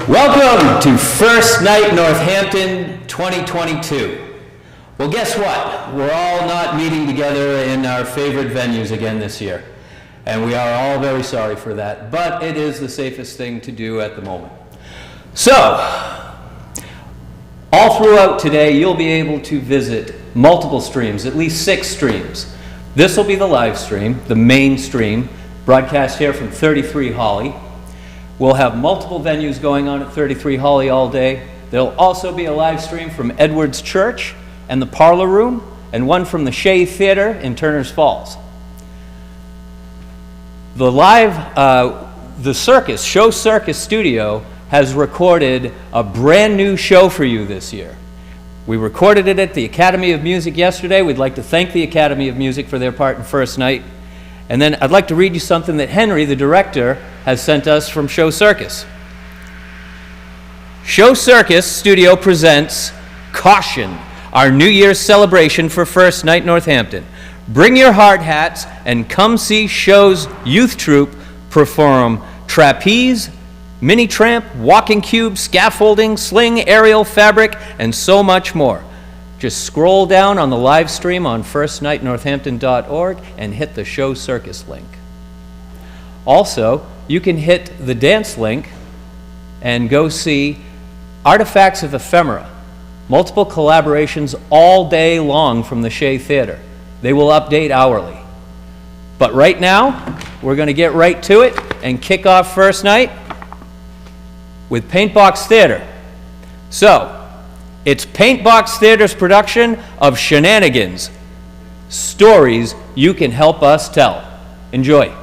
Welcome to First Night Northampton 2022. Well, guess what? We're all not meeting together in our favorite venues again this year. And we are all very sorry for that, but it is the safest thing to do at the moment. So, all throughout today, you'll be able to visit multiple streams, at least 6 streams. This will be the live stream, the main stream, broadcast here from 33 Holly. We'll have multiple venues going on at 33 Holly all day. There'll also be a live stream from Edwards Church and the Parlor Room, and one from the Shea Theater in Turner's Falls. The Circus, Show Circus Studio, has recorded a brand new show for you this year. We recorded it at the Academy of Music yesterday. We'd like to thank the Academy of Music for their part in First Night. And then I'd like to read you something that Henry, the director, has sent us from Show Circus. Show Circus Studio presents Caution, our New Year's celebration for First Night Northampton. Bring your hard hats and come see Show's youth troupe perform trapeze, mini tramp, walking cube, scaffolding, sling, aerial, fabric, and so much more. Just scroll down on the live stream on firstnightnorthampton.org and hit the Show Circus link. Also, you can hit the dance link and go see Artifacts of Ephemera, multiple collaborations all day long from the Shea Theater. They will update hourly. But right now, we're going to get right to it and kick off First Night with Paintbox Theater. So, it's Paintbox Theater's production of Shenanigans, stories you can help us tell. Enjoy.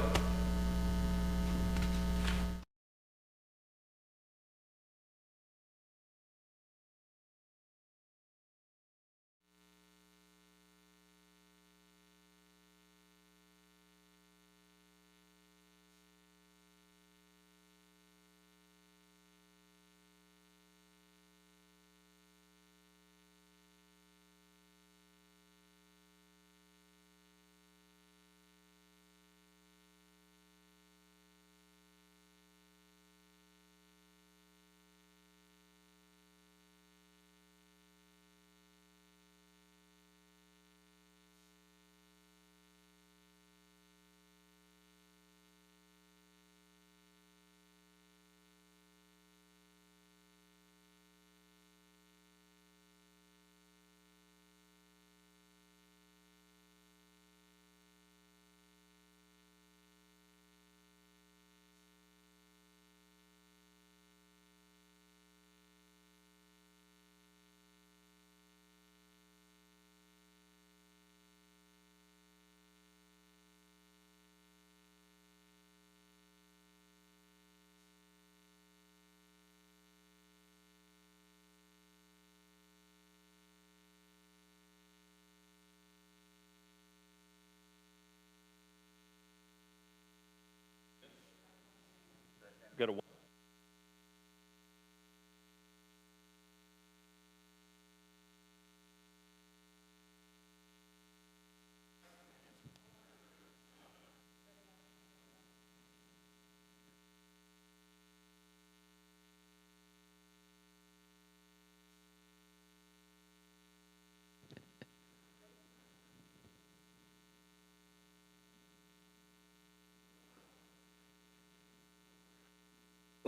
Got a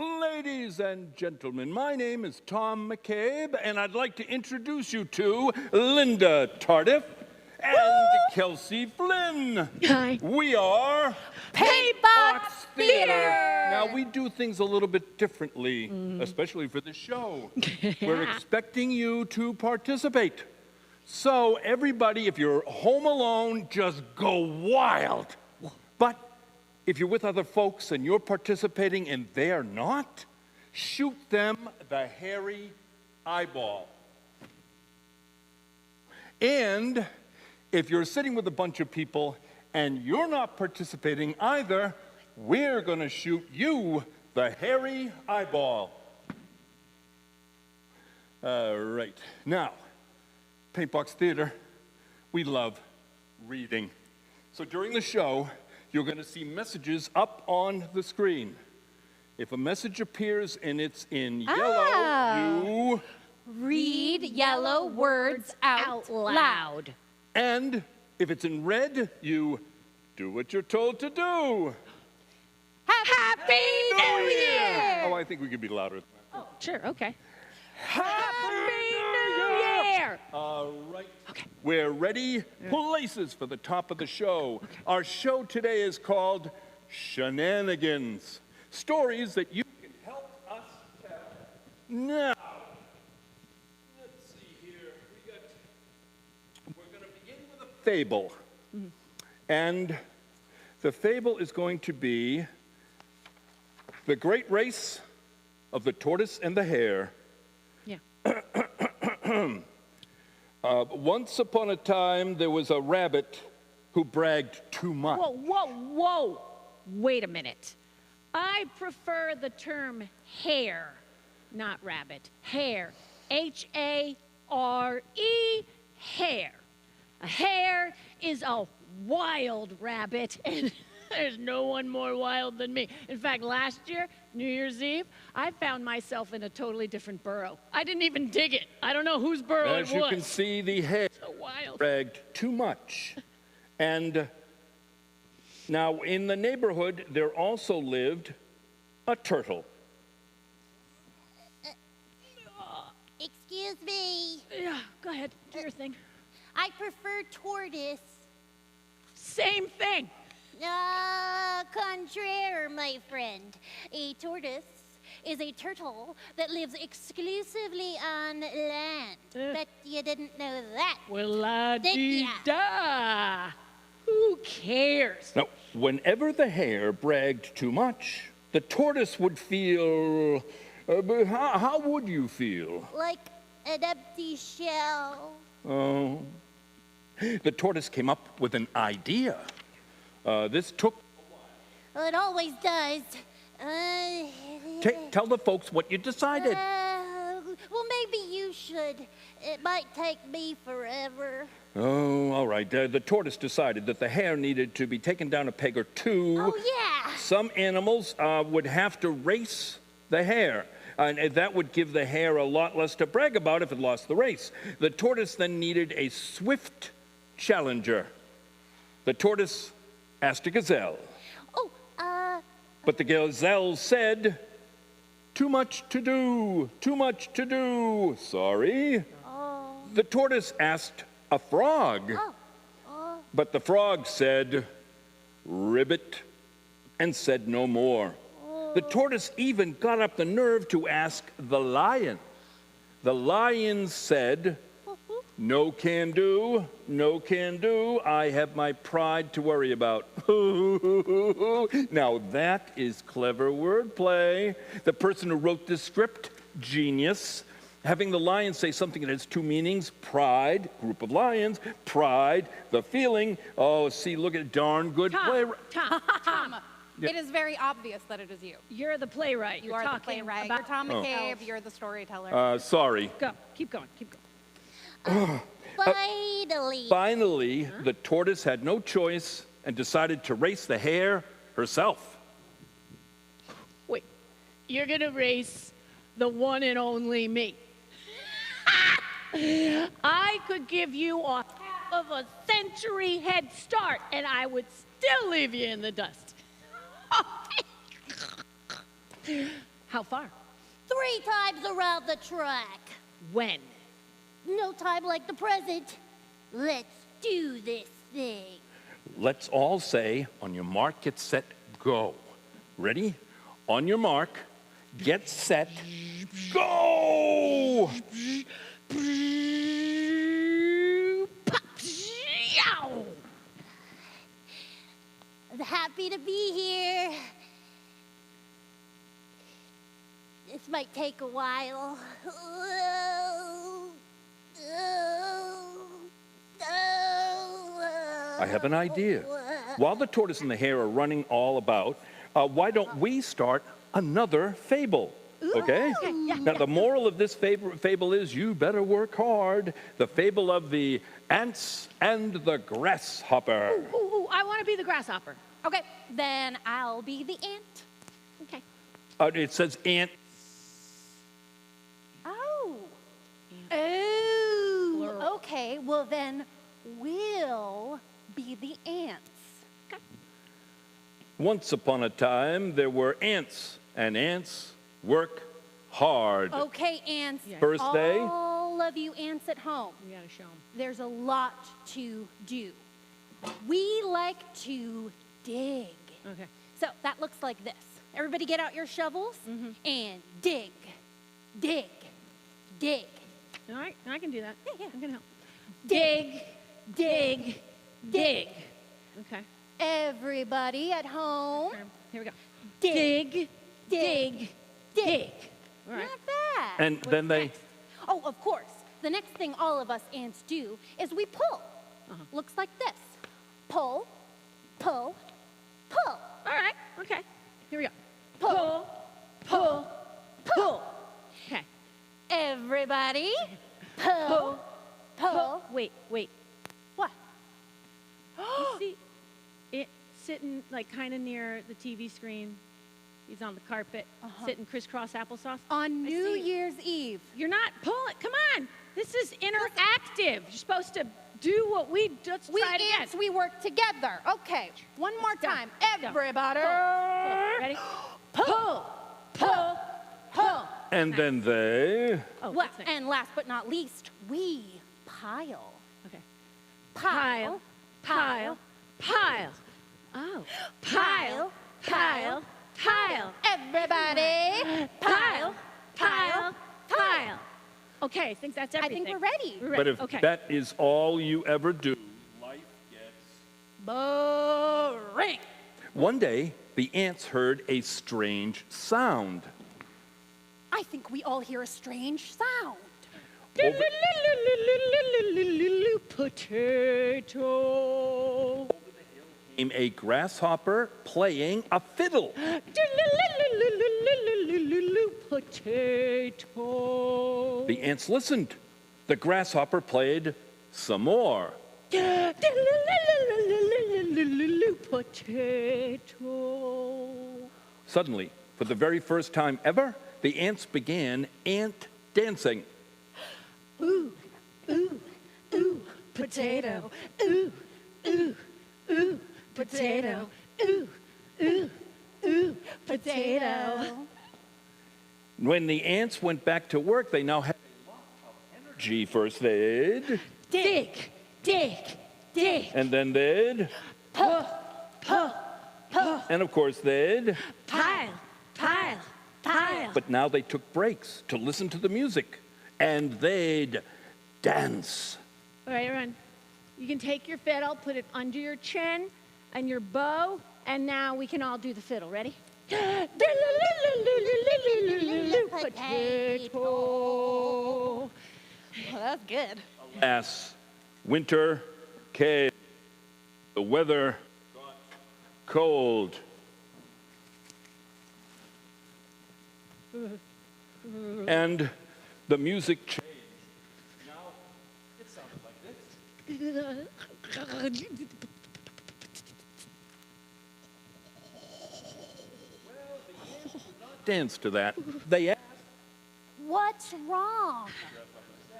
Ladies and gentlemen, my name is Tom McCabe, and I'd like to introduce you to Linda Tardif and Kelsey Flynn. Hi. We are Paintbox Theater. Now, we do things a little bit differently, especially for the show. We're expecting you to participate. So, everybody, if you're home alone, just go wild. But if you're with other folks and you're participating and they're not, shoot them the hairy eyeball. And if you're sitting with a bunch of people and you're not participating either, we're going to shoot you the hairy eyeball. Right. Now, Paintbox Theater, we love reading. So during the show, you're going to see messages up on the screen. If a message appears and it's in yellow, you... Read yellow words out loud. And if it's in red, you do what you're told to do. Happy New Year! Oh, I think we could be louder. Oh, sure, okay. Happy New Year! All right. Okay. We're ready. Places for the top of the show. Okay. Our show today is called Shenanigans. Stories that you can help us tell. Now, let's see here. We're going to begin with a fable. Mm-hmm. And the fable is going to be the great race of the tortoise and the hare. Yeah. Once upon a time, there was a rabbit who bragged too much. Whoa. Wait a minute. I prefer the term hare, not rabbit. Hare. H-A-R-E, hare. A hare is a wild rabbit, and there's no one more wild than me. In fact, last year, New Year's Eve, I found myself in a totally different burrow. I didn't even dig it. I don't know whose burrow it was. As you can see, the hare so wild. Bragged too much. And now, in the neighborhood, there also lived a turtle. Excuse me. Yeah, go ahead. Do your thing. I prefer tortoise. Same thing. Contraire, my friend. A tortoise is a turtle that lives exclusively on land. Bet you didn't know that. Well, la-dee-da. Who cares? Now, whenever the hare bragged too much, the tortoise would feel... how would you feel? Like an empty shell. Oh. The tortoise came up with an idea. This took... Well, it always does. Tell the folks what you decided. Well, maybe you should. It might take me forever. Oh, all right. The tortoise decided that the hare needed to be taken down a peg or two. Oh, yeah. Some animals would have to race the hare. And that would give the hare a lot less to brag about if it lost the race. The tortoise then needed a swift challenger. The tortoise asked a gazelle. But the gazelle said, too much to do, too much to do. Sorry. Oh. The tortoise asked a frog. But the frog said, ribbit, and said no more. The tortoise even got up the nerve to ask the lion. The lion said, no can do, no can do. I have my pride to worry about. Now that is clever wordplay. The person who wrote this script, genius. Having the lion say something that has two meanings, pride, group of lions, pride, the feeling. Oh, see, look at darn good play. Tom. Yeah. It is very obvious that it is you. You're the playwright. You are the playwright. You're Tom McCabe. You're the storyteller. Sorry. Go. Keep going. Finally. The tortoise had no choice and decided to race the hare herself. Wait, you're gonna race the one and only me. I could give you a half of a century head start, and I would still leave you in the dust. How far? 3 times around the track. When? No time like the present. Let's do this thing. Let's all say, on your mark, get set, go. Ready? On your mark, get set, go! I'm happy to be here. This might take a while. I have an idea. While the tortoise and the hare are running all about, why don't we start another fable? Okay? Now, the moral of this fable is you better work hard. The fable of the ants and the grasshopper. Ooh, I want to be the grasshopper. Okay, then I'll be the ant. Okay. It says ant. Oh. Plural. Oh. Okay, well then we'll be the ants. Once upon a time, there were ants, and ants work hard. Okay, ants. First day? All of you ants at home. You gotta show them. There's a lot to do. We like to dig. Okay. So that looks like this. Everybody get out your shovels and dig, dig, dig. All right, I can do that. Yeah. I'm gonna help. Dig, dig, dig. Okay. Everybody at home, Here we go. dig, dig, dig. All right. Not bad. And then they, Oh, of course. The next thing all of us ants do is we pull. Looks like this. Pull, pull, pull. All right. Okay. Here we go. Pull, pull, pull. Okay. Everybody, pull, pull. Wait. What? You see it sitting like kind of near the TV screen. He's on the carpet, sitting crisscross applesauce. On I New see. Year's Eve. You're not pulling. Come on. This is interactive. You're supposed to do what we just We try it ants, again. we work together. Okay, one more Go, time. go. Everybody. Pull. Ready? Pull, pull, pull. and then they, Oh, Well, that's nice. and last but not least, we pile. Okay. Pile, Pile. Oh. pile, pile, pile. Everybody, pile, pile, pile. Okay, I think that's I everything. think we're ready. We're ready. but if Okay. that is all you ever do, life gets. Boring. One day, the ants heard a strange sound. I think we all hear a strange sound. Over, Potato. came a grasshopper playing a fiddle. Potato. The ants listened. The grasshopper played some more. Potato. Suddenly, for the very first time ever, the ants began ant dancing. Ooh, potato. Ooh, potato. Ooh, potato. When the ants went back to work, they now had a lot of energy. First they'd, Dig. and then they'd, and of course they'd. Pile. But now they took breaks to listen to the music, and they'd dance. All right, everyone. You can take your fiddle, put it under your chin and your bow, and now we can all do the fiddle. Ready? Potato. Well, that's good. Alas, winter came. The weather got cold. And the music changed. Now, it sounded like this. Dance to that. They asked, What's wrong?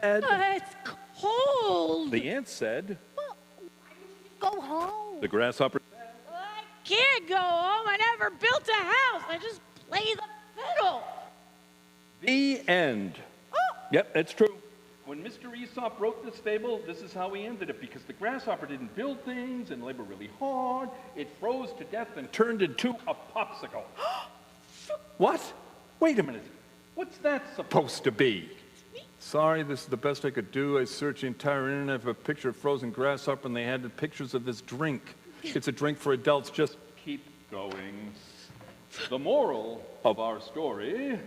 It's cold. the ant said, Well, why don't you just go home? the grasshopper said, I can't go home. I never built a house. I just play the fiddle. the end. Yep, that's true. When Mr. Aesop wrote this fable, this is how he ended it, because the grasshopper didn't build things and labor really hard. It froze to death and turned into a popsicle. What? Wait a minute. What's that supposed to be? Sorry, this is the best I could do. I searched the entire internet for a picture of frozen grasshopper, and they had the pictures of this drink. It's a drink for adults. Just Keep going. The moral of our story.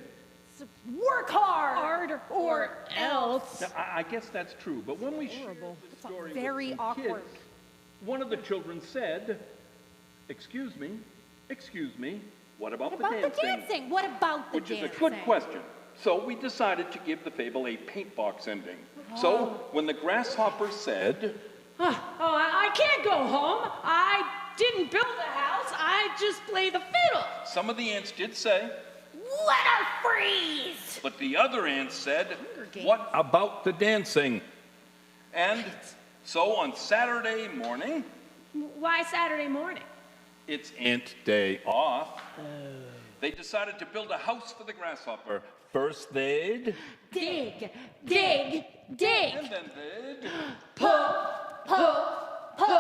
Work hard. Or else. Now, I guess that's true, but when we shared the story very with some awkward. kids, one of the children said, excuse me, what about, What about the dancing? What about the Which is dancing? a good question. So we decided to give the fable a paintbox ending. So when the grasshopper said, I can't go home. I didn't build a house. I just play the fiddle. some of the ants did say, Let her freeze! But the other ants said, what about the dancing? And so on Saturday morning, Why Saturday morning? it's Ant Day off. They decided to build a house for the grasshopper. First they'd... Dig, dig, dig. And then they'd... Pull.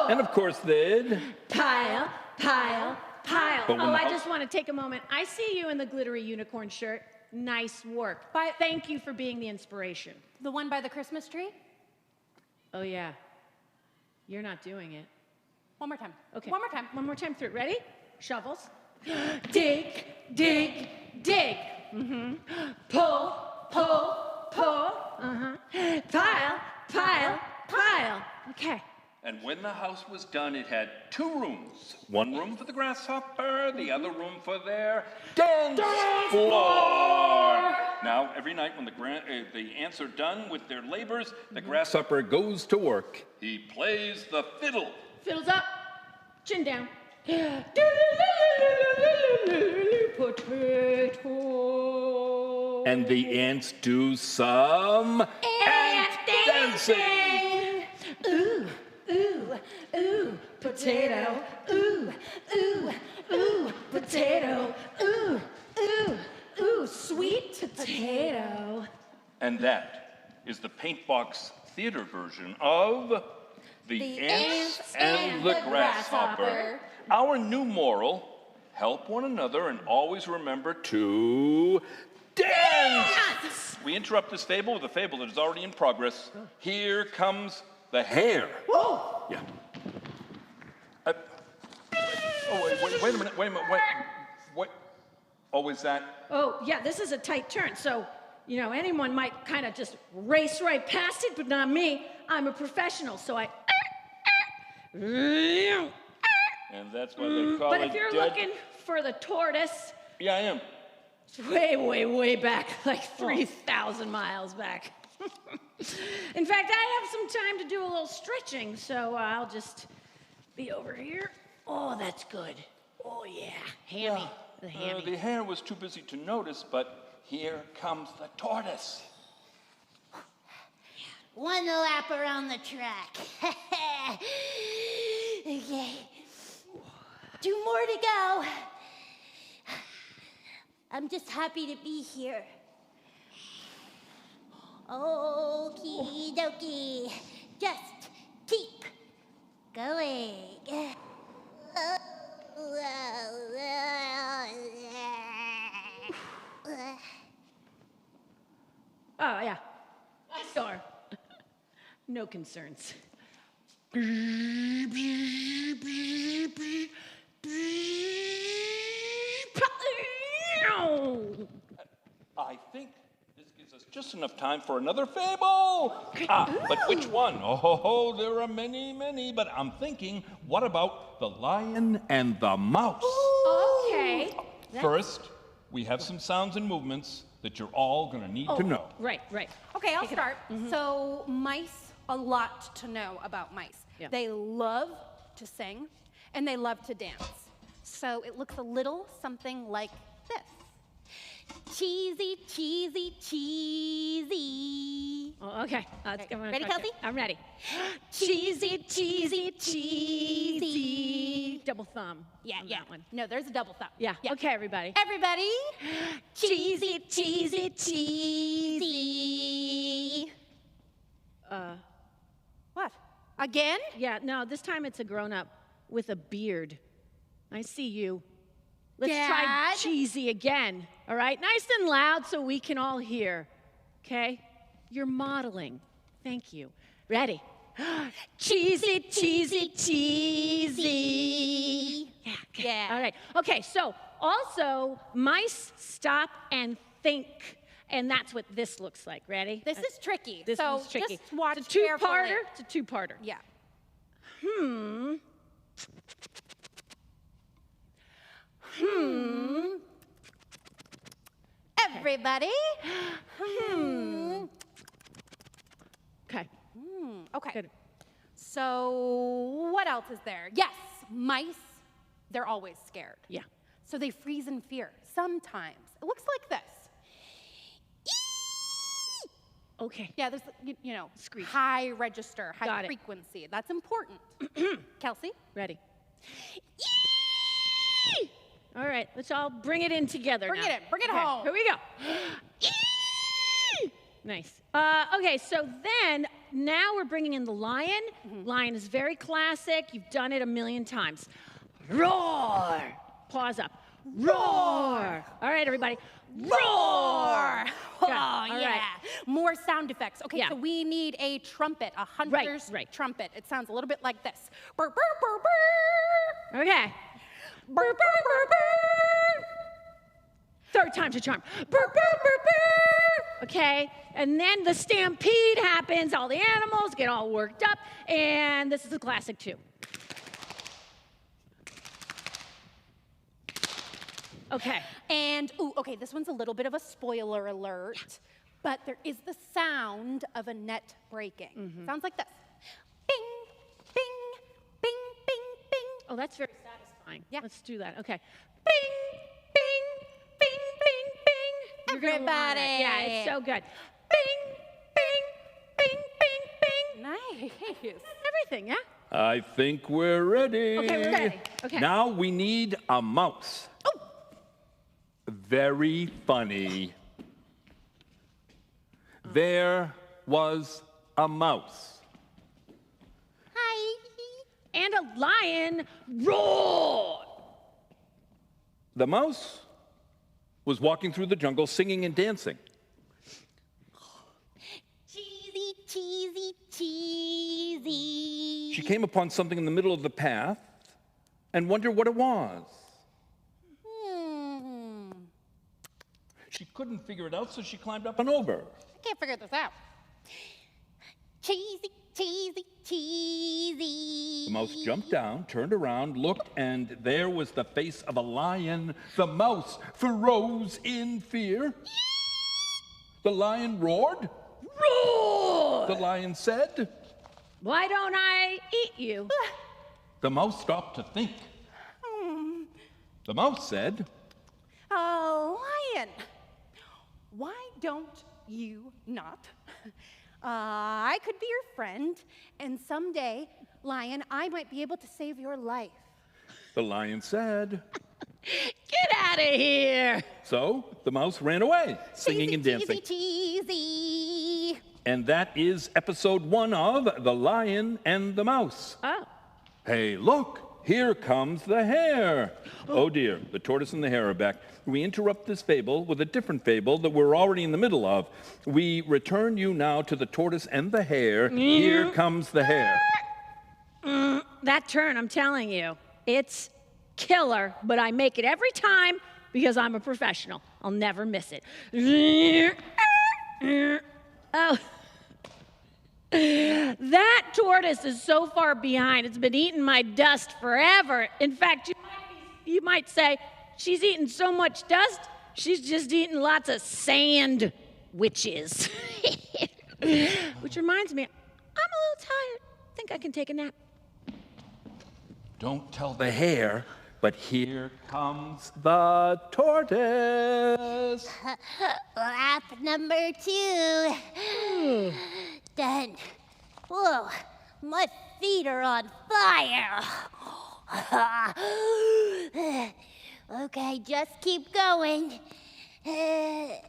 And of course they'd... Pile, pile, pile. But when Oh, the I house- just want to take a moment. I see you in the glittery unicorn shirt. Nice work. Thank you for being the inspiration. The one by the Christmas tree? Oh, yeah. You're not doing it. One more time. Okay. One more time. One more time through. Ready? Shovels. Dig, dig, dig. Mm-hmm. Pull, pull, pull. Uh-huh. Pile, pile, pile. Okay. And when the house was done, it had 2 rooms. One room for the grasshopper, the other room for their dance floor. Now, every night when the ants are done with their labors, the grasshopper goes to work. He plays the fiddle. Fiddles up. Chin down. Potato. And the ants do some ant dancing. Ooh, ooh, ooh, potato. Ooh, ooh, ooh, potato. Ooh, ooh, ooh, sweet potato. And that is the Paintbox theater version of The Ants and the Grasshopper. Our new moral, help one another and always remember to dance! We interrupt this fable with a fable that is already in progress. Here comes the hare. Whoa! Yeah. Wait a minute. What? Oh, is that? Oh, yeah, this is a tight turn, so, anyone might kind of just race right past it, but not me. I'm a professional, so I... And that's why they call But it if you're dead. looking for the tortoise, Yeah, I am. it's way, way, way back, like 3,000 miles back. In fact, I have some time to do a little stretching, so I'll just be over here. Oh, that's good. Oh, yeah, hammy, the hammy. The hare was too busy to notice, but here comes the tortoise. One lap around the track. Okay. 2 more to go. I'm just happy to be here. Okie dokie. Just keep going. Oh, yeah, sure. No concerns. I think this gives us just enough time for another fable. But which one? Oh, there are many, many. But I'm thinking, what about the lion and the mouse? Okay. First, we have some sounds and movements that you're all going to need to know. Right. Okay, I'll start. So mice, a lot to know about mice. Yeah. They love to sing and they love to dance. So it looks a little something like this. Cheesy, cheesy, cheesy. Oh, okay. Ready, Kelsey? I'm ready. Cheesy, cheesy, cheesy. Double thumb. Yeah. on that one. No, there's a double thumb. Yeah. Okay, everybody. Everybody, Cheesy, cheesy, cheesy. what? Again? Yeah, no, this time it's a grown-up with a beard. I see you. Let's try Dad? cheesy again, all right? Nice and loud so we can all hear, okay? You're modeling. Thank you. Ready? Cheesy, cheesy, cheesy. Yeah, okay. Yeah. All right. Okay, so also, mice stop and think. And that's what this looks like. Ready? This is tricky. This so one's tricky. just watch It's a two-parter. carefully. It's a two-parter. Yeah. Everybody. Okay. Okay. Good. So what else is there? Yes, mice, they're always scared. Yeah. So they freeze in fear. Sometimes. It looks like this. Okay. Yeah, there's, you know, Screech. high register, high Got it. frequency. That's important. Kelsey? Ready. All right, let's all bring it in together Bring now. it in. Bring it Okay, home. Here we go. Nice. Okay, so then now we're bringing in the lion. Lion is very classic. You've done it a million times. Roar. Pause up. Roar. All right, everybody. Roar. Oh, Good. All yeah. right. More sound effects. Okay, Yeah. so we need a trumpet, a hunter's right. trumpet. It sounds a little bit like this. Burr, burr, burr, burr. Okay. Burr, burr, burr, burr. Third time's a charm. Burr, burr, burr, burr. Okay, and then the stampede happens. All the animals get all worked up, and this is a classic too. Okay. And, ooh, okay, this one's a little bit of a spoiler alert, but there is the sound of a net breaking. Sounds like this. Bing, bing, bing, bing, bing. Oh, that's very satisfying. Yeah. Let's do that. Okay. Bing, bing, bing, bing, bing. You're gonna want it. Yeah, it's so good. Bing, bing, bing, bing, bing. Nice. Everything, yeah? I think we're ready. Okay, we're ready. Okay. Now we need a mouse. Oh. Very funny. There was a mouse. Hi. And a lion roared. The mouse was walking through the jungle singing and dancing. Cheesy, cheesy, cheesy. She came upon something in the middle of the path and wondered what it was. She couldn't figure it out, so she climbed up and over. I can't figure this out. Cheesy, cheesy, cheesy. The mouse jumped down, turned around, looked, and there was the face of a lion. The mouse froze in fear. The lion roared. Roar! The lion said. Why don't I eat you? The mouse stopped to think. The mouse said, Lion, why don't you not? I could be your friend, and someday, Lion, I might be able to save your life. the lion said. Get out of here! So the mouse ran away, singing and dancing. Cheesy, cheesy. And that is episode 1 of The Lion and the Mouse. Oh. Hey, look, here comes the hare. Oh dear, the tortoise and the hare are back. We interrupt this fable with a different fable that we're already in the middle of. We return you now to the tortoise and the hare. Here comes the hare. That turn, I'm telling you, it's killer, but I make it every time because I'm a professional. I'll never miss it. Oh. That tortoise is so far behind. It's been eating my dust forever. In fact, you might say, she's eaten so much dust, she's just eaten lots of sand witches. Which reminds me, I'm a little tired. I think I can take a nap. Don't tell the hare, but here comes the tortoise. Lap number 2. Done. Whoa, my feet are on fire. Okay, just keep going. The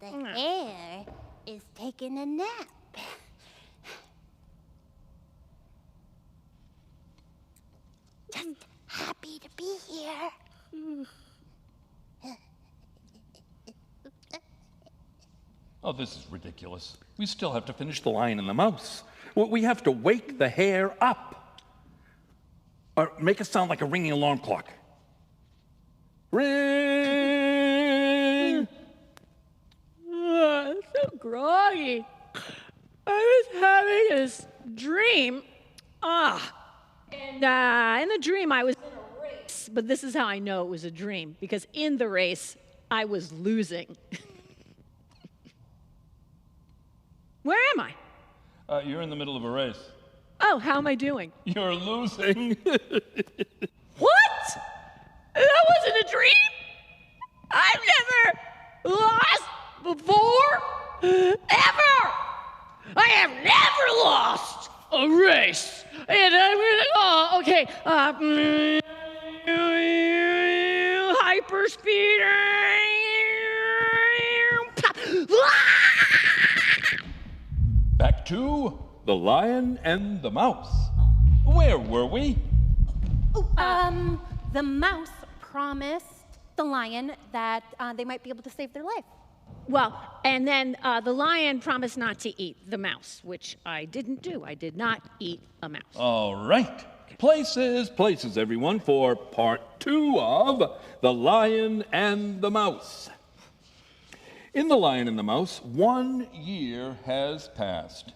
hare is taking a nap. Just happy to be here. Oh, this is ridiculous. We still have to finish The Lion and the Mouse. We have to wake the hare up. Or make it sound like a ringing alarm clock. Ring! I'm so groggy. I was having this dream. And in the dream, I was in a race. But this is how I know it was a dream, because in the race, I was losing. Where am I? You're in the middle of a race. Oh, how am I doing? You're losing. What? That wasn't a dream? I've never lost before, ever. I have never lost a race. And I'm gonna, oh, okay. Hyperspeed. Back to The Lion and the Mouse. Where were we? The mouse promised the lion that they might be able to save their life. Well, and then the lion promised not to eat the mouse, which I didn't do. I did not eat a mouse. All right. Places, everyone, for part 2 of The Lion and the Mouse. In The Lion and the Mouse, 1 year has passed.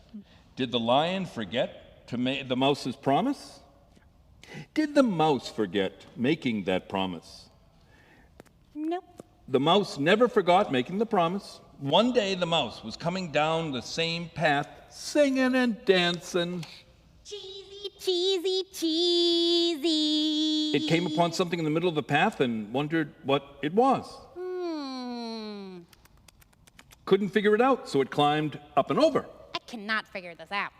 Did the lion forget to make the mouse's promise? Did the mouse forget making that promise? Nope. The mouse never forgot making the promise. One day the mouse was coming down the same path, singing and dancing. Cheesy, cheesy, cheesy. It came upon something in the middle of the path and wondered what it was. Couldn't figure it out, so it climbed up and over. I cannot figure this out.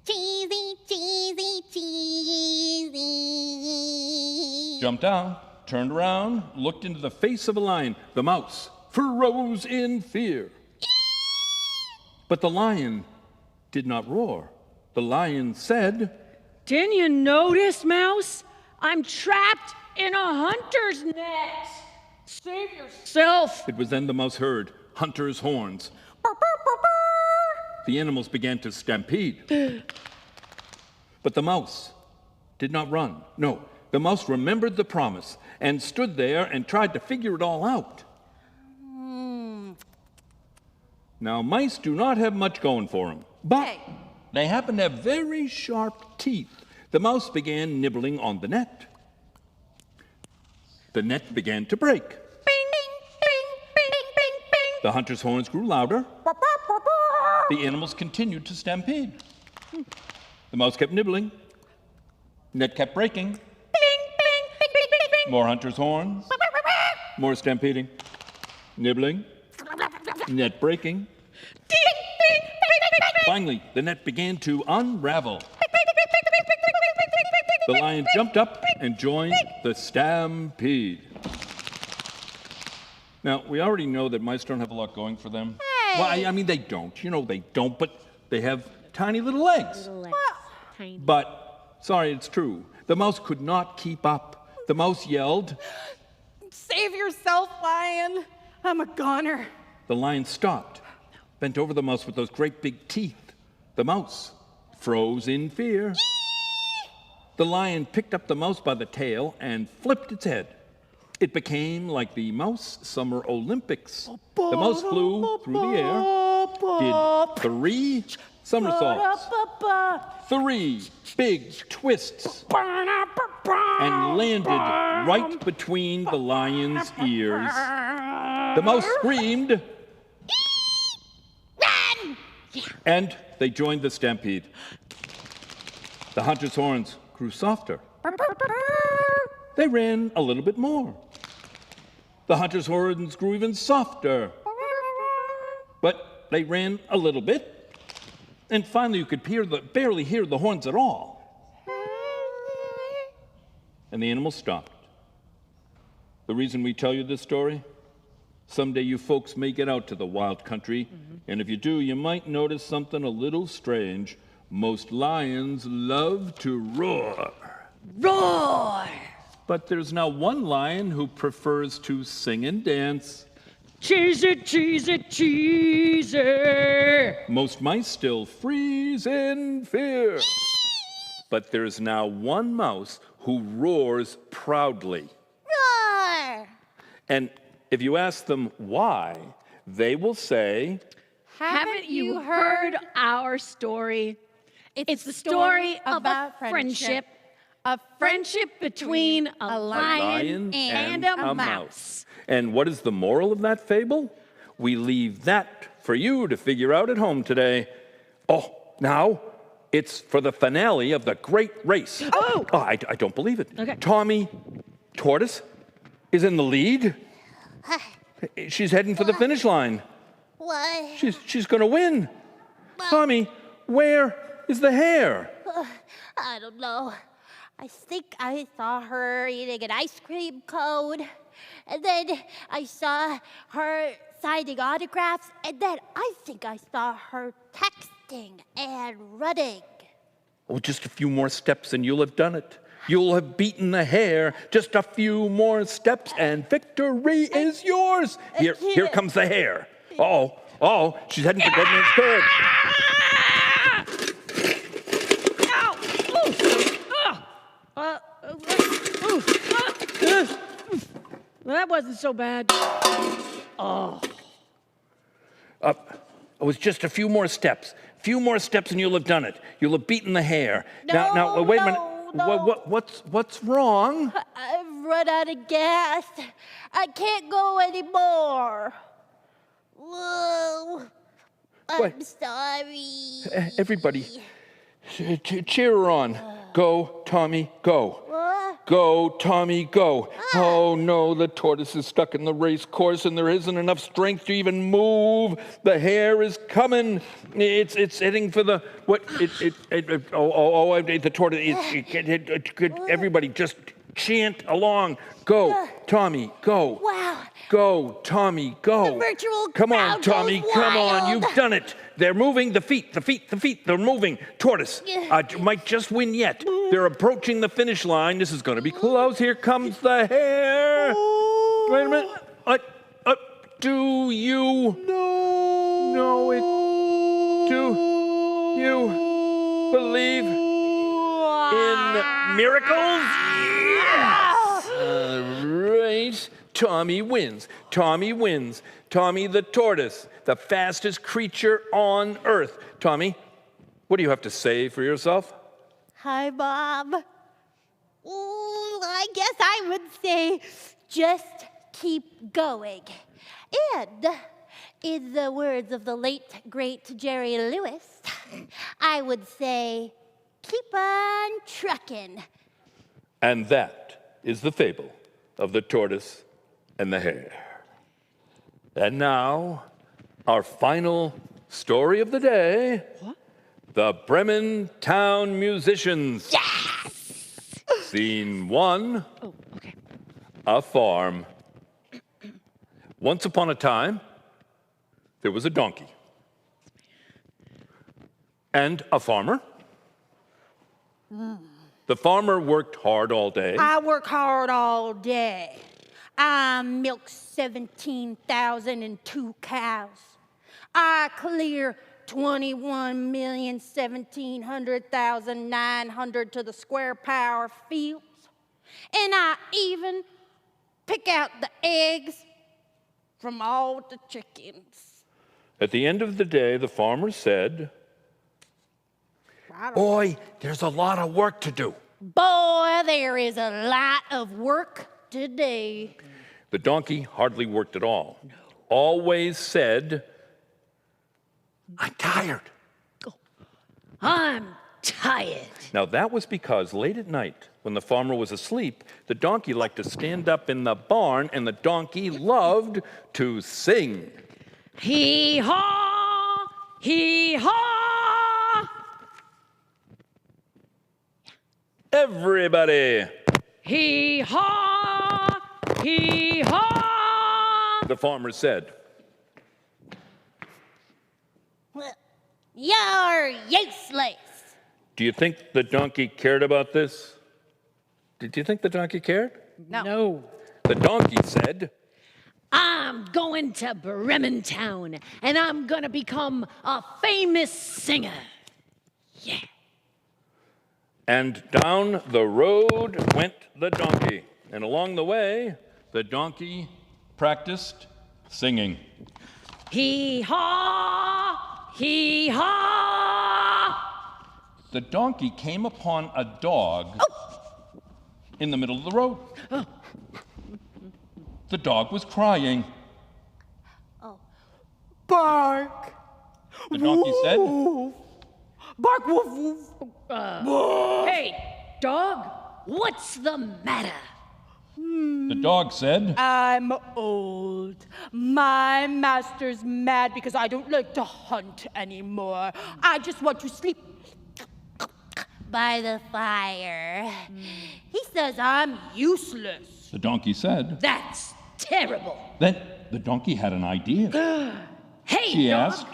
Cheesy, cheesy, cheesy. Jumped down, turned around, looked into the face of a lion. The mouse froze in fear. But the lion did not roar. The lion said, Didn't you notice, mouse? I'm trapped in a hunter's net. Save yourself. It was then the mouse heard hunter's horns. The animals began to stampede. But the mouse did not run. No, the mouse remembered the promise and stood there and tried to figure it all out. Now, mice do not have much going for them, but they happen to have very sharp teeth. The mouse began nibbling on the net. The net began to break. The hunter's horns grew louder. The animals continued to stampede. The mouse kept nibbling. Net kept breaking. More hunter's horns. More stampeding. Nibbling. Net breaking. Finally, the net began to unravel. The lion jumped up and joined the stampede. Now, we already know that mice don't have a lot going for them. Well, I mean, they don't. You know they don't, but they have tiny little legs. Tiny. But, sorry, it's true. The mouse could not keep up. The mouse yelled. Save yourself, lion. I'm a goner. The lion stopped, bent over the mouse with those great big teeth. The mouse froze in fear. The lion picked up the mouse by the tail and flipped its head. It became like the Mouse Summer Olympics. The mouse flew through the air, did 3 somersaults, 3 big twists, and landed right between the lion's ears. The mouse screamed, Run! and they joined the stampede. The hunter's horns grew softer. They ran a little bit more. The hunter's horns grew even softer. But they ran a little bit, and finally you could barely hear the horns at all. And the animals stopped. The reason we tell you this story? Someday you folks may get out to the wild country, and if you do, you might notice something a little strange. Most lions love to roar. Roar! But there's now one lion who prefers to sing and dance. Cheese it, cheese it, cheese it. Most mice still freeze in fear. But there's now one mouse who roars proudly. Roar! And if you ask them why, they will say, Haven't you heard our story? It's the story of a friendship. A friendship between a lion and a mouse. And what is the moral of that fable? We leave that for you to figure out at home today. Oh, now, It's for the finale of the great race. Oh! I don't believe it. Okay. Tommy Tortoise is in the lead. She's heading for the finish line. What? She's going to win. Tommy, where is the hare? I don't know. I think I saw her eating an ice cream cone. And then I saw her signing autographs. And then I think I saw her texting and running. Oh, just a few more steps and you'll have done it. You'll have beaten the hare. Just a few more steps and victory is yours. Here comes the hare. Oh, she's heading for Dead Man's Curve. Well, that wasn't so bad. It was just a few more steps. Few more steps and you'll have done it. You'll have beaten the hare. Now, wait a minute. No. What's wrong? I've run out of gas. I can't go anymore. Whoa. I'm What? sorry. Everybody, cheer her on. Go, Tommy, go. What? Go, Tommy, go. Oh no, the tortoise is stuck in the race course and there isn't enough strength to even move. The hare is coming. It's heading for the the tortoise. Everybody just chant along. Go, Tommy, go. Wow. Go, Tommy, go. The virtual Come on, crowd Tommy, goes come on. wild. You've done it. They're moving. The feet, they're moving. Tortoise might just win yet. They're approaching the finish line. This is going to be close. Here comes the hare. Wait a minute. Do you know it? Do you believe in miracles? Yes! All right. Tommy wins. Tommy wins. Tommy the tortoise, the fastest creature on earth. Tommy, what do you have to say for yourself? Hi, Bob. I guess I would say just keep going. And in the words of the late, great Jerry Lewis, I would say keep on trucking. And that is the fable of the tortoise and the hare. And now, our final story of the day. What? The Bremen Town Musicians. Yes! Scene 1. Oh, okay. A farm. Once upon a time, there was a donkey. And a farmer. The farmer worked hard all day. I work hard all day. I milk 17,002 cows. I clear 21,1700,900 to the square power fields. And I even pick out the eggs from all the chickens. At the end of the day, the farmer said, "Boy, there's a lot of work to do." Boy, there is a lot of work today. The donkey hardly worked at all. Always said, "I'm tired." I'm tired. Now that was because late at night, when the farmer was asleep, the donkey liked to stand up in the barn and the donkey loved to sing. Hee-haw! Hee-haw! Everybody, Hee-haw! Hee-haw! the farmer said. You're useless. Do you think the donkey cared about this? Did you think the donkey cared? No. The donkey said, I'm going to Bremen Town, and I'm going to become a famous singer. Yeah. and down the road went the donkey. And along the way, the donkey practiced singing. Hee-haw! Hee-haw! The donkey came upon a dog in the middle of the road. The dog was crying. Bark. The donkey said, Bark, woof, woof. Hey, dog, what's the matter? The dog said, I'm old. My master's mad because I don't like to hunt anymore. I just want to sleep By the fire. He says I'm useless. the donkey said. That's terrible. Then the donkey had an idea. Hey, She dog, asked.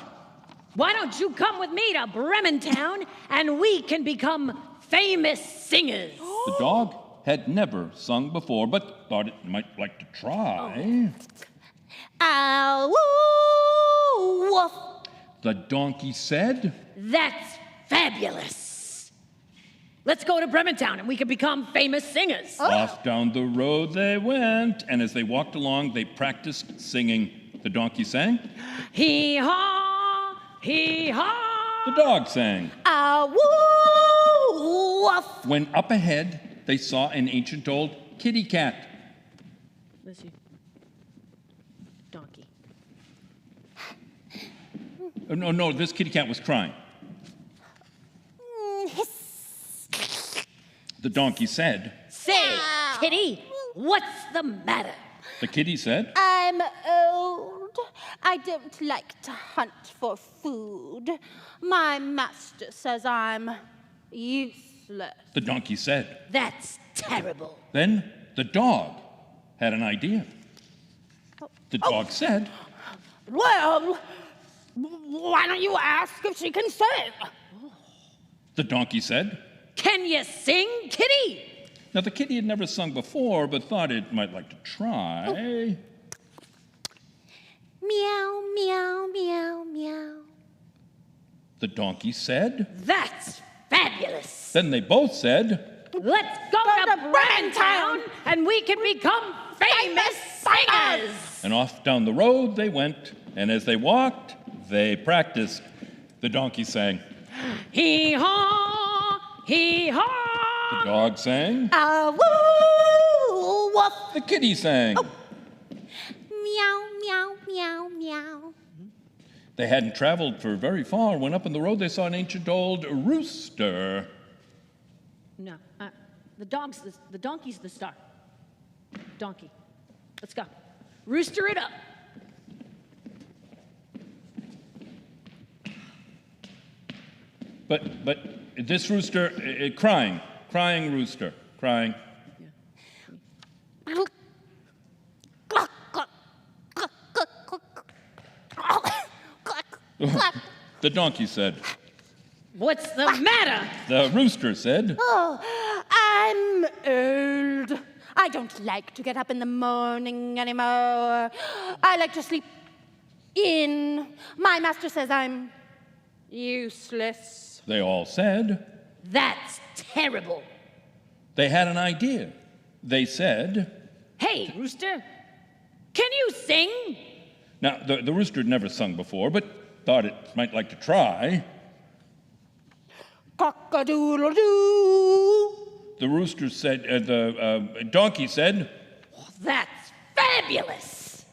why don't you come with me to Bremen Town and we can become famous singers? The dog had never sung before, but thought it might like to try. Ow, woo, woof. The donkey said, That's fabulous. Let's go to Bremen Town and we can become famous singers. Off down the road they went, and as they walked along, they practiced singing. The donkey sang. Hee-haw, hee-haw. The dog sang. Ow, woo, woof. When up ahead, they saw an ancient old kitty cat. This you. Donkey. Oh, no, this kitty cat was crying. The donkey said. Say, kitty, what's the matter? The kitty said. I'm old. I don't like to hunt for food. My master says I'm useless. The donkey said. That's terrible. Then the dog had an idea. The dog said. Well, why don't you ask if she can sing? The donkey said. Can you sing, kitty? Now, the kitty had never sung before, but thought it might like to try. Meow, meow, meow, meow. The donkey said. That's fabulous. Then they both said. Let's go to Bremen Town and we can become famous singers. And off down the road they went, and as they walked, they practiced. The donkey sang. Hee-haw, hee-haw. The dog sang. Ow, woo, woof. The kitty sang. Meow, meow, meow, meow. They hadn't traveled for very far when up on the road they saw an ancient old rooster. No, the donkey's the star. Donkey. Let's go. Rooster it up. But this rooster, crying rooster, crying. The donkey said. What's the matter? The rooster said. Oh, I'm old. I don't like to get up in the morning anymore. I like to sleep in. My master says I'm useless. They all said. That's terrible. They had an idea. They said. Hey, Rooster, can you sing? Now, the rooster had never sung before, but thought it might like to try. Cock-a-doodle-doo. The rooster said, the donkey said. That's fabulous.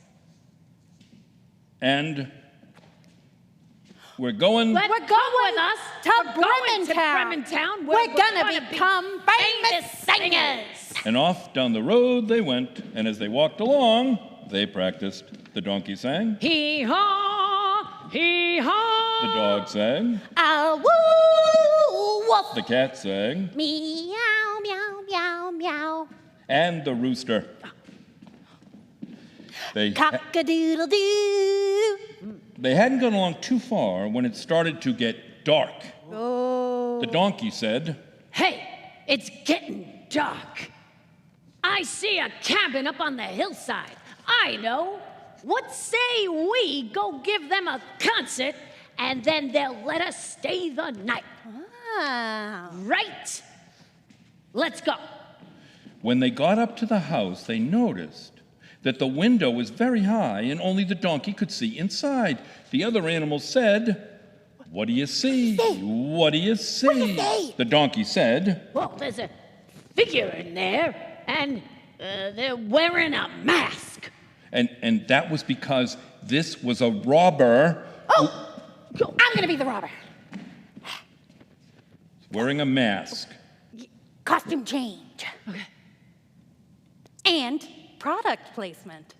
And we're going. We're going with us to Bremen Bremen Town. Town. We're gonna become famous singers. And off down the road they went, and as they walked along, they practiced. The donkey sang. Hee-haw, hee-haw. The dog sang. Ow, woo, woof. The cat sang. Meow, meow, meow, meow. And the rooster. They Cock-a-doodle-doo. hadn't gone along too far when it started to get dark. Oh. The donkey said. Hey, it's getting dark. I see a cabin up on the hillside. I know. What say we go give them a concert and then they'll let us stay the night? Ah. Right? Let's go. When they got up to the house, they noticed that the window was very high and only the donkey could see inside. The other animals said, "What do you see? What do you see?" The donkey said, Well, there's a figure in there and they're wearing a mask. and that was because this was a robber. I'm gonna be the robber. wearing a mask. Costume change. Okay. And product placement.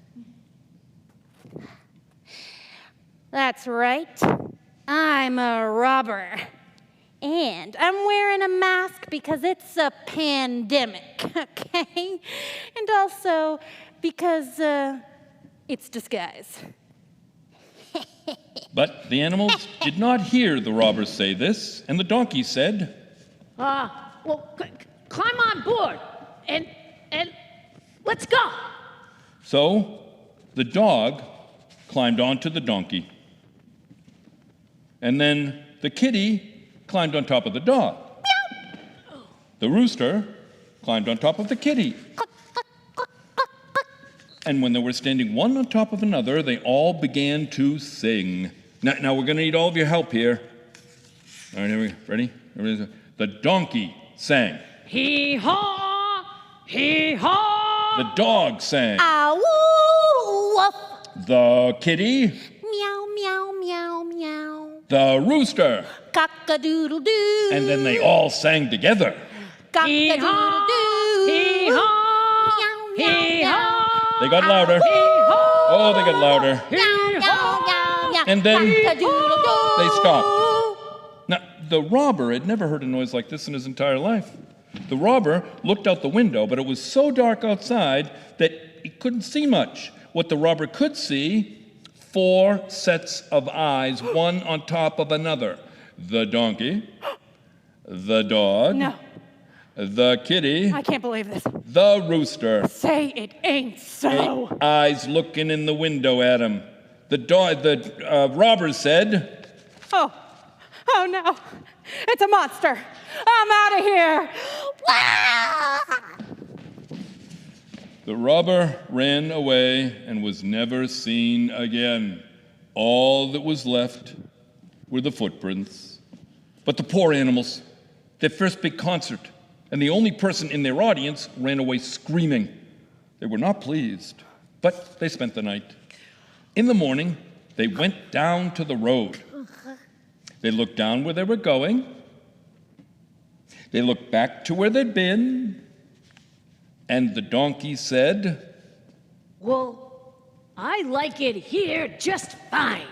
That's right. I'm a robber. And I'm wearing a mask because it's a pandemic, okay? And also because it's disguise. But the animals did not hear the robber say this, and the donkey said, Well, climb on board and let's go. So the dog climbed onto the donkey. And then the kitty climbed on top of the dog. The rooster climbed on top of the kitty. And when they were standing one on top of another, they all began to sing. Now we're going to need all of your help here. All right, here we go. Ready? The donkey sang. Hee-haw! Hee-haw! The dog sang. Ow! Woof! The kitty. Meow, meow, meow, meow. The rooster. Cock-a-doodle-doo. And then they all sang together. Cock-a-doodle-doo. Hee-haw! Meow, meow, Hee-haw! They got louder. Hee-haw! Oh, they got louder. meow, meow, meow, meow. And then Cock-a-doodle-doo. they stopped. Now, the robber had never heard a noise like this in his entire life. The robber looked out the window, but it was so dark outside that he couldn't see much. What the robber could see, 4 sets of eyes, one on top of another. The donkey, the dog, No, the kitty, I can't believe this. the rooster. Say it ain't so. 8 eyes looking in the window at him. The robber said, Oh no, it's a monster. I'm out of here. The robber ran away and was never seen again. All that was left were the footprints. But the poor animals, their first big concert, and the only person in their audience ran away screaming. They were not pleased, but they spent the night. In the morning, they went down to the road. They looked down where they were going. They looked back to where they'd been. And the donkey said, Well, I like it here just fine.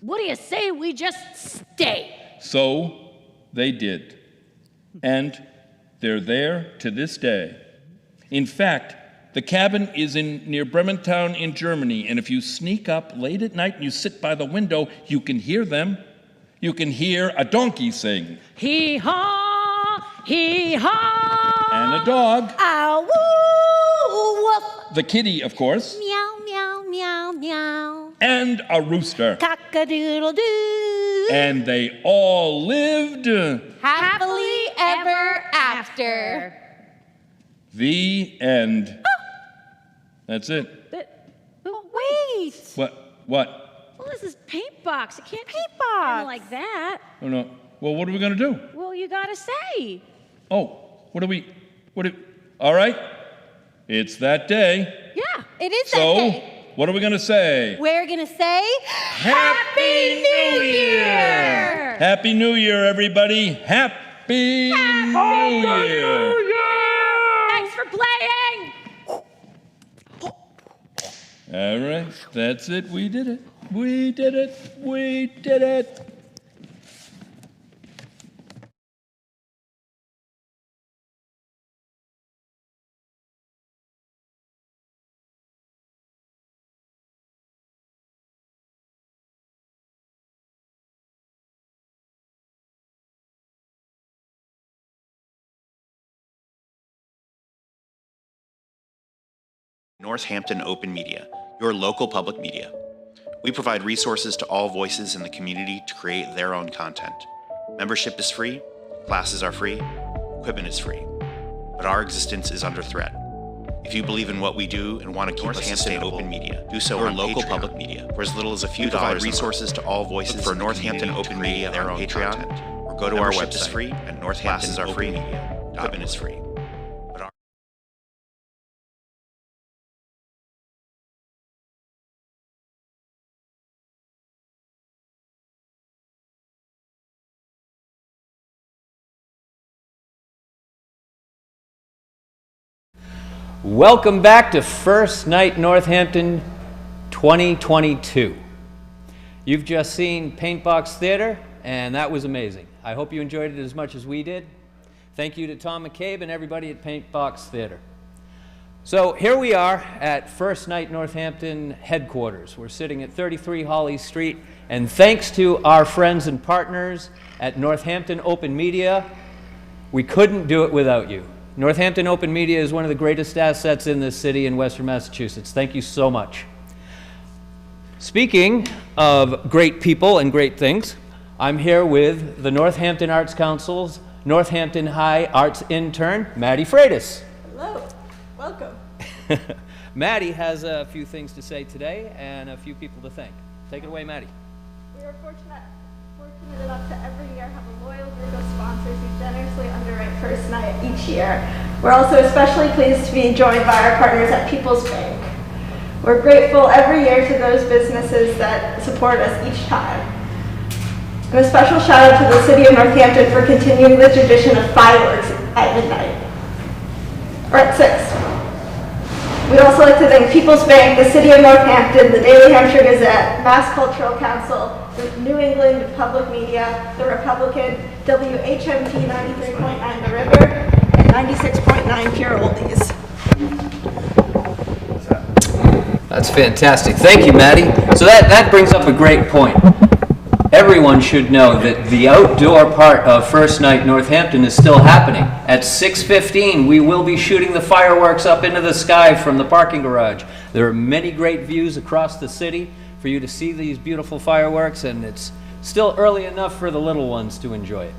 What do you say we just stay? So they did. And they're there to this day. In fact, the cabin is near Bremen Town in Germany, and if you sneak up late at night and you sit by the window, you can hear them. You can hear a donkey sing. Hee-haw! Hee-haw! And a dog. Ow! Woof! The kitty, of course. Meow, meow, meow, meow. And a rooster. Cock-a-doodle-doo. And they all lived. Happily ever after. The end. That's it. But Wait. What? well, this is Paintbox. It can't Paintbox. end like that. Oh, no. Well, what are we going to do? Well, you gotta say. Oh, all right. It's that day. Yeah. It is So, that day. what are we going to say? We're gonna say Happy New Year! Happy New Year, everybody. Happy New Year! Thanks for playing. All right, that's it. We did it. We did it. We did it. Northampton Open Media, your local public media. We provide resources to all voices in the community to create their own content. Membership is free, classes are free, equipment is free, but our existence is under threat. If you believe in what we do and want to keep us sustainable, Open Media, do so on local public media for as little as a few dollars. We provide resources to all voices for Northampton Open Media their own Patreon, or go to our website. Is free at Northampton are free. Equipment is free. Welcome back to First Night Northampton 2022. You've just seen Paintbox Theater, and that was amazing. I hope you enjoyed it as much as we did. Thank you to Tom McCabe and everybody at Paintbox Theater. So here we are at First Night Northampton headquarters. We're sitting at 33 Holly Street, and thanks to our friends and partners at Northampton Open Media, we couldn't do it without you. Northampton Open Media is one of the greatest assets in this city in Western Massachusetts. Thank you so much. Speaking of great people and great things, I'm here with the Northampton Arts Council's Northampton High Arts intern, Maddie Freitas. Hello, welcome. Maddie has a few things to say today and a few people to thank. Take it away, Maddie. We are fortunate enough to every year have a loyal group of sponsors who generously underwrite First Night each year. We're also especially pleased to be joined by our partners at People's Bank. We're grateful every year to those businesses that support us each time. And a special shout out to the City of Northampton for continuing the tradition of fireworks at midnight, or at 6. We'd also like to thank People's Bank, the City of Northampton, the Daily Hampshire Gazette, Mass Cultural Council, the New England Public Media, the Republican, WHMP 93.9 The River, and 96.9 Pure Oldies. That's fantastic. Thank you, Maddie. So that brings up a great point. Everyone should know that the outdoor part of First Night Northampton is still happening. At 6:15, we will be shooting the fireworks up into the sky from the parking garage. There are many great views across the city for you to see these beautiful fireworks, and it's still early enough for the little ones to enjoy it.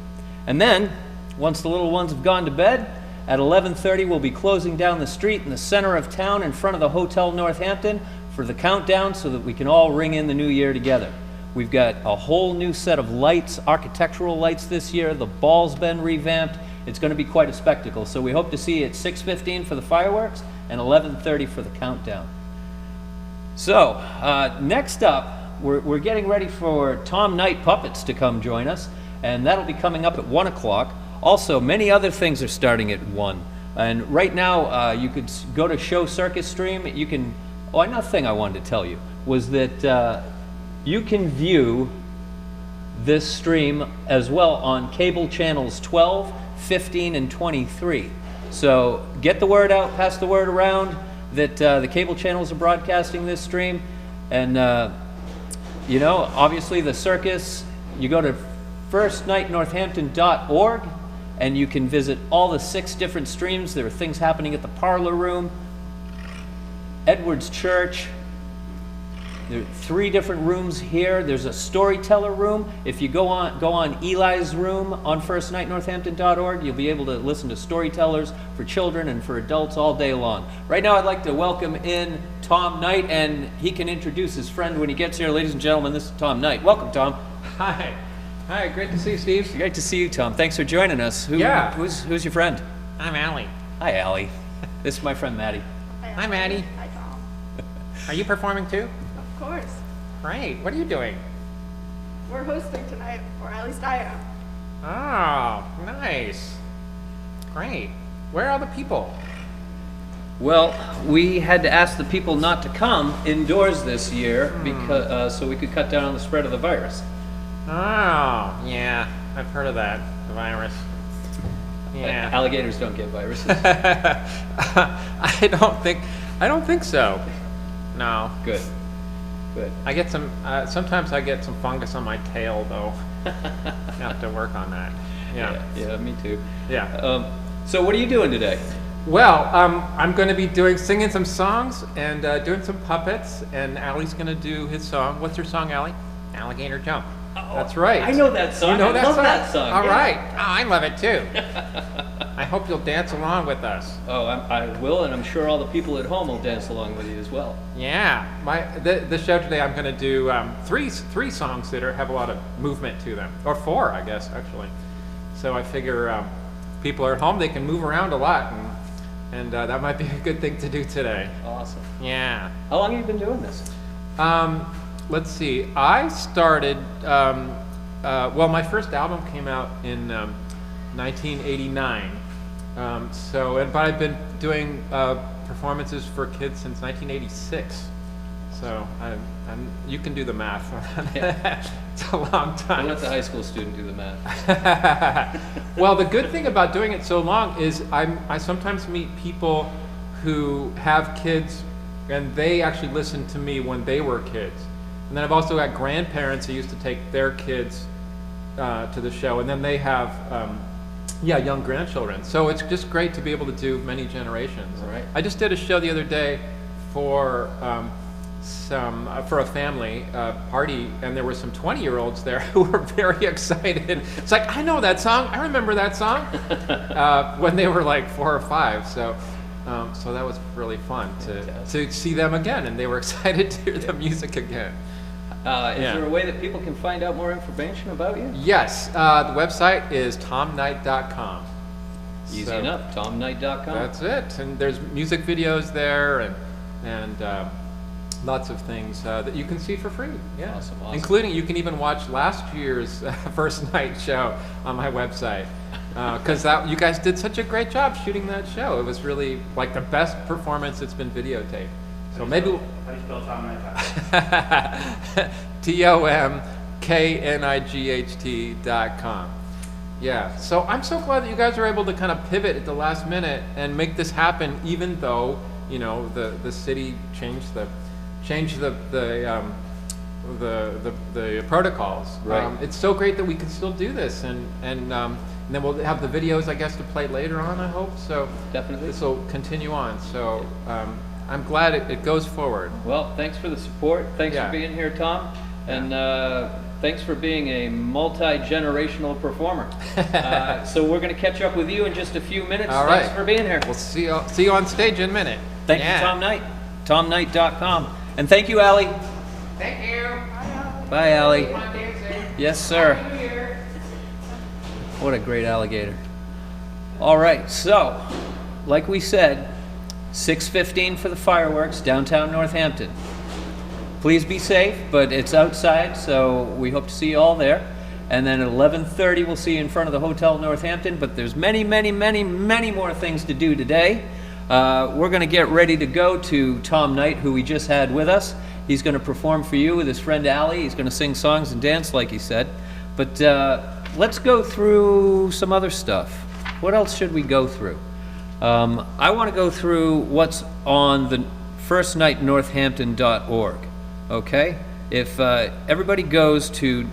And then, once the little ones have gone to bed, at 11:30 we'll be closing down the street in the center of town in front of the Hotel Northampton for the countdown so that we can all ring in the new year together. We've got a whole new set of lights, architectural lights this year. The ball's been revamped. It's going to be quite a spectacle. So we hope to see you at 6:15 for the fireworks and 11:30 for the countdown. So next up, we're getting ready for Tom Knight Puppets to come join us, and that'll be coming up at 1 o'clock. Also, many other things are starting at 1. And right now, you could go to Show Circus Stream. You can, another thing I wanted to tell you was that you can view this stream as well on cable channels 12, 15, and 23. So get the word out, pass the word around that the cable channels are broadcasting this stream. And, you know, obviously the circus, you go to firstnightnorthampton.org and you can visit all the 6 different streams. There are things happening at the Parlor Room, Edwards Church. There are 3 different rooms here. There's a storyteller room. If you go on Eli's room on firstnightnorthampton.org, you'll be able to listen to storytellers for children and for adults all day long. Right now, I'd like to welcome in Tom Knight, and he can introduce his friend when he gets here. Ladies and gentlemen, this is Tom Knight. Welcome, Tom. Hi. Hi, great to see you, Steve. Great to see you, Tom. Thanks for joining us. Who's your friend? I'm Allie. Hi, Allie. This is my friend, Maddie. Hi, Maddie. Hi, Tom. Are you performing too? Of course. Great. What are you doing? We're hosting tonight, or at least I am. Oh, nice. Great. Where are the people? Well, we had to ask the people not to come indoors this year because so we could cut down on the spread of the virus. Oh, yeah. I've heard of that, the virus. Yeah. Alligators don't get viruses. I don't think so. No. Good. Good. I get some, sometimes I get some fungus on my tail, though. I have to work on that. Yeah. Yeah, me too. Yeah. So what are you doing today? Well, I'm going to be singing some songs and doing some puppets, and Allie's going to do his song. What's your song, Allie? Alligator Jump. Oh, that's right. I know that song. You know that I love song? that song. All yeah. right. Oh, I love it too. I hope you'll dance along with us. Oh, I will, and I'm sure all the people at home will dance along with you as well. Yeah. The show today, I'm going to do three songs that have a lot of movement to them, or 4, I guess, actually. So I figure people are at home, they can move around a lot, and that might be a good thing to do today. Awesome. Yeah. How long have you been doing this? Let's see. I started. Well, my first album came out in 1989, But I've been doing performances for kids since 1986. So you can do the math. It's a long time. Don't let the high school student do the math. Well, the good thing about doing it so long is I sometimes meet people who have kids and they actually listened to me when they were kids. And then I've also got grandparents who used to take their kids to the show, and then they have young grandchildren. So it's just great to be able to do many generations. Right. I just did a show the other day for for a family party, and there were some 20-year-olds there who were very excited. It's like, I know that song, I remember that song, when they were like 4 or 5. So that was really fun to see them again, and they were excited to hear the music again. Is there a way that people can find out more information about you? Yes, the website is tomknight.com. Easy enough, tomknight.com. That's it, and there's music videos there and lots of things that you can see for free. Yeah, awesome. Including you can even watch last year's first night show on my website because you guys did such a great job shooting that show. It was really like the best performance that's been videotaped. So maybe. How do you spell Tom Knight? TOMKNIGHT.com. Yeah. So I'm so glad that you guys were able to kind of pivot at the last minute and make this happen, even though the city changed the protocols. Right. It's so great that we can still do this, and then we'll have the videos, I guess, to play later on. I hope so. Definitely. This will continue on. So. I'm glad it goes forward. Well, thanks for the support. Thanks for being here, Tom. And thanks for being a multi-generational performer. So we're going to catch up with you in just a few minutes. All right. Thanks for being here. We'll see you on stage in a minute. Thank you, Tom Knight. TomKnight.com. And thank you, Allie. Thank you. Bye, Allie. Come on, dancing. Yes, sir. Happy New Year. What a great alligator. All right, so, like we said, 6:15 for the fireworks, downtown Northampton. Please be safe, but it's outside, so we hope to see you all there. And then at 11:30, we'll see you in front of the Hotel Northampton, but there's many, many, many, many more things to do today. We're going to get ready to go to Tom Knight, who we just had with us. He's going to perform for you with his friend Allie. He's going to sing songs and dance, like he said. But let's go through some other stuff. What else should we go through? I want to go through what's on the firstnightnorthampton.org, okay? If everybody goes to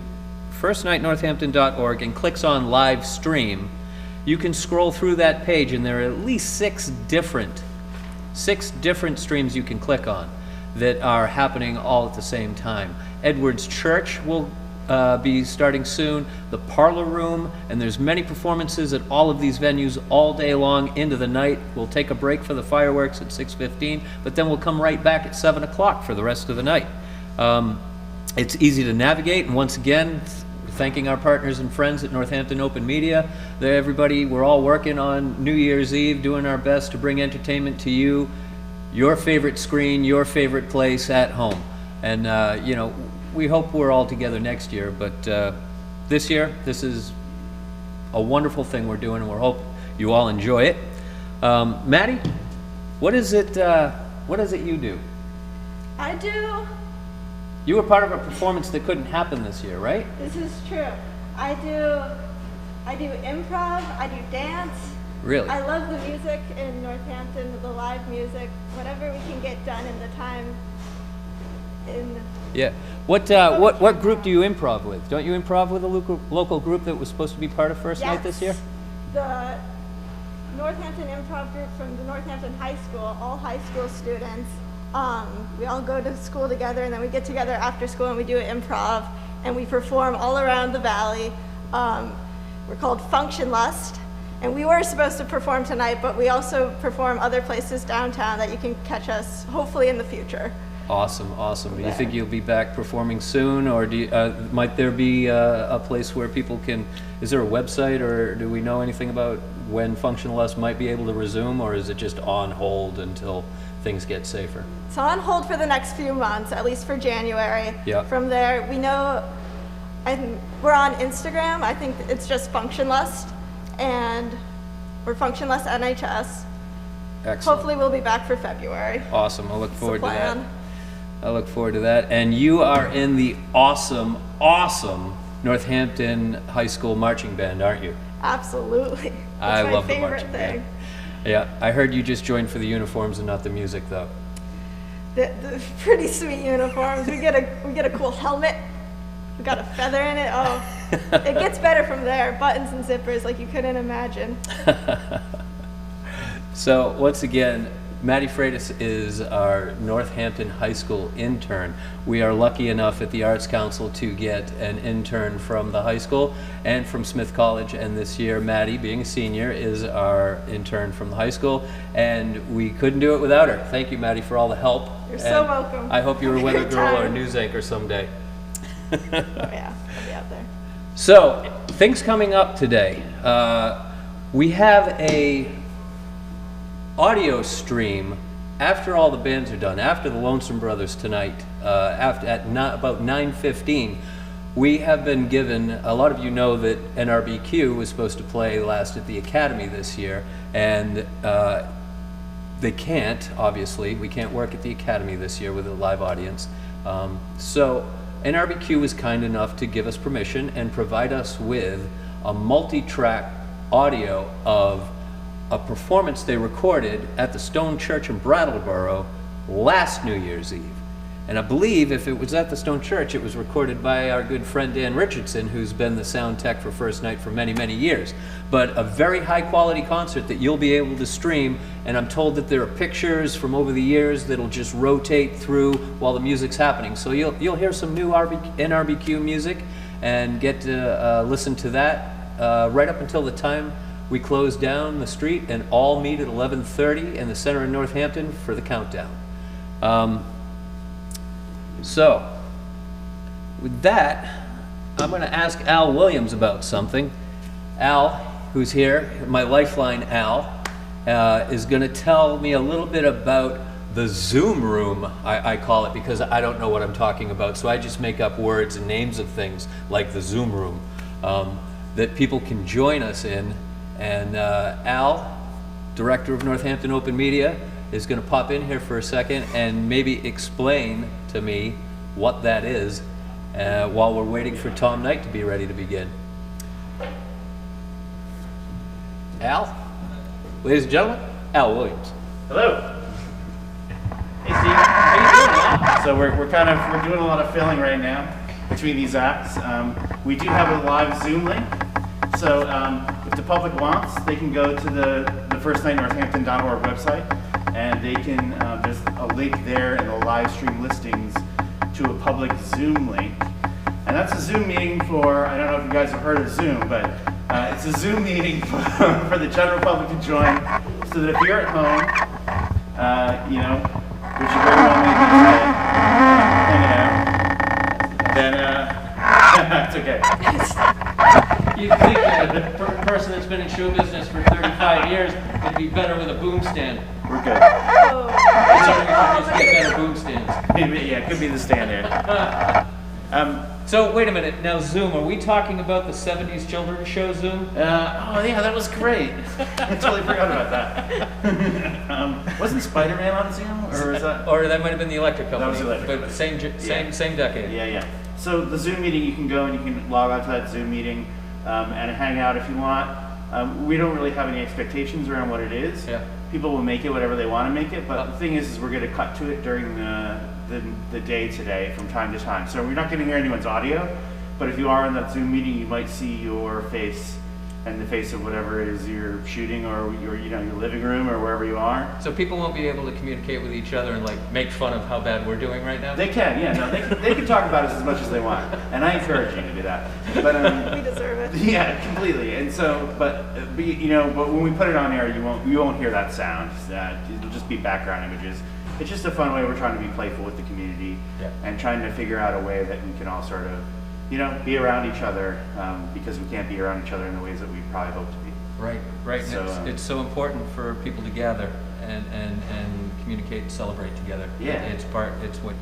firstnightnorthampton.org and clicks on live stream, you can scroll through that page, and there are at least six different streams you can click on that are happening all at the same time. Edwards Church will be starting soon, the Parlor Room, and there's many performances at all of these venues all day long into the night. We'll take a break for the fireworks at 6:15, but then we'll come right back at 7 o'clock for the rest of the night. It's easy to navigate, and once again, thanking our partners and friends at Northampton Open Media. Everybody, we're all working on New Year's Eve, doing our best to bring entertainment to you, your favorite screen, your favorite place at home. And, we hope we're all together next year, but this year, this is a wonderful thing we're doing, and we hope you all enjoy it. Maddie, what is it you do? I do. You were part of a performance that couldn't happen this year, right? This is true. I do improv, I do dance. Really? I love the music in Northampton, the live music, whatever we can get done in the time. Yeah. What group do you improv with? Don't you improv with a local group that was supposed to be part of First Night this year? The Northampton improv group from the Northampton High School, all high school students. We all go to school together, and then we get together after school and we do improv, and we perform all around the valley. We're called Function Lust, and we were supposed to perform tonight, but we also perform other places downtown that you can catch us hopefully in the future. Awesome. Do you think you'll be back performing soon, or might there be a place where people can, is there a website, or do we know anything about when Function Lust might be able to resume, or is it just on hold until things get safer? It's on hold for the next few months, at least for January. Yep. From there, we know, we're on Instagram. I think it's just Function Lust, and We're functionless NHS. Excellent. Hopefully we'll be back for February. Awesome. I look forward to that. plan. I look forward to that. And you are in the awesome Northampton High School marching band, aren't you? Absolutely. I That's love my the favorite marching thing. band. Yeah, I heard you just joined for the uniforms and not the music, though. The pretty sweet uniforms. We get a cool helmet. We got a feather in it. Oh, it gets better from there. Buttons and zippers like you couldn't imagine. So once again, Maddie Freitas is our Northampton High School intern. We are lucky enough at the Arts Council to get an intern from the high school and from Smith College, and this year Maddie, being a senior, is our intern from the high school, and we couldn't do it without her. Thank you, Maddie, for all the help. You're so welcome. I hope you're a Have a weather great girl or a time. news anchor someday. Oh yeah, I'll be out there. So, things coming up today. We have a audio stream after all the bands are done, after the Lonesome Brothers tonight, about 9:15. We have been given, a lot of you know that NRBQ was supposed to play last at the Academy this year, and they can't, obviously. We can't work at the Academy this year with a live audience. So NRBQ was kind enough to give us permission and provide us with a multi-track audio of a performance they recorded at the Stone Church in Brattleboro last New Year's Eve. And I believe if it was at the Stone Church, it was recorded by our good friend Dan Richardson, who's been the sound tech for First Night for many, many years. But a very high quality concert that you'll be able to stream, and I'm told that there are pictures from over the years that'll just rotate through while the music's happening. So you'll hear some new NRBQ music and get to listen to that right up until the time we close down the street and all meet at 11:30 in the center of Northampton for the countdown. So, with that, I'm going to ask Al Williams about something. Al, who's here, my lifeline Al, is going to tell me a little bit about the Zoom room, I call it, because I don't know what I'm talking about, so I just make up words and names of things like the Zoom room that people can join us in. And Al, director of Northampton Open Media, is going to pop in here for a second and maybe explain to me what that is while we're waiting for Tom Knight to be ready to begin. Al, ladies and gentlemen, Al Williams. Hello. Hey Steve, how you doing, Al? So we're doing a lot of filling right now between these acts. We do have a live Zoom link. So if the public wants, they can go to the firstnightnorthampton.org website, and they can, there's a link there in the live stream listings to a public Zoom link. And that's a Zoom meeting for, I don't know if you guys have heard of Zoom, but it's a Zoom meeting for the general public to join, so that if you're at home, you know, which you very well may be today, then it's okay. You'd think that a person that's been in show business for 35 years would be better with a boom stand. We're good. Just get better boom stands. Yeah, it could be the stand here. So wait a minute, now Zoom, are we talking about the 70s children's show Zoom? Oh yeah, that was great. I totally forgot about that. Wasn't Spider-Man on Zoom, or was that? Or that might have been the Electric Company. That was the Electric but Company. same decade. Yeah. So the Zoom meeting, you can go and you can log on to that Zoom meeting and hang out if you want. We don't really have any expectations around what it is. Yeah. People will make it whatever they want to make it, but the thing is we're going to cut to it during the day today from time to time. So we're not going to hear anyone's audio, but if you are in that Zoom meeting, you might see your face and the face of whatever it is you're shooting, or your living room, or wherever you are. So people won't be able to communicate with each other and like make fun of how bad we're doing right now? They can, yeah, no, they can talk about us as much as they want, and I encourage you to do that. But We deserve it. yeah, completely. And so, but when we put it on air, you won't hear that sound. It'll just be background images. It's just a fun way we're trying to be playful with the community, and trying to figure out a way that we can all sort of, be around each other, because we can't be around each other in the ways that we probably hope to be. Right. So, it's so important for people to gather and communicate and celebrate together. Yeah. It's what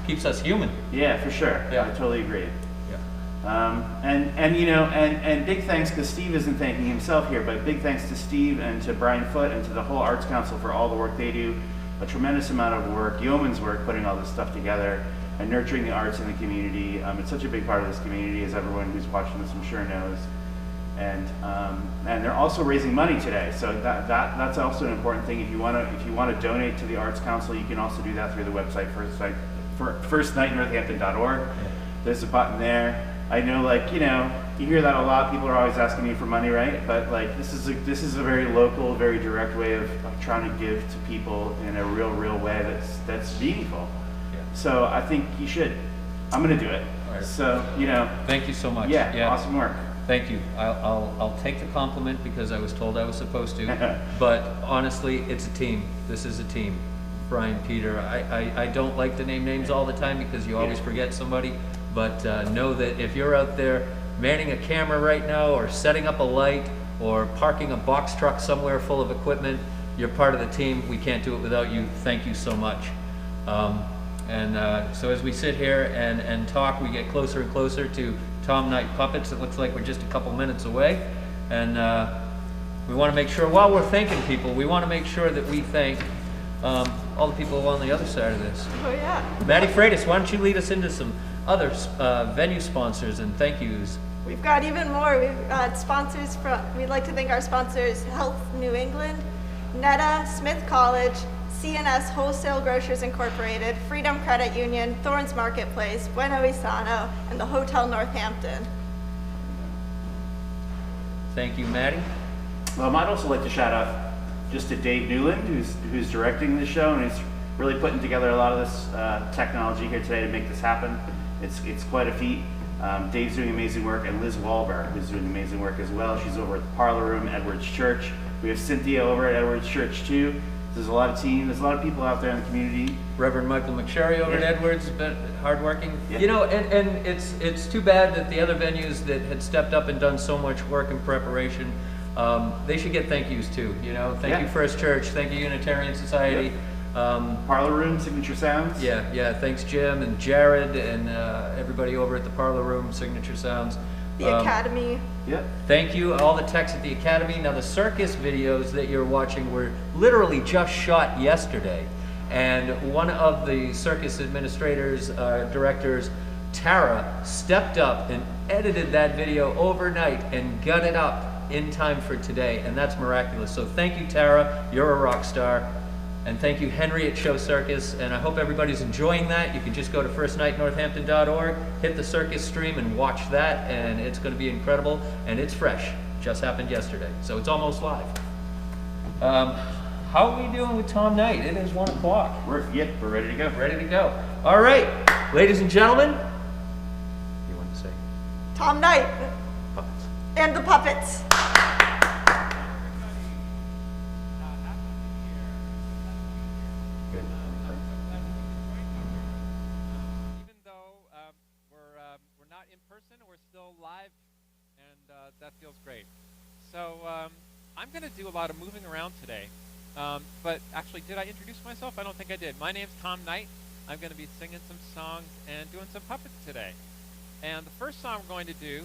keeps us human. Yeah, for sure. Yeah. I totally agree. Yeah. And big thanks, because Steve isn't thanking himself here, but big thanks to Steve and to Brian Foote and to the whole Arts Council for all the work they do. A tremendous amount of work, yeoman's work, putting all this stuff together and nurturing the arts in the community. It's such a big part of this community, as everyone who's watching this I'm sure knows. And they're also raising money today, so that's also an important thing. If you want to donate to the Arts Council, you can also do that through the website firstnightnorthampton.org. There's a button there. I know, you hear that a lot. People are always asking me for money, right? But this is a very local, very direct way of trying to give to people in a real way that's meaningful. Yeah. So I think you should. I'm going to do it. All right. So Thank you so much. Yeah. Awesome work. Thank you. I'll take the compliment because I was told I was supposed to. But honestly, it's a team. This is a team. Brian, Peter, I don't like to name names all the time because you always forget somebody. But know that if you're out there manning a camera right now, or setting up a light, or parking a box truck somewhere full of equipment, you're part of the team. We can't do it without you. Thank you so much. So as we sit here and talk, we get closer and closer to Tom Knight Puppets. It looks like we're just a couple minutes away. And we want to make sure, while we're thanking people, we want to make sure that we thank all the people on the other side of this. Oh, yeah. Maddie Freitas, why don't you lead us into some other venue sponsors and thank yous? We've got even more. We've got sponsors we'd like to thank our sponsors, Health New England, Netta, Smith College, CNS Wholesale Grocers Incorporated, Freedom Credit Union, Thorns Marketplace, Bueno Isano, and the Hotel Northampton. Thank you, Maddie. Well, I might also like to shout out just to Dave Newland, who's directing the show and who's really putting together a lot of this technology here today to make this happen. It's quite a feat. Dave's doing amazing work, and Liz Wahlberg is doing amazing work as well. She's over at the Parlor Room, Edwards Church. We have Cynthia over at Edwards Church too. There's a lot of team. There's a lot of people out there in the community. Reverend Michael McSherry over at Edwards, been hardworking. Yeah. And it's too bad that the other venues that had stepped up and done so much work in preparation, they should get thank yous too. Thank you First Church, thank you Unitarian Society. Parlor Room, Signature Sounds. Yeah. Thanks Jim and Jared and everybody over at the Parlor Room, Signature Sounds. The Academy. Yep. Thank you, all the techs at the Academy. Now the circus videos that you're watching were literally just shot yesterday. And one of the circus administrators, directors, Tara, stepped up and edited that video overnight and got it up in time for today. And that's miraculous. So thank you, Tara. You're a rock star. And thank you, Henry at Show Circus, and I hope everybody's enjoying that. You can just go to firstnightnorthampton.org, hit the circus stream and watch that, and it's going to be incredible, and it's fresh. Just happened yesterday, so it's almost live. How are we doing with Tom Knight? It is 1 o'clock. We're ready to go. Ready to go. All right, ladies and gentlemen. You want to say? Tom Knight. Puppets. And the Puppets. Live, and that feels great. So I'm going to do a lot of moving around today. But actually, did I introduce myself? I don't think I did. My name's Tom Knight. I'm going to be singing some songs and doing some puppets today. And the first song we're going to do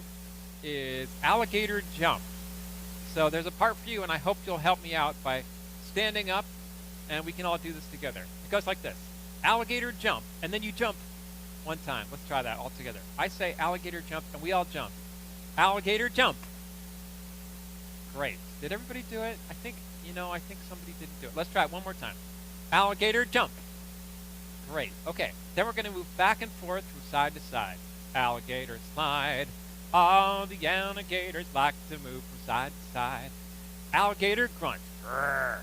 is Alligator Jump. So there's a part for you, and I hope you'll help me out by standing up, and we can all do this together. It goes like this. Alligator jump, and then you jump one time. Let's try that all together. I say alligator jump, and we all jump. Alligator jump. Great. Did everybody do it? I think somebody didn't do it. Let's try it one more time. Alligator jump. Great. Okay. Then we're going to move back and forth from side to side. Alligator slide. All the alligators like to move from side to side. Alligator grunt. Grrr.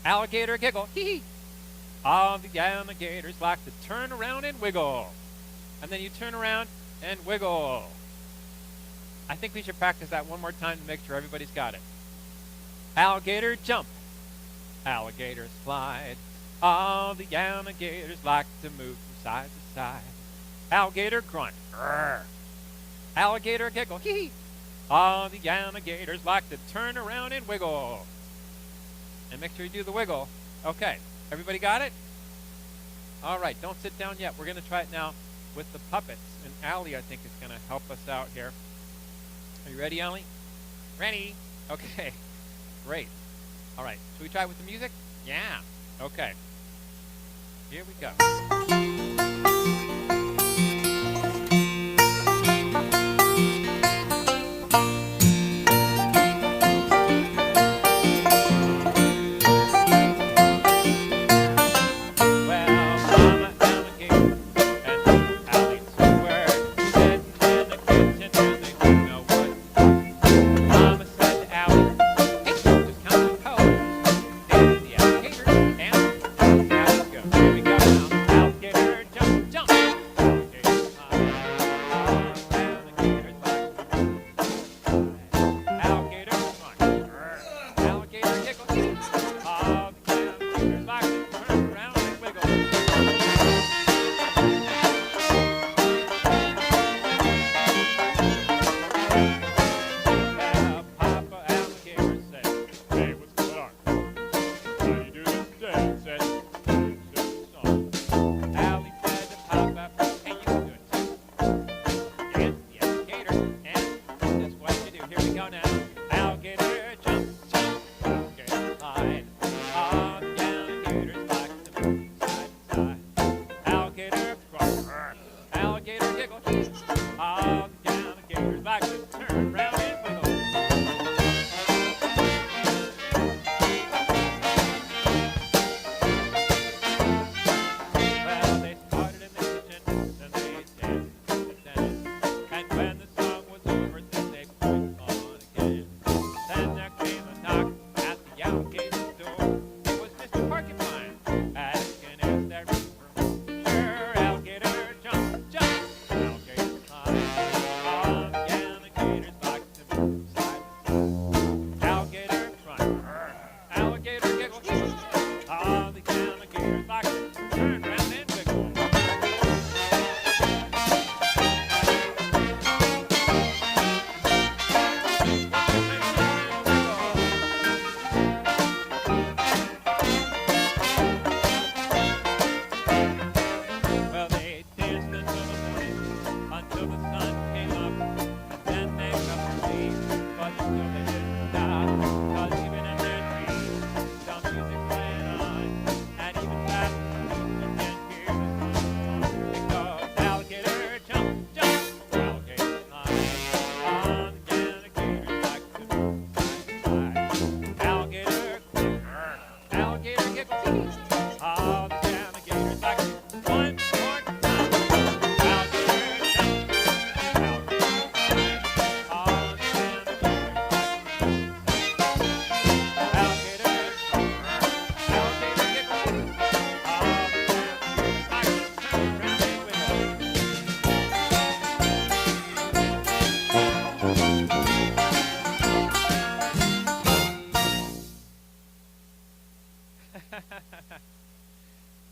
Alligator giggle. Hee hee. All the alligators like to turn around and wiggle. And then you turn around and wiggle. I think we should practice that one more time to make sure everybody's got it. Alligator jump. Alligator slide. All the alligators like to move from side to side. Alligator grunt. Grrr. Alligator giggle. Hee hee. All the alligators like to turn around and wiggle. And make sure you do the wiggle. Okay. Everybody got it? All right, don't sit down yet. We're going to try it now with the puppets. and Allie, I think, is going to help us out here. Are you ready, Allie? Ready? Okay, great. All right, should we try with the music? Yeah, okay. Here we go.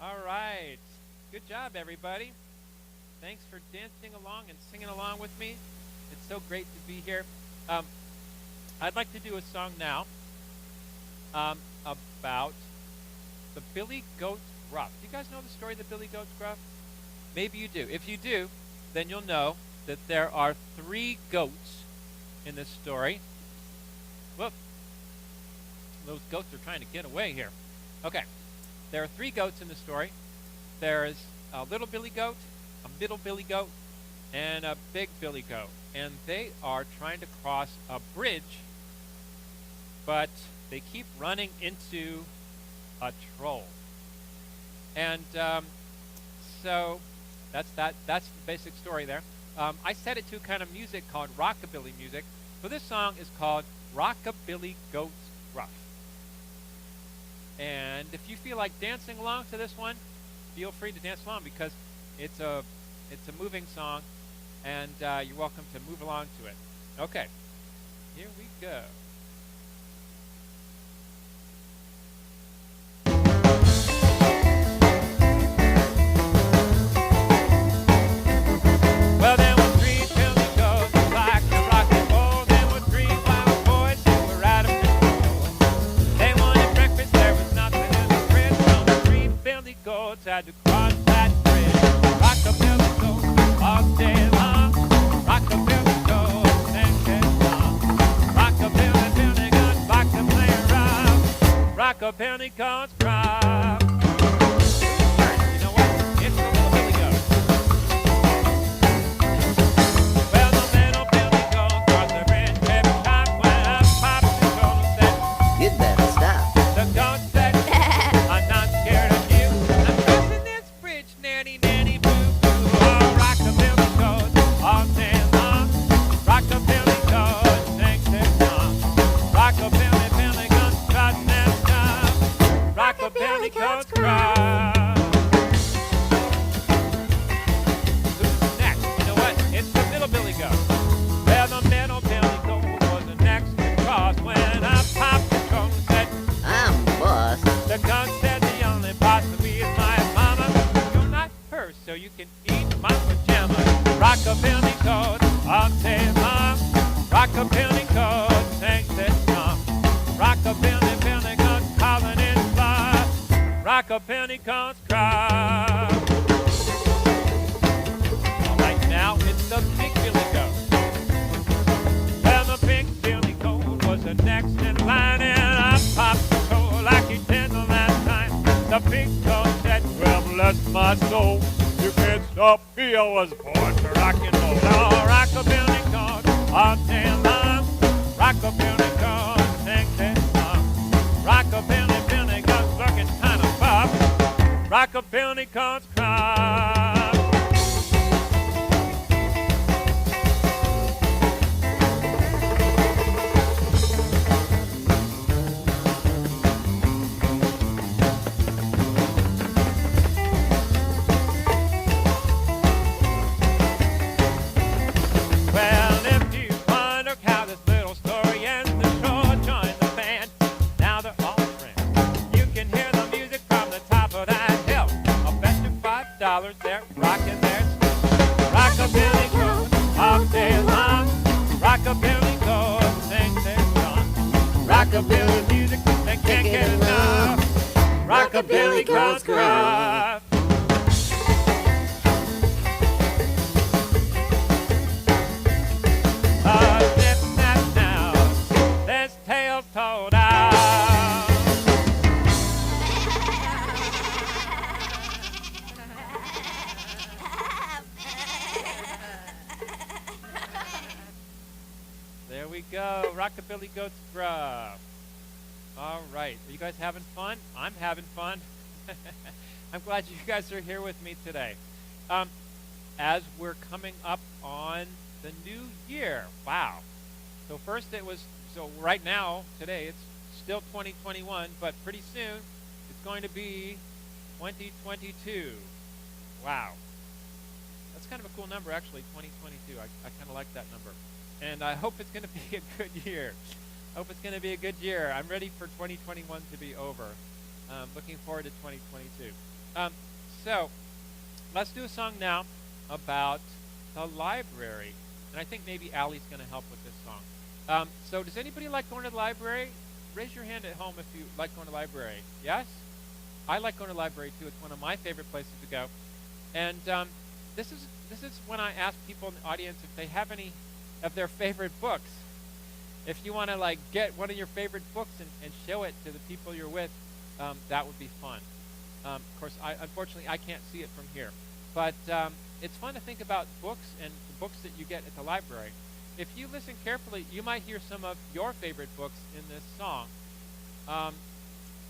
All right. Good job, everybody. Thanks for dancing along and singing along with me. It's so great to be here. I'd like to do a song now about the Billy Goat's Gruff. Do you guys know the story of the Billy Goat's Gruff? Maybe you do. If you do, then you'll know that there are 3 goats in this story. Whoop. Those goats are trying to get away here. Okay. There are 3 goats in the story. There is a little Billy Goat, a middle Billy Goat, and a big Billy Goat. And they are trying to cross a bridge, but they keep running into a troll. And so that's the basic story there. I set it to kind of music called rockabilly music. So this song is called Rockabilly Goat's Gruff. And if you feel like dancing along to this one, feel free to dance along because it's a moving song, and you're welcome to move along to it. Okay, here we go. Well, there were 3 Billy Goats who liked to rock and roll. There were 3 wild boys who were out of control. They wanted breakfast, there was nothing in the fridge. So the 3 Billy Goats had to cross that bridge. Rockabilly Goat all day like a Pentecost crowd. You know what? It's the little Billy Goat. Well, the little Billy Goat crossed the bridge every time when I popped the shoulder set. You'd better stop. The goat said, I'm not scared of you. I'm crossing this bridge, nanny, nanny, boo, boo. Oh, rock the Billy Goat all day long. Rock the Billy Goat, sing this song. Rock the Billy, Billy Goat, strut and stop. Rock the Billy Goat's crowd. Who's next? You know what? It's the middle Billy Goat. Well, the middle Billy Goat was the next to cross when I popped the coat and said, I'm boss. the gun said the only boss to be is my mama. You're not her, so you can eat my pajamas. Rockabilly Goat, all day long. Rockabilly Goat, sing this song. Rockabilly, Billy Goat, calling it love. Rockabilly Goat's crowd. All right, now it's the big Billy Goat. Well, the big Billy Goat was the next in line, and I popped the toe like he did the last time. The big Goat said, well, bless my soul, you can't stop me, I was born to rock and roll. Oh, Rockabilly Goat, all day long. Rockabilly Goat, sing this song. Rockabilly, Billy Goat's looking kind of buff. Rockabilly Goat's crowd. Well, if you wonder how this little story ends, the show join the band. Now they're all friends. You can hear the music from the top of that hill. I'll bet you $5 they're rocking their still. Rockabilly Goat, all day long. Rockabilly Goat, sing this song. Rockabilly music, they can't get enough. Rockabilly Goat's crowd. Snip, snap now, there's tales told out. There we go, Rockabilly Goat's gruff. All right, are you guys having fun? I'm having fun. I'm glad you guys are here with me today. As we're coming up on the new year, wow. So first right now, today, it's still 2021, but pretty soon, it's going to be 2022. Wow. That's kind of a cool number, actually, 2022. I kind of like that number. And I hope it's going to be a good year. Hope it's going to be a good year. I'm ready for 2021 to be over. Looking forward to 2022. So, let's do a song now about the library. And I think maybe Allie's going to help with this song. So does anybody like going to the library? Raise your hand at home if you like going to the library. Yes? I like going to the library too. It's one of my favorite places to go. And this is when I ask people in the audience if they have any of their favorite books. If you want to like get one of your favorite books and show it to the people you're with, that would be fun. Of course, unfortunately, I can't see it from here. But it's fun to think about books and the books that you get at the library. If you listen carefully, you might hear some of your favorite books in this song.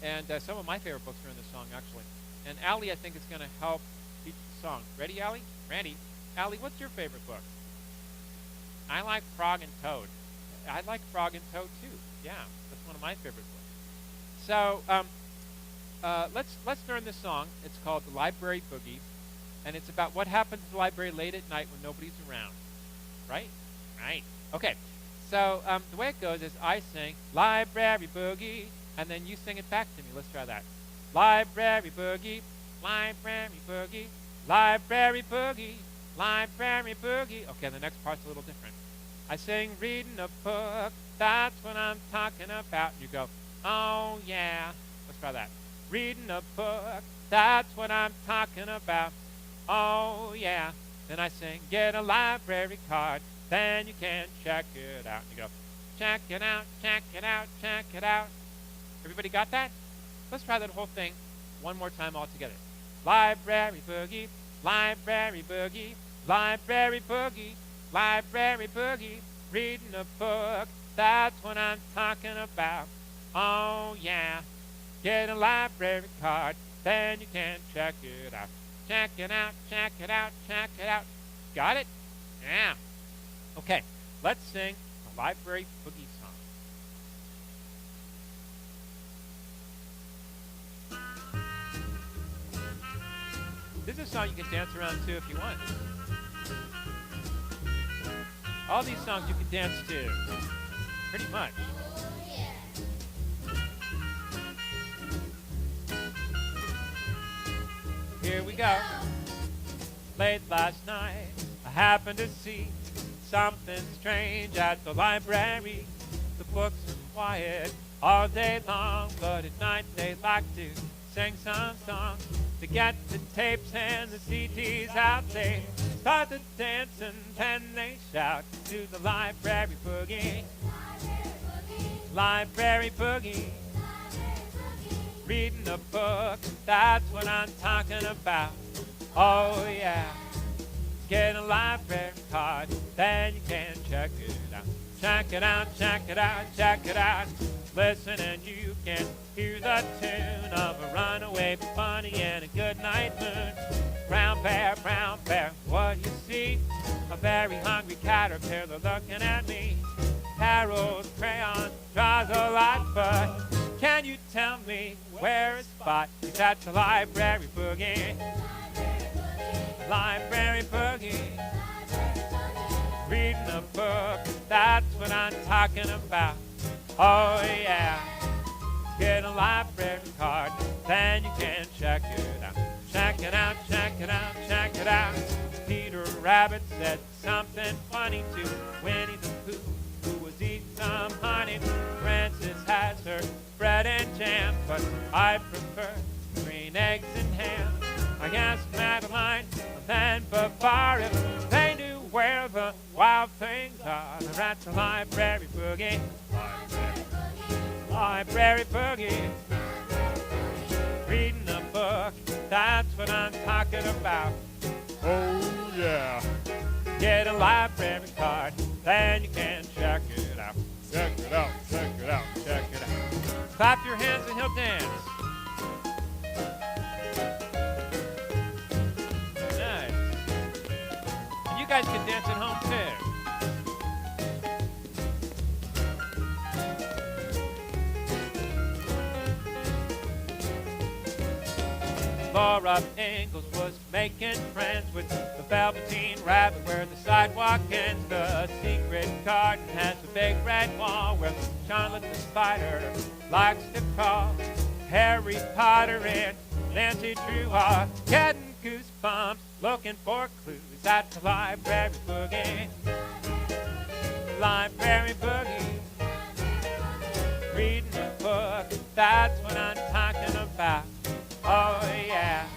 And some of my favorite books are in this song, actually. And Allie, I think, is going to help teach the song. Ready, Allie? Randy? Allie, what's your favorite book? I like Frog and Toad. I like Frog and Toad, too. Yeah, that's one of my favorite books. So let's learn this song. It's called The Library Boogie. And it's about what happens at the library late at night when nobody's around. Right? Right. Okay. So the way it goes is I sing, Library Boogie, and then you sing it back to me. Let's try that. Library Boogie, Library Boogie, Library Boogie, Library Boogie. Okay, the next part's a little different. I sing, reading a book, that's what I'm talking about. And you go, oh yeah. Let's try that. Reading a book, that's what I'm talking about. Oh yeah. Then I sing, get a library card, then you can check it out. And you go, check it out, check it out, check it out. Everybody got that? Let's try that whole thing one more time all together. Library boogie, library boogie, library boogie, library boogie, reading a book, that's what I'm talking about. Oh yeah, get a library card, then you can check it out. Check it out, check it out, check it out. Got it? Yeah. Okay, let's sing a library boogie song. This is a song you can dance around to if you want. All these songs you can dance to, pretty much. Here we go. Late last night, I happened to see something strange at the library. The books are quiet all day long, but at night they like to sing some songs. To get the tapes and the CDs out, they start to dance and then they shout to the library boogie. Library boogie. Reading a book, that's what I'm talking about. Oh yeah. Get a library card, then you can check it out. Check it out, check it out, check it out. Listen and you can hear the tune of a runaway bunny and a good night moon. Brown bear, what do you see? A very hungry caterpillar looking at me. Harold's crayon draws a lot, but can you tell me where it's spot? He's at the library boogie. Library boogie. Reading a book, that's what I'm talking about. Oh yeah. Get a library card, then you can check it out. Check it out, check it out, check it out. Peter Rabbit said something funny to Winnie the Pooh, who was eating some honey. Frances has her bread and jam, but I prefer green eggs and ham. I guess Madeline and then Babar, if they knew where the wild things are, they're at the library boogie. Library boogie. Reading a book, that's what I'm talking about. Oh yeah. Get a library card, then you can check it out. Check it out, check it out, check it out. Clap your hands and he'll dance. Nice. And you guys can dance at home too. Laura Ingalls was making friends with the Velveteen Rabbit where the sidewalk ends. The secret garden has a big red wall where Charlotte the Spider likes to crawl. Harry Potter and Nancy Drew are getting goosebumps looking for clues at the library boogie. Library boogie. Reading a book, that's what I'm talking about. Oh yeah,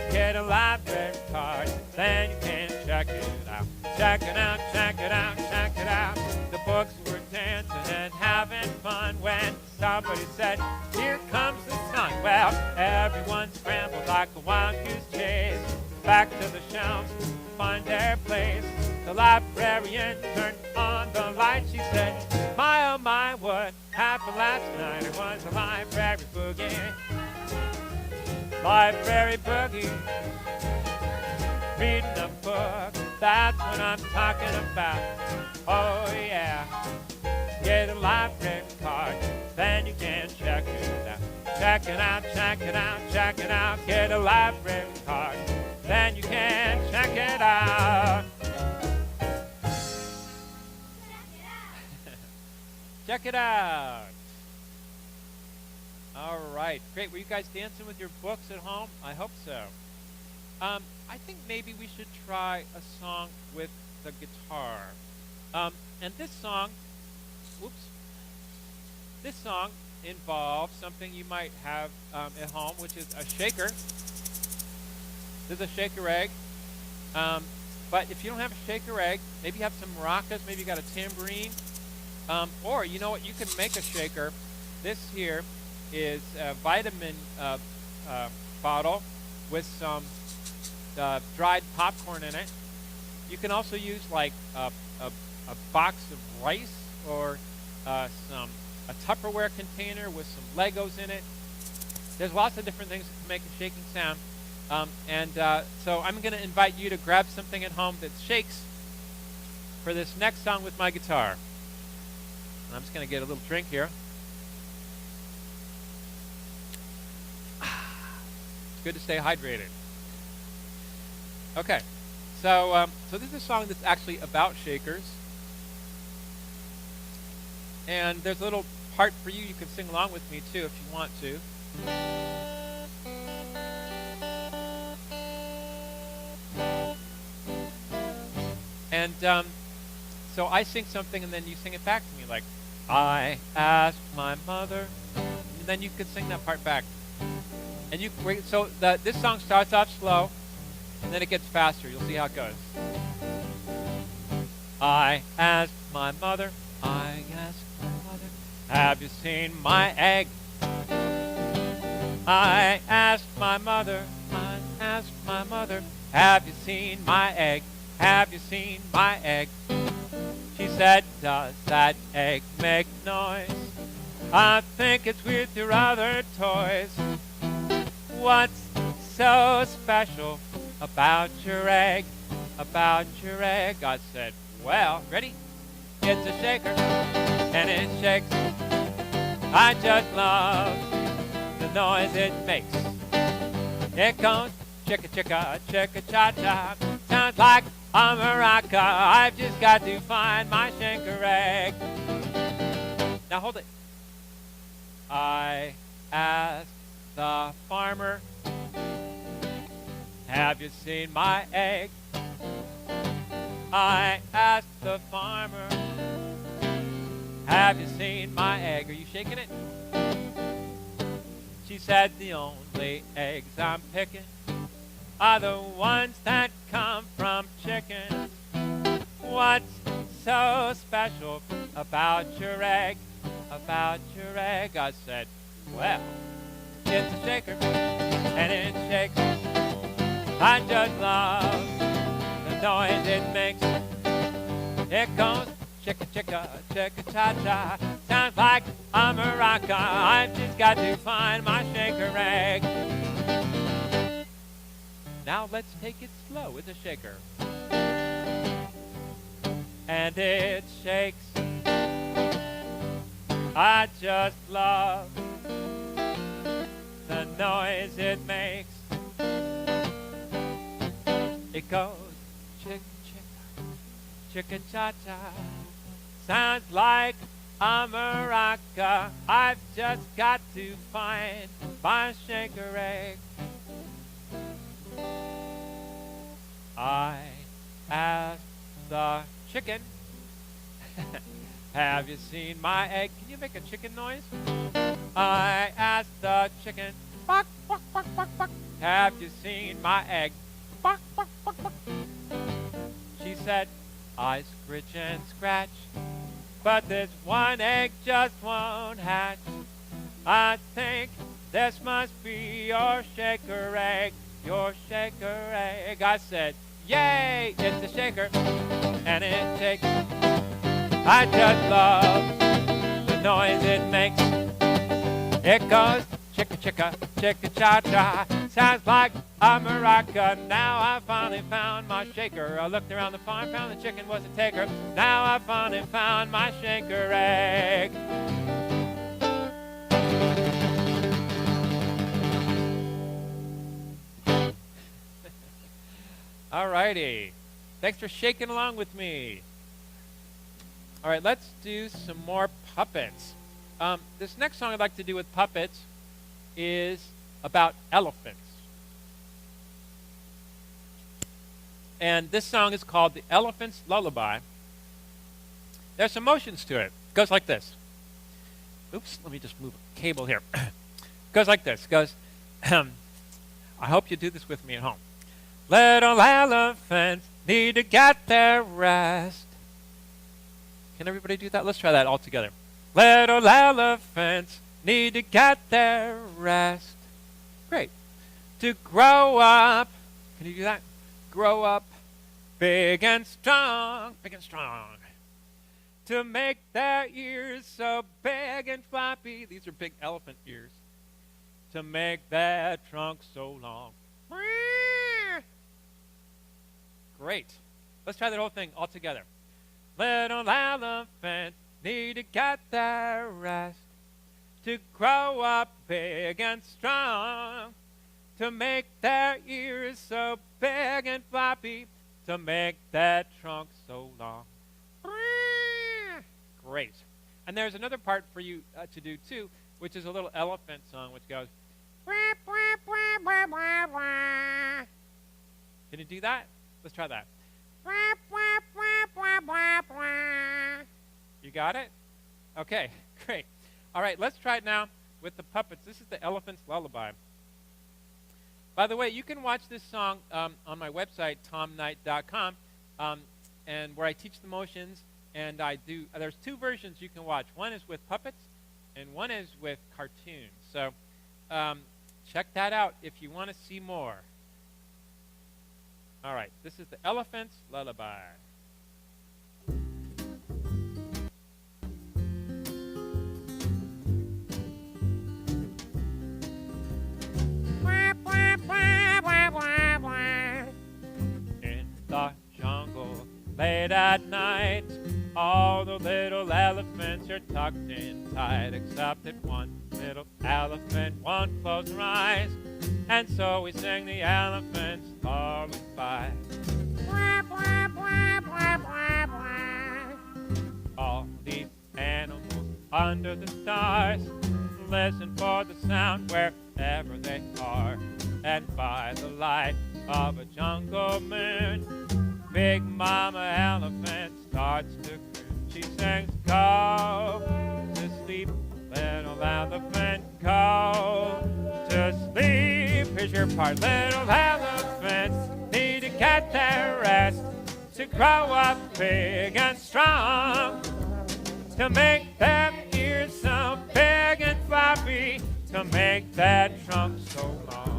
get a library card, then you can check it out. Check it out, check it out, check it out. The books were dancing and having fun when somebody said, here comes the sun. Well, everyone scrambled like a wild goose chase back to the shelves to find their place. The librarian turned on the light. She said, my oh my, what happened last night? It was a library boogie. Library boogie. Reading a book, that's what I'm talking about. Oh yeah. Get a library card, then you can check it out. Check it out, check it out, check it out. Get a library card, then you can check it out. Check it out. All right, great. Were you guys dancing with your books at home? I hope so. I think maybe we should try a song with the guitar. And this song, this song involves something you might have at home, which is a shaker. This is a shaker egg. But if you don't have a shaker egg, maybe you have some maracas, maybe you got a tambourine. Or, you know what, you can make a shaker. This here is a vitamin bottle with some dried popcorn in it. You can also use like a box of rice or a Tupperware container with some Legos in it. There's lots of different things that can make a shaking sound. So I'm going to invite you to grab something at home that shakes for this next song with my guitar. And I'm just going to get a little drink here. It's good to stay hydrated. Okay, so this is a song that's actually about shakers. And there's a little part for you. You can sing along with me too if you want to. And so I sing something and then you sing it back to me, like, I asked my mother, and then you could sing that part back. And this song starts off slow, and then it gets faster. You'll see how it goes. I asked my mother, I asked my mother, have you seen my egg? I asked my mother, have you seen my egg? Have you seen my egg? She said, does that egg make noise? I think it's with your other toys. What's so special about your egg? About your egg? I said, well, ready? It's a shaker, and it shakes. I just love the noise it makes. It goes chicka chicka chicka cha cha. Sounds like a maraca. I've just got to find my shaker egg. Now hold it. I asked the farmer, have you seen my egg? I asked the farmer, have you seen my egg? Are you shaking it? She said, the only eggs I'm picking are the ones that come from chickens. What's so special about your egg? About your egg? I said, well, it's a shaker, and it shakes. I just love the noise it makes. It goes chicka chicka chicka cha cha. Sounds like a maraca. I've just got to find my shaker egg. Now let's take it slow with the shaker. And it shakes. I just love the noise it makes. It goes chick chicka, chicka cha cha. Sounds like a maraca. I've just got to find my shaker egg. I asked the chicken, have you seen my egg? Can you make a chicken noise? I asked the chicken, buck, buck, buck, buck, buck, have you seen my egg? Buck, buck, buck, buck. She said, I scritch and scratch, but this one egg just won't hatch. I think this must be your shaker egg, your shaker egg. I said, yay, it's a shaker, and it shakes. I just love the noise it makes. It goes chicka chicka, chicka cha cha. Sounds like a maraca. Now I finally found my shaker. I looked around the farm, found the chicken was a taker. Now I finally found my shaker egg. All righty. Thanks for shaking along with me. All right, let's do some more puppets. This next song I'd like to do with puppets is about elephants. And this song is called The Elephant's Lullaby. There's some motions to it. It goes like this. Oops, let me just move a cable here. It goes like this. It goes, I hope you do this with me at home. Little elephants need to get their rest. Can everybody do that? Let's try that all together. Little elephants need to get their rest. Great. To grow up, can you do that? Grow up big and strong, big and strong. To make their ears so big and floppy. These are big elephant ears. To make their trunk so long. Great. Let's try that whole thing all together. Little elephants need to get their rest. To grow up big and strong. To make their ears so big and floppy. To make that trunk so long. Great. And there's another part for you to do too, which is a little elephant song which goes. Can you do that? Let's try that. You got it? Okay, great. All right, let's try it now with the puppets. This is the Elephant's Lullaby. By the way, you can watch this song on my website, tomknight.com, and where I teach the motions, and there's two versions you can watch. One is with puppets, and one is with cartoons. So check that out if you want to see more. All right, this is the Elephant's Lullaby. In the jungle, late at night, all the little elephants are tucked in tight, except that one little elephant won't close her eyes, and so we sing the elephant's lullaby. All these animals under the stars listen for the sound wherever they are, and by the light of a jungle moon, Big Mama Elephant starts to croon. She sings, go to sleep, little elephant, go to sleep. Here's your part. Little elephants need to get their rest, to grow up big and strong, to make their ears so big and floppy, to make that trunk so long.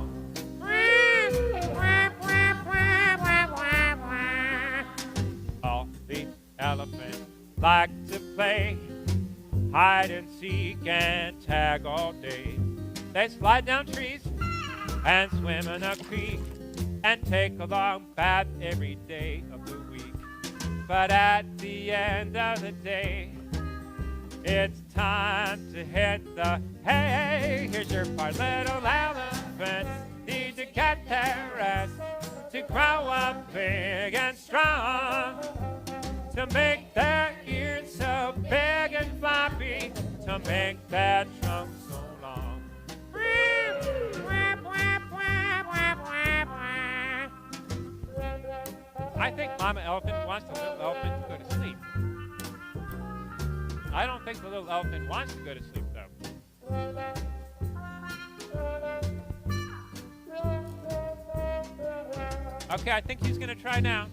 All these elephants like to play hide and seek and tag all day. They slide down trees and swim in a creek and take a long bath every day of the week. But at the end of the day, it's time to hit the hay. Here's your part. Little elephants need to get their rest, to grow up big and strong, to make their ears so big and floppy, to make that trunk so long. I think Mama Elephant wants the little elephant to go to sleep. I don't think the little elephant wants to go to sleep, though. Okay, I think he's going to try now.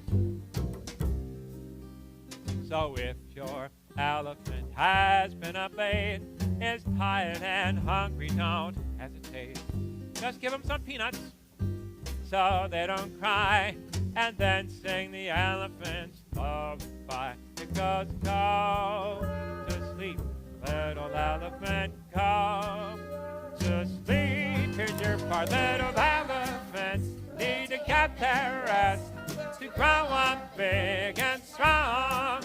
So if your elephant has been up late, is tired and hungry, don't hesitate. Just give them some peanuts so they don't cry, and then sing the elephant's lullaby. It goes, go to sleep, little elephant, go to sleep. Here's your part. Little elephants need to get their rest, to grow up big and strong,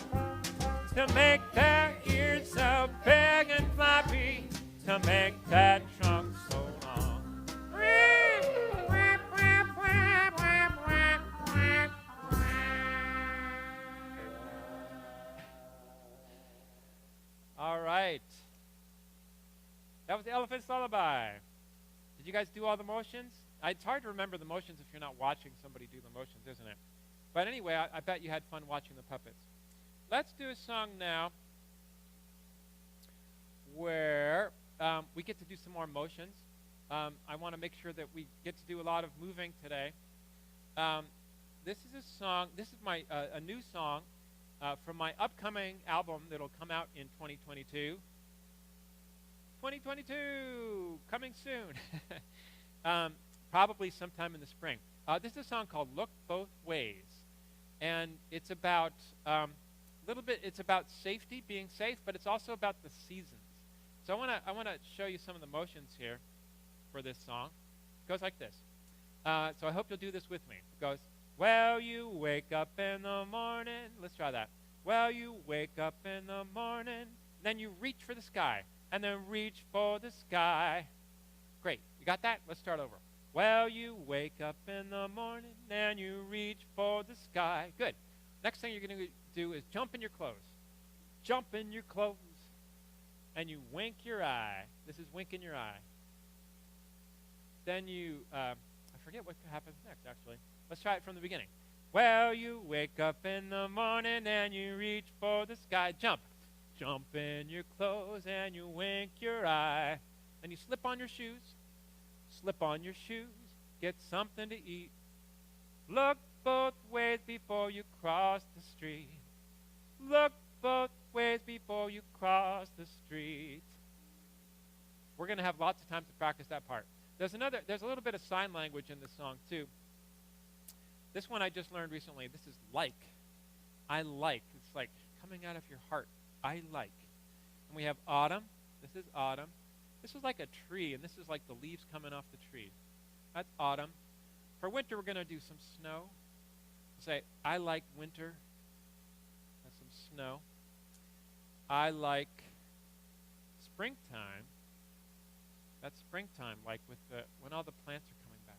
to make their ears so big and floppy, to make that trunk so long. All right. That was the Elephant's Lullaby. Did you guys do all the motions? It's hard to remember the motions if you're not watching somebody do the motions, isn't it? But anyway, I bet you had fun watching the puppets. Let's do a song now where we get to do some more motions. I want to make sure that we get to do a lot of moving today. This is a song. This is my a new song from my upcoming album that'll come out in 2022. 2022, coming soon. Probably sometime in the spring. This is a song called Look Both Ways. And it's about it's about safety, being safe, but it's also about the seasons. So I wanna show you some of the motions here for this song. It goes like this. So I hope you'll do this with me. It goes, well, you wake up in the morning. Let's try that. Well, you wake up in the morning. Then you reach for the sky. And then reach for the sky. Great. You got that? Let's start over. Well, you wake up in the morning and you reach for the sky. Good. Next thing you're going to do is jump in your clothes. Jump in your clothes. And you wink your eye. This is winking your eye. Then you, I forget what happens next, actually. Let's try it from the beginning. Well, you wake up in the morning and you reach for the sky. Jump. Jump in your clothes and you wink your eye. Then you slip on your shoes. Slip on your shoes. Get something to eat. Look both ways before you cross the street. Look both ways before you cross the street. We're going to have lots of time to practice that part. There's a little bit of sign language in this song too. This one I just learned recently. This is like. I like. It's like coming out of your heart. I like. And we have autumn. This is autumn. This is like a tree, and this is like the leaves coming off the tree. That's autumn. For winter, we're going to do some snow. Say, I like winter. That's some snow. I like springtime. That's springtime, like with when all the plants are coming back.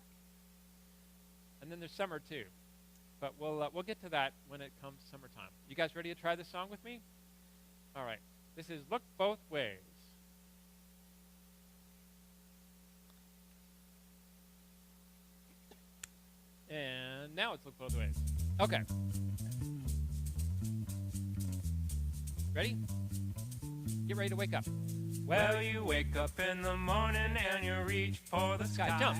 And then there's summer too, but we'll get to that when it comes summertime. You guys ready to try this song with me? All right. This is Look Both Ways. And now it's Look Both Ways. Okay. Ready? Get ready to wake up. Well, you wake up in the morning and you reach for the sky. Jump.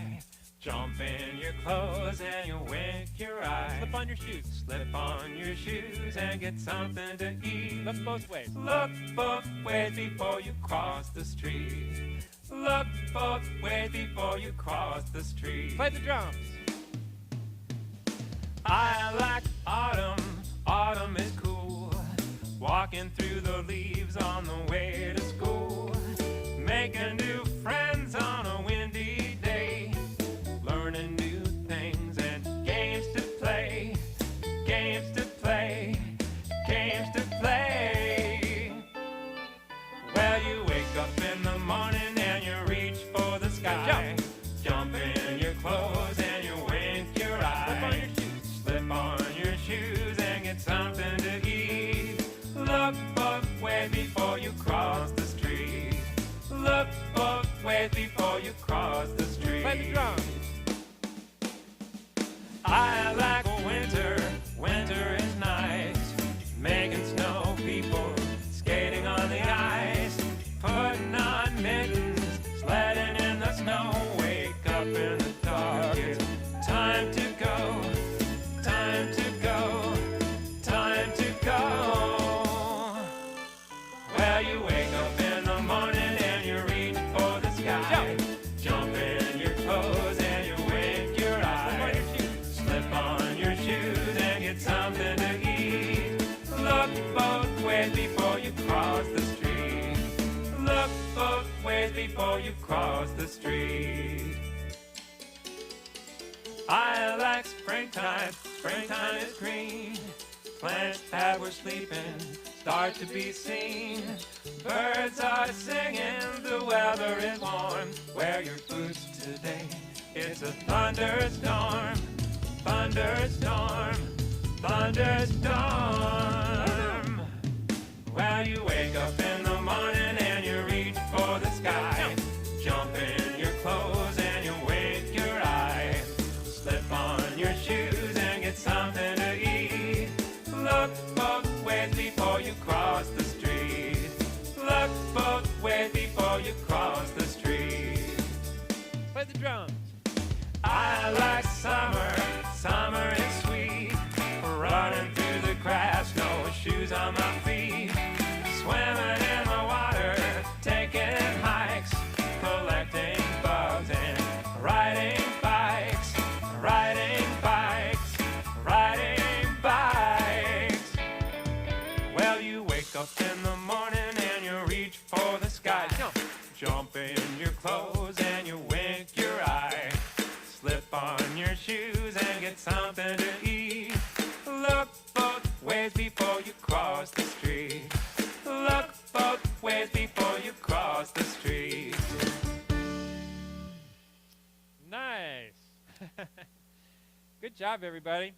Jump in your clothes and you wink your eye. Slip on your shoes. Slip on your shoes and get something to eat. Look both ways. Look both ways before you cross the street. Look both ways before you cross the street. Play the drums. I like autumn. Autumn is cool. Walking through the leaves on the way to school. Making new friends on a windy day. Learning new things and games to play. Games to play. Games to play. Well, you wake up in the morning and you reach for the sky. Jump in your clothes and you wink your eye. Slip on your shoes and get something to eat. Look both ways before you cross the street. Look both ways before you cross the street. Play the drums. I like winter. Winter is nice. Making snow people skating on the ice. Putting on mittens, sledding in the snow. Wake up in the dark. It's time to go. Time to go. Time to go. Well, you wake up in the morning and you reach for the sky. Jump in your clothes and you wink your eye. Slip on your shoes and get something to eat. Look both ways before you cross the street. Look both ways before you cross the street. I like springtime. Springtime is green. Plants that were sleeping start to be seen. Birds are singing, the weather is warm. Wear your boots today, it's a thunderstorm. Thunderstorm, thunderstorm. Well, you wake up in the morning and you reach for the sky. Jump in your clothes and you wink your eye. Slip on your shoes and get something to eat. Look both ways before you cross the street. Look both ways before you cross the street. Play the drums. I like summer. Summer is sweet. Running through the grass, no shoes on my feet. Swimming in the water, taking hikes. job, everybody.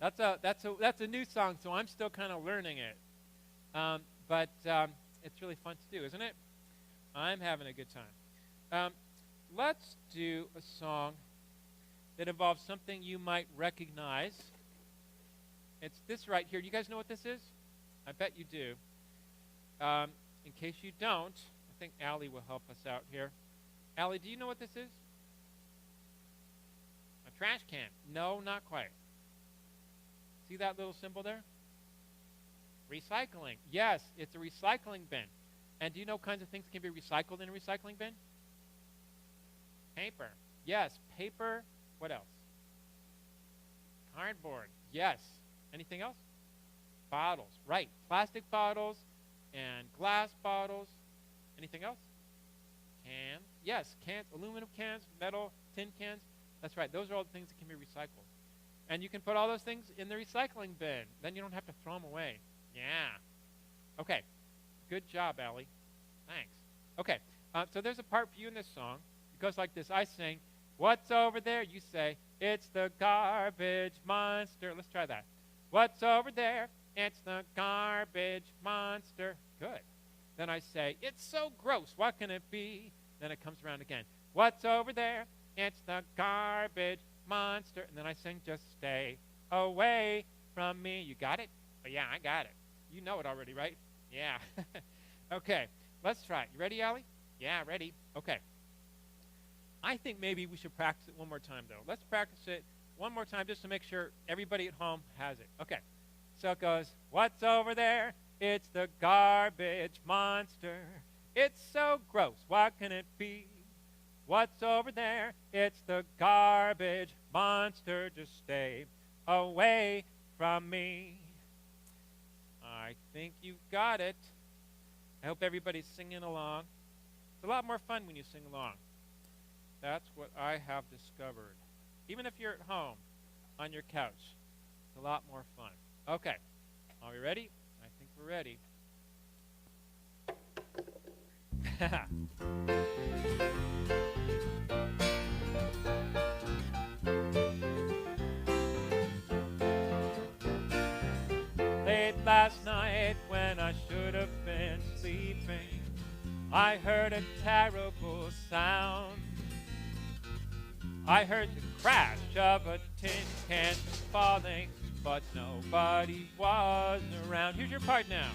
That's a new song, so I'm still kind of learning it. But it's really fun to do, isn't it? I'm having a good time. Let's do a song that involves something you might recognize. It's this right here. Do you guys know what this is? I bet you do. In case you don't, I think Allie will help us out here. Allie, do you know what this is? A trash can. No, not quite. See that little symbol there? Recycling. Yes, it's a recycling bin. And do you know kinds of things can be recycled in a recycling bin? Paper. Yes, paper. What else? Cardboard. Yes. Anything else? Bottles. Right. Plastic bottles and glass bottles. Anything else? Cans. Yes, cans. Aluminum cans, metal, tin cans. That's right. Those are all the things that can be recycled. And you can put all those things in the recycling bin. Then you don't have to throw them away. Yeah. Okay. Good job, Allie. Thanks. Okay. So there's a part for you in this song. It goes like this. I sing, "What's over there?" You say, "It's the garbage monster." Let's try that. "What's over there?" "It's the garbage monster." Good. Then I say, "It's so gross. What can it be?" Then it comes around again. "What's over there?" "It's the garbage monster." And then I sing, "Just stay away from me." You got it? Oh, yeah, I got it. You know it already, right? Yeah. Okay, let's try it. You ready, Allie? Yeah, ready. Okay. I think maybe we should practice it one more time, though. Let's practice it one more time just to make sure everybody at home has it. Okay. So it goes, "What's over there? It's the garbage monster. It's so gross. What can it be? What's over there? It's the garbage monster. Just stay away from me." I think you've got it. I hope everybody's singing along. It's a lot more fun when you sing along. That's what I have discovered. Even if you're at home on your couch, it's a lot more fun. Okay. Are we ready? I think we're ready. Late last night when I should have been sleeping, I heard a terrible sound. I heard the crash of a tin can falling, but nobody was around. Here's your part now.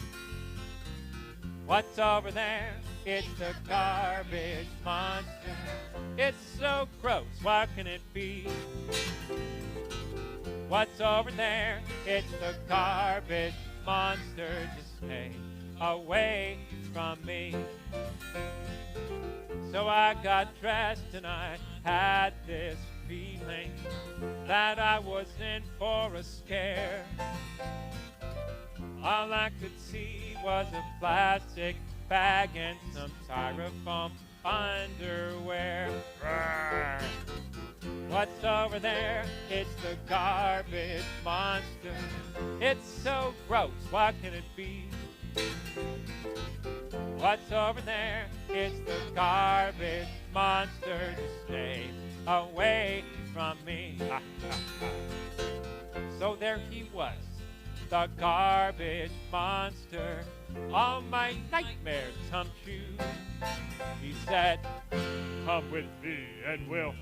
"What's over there? It's the garbage monster. It's so gross. What can it be? What's over there? It's the garbage monster. Just stay away from me." So I got dressed and I had this feeling that I was in for a scare. All I could see was a plastic bag and some styrofoam underwear. Rawr. "What's over there? It's the garbage monster. It's so gross. What can it be? What's over there? It's the garbage monster. Just stay away from me." So there he was, the garbage monster. All my nightmares come true. He said, "Come with me and we'll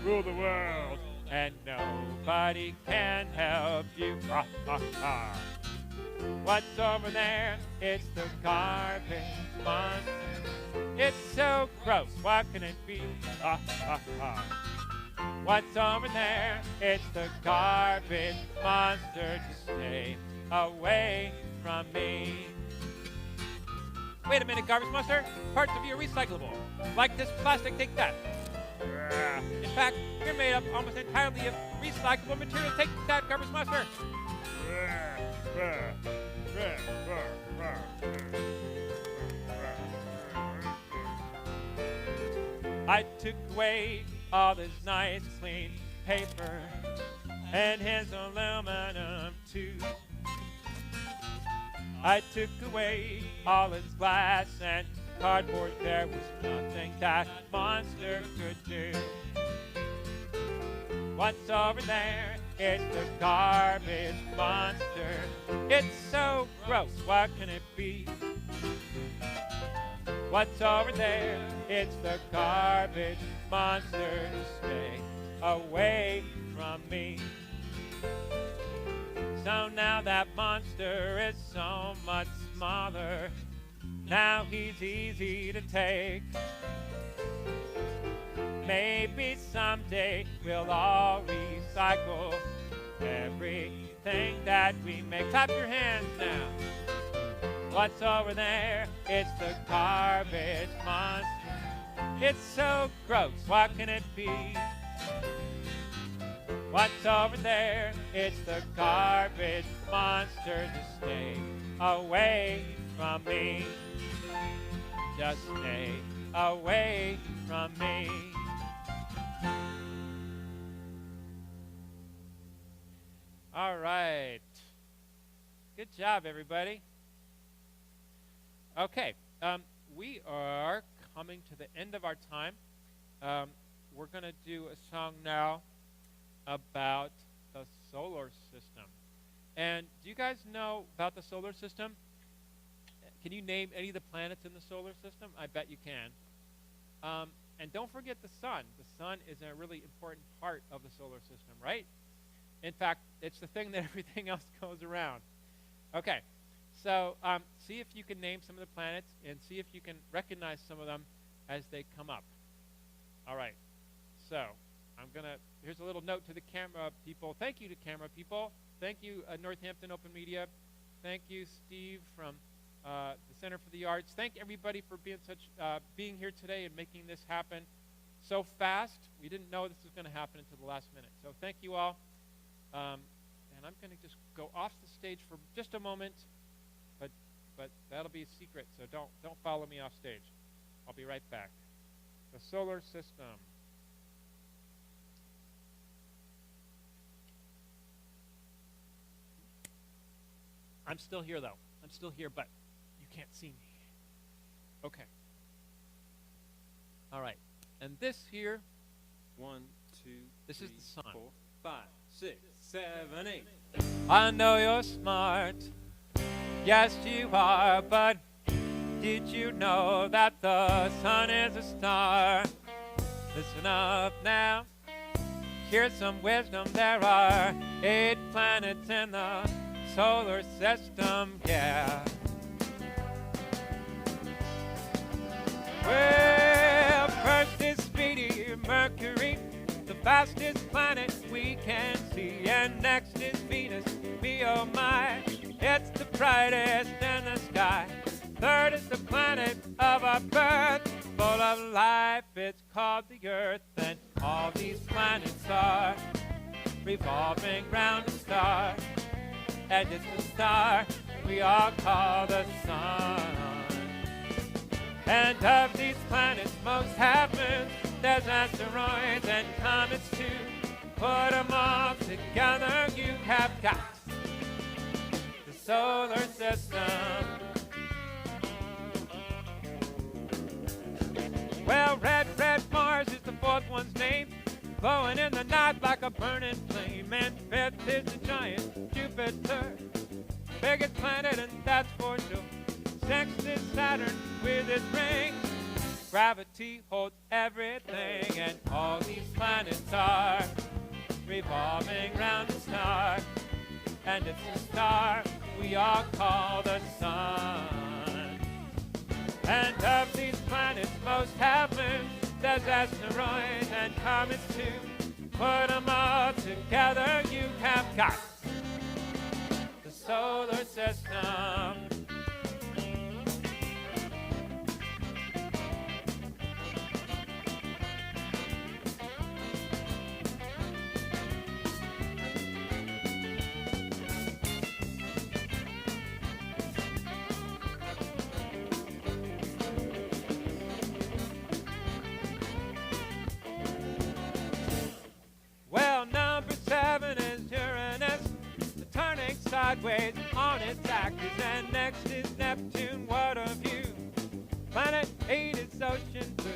rule the world, and nobody can help you." "What's over there? It's the garbage monster. It's so gross. What can it be? What's over there? It's the garbage monster. Just stay away from me." Wait a minute, garbage monster. Parts of you are recyclable. Like this plastic, take that. In fact, you're made up almost entirely of recyclable material. Take that, garbage monster. I took away all his nice clean paper and his aluminum too. I took away all his glass and cardboard. There was nothing that monster could do. What's over there? It's the garbage monster. It's so gross, what can it be? What's over there? It's the garbage monster. Stay away from me. So now that monster is so much smaller. Now he's easy to take. Maybe someday we'll all recycle everything that we make. Clap your hands now. What's over there? It's the garbage monster. It's so gross, what can it be? What's over there? It's the garbage monster. Just stay away from me. Just stay away from me. All right. Good job, everybody. Okay, we are coming to the end of our time. We're going to do a song now about the solar system. And do you guys know about the solar system? Can you name any of the planets in the solar system? I bet you can. And don't forget the sun. The sun is a really important part of the solar system, right? In fact, it's the thing that everything else goes around. Okay, so see if you can name some of the planets and see if you can recognize some of them as they come up. All right, so here's a little note to the camera people. Thank you to camera people. Thank you, Northampton Open Media. Thank you, Steve from the Center for the Arts. Thank everybody for being here today and making this happen so fast. We didn't know this was going to happen until the last minute. So thank you all. And I'm going to just go off the stage for just a moment, but that'll be a secret, so don't follow me off stage. I'll be right back. The solar system. I'm still here, though. I'm still here, but you can't see me. Okay. All right. And this here, 1, 2, this 3, is the sun. 4, 5, 6, 7, 8. I know you're smart. Yes, you are, but did you know that the sun is a star? Listen up now. Here's some wisdom. There are 8 planets in the solar system, yeah. Well, first is speedy Mercury, the fastest planet we can see. And next is Venus, me oh my, it's the brightest in the sky. Third is the planet of our birth, full of life, it's called the Earth. And all these planets are revolving round a star. And it's the star we all call the sun. And of these planets, most have moons. There's asteroids and comets too. Put them all together, you have got the solar system. Well, red Mars is the fourth one's name, glowing in the night like a burning flame. And fifth is the giant Jupiter, biggest planet, and that's for sure. Sixth is Saturn with its ring. Gravity holds everything, and all these planets are revolving round a star. And it's the star we all call the sun. And of these planets, most have moons. There's asteroids and comets too. Put them all together, you have got the solar system. Well, number 7 is Uranus, turning sideways on its axis. And next is Neptune, what of you? Planet 8 is ocean blue.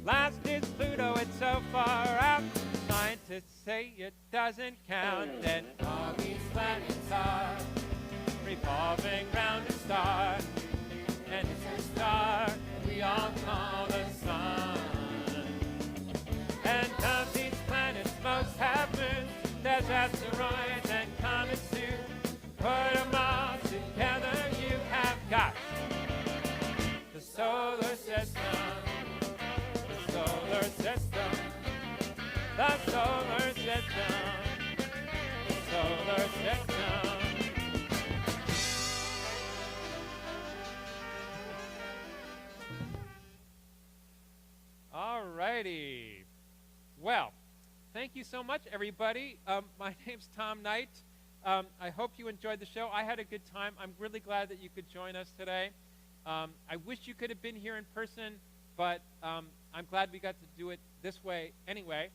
Last is Pluto, it's so far out. Scientists Physicists say it doesn't count, then all these planets are revolving round a star, and it's a star we all call the sun. And of these planets, most have moons. There's asteroids and comets too. Put them all together, you have got the solar system. The solar system. The solar system. The solar system. All righty. Well, thank you so much, everybody. My name's Tom Knight. I hope you enjoyed the show. I had a good time. I'm really glad that you could join us today. I wish you could have been here in person, but I'm glad we got to do it this way anyway.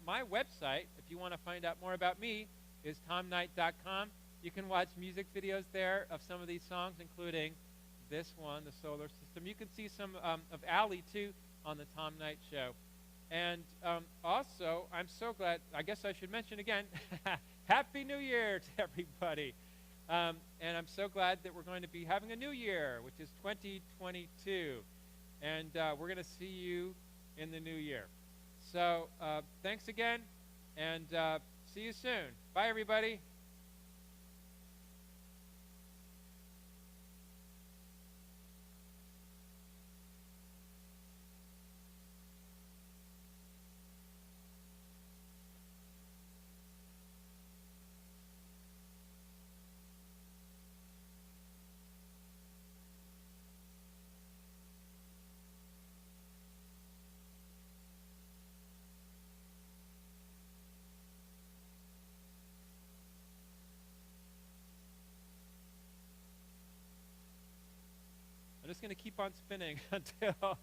My website, if you want to find out more about me, is tomknight.com. You can watch music videos there of some of these songs, including this one, The Solar System. You can see some of Allie, too, on the Tom Knight Show. And also, I'm so glad, I guess I should mention again, Happy New Year to everybody. And I'm so glad that we're going to be having a new year, which is 2022. And we're going to see you in the new year. So thanks again, and see you soon. Bye, everybody. I'm just going to keep on spinning until a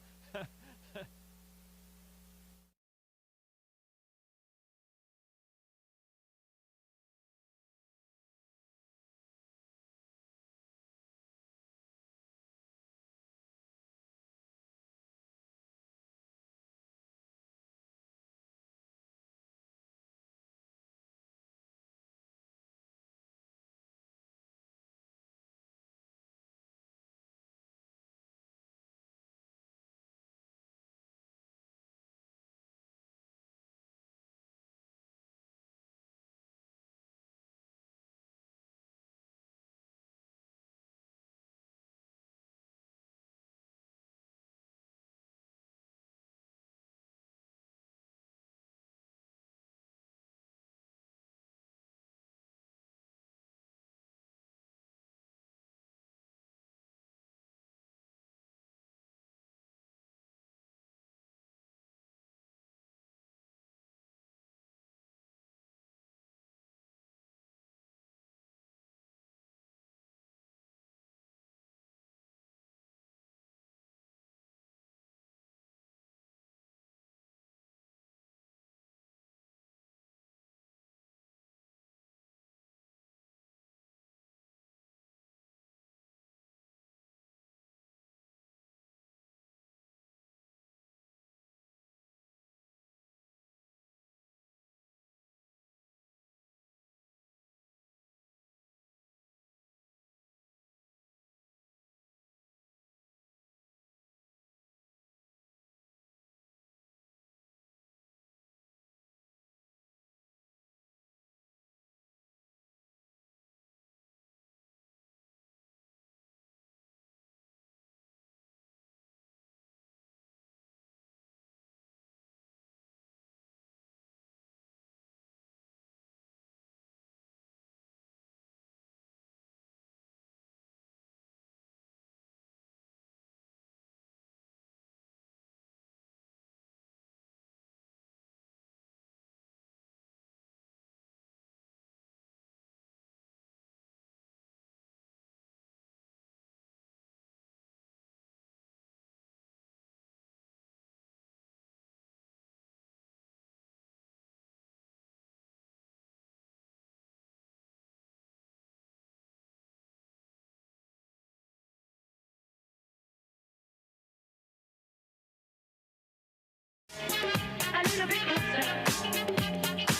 little bit closer.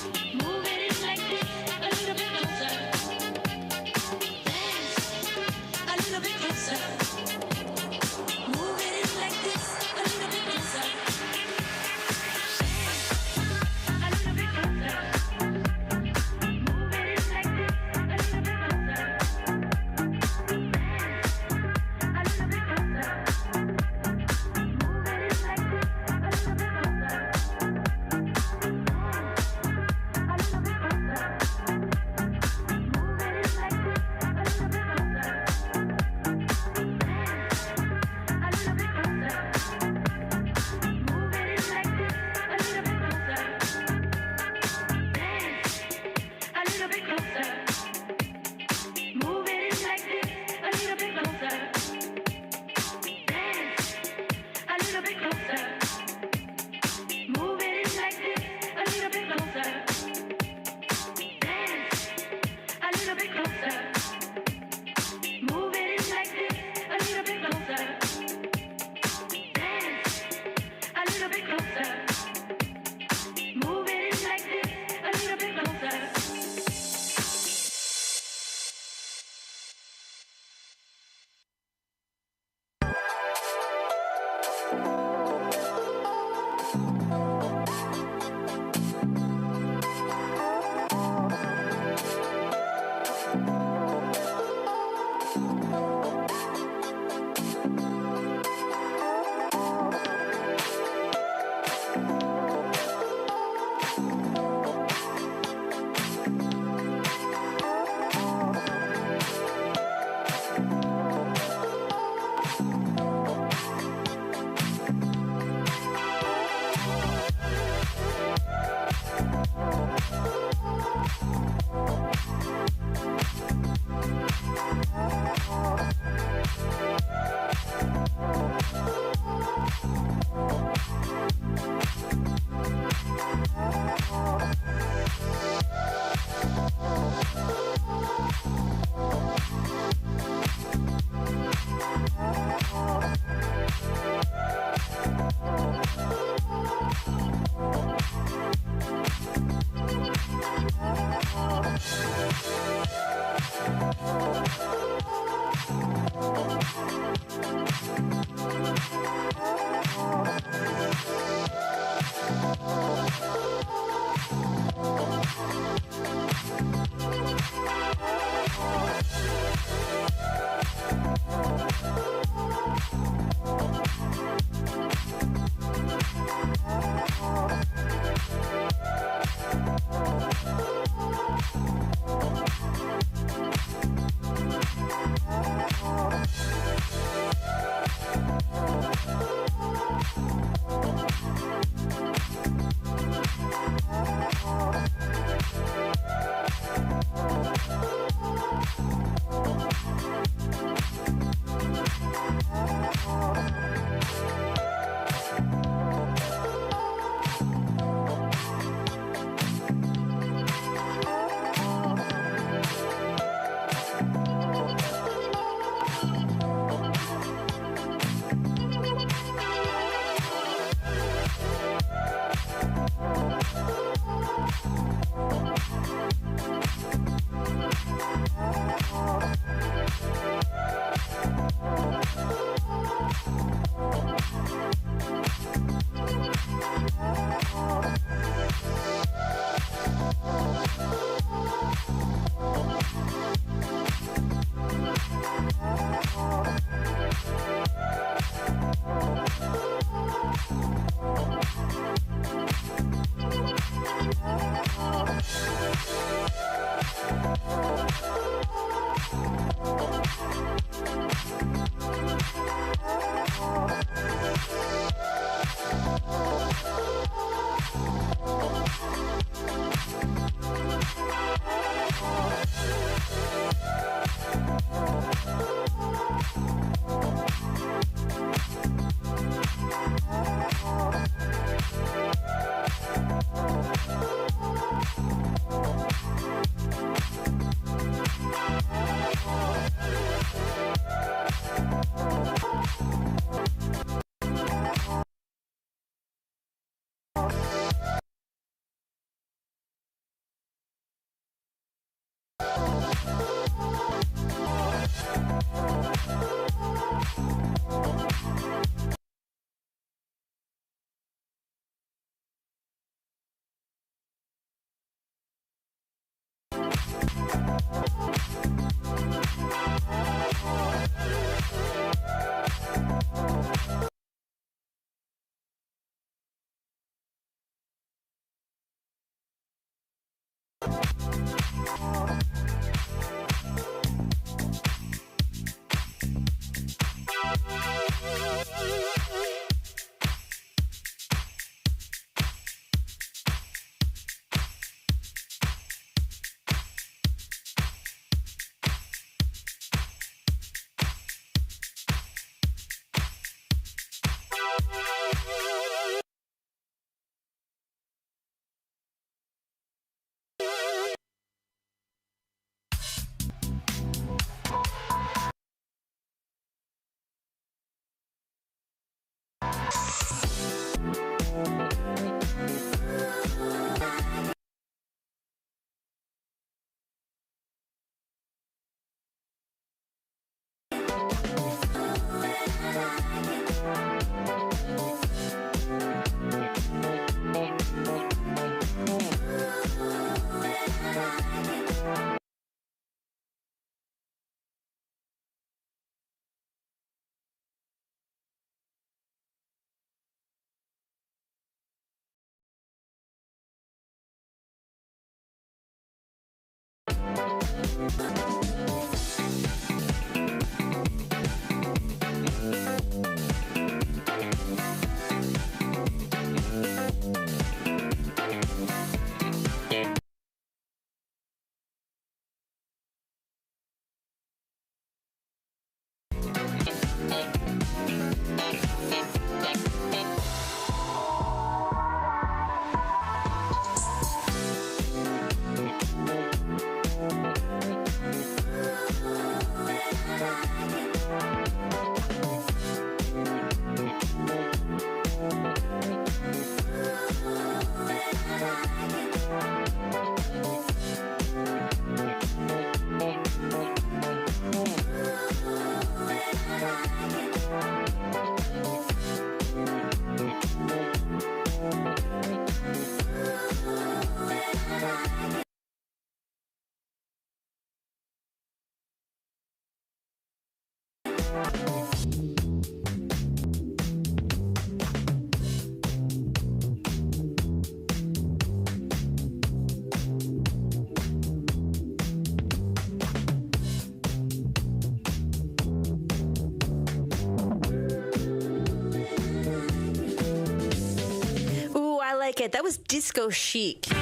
like it. That was disco chic. All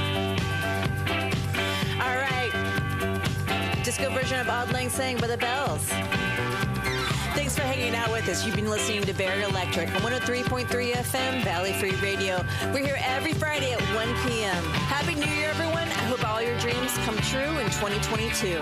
right. Disco version of Auld Lang Syne by the Bells. Thanks for hanging out with us. You've been listening to Barrier Electric on 103.3 FM, Valley Free Radio. We're here every Friday at 1 p.m. Happy New Year, everyone. I hope all your dreams come true in 2022.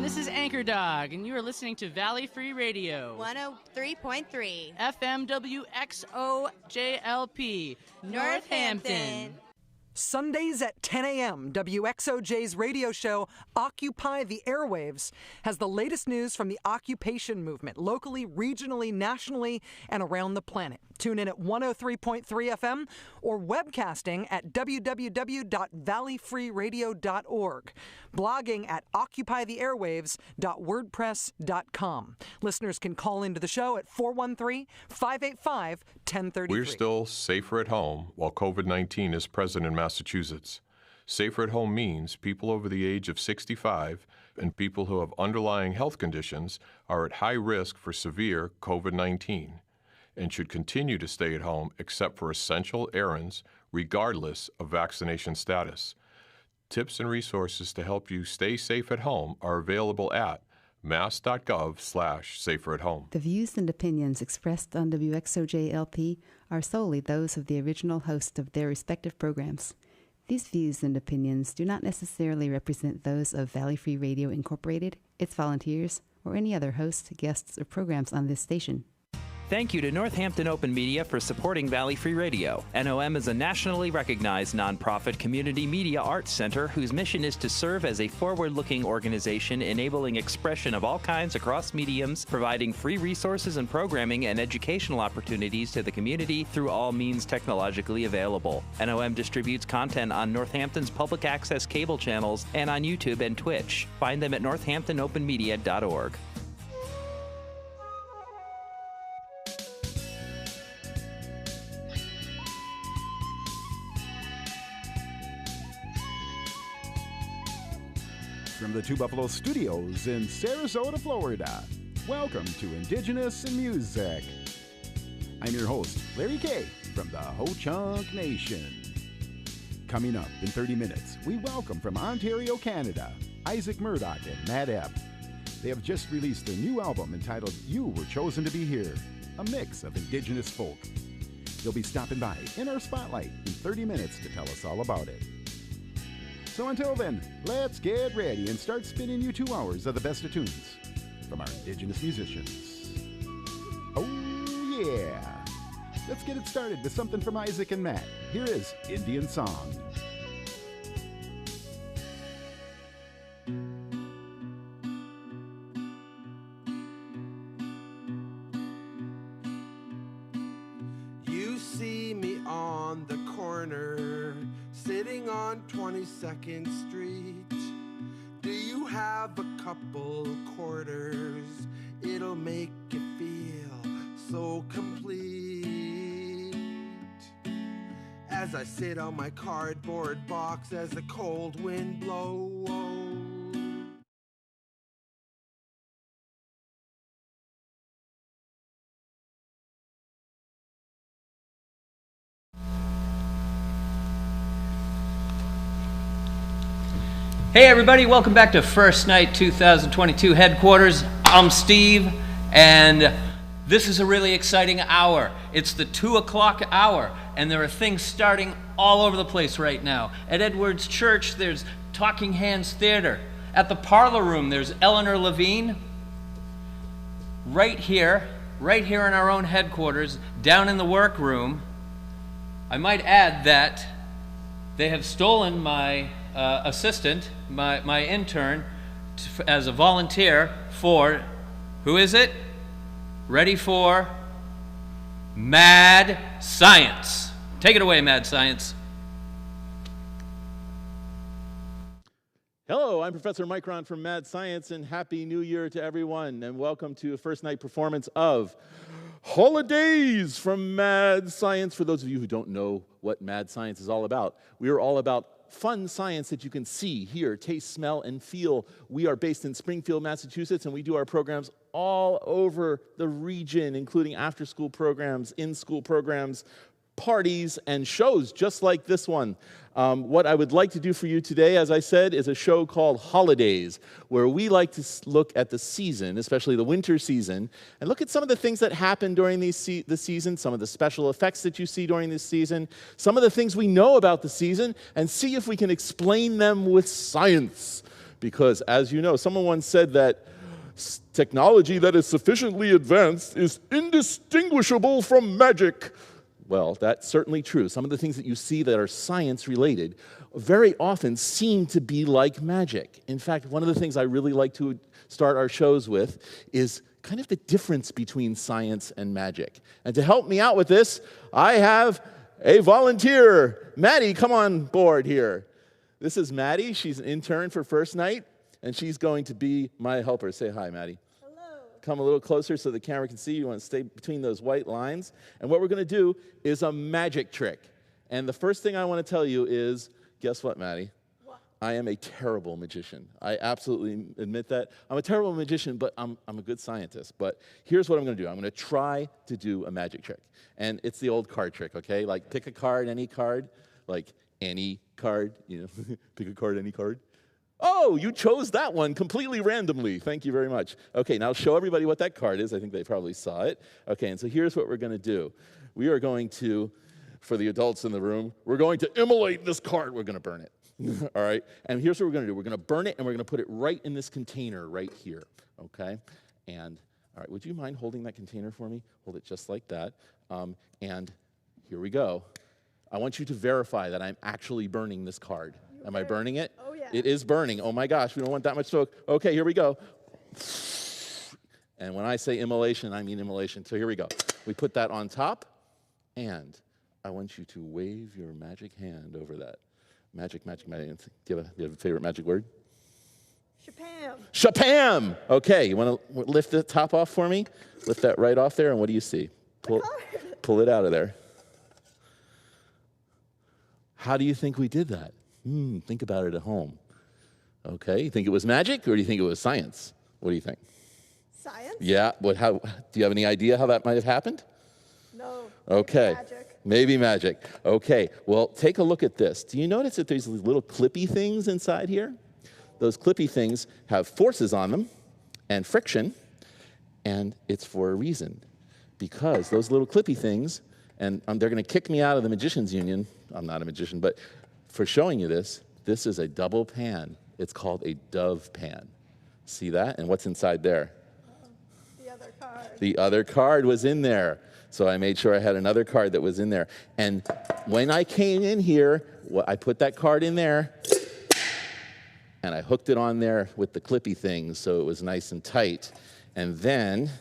and this is Anchor Dog, and you are listening to Valley Free Radio. 103.3. FM WXOJLP, Northampton. Sundays at 10 a.m., WXOJ's radio show, Occupy the Airwaves, has the latest news from the occupation movement, locally, regionally, nationally, and around the planet. Tune in at 103.3 FM or webcasting at www.valleyfreeradio.org. Blogging at occupytheairwaves.wordpress.com. Listeners can call into the show at 413-585-1033. We're still safer at home while COVID-19 is present in Massachusetts. Safer at home means people over the age of 65 and people who have underlying health conditions are at high risk for severe COVID-19 and should continue to stay at home except for essential errands, regardless of vaccination status. Tips and resources to help you stay safe at home are available at mass.gov/saferathome. The views and opinions expressed on WXOJ-LP are solely those of the original host of their respective programs. These views and opinions do not necessarily represent those of Valley Free Radio Incorporated, its volunteers, or any other hosts, guests, or programs on this station. Thank you to Northampton Open Media for supporting Valley Free Radio. NOM is a nationally recognized nonprofit community media arts center whose mission is to serve as a forward-looking organization enabling expression of all kinds across mediums, providing free resources and programming and educational opportunities to the community through all means technologically available. NOM distributes content on Northampton's public access cable channels and on YouTube and Twitch. Find them at northamptonopenmedia.org. From the Two Buffalo Studios in Sarasota, Florida, welcome to Indigenous in Music. I'm your host, Larry Kay, from the Ho-Chunk Nation. Coming up in 30 minutes, we welcome from Ontario, Canada, Isaac Murdoch and Matt Epp. They have just released their new album entitled You Were Chosen to Be Here, a mix of Indigenous folk. They'll be stopping by in our spotlight in 30 minutes to tell us all about it. So until then, let's get ready and start spinning you 2 hours of the best of tunes from our Indigenous musicians. Oh yeah! Let's get it started with something from Isaac and Matt. Here is Indian Song. You see me on the corner, sitting on 22nd Street. Do you have a couple quarters? It'll make you feel so complete. As I sit on my cardboard box as the cold wind blows. Hey everybody, welcome back to First Night 2022 headquarters. I'm Steve, and this is a really exciting hour. It's the 2 o'clock hour, and there are things starting all over the place right now. At Edwards Church, there's Talking Hands Theater. At the Parlor Room, there's Eleanor Levine. Right here in our own headquarters, down in the workroom, I might add that they have stolen my assistant, my intern, as a volunteer for, who is it? Ready for Mad Science. Take it away, Mad Science. Hello, I'm Professor Micron from Mad Science, and Happy New Year to everyone, and welcome to a first night performance of Holidays from Mad Science. For those of you who don't know what Mad Science is all about, we are all about fun science that you can see, hear, taste, smell, and feel. We are based in Springfield, Massachusetts, and we do our programs all over the region, including after-school programs, in-school programs, parties, and shows just like this one. What I would like to do for you today, as I said, is a show called Holidays, where we like to look at the season, especially the winter season, and look at some of the things that happen during the season, some of the special effects that you see during this season, some of the things we know about the season, and see if we can explain them with science. because, as you know, someone once said that technology that is sufficiently advanced is indistinguishable from magic. Well, that's certainly true. Some of the things that you see that are science-related very often seem to be like magic. In fact, one of the things I really like to start our shows with is kind of the difference between science and magic. And to help me out with this, I have a volunteer. Maddie, come on board here. This is Maddie. She's an intern for First Night, and she's going to be my helper. Say hi, Maddie. Come a little closer so the camera can see you. You want to stay between those white lines. And what we're going to do is a magic trick. And the first thing I want to tell you is, guess what, Maddie? What? I am a terrible magician. I absolutely admit that. I'm a terrible magician, but I'm a good scientist. But here's what I'm going to do. I'm going to try to do a magic trick. And it's the old card trick, okay? Like pick a card, any card. Like any card, you know, pick a card, any card. Oh, you chose that one completely randomly. Thank you very much. Okay, now show everybody what that card is. I think they probably saw it. Okay, and so here's what we're going to do. We are going to, for the adults in the room, we're going to immolate this card. We're going to burn it. All right? And here's what we're going to do. We're going to burn it, and we're going to put it right in this container right here. Okay? And, all right, would you mind holding that container for me? Hold it just like that. And here we go. I want you to verify that I'm actually burning this card. Am I burning it? Oh, yeah. It is burning. Oh, my gosh. We don't want that much smoke. Okay, here we go. And when I say immolation, I mean immolation. So here we go. We put that on top, and I want you to wave your magic hand over that. Magic, magic, magic. Do you have a favorite magic word? Shapam. Shapam! Okay, you want to lift the top off for me? Lift that right off there, and what do you see? Pull it out of there. How do you think we did that? Think about it at home. Okay, you think it was magic, or do you think it was science? What do you think? Science? Yeah, how, do you have any idea how that might have happened? No. Okay. Magic. Maybe magic. Okay, well, take a look at this. Do you notice that there's these little clippy things inside here? Those clippy things have forces on them and friction, and it's for a reason. Because those little clippy things, and they're going to kick me out of the Magicians Union. I'm not a magician, but for showing you this is a double pan. It's called a dove pan. See that? And what's inside there? The other card. The other card was in there. So I made sure I had another card that was in there. And when I came in here, I put that card in there, and I hooked it on there with the clippy things so it was nice and tight. And then,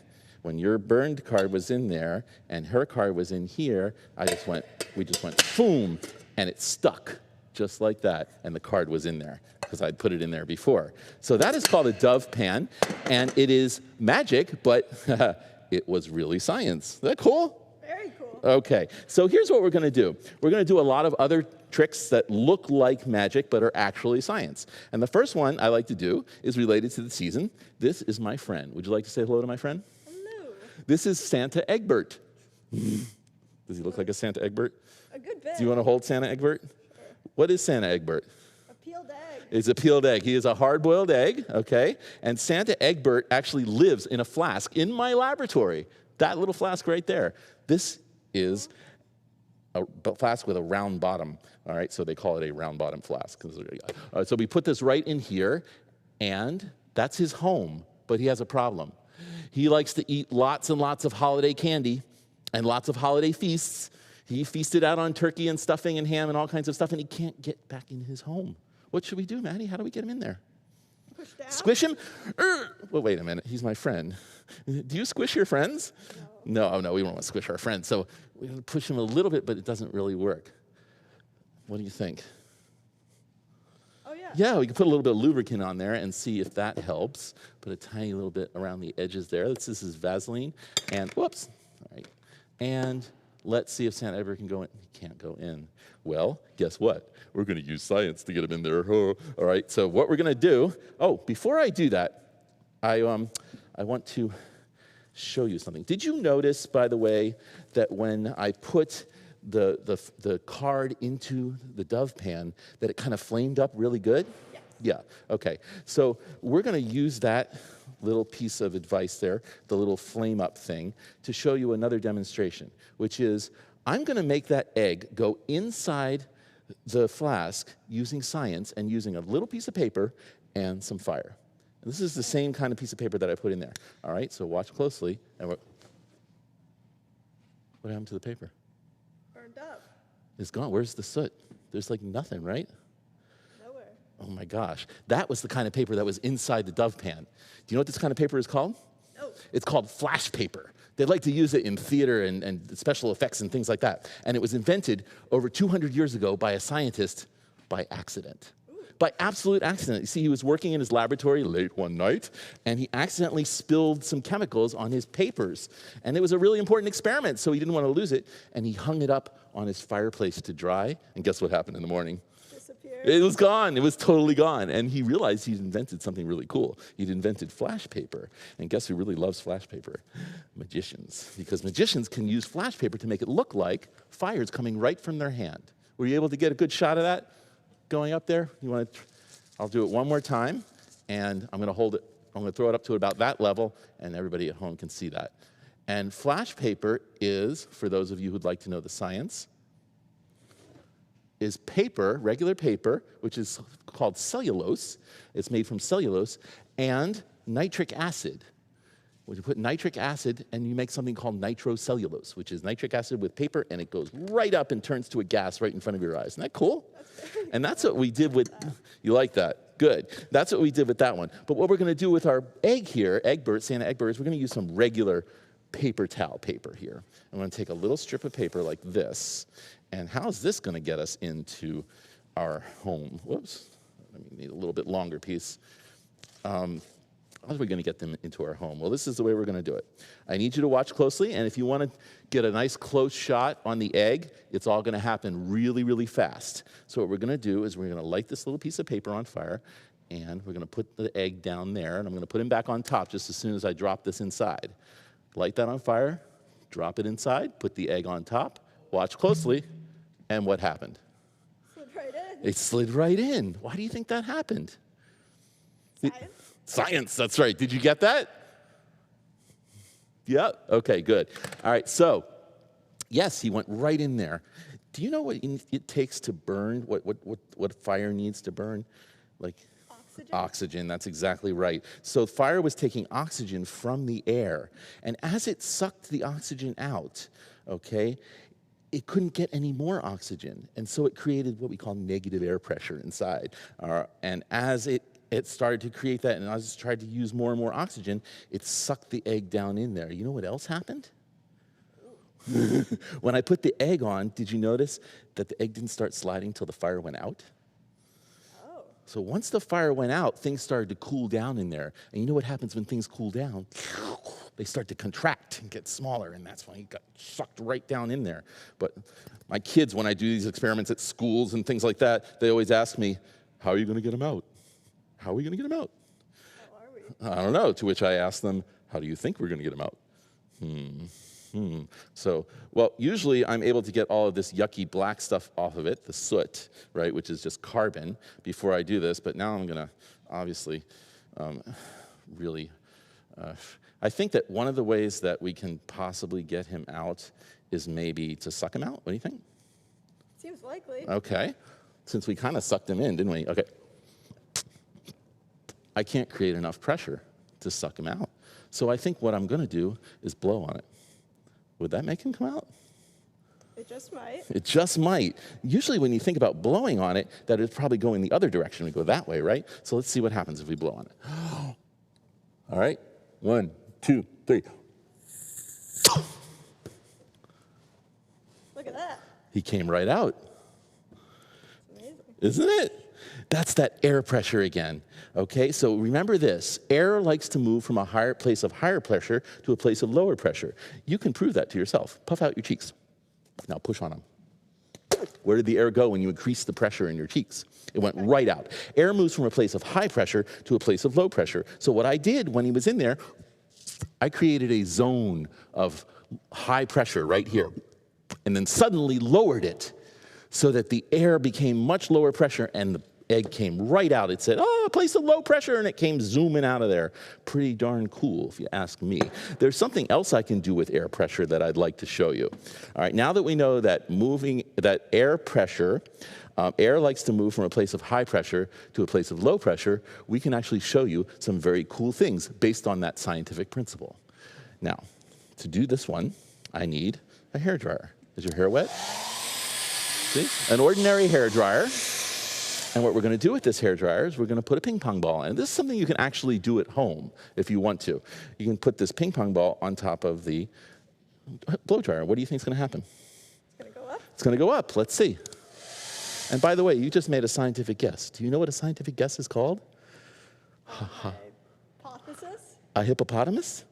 when your burned card was in there, and her card was in here, we just went, boom, and it stuck. Just like that, and the card was in there because I'd put it in there before. So that is called a dove pan, and it is magic, but it was really science. Is that cool? Very cool. Okay, so here's what we're going to do. We're going to do a lot of other tricks that look like magic but are actually science. And the first one I like to do is related to the season. This is my friend. Would you like to say hello to my friend? Hello. This is Santa Egbert. Does he look like a Santa Egbert? A good bit. Do you want to hold Santa Egbert? What is Santa Egbert? A peeled egg. It's a peeled egg. He is a hard-boiled egg, okay? And Santa Egbert actually lives in a flask in my laboratory. That little flask right there. This is a flask with a round bottom, all right? So they call it a round bottom flask. So we put this right in here, and that's his home, but he has a problem. He likes to eat lots and lots of holiday candy and lots of holiday feasts. He feasted out on turkey and stuffing and ham and all kinds of stuff, and he can't get back in his home. What should we do, Maddie? How do we get him in there? Push down? Squish him? Well, wait a minute. He's my friend. Do you squish your friends? No, we don't want to squish our friends. So we're going to push him a little bit, but it doesn't really work. What do you think? Oh, yeah. Yeah, we can put a little bit of lubricant on there and see if that helps. Put a tiny little bit around the edges there. This is Vaseline. And, whoops. All right. And let's see if Santa Egbert can go in. He can't go in. Well, guess what? We're going to use science to get him in there. All right, so what we're going to do, before I do that, I want to show you something. Did you notice, by the way, that when I put the card into the dove pan, that it kind of flamed up really good? Yes. Yeah, okay. So we're going to use that little piece of advice there, the little flame up thing, to show you another demonstration, which is I'm going to make that egg go inside the flask using science and using a little piece of paper and some fire. And this is the same kind of piece of paper that I put in there. All right, so watch closely. And what happened to the paper? Burned up. It's gone. Where's the soot? There's like nothing, right? Nowhere. Oh my gosh. That was the kind of paper that was inside the dove pan. Do you know what this kind of paper is called? No. It's called flash paper. They like to use it in theater and special effects and things like that. And it was invented over 200 years ago by a scientist by accident. By absolute accident. You see, he was working in his laboratory late one night, and he accidentally spilled some chemicals on his papers. And it was a really important experiment, so he didn't want to lose it, and he hung it up on his fireplace to dry, and guess what happened in the morning? Disappeared. It was gone. It was totally gone. And he realized he'd invented something really cool. He'd invented flash paper. And guess who really loves flash paper? Magicians. Because magicians can use flash paper to make it look like fire's coming right from their hand. Were you able to get a good shot of that? Going up there, you want to? I'll do it one more time, and I'm going to hold it. I'm going to throw it up to about that level, and everybody at home can see that. And flash paper is, for those of you who'd like to know the science, is paper, regular paper, which is called cellulose. It's made from cellulose and nitric acid. When you put nitric acid and you make something called nitrocellulose, which is nitric acid with paper, and it goes right up and turns to a gas right in front of your eyes. Isn't that cool? And that's what we did with, you like that? Good. That's what we did with that one. But what we're going to do with our egg here, Santa egg birds, we're going to use some regular paper towel paper here. I'm going to take a little strip of paper like this, and how's this going to get us into our home? Whoops. I need a little bit longer piece. How are we going to get them into our home? Well, this is the way we're going to do it. I need you to watch closely, and if you want to get a nice close shot on the egg, it's all going to happen really, really fast. So what we're going to do is we're going to light this little piece of paper on fire, and we're going to put the egg down there, and I'm going to put him back on top just as soon as I drop this inside. Light that on fire, drop it inside, put the egg on top, watch closely, and what happened? Slid right in. It slid right in. Why do you think that happened? Science. Science, that's right. Did you get that? Yeah? Okay, good. All right, so, yes, he went right in there. Do you know what it takes to burn, what fire needs to burn? Like oxygen, that's exactly right. So fire was taking oxygen from the air, and as it sucked the oxygen out, okay, it couldn't get any more oxygen, and so it created what we call negative air pressure inside. And as it started to create that, and as it tried to use more and more oxygen, it sucked the egg down in there. You know what else happened? When I put the egg on, did you notice that the egg didn't start sliding till the fire went out? Oh. So once the fire went out, things started to cool down in there. And you know what happens when things cool down? They start to contract and get smaller, and that's when it got sucked right down in there. But my kids, when I do these experiments at schools and things like that, they always ask me, how are you going to get them out? How are we going to get them out? How are we? I don't know, to which I ask them, how do you think we're going to get them out? So, well, usually I'm able to get all of this yucky black stuff off of it, the soot, right, which is just carbon, before I do this. But now I'm going to, obviously, really, I think that one of the ways that we can possibly get him out is maybe to suck him out. What do you think? Seems likely. Okay. Since we kind of sucked him in, didn't we? Okay. I can't create enough pressure to suck him out. So I think what I'm going to do is blow on it. Would that make him come out? It just might. It just might. Usually when you think about blowing on it, that it's probably going the other direction. We go that way, right? So let's see what happens if we blow on it. All right. 1, 2, 3. Look at that. He came right out. It's amazing. Isn't it? That's that air pressure again. Okay, so remember this. Air likes to move from a higher place of higher pressure to a place of lower pressure. You can prove that to yourself. Puff out your cheeks. Now push on them. Where did the air go when you increased the pressure in your cheeks? It went right out. Air moves from a place of high pressure to a place of low pressure. So what I did when he was in there, I created a zone of high pressure right here, and then suddenly lowered it so that the air became much lower pressure, and egg came right out. It said, oh, a place of low pressure, and it came zooming out of there. Pretty darn cool, if you ask me. There's something else I can do with air pressure that I'd like to show you. All right, now that we know that air pressure, air likes to move from a place of high pressure to a place of low pressure, we can actually show you some very cool things based on that scientific principle. Now, to do this one, I need a hairdryer. Is your hair wet? See? An ordinary hairdryer. And what we're going to do with this hairdryer is we're going to put a ping pong ball in. This is something you can actually do at home if you want to. You can put this ping pong ball on top of the blow dryer. What do you think is going to happen? It's going to go up. It's going to go up. Let's see. And by the way, you just made a scientific guess. Do you know what a scientific guess is called? Hypothesis? A hippopotamus?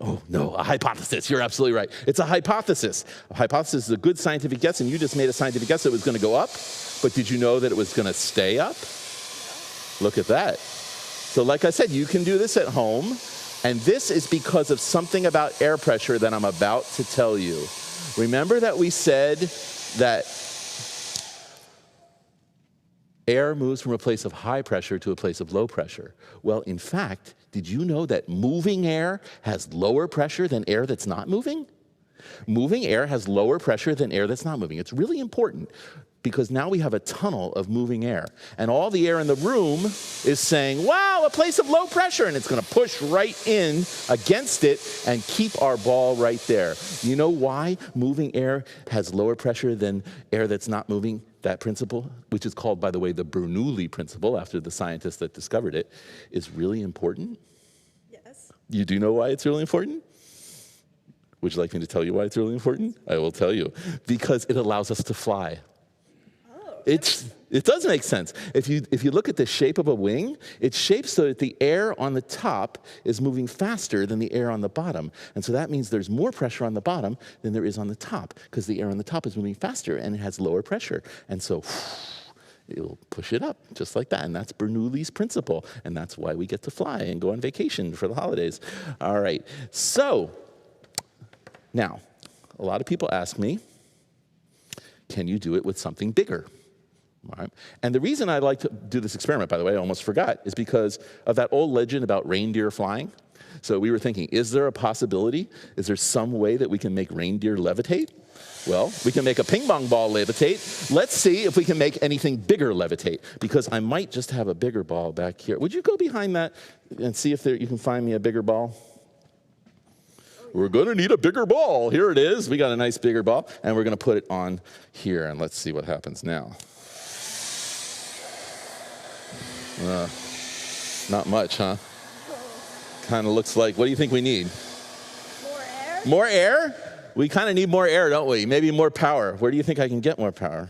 Oh, no, a hypothesis. You're absolutely right. It's a hypothesis. A hypothesis is a good scientific guess, and you just made a scientific guess that it was going to go up. But did you know that it was going to stay up? Look at that. So like I said, you can do this at home, and this is because of something about air pressure that I'm about to tell you. Remember that we said that air moves from a place of high pressure to a place of low pressure. Well, in fact, did you know that moving air has lower pressure than air that's not moving? Moving air has lower pressure than air that's not moving. It's really important because now we have a tunnel of moving air. And all the air in the room is saying, wow, a place of low pressure. And it's going to push right in against it and keep our ball right there. You know why moving air has lower pressure than air that's not moving? That principle, which is called, by the way, the Bernoulli principle, after the scientist that discovered it, is really important? Yes. You do know why it's really important? Would you like me to tell you why it's really important? I will tell you. Because it allows us to fly. It does make sense. If you look at the shape of a wing, it's shaped so that the air on the top is moving faster than the air on the bottom. And so that means there's more pressure on the bottom than there is on the top, because the air on the top is moving faster and it has lower pressure. And so it'll push it up just like that. And that's Bernoulli's principle. And that's why we get to fly and go on vacation for the holidays. All right. So now, a lot of people ask me, can you do it with something bigger? All right. And the reason I like to do this experiment, by the way, I almost forgot, is because of that old legend about reindeer flying. So we were thinking, is there a possibility? Is there some way that we can make reindeer levitate? Well, we can make a ping pong ball levitate. Let's see if we can make anything bigger levitate, because I might just have a bigger ball back here. Would you go behind that and see if you can find me a bigger ball? We're going to need a bigger ball. Here it is. We got a nice bigger ball, and we're going to put it on here, and let's see what happens now. Not much, huh? Kind of looks like, what do you think we need? More air? More air? We kind of need more air, don't we? Maybe more power. Where do you think I can get more power?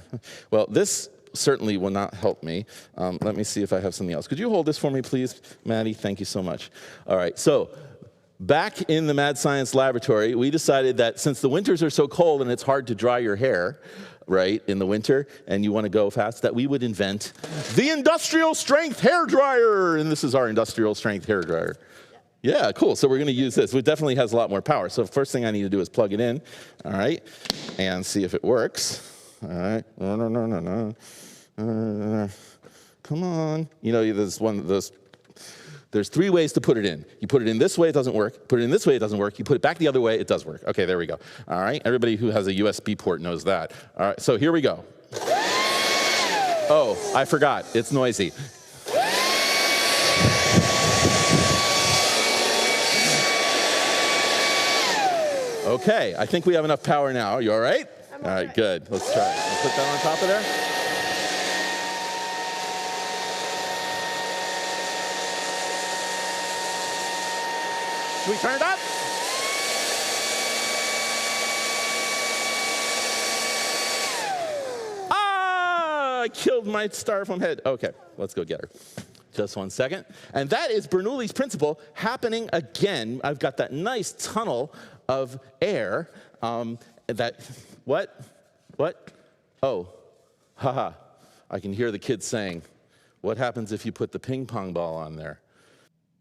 Well, this certainly will not help me. Let me see if I have something else. Could you hold this for me, please, Maddie? Thank you so much. All right, so back in the Mad Science laboratory, we decided that since the winters are so cold and it's hard to dry your hair, right, in the winter, and you want to go fast, that we would invent the industrial strength hair dryer. And this is our industrial strength hair dryer. Yeah, cool. So we're going to use this. It definitely has a lot more power. So first thing I need to do is plug it in, all right, and see if it works. All right. Come on. You know, there's one of those. There's three ways to put it in. You put it in this way, it doesn't work. Put it in this way, it doesn't work. You put it back the other way, it does work. Okay, there we go. All right, everybody who has a USB port knows that. All right, so here we go. Oh, I forgot, it's noisy. Okay, I think we have enough power now. Are you all right? All right, good. Let's try it. I'll put that on top of there. Should we turn it up? Ah, I killed my styrofoam head. Okay, let's go get her. Just 1 second. And that is Bernoulli's principle happening again. I've got that nice tunnel of air what? Oh, haha. I can hear the kids saying, what happens if you put the ping pong ball on there?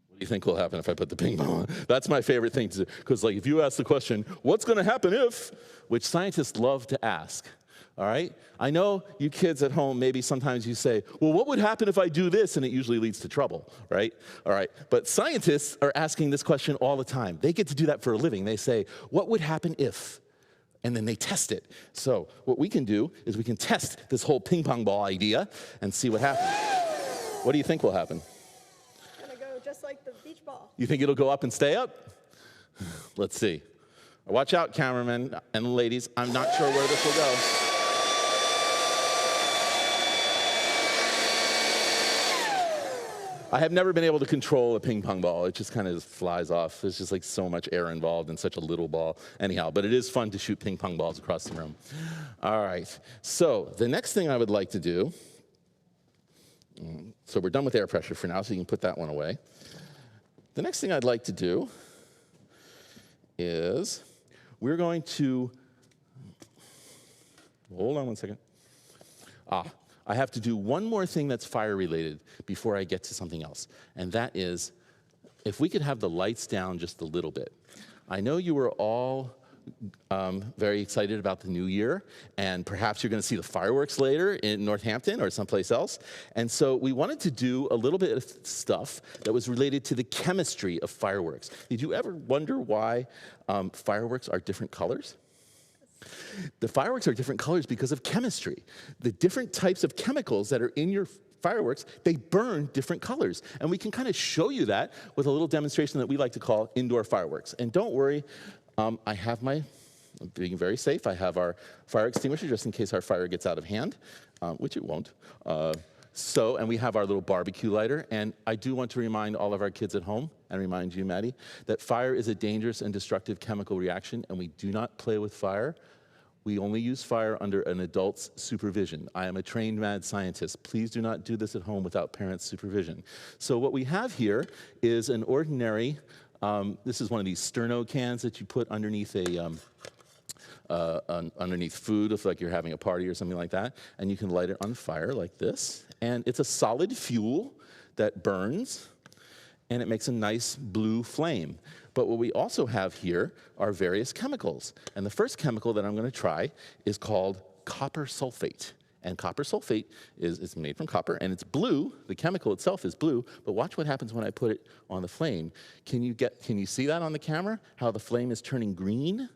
What do you think will happen if I put the ping pong on? That's my favorite thing to do. Because like if you ask the question, what's going to happen if, which scientists love to ask, All right? I know you kids at home, maybe sometimes you say, well, what would happen if I do this? And it usually leads to trouble, right? All right. But scientists are asking this question all the time. They get to do that for a living. They say, what would happen if? And then they test it. So what we can do is we can test this whole ping pong ball idea and see what happens. What do you think will happen? It's gonna go just like the beach ball. You think it'll go up and stay up? Let's see. Watch out, cameramen and ladies. I'm not sure where this will go. I have never been able to control a ping pong ball. It just kind of flies off. There's just like so much air involved in such a little ball. Anyhow, but it is fun to shoot ping pong balls across the room. All right, so the next thing I would like to do, so we're done with air pressure for now, so you can put that one away. The next thing I'd like to do is we're going to, hold on one second. I have to do one more thing that's fire related before I get to something else. And that is, if we could have the lights down just a little bit. I know you were all very excited about the new year, and perhaps you're going to see the fireworks later in Northampton or someplace else. And so we wanted to do a little bit of stuff that was related to the chemistry of fireworks. Did you ever wonder why fireworks are different colors? The fireworks are different colors because of chemistry. The different types of chemicals that are in your fireworks, they burn different colors. And we can kind of show you that with a little demonstration that we like to call indoor fireworks. And don't worry, I'm being very safe. I have our fire extinguisher just in case our fire gets out of hand, which it won't. And we have our little barbecue lighter. And I do want to remind all of our kids at home, and remind you, Maddie, that fire is a dangerous and destructive chemical reaction, and we do not play with fire. We only use fire under an adult's supervision. I am a trained mad scientist. Please do not do this at home without parents' supervision. So what we have here is an ordinary, this is one of these sterno cans that you put underneath underneath food if like you're having a party or something like that, and you can light it on fire like this. And it's a solid fuel that burns, and it makes a nice blue flame. But what we also have here are various chemicals. And the first chemical that I'm going to try is called copper sulfate. And copper sulfate is made from copper, and it's blue. The chemical itself is blue, but watch what happens when I put it on the flame. Can you see that on the camera? How the flame is turning green?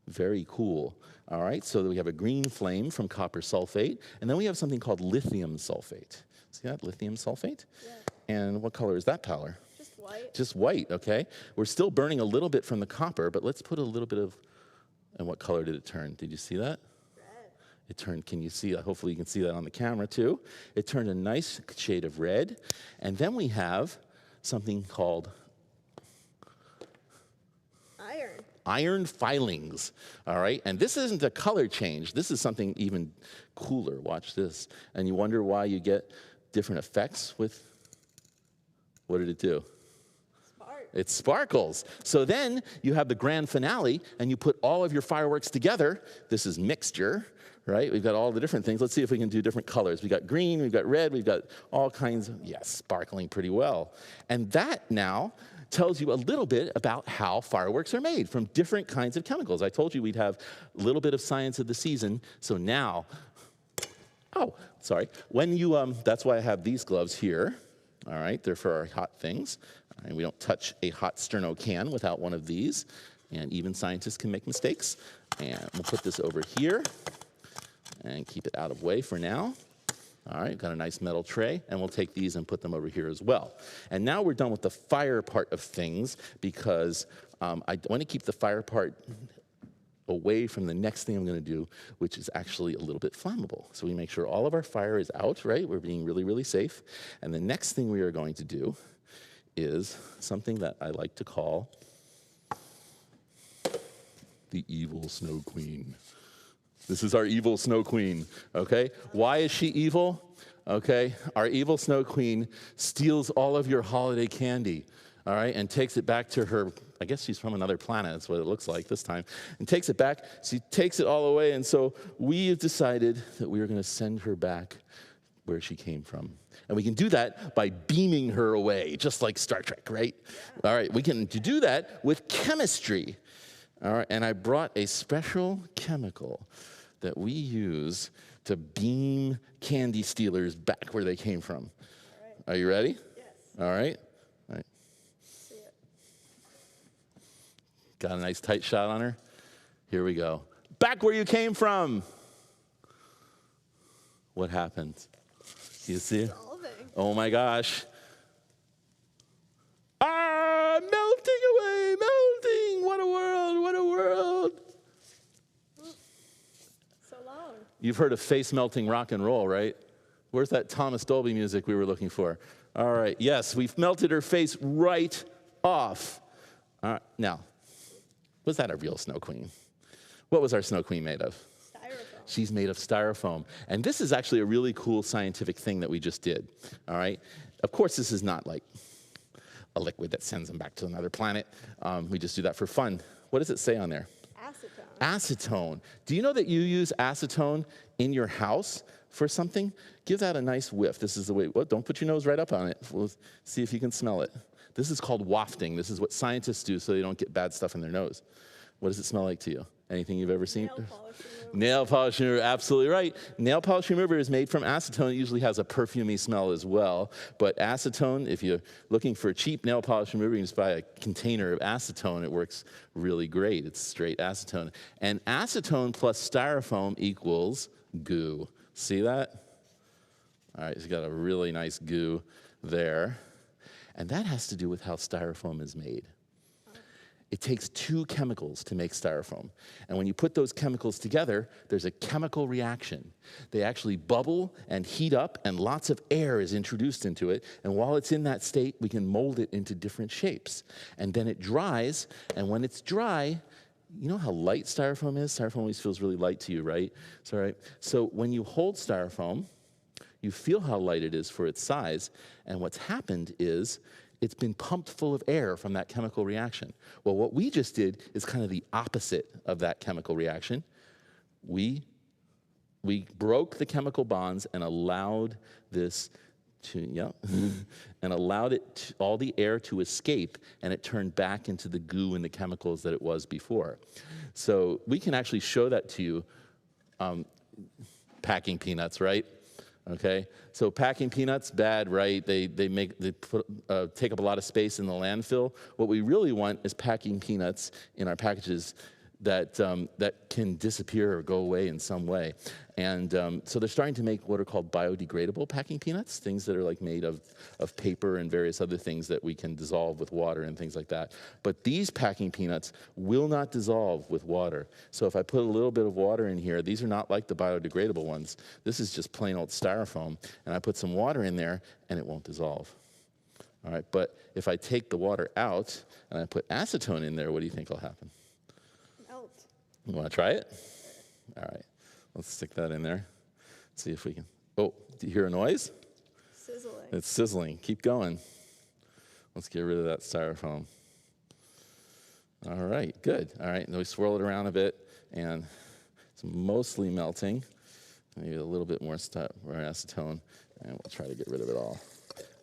Very cool. All right, so we have a green flame from copper sulfate, and then we have something called lithium sulfate. See that, lithium sulfate? Yeah. And what color is that powder? Just white. Just white, okay. We're still burning a little bit from the copper, but let's put a little bit of, and what color did it turn? Did you see that? Red. It turned, can you see that? Hopefully you can see that on the camera too. It turned a nice shade of red. And then we have something called iron filings, all right? And this isn't a color change. This is something even cooler. Watch this. And you wonder why you get different effects with, what did it do? It sparkles. So then you have the grand finale, and you put all of your fireworks together. This is mixture, right? We've got all the different things. Let's see if we can do different colors. We've got green, we've got red, we've got all kinds of, yes, sparkling pretty well. And that now tells you a little bit about how fireworks are made from different kinds of chemicals. I told you we'd have a little bit of science of the season. So now, oh, sorry. When you, that's why I have these gloves here. All right, they're for our hot things. And we don't touch a hot sterno can without one of these. And even scientists can make mistakes. And we'll put this over here and keep it out of way for now. All right, got a nice metal tray, and we'll take these and put them over here as well. And now we're done with the fire part of things because I want to keep the fire part away from the next thing I'm going to do, which is actually a little bit flammable. So we make sure all of our fire is out, right? We're being really, really safe. And the next thing we are going to do is something that I like to call the evil snow queen. This is our evil snow queen, okay? Why is she evil? Okay, our evil snow queen steals all of your holiday candy, all right, and takes it back to her, I guess she's from another planet, that's what it looks like this time, and takes it back. She takes it all away, and so we have decided that we are going to send her back where she came from. And we can do that by beaming her away, just like Star Trek, right? All right, we can do that with chemistry. All right, and I brought a special chemical that we use to beam candy stealers back where they came from. All right. Are you ready? Yes. All right. All right. See it. Got a nice tight shot on her? Here we go. Back where you came from. What happened? You see it? Oh my gosh. Ah, melting away, melting. What a world, what a world. So long. You've heard of face melting rock and roll, right? Where's that Thomas Dolby music we were looking for? All right, yes, we've melted her face right off. All right, now, was that a real snow queen? What was our snow queen made of? Styrofoam. She's made of styrofoam. And this is actually a really cool scientific thing that we just did, all right? Of course, this is not like a liquid that sends them back to another planet. We just do that for fun. What does it say on there? Acetone. Acetone. Do you know that you use acetone in your house for something? Give that a nice whiff. This is the way, well, don't put your nose right up on it. We'll see if you can smell it. This is called wafting. This is what scientists do so they don't get bad stuff in their nose. What does it smell like to you? Anything you've ever seen? Nail polish remover. Nail polish remover, absolutely right. Nail polish remover is made from acetone. It usually has a perfumey smell as well. But acetone, if you're looking for a cheap nail polish remover, you can just buy a container of acetone. It works really great. It's straight acetone. And acetone plus styrofoam equals goo. See that? All right, it's got a really nice goo there. And that has to do with how styrofoam is made. It takes two chemicals to make styrofoam. And when you put those chemicals together, there's a chemical reaction. They actually bubble and heat up, and lots of air is introduced into it. And while it's in that state, we can mold it into different shapes. And then it dries, and when it's dry, you know how light styrofoam is? Styrofoam always feels really light to you, right? So, right? So when you hold styrofoam, you feel how light it is for its size. And what's happened is it's been pumped full of air from that chemical reaction. Well, what we just did is kind of the opposite of that chemical reaction. We broke the chemical bonds and allowed this to, and allowed it all the air to escape, and it turned back into the goo and the chemicals that it was before. So we can actually show that to you. Packing peanuts, right? Okay, so packing peanuts, bad, right? They take up a lot of space in the landfill. What we really want is packing peanuts in our packages that can disappear or go away in some way. And so they're starting to make what are called biodegradable packing peanuts, things that are like made of paper and various other things that we can dissolve with water and things like that. But these packing peanuts will not dissolve with water. So if I put a little bit of water in here, these are not like the biodegradable ones. This is just plain old styrofoam. And I put some water in there and it won't dissolve. All right, but if I take the water out and I put acetone in there, what do you think will happen? Melt. You want to try it? All right. Let's stick that in there. See if we can. Oh, do you hear a noise? Sizzling. It's sizzling. Keep going. Let's get rid of that styrofoam. All right, good. All right, then we swirl it around a bit, and it's mostly melting. Maybe a little bit more acetone, and we'll try to get rid of it all.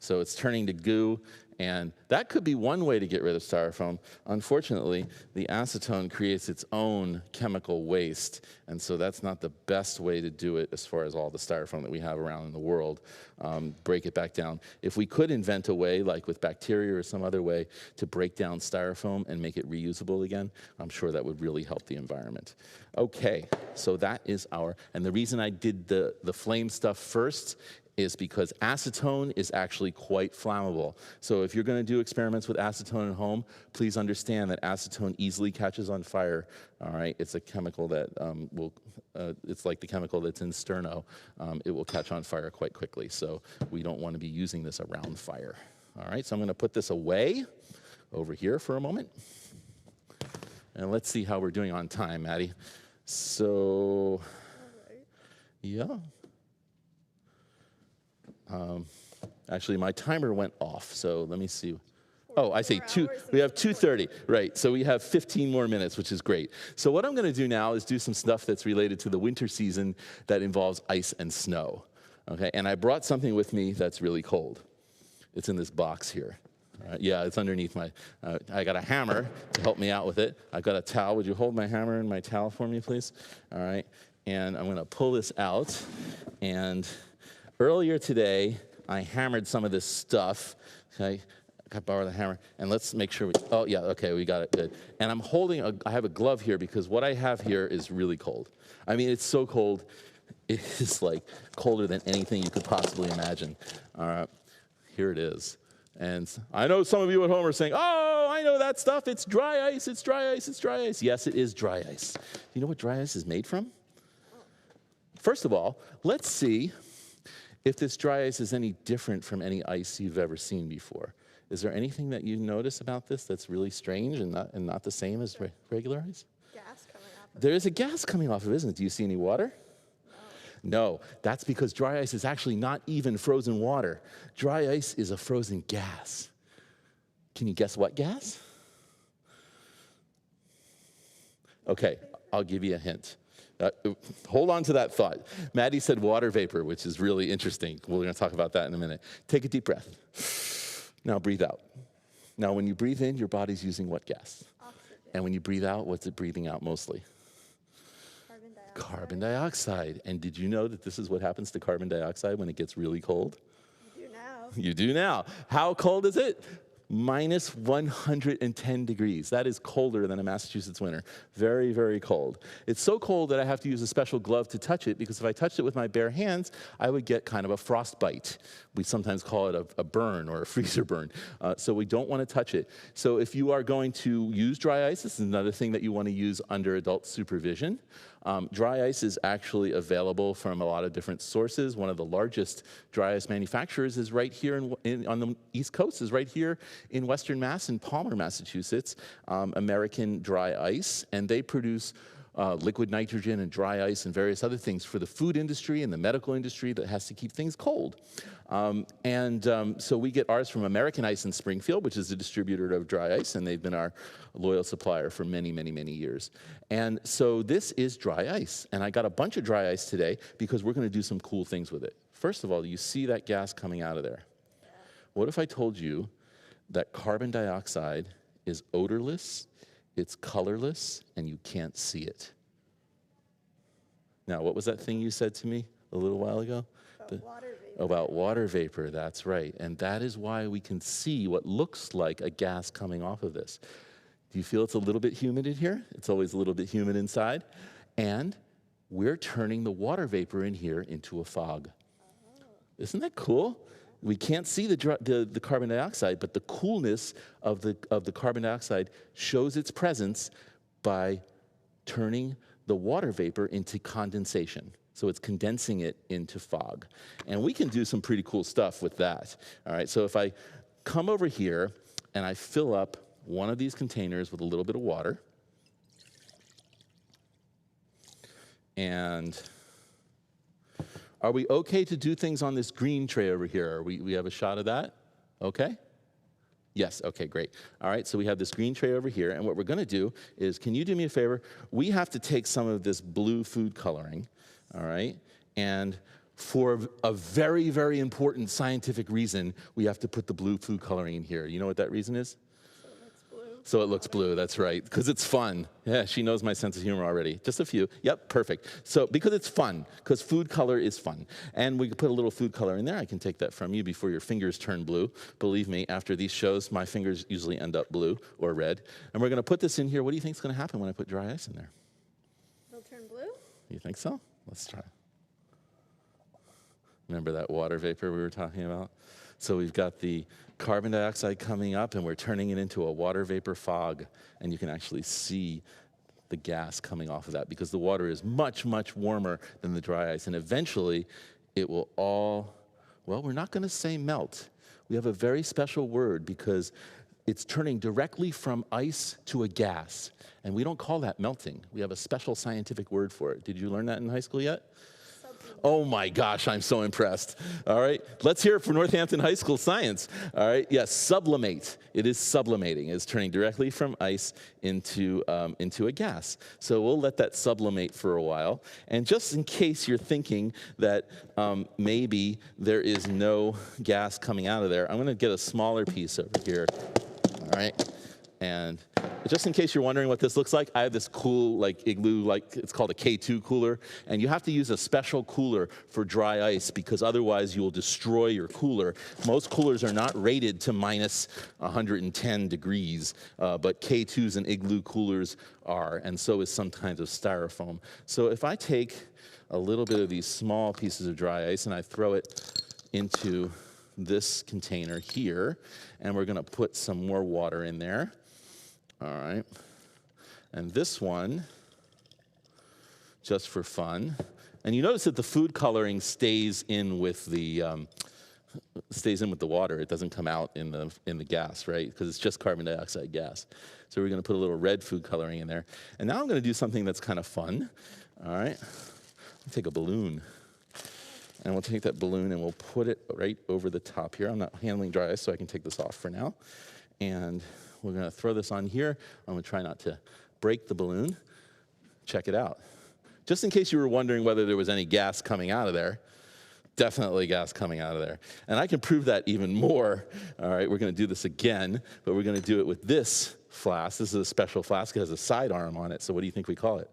So it's turning to goo, and that could be one way to get rid of styrofoam. Unfortunately, the acetone creates its own chemical waste, and so that's not the best way to do it as far as all the styrofoam that we have around in the world. Break it back down. If we could invent a way, like with bacteria or some other way, to break down styrofoam and make it reusable again, I'm sure that would really help the environment. Okay, so that is and the reason I did the flame stuff first is because acetone is actually quite flammable. So if you're going to do experiments with acetone at home, please understand that acetone easily catches on fire. All right, it's a chemical that it's like the chemical that's in sterno. It will catch on fire quite quickly. So we don't want to be using this around fire. All right, so I'm going to put this away over here for a moment. And let's see how we're doing on time, Maddie. So, yeah. Actually, my timer went off, so let me see. Oh, I see, we have 2:30, right, so we have 15 more minutes, which is great. So what I'm going to do now is do some stuff that's related to the winter season that involves ice and snow, okay? And I brought something with me that's really cold. It's in this box here. Yeah, it's underneath my, I got a hammer to help me out with it. I've got a towel. Would you hold my hammer and my towel for me, please? All right. and I'm going to pull this out. And earlier today, I hammered some of this stuff. Okay, I borrow the hammer, and let's make sure oh yeah, okay, we got it, good. And I'm holding, I have a glove here because what I have here is really cold. I mean, it's so cold, it is like colder than anything you could possibly imagine. All right, here it is. And I know some of you at home are saying, oh, I know that stuff, it's dry ice, it's dry ice, it's dry ice. Yes, it is dry ice. Do you know what dry ice is made from? First of all, let's see if this dry ice is any different from any ice you've ever seen before. Is there anything that you notice about this that's really strange and not the same as regular ice? Gas coming off. There is a gas coming off of it, isn't it? Do you see any water? No, that's because dry ice is actually not even frozen water. Dry ice is a frozen gas. Can you guess what gas? Okay, I'll give you a hint. Hold on to that thought. Maddie said water vapor, which is really interesting. We're going to talk about that in a minute. Take a deep breath. Now breathe out. Now when you breathe in, your body's using what gas? Oxygen. And when you breathe out, what's it breathing out mostly? Carbon dioxide. Carbon dioxide. And did you know that this is what happens to carbon dioxide when it gets really cold? You do now. You do now. How cold is it? Minus 110 degrees. That is colder than a Massachusetts winter. Very, very cold. It's so cold that I have to use a special glove to touch it, because if I touched it with my bare hands, I would get kind of a frostbite. We sometimes call it a burn or a freezer burn. So we don't want to touch it. So if you are going to use dry ice, this is another thing that you want to use under adult supervision. Dry ice is actually available from a lot of different sources. One of the largest dry ice manufacturers is right here on the East Coast, is right here in Western Mass, in Palmer, Massachusetts, American Dry Ice, and they produce liquid nitrogen and dry ice and various other things for the food industry and the medical industry that has to keep things cold. So we get ours from American Ice in Springfield, which is a distributor of dry ice, and they've been our loyal supplier for many, many, many years. And so this is dry ice, and I got a bunch of dry ice today because we're going to do some cool things with it. First of all, do you see that gas coming out of there? What if I told you that carbon dioxide is odorless, it's colorless, and you can't see it? Now, what was that thing you said to me a little while ago? Water vapor. About water vapor, that's right. And that is why we can see what looks like a gas coming off of this. Do you feel it's a little bit humid in here? It's always a little bit humid inside. And we're turning the water vapor in here into a fog. Oh. Isn't that cool? We can't see the carbon dioxide, but the coolness of the carbon dioxide shows its presence by turning the water vapor into condensation. So it's condensing it into fog. And we can do some pretty cool stuff with that. All right, so if I come over here and I fill up one of these containers with a little bit of water, and are we okay to do things on this green tray over here? We have a shot of that? Okay? Yes, okay, great. All right, so we have this green tray over here, and what we're gonna do is, can you do me a favor? We have to take some of this blue food coloring, all right? And for a very, very important scientific reason, we have to put the blue food coloring in here. You know what that reason is? So it looks blue, that's right, because it's fun. Yeah, she knows my sense of humor already. Just a few. Yep, perfect. So because it's fun, because food color is fun. And we can put a little food color in there. I can take that from you before your fingers turn blue. Believe me, after these shows, my fingers usually end up blue or red. And we're going to put this in here. What do you think is going to happen when I put dry ice in there? It'll turn blue? You think so? Let's try. Remember that water vapor we were talking about? So we've got the carbon dioxide coming up, and we're turning it into a water vapor fog, and you can actually see the gas coming off of that because the water is much, much warmer than the dry ice, and eventually it will all, well, we're not going to say melt. We have a very special word because it's turning directly from ice to a gas, and we don't call that melting. We have a special scientific word for it. Did you learn that in high school yet? Oh my gosh, I'm so impressed. All right, let's hear it for Northampton High School science. All right, yes, sublimate. It is sublimating. It's turning directly from ice into a gas. So we'll let that sublimate for a while. And just in case you're thinking that maybe there is no gas coming out of there, I'm going to get a smaller piece over here. All right, And just in case you're wondering what this looks like, I have this cool igloo, it's called a K2 cooler, and you have to use a special cooler for dry ice because otherwise you will destroy your cooler. Most coolers are not rated to minus 110 degrees, but K2s and igloo coolers are, and so is some kinds of styrofoam. So if I take a little bit of these small pieces of dry ice and I throw it into this container here, and we're gonna put some more water in there. All right, and this one, just for fun. And you notice that the food coloring stays in with the water. It doesn't come out in the gas, right? Because it's just carbon dioxide gas. So we're going to put a little red food coloring in there. And now I'm going to do something that's kind of fun. All right, I'll take a balloon. And we'll take that balloon and we'll put it right over the top here. I'm not handling dry ice, so I can take this off for now. And we're going to throw this on here. I'm going to try not to break the balloon. Check it out. Just in case you were wondering whether there was any gas coming out of there, definitely gas coming out of there. And I can prove that even more. All right, we're going to do this again, but we're going to do it with this flask. This is a special flask. It has a sidearm on it. So what do you think we call it?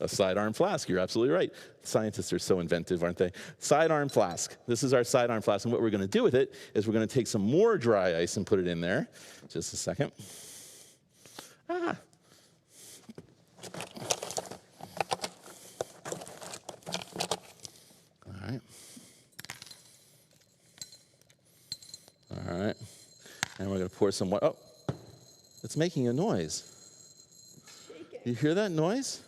A sidearm flask, you're absolutely right. Scientists are so inventive, aren't they? Sidearm flask. This is our sidearm flask, and what we're going to do with it is we're going to take some more dry ice and put it in there. Just a second. All right. All right. And we're going to pour some water. Oh, it's making a noise. You hear that noise?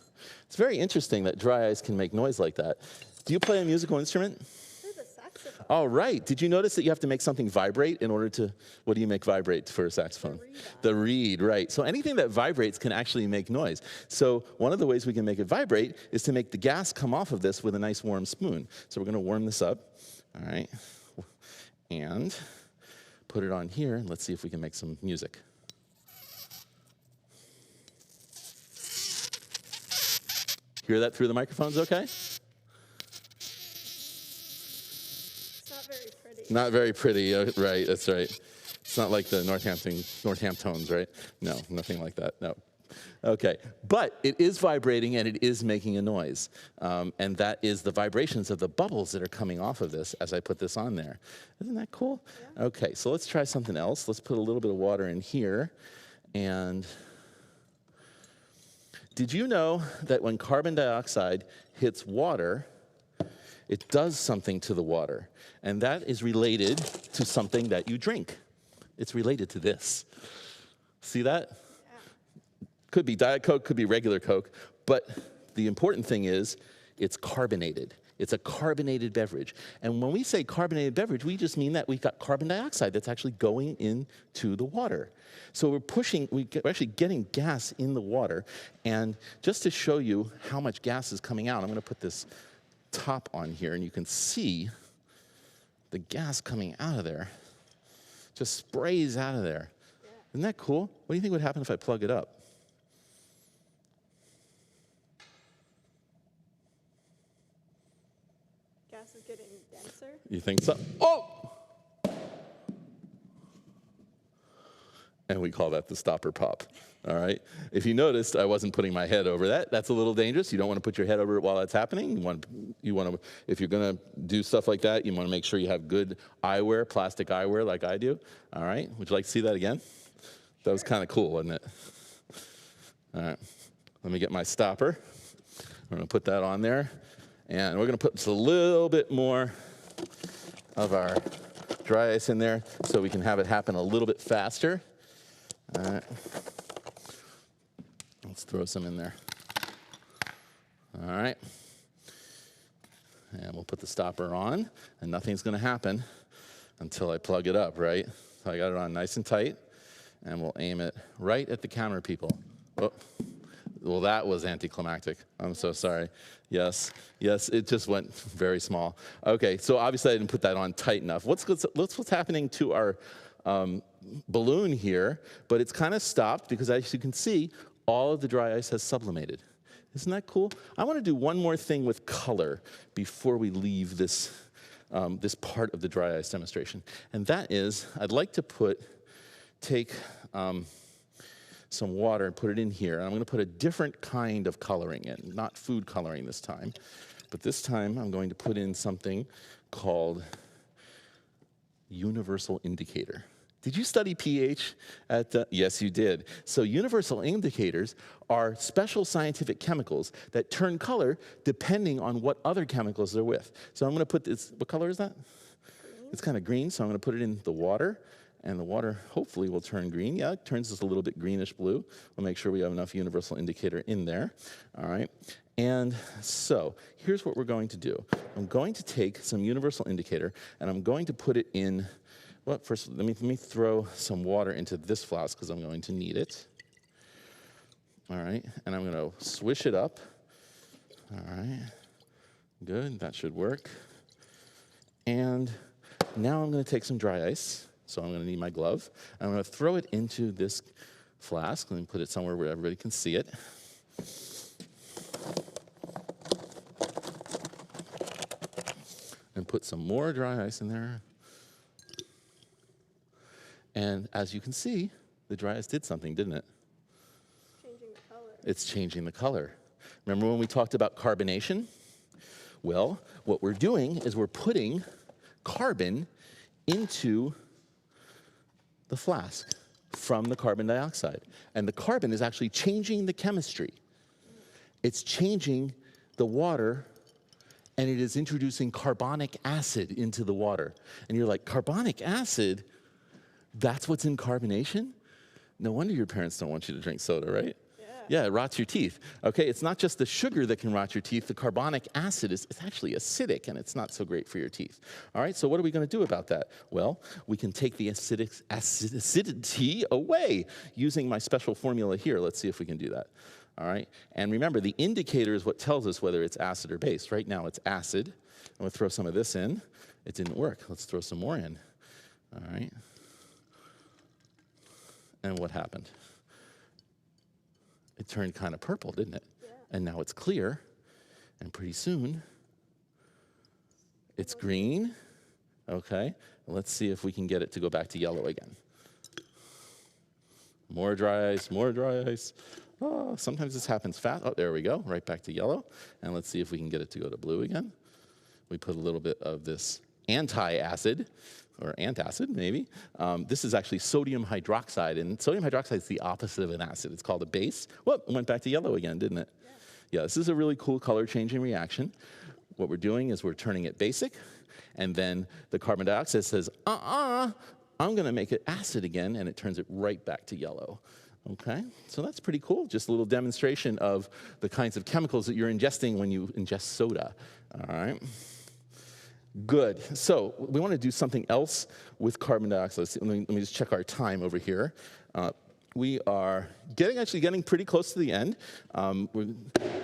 It's very interesting that dry ice can make noise like that. Do you play a musical instrument? There's a saxophone. All right. Did you notice that you have to make something vibrate in order to, what do you make vibrate for a saxophone? The reed, right. So anything that vibrates can actually make noise. So one of the ways we can make it vibrate is to make the gas come off of this with a nice warm spoon. So we're going to warm this up, all right, and put it on here, and let's see if we can make some music. Hear that through the microphones okay? It's not very pretty. Not very pretty, right, that's right. It's not like the Northamptones, right? No, nothing like that, no. Okay, but it is vibrating and it is making a noise. And that is the vibrations of the bubbles that are coming off of this as I put this on there. Isn't that cool? Yeah. Okay, so let's try something else. Let's put a little bit of water in here. And did you know that when carbon dioxide hits water, it does something to the water? And that is related to something that you drink. It's related to this. See that? Could be Diet Coke, could be regular Coke, but the important thing is it's carbonated. It's a carbonated beverage. And when we say carbonated beverage, we just mean that we've got carbon dioxide that's actually going into the water. So we're actually getting gas in the water. And just to show you how much gas is coming out, I'm going to put this top on here, and you can see the gas coming out of there. Just sprays out of there. Yeah. Isn't that cool? What do you think would happen if I plug it up? Gas is getting denser. You think so? Oh! And we call that the stopper pop. All right. If you noticed, I wasn't putting my head over that. That's a little dangerous. You don't want to put your head over it while that's happening. You want to, if you're going to do stuff like that, you want to make sure you have good eyewear, plastic eyewear like I do. All right. Would you like to see that again? That was kind of cool, wasn't it? All right. Let me get my stopper. I'm going to put that on there. And we're going to put just a little bit more of our dry ice in there so we can have it happen a little bit faster. All right. Let's throw some in there. All right. And we'll put the stopper on, and nothing's going to happen until I plug it up, right? So I got it on nice and tight, and we'll aim it right at the camera people. Oh. Well, that was anticlimactic. I'm so sorry. Yes, it just went very small. Okay, so obviously I didn't put that on tight enough. What's happening to our balloon here? But it's kind of stopped because, as you can see, all of the dry ice has sublimated. Isn't that cool? I want to do one more thing with color before we leave this, this part of the dry ice demonstration. And that is, I'd like to put take some water and put it in here. And I'm going to put a different kind of coloring in, not food coloring this time. But this time I'm going to put in something called universal indicator. Did you study pH at yes, you did. So universal indicators are special scientific chemicals that turn color depending on what other chemicals they're with. So I'm going to put this, what color is that? Green. It's kind of green, so I'm going to put it in the water, and the water hopefully will turn green. Yeah, it turns just a little bit greenish blue. We'll make sure we have enough universal indicator in there. All right. And so here's what we're going to do. I'm going to take some universal indicator, and I'm going to put it in. Well, first, let me throw some water into this flask because I'm going to need it. All right, and I'm going to swish it up. All right, good, that should work. And now I'm going to take some dry ice, so I'm going to need my glove. I'm going to throw it into this flask and put it somewhere where everybody can see it. And put some more dry ice in there. And as you can see, the dry ice did something, didn't it? Changing the color. It's changing the color. Remember when we talked about carbonation? Well, what we're doing is we're putting carbon into the flask from the carbon dioxide. And the carbon is actually changing the chemistry. It's changing the water, and it is introducing carbonic acid into the water. And you're like, carbonic acid? That's what's in carbonation? No wonder your parents don't want you to drink soda, right? Yeah, it rots your teeth. Okay, it's not just the sugar that can rot your teeth. The carbonic acid is actually acidic, and it's not so great for your teeth. All right, so what are we going to do about that? Well, we can take the acidity away using my special formula here. Let's see if we can do that. All right, and remember, the indicator is what tells us whether it's acid or base. Right now, it's acid. I'm going to throw some of this in. It didn't work. Let's throw some more in. All right. And what happened? It turned kind of purple, didn't it? Yeah. And now it's clear, and pretty soon it's green. Okay, let's see if we can get it to go back to yellow again. More dry ice, more dry ice. Oh, sometimes this happens fast. Oh, there we go, right back to yellow. And let's see if we can get it to go to blue again. We put a little bit of this anti-acid, or antacid, maybe. This is actually sodium hydroxide, and sodium hydroxide is the opposite of an acid. It's called a base. Whoop, it went back to yellow again, didn't it? Yeah, this is a really cool color-changing reaction. What we're doing is we're turning it basic, and then the carbon dioxide says, I'm going to make it acid again, and it turns it right back to yellow. Okay, so that's pretty cool. Just a little demonstration of the kinds of chemicals that you're ingesting when you ingest soda. All right. Good. So we want to do something else with carbon dioxide. Let me just check our time over here. We are getting pretty close to the end.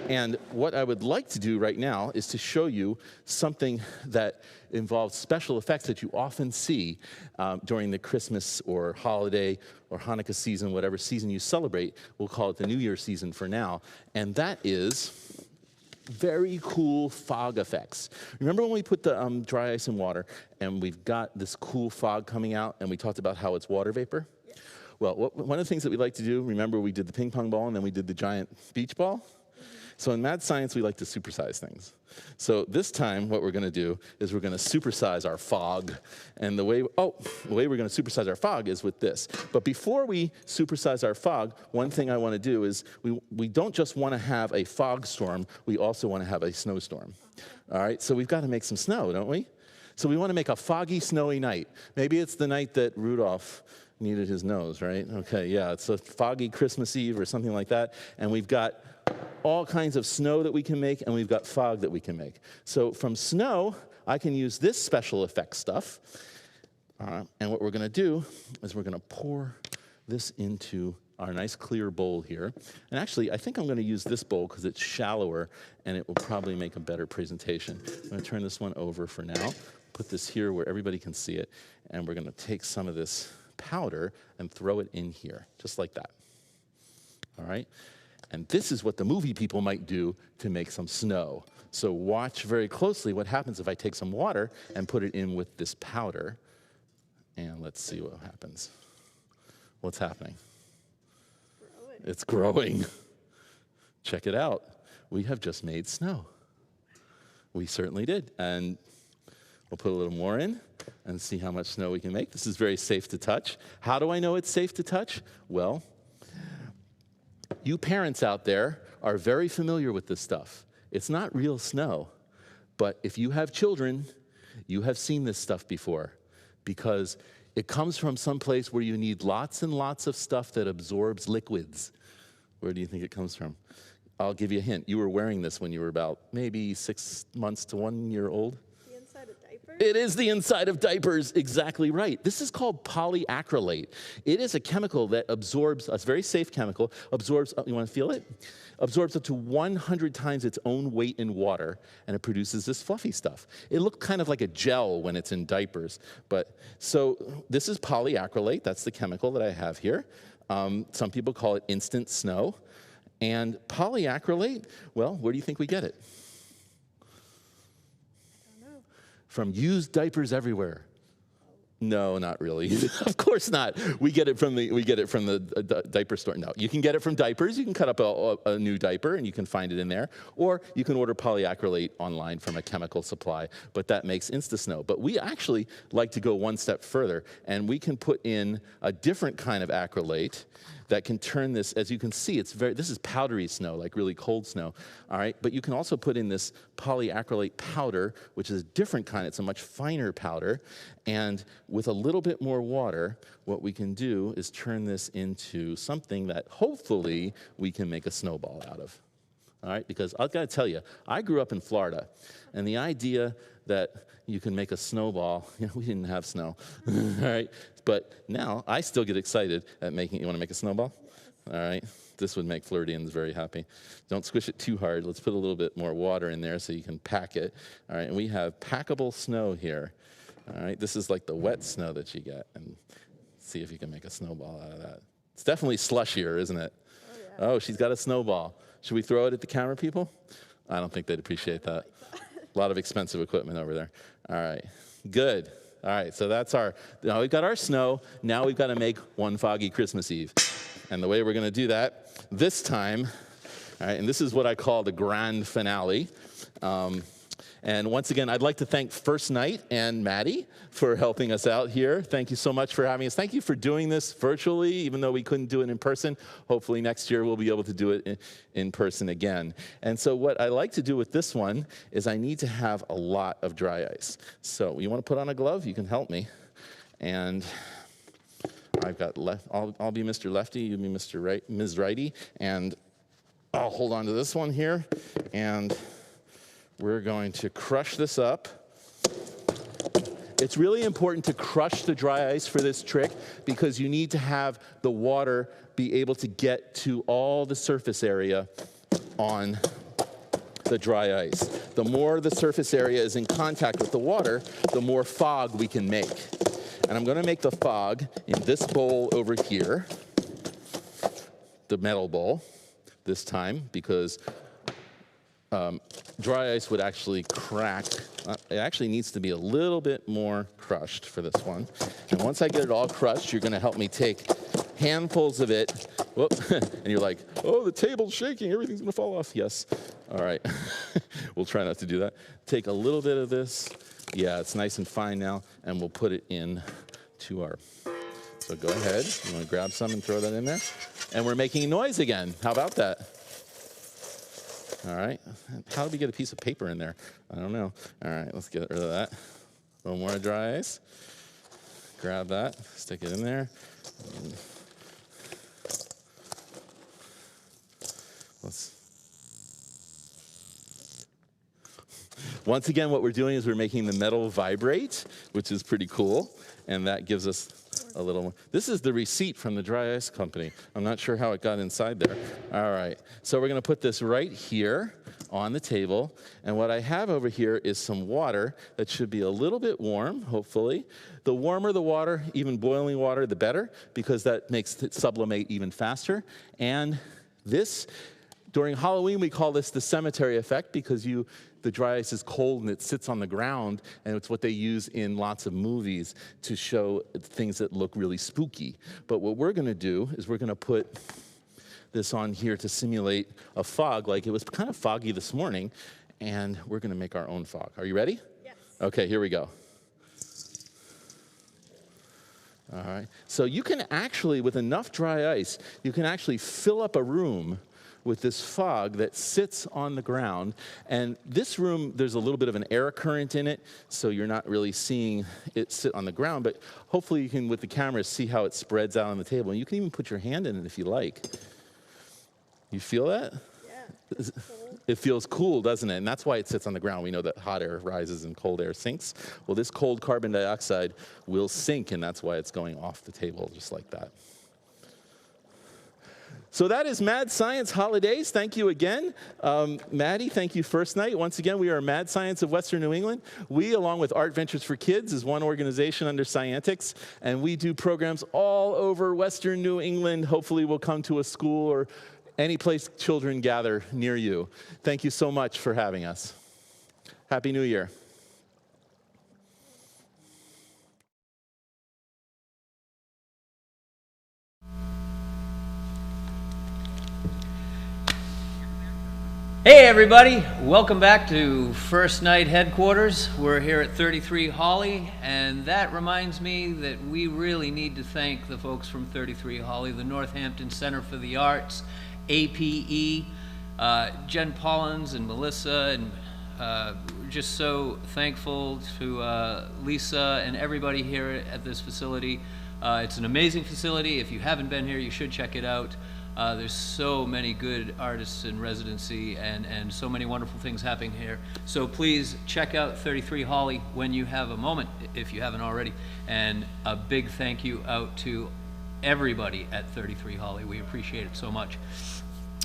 And what I would like to do right now is to show you something that involves special effects that you often see during the Christmas or holiday or Hanukkah season, whatever season you celebrate. We'll call it the New Year season for now. And that is very cool fog effects. Remember when we put the dry ice in water and we've got this cool fog coming out and we talked about how it's water vapor? Yeah. Well, one of the things that we like to do, remember we did the ping pong ball and then we did the giant beach ball? Mm-hmm. So in mad science, we like to supersize things. So this time, what we're going to do is we're going to supersize our fog. And the way we're going to supersize our fog is with this. But before we supersize our fog, one thing I want to do is we don't just want to have a fog storm, we also want to have a snowstorm. All right, so we've got to make some snow, don't we? So we want to make a foggy, snowy night. Maybe it's the night that Rudolph needed his nose, right? Okay, yeah, it's a foggy Christmas Eve or something like that. And we've got all kinds of snow that we can make, and we've got fog that we can make. So from snow, I can use this special effects stuff. And what we're going to do is we're going to pour this into our nice clear bowl here. And actually, I think I'm going to use this bowl because it's shallower, and it will probably make a better presentation. I'm going to turn this one over for now, put this here where everybody can see it, and we're going to take some of this powder and throw it in here, just like that. All right? And this is what the movie people might do to make some snow. So watch very closely what happens if I take some water and put it in with this powder. And let's see what happens. What's happening? It's growing. Check it out. We have just made snow. We certainly did. And we'll put a little more in and see how much snow we can make. This is very safe to touch. How do I know it's safe to touch? Well, you parents out there are very familiar with this stuff. It's not real snow, but if you have children, you have seen this stuff before because it comes from some place where you need lots and lots of stuff that absorbs liquids. Where do you think it comes from? I'll give you a hint. You were wearing this when you were about maybe 6 months to 1 year old. The inside of diapers? It is the inside of diapers, exactly right. This is called polyacrylate. It is a chemical that absorbs, a very safe chemical, absorbs, you want to feel it? Absorbs up to 100 times its own weight in water, and it produces this fluffy stuff. It looks kind of like a gel when it's in diapers. But so this is polyacrylate. That's the chemical that I have here. Some people call it instant snow. And polyacrylate, well, where do you think we get it? I don't know. From used diapers everywhere. No, not really. Of course not. We get it from the diaper store. No, you can get it from diapers. You can cut up a new diaper and you can find it in there, or you can order polyacrylate online from a chemical supply. But that makes InstaSnow. But we actually like to go one step further, and we can put in a different kind of acrylate that can turn this, as you can see, this is powdery snow, like really cold snow, all right? But you can also put in this polyacrylate powder, which is a different kind. It's a much finer powder. And with a little bit more water, what we can do is turn this into something that hopefully we can make a snowball out of, all right? Because I've got to tell you, I grew up in Florida, and the idea that you can make a snowball, we didn't have snow, all right? But now I still get excited at making, you want to make a snowball? All right, this would make Floridians very happy. Don't squish it too hard. Let's put a little bit more water in there so you can pack it. All right, and we have packable snow here. All right, this is like the wet snow that you get. And see if you can make a snowball out of that. It's definitely slushier, isn't it? Oh, yeah. Oh, she's got a snowball. Should we throw it at the camera people? I don't think they'd appreciate that. A lot of expensive equipment over there. All right, good. All right, so now we've got our snow. Now we've got to make One Foggy Christmas Eve. And the way we're going to do that this time, all right, and this is what I call the grand finale. And once again, I'd like to thank First Night and Maddie for helping us out here. Thank you so much for having us. Thank you for doing this virtually, even though we couldn't do it in person. Hopefully next year we'll be able to do it in person again. And so what I like to do with this one is I need to have a lot of dry ice. So you want to put on a glove? You can help me. And I've got I'll be Mr. Lefty, you be Ms. Righty, and I'll hold on to this one here, and we're going to crush this up. It's really important to crush the dry ice for this trick because you need to have the water be able to get to all the surface area on the dry ice. The more the surface area is in contact with the water, the more fog we can make. And I'm going to make the fog in this bowl over here, the metal bowl this time, because dry ice would actually crack. It actually needs to be a little bit more crushed for this one. And once I get it all crushed, you're going to help me take handfuls of it. Whoop. And you're like, oh, the table's shaking. Everything's going to fall off. Yes. All right. We'll try not to do that. Take a little bit of this. Yeah, it's nice and fine now. And we'll put it in to our... So go ahead. You want to grab some and throw that in there? And we're making noise again. How about that? All right. How do we get a piece of paper in there? I don't know. All right, let's get rid of that. A little more dry ice. Grab that, stick it in there. Once again, what we're doing is we're making the metal vibrate, which is pretty cool, and that gives us a little more. This is the receipt from the dry ice company. I'm not sure how it got inside there. All right, so we're going to put this right here on the table, and what I have over here is some water that should be a little bit warm, hopefully. The warmer the water, even boiling water, the better, because that makes it sublimate even faster. And this, during Halloween, we call this the cemetery effect, because you the dry ice is cold and it sits on the ground, and it's what they use in lots of movies to show things that look really spooky. But what we're going to do is we're going to put this on here to simulate a fog. Like, it was kind of foggy this morning, and we're going to make our own fog. Are you ready? Yes. Okay, here we go. All right. So you can actually, with enough dry ice, you can actually fill up a room with this fog that sits on the ground. And this room, there's a little bit of an air current in it, so you're not really seeing it sit on the ground, but hopefully you can, with the camera, see how it spreads out on the table. And you can even put your hand in it if you like. You feel that? Yeah. It feels cool, doesn't it? And that's why it sits on the ground. We know that hot air rises and cold air sinks. Well, this cold carbon dioxide will sink, and that's why it's going off the table just like that. So that is Mad Science Holidays. Thank you again. Maddie, thank you, First Night. Once again, we are Mad Science of Western New England. We, along with Art Ventures for Kids, is one organization under Scientics, and we do programs all over Western New England. Hopefully we'll come to a school or any place children gather near you. Thank you so much for having us. Happy New Year. Hey everybody, welcome back to First Night Headquarters. We're here at 33 Holly, and that reminds me that we really need to thank the folks from 33 Holly, the Northampton Center for the Arts, APE, Jen Pollins and Melissa, and just so thankful to Lisa and everybody here at this facility. It's an amazing facility. If you haven't been here, you should check it out. There's so many good artists in residency and so many wonderful things happening here. So please check out 33 Holly when you have a moment, if you haven't already. And a big thank you out to everybody at 33 Holly. We appreciate it so much.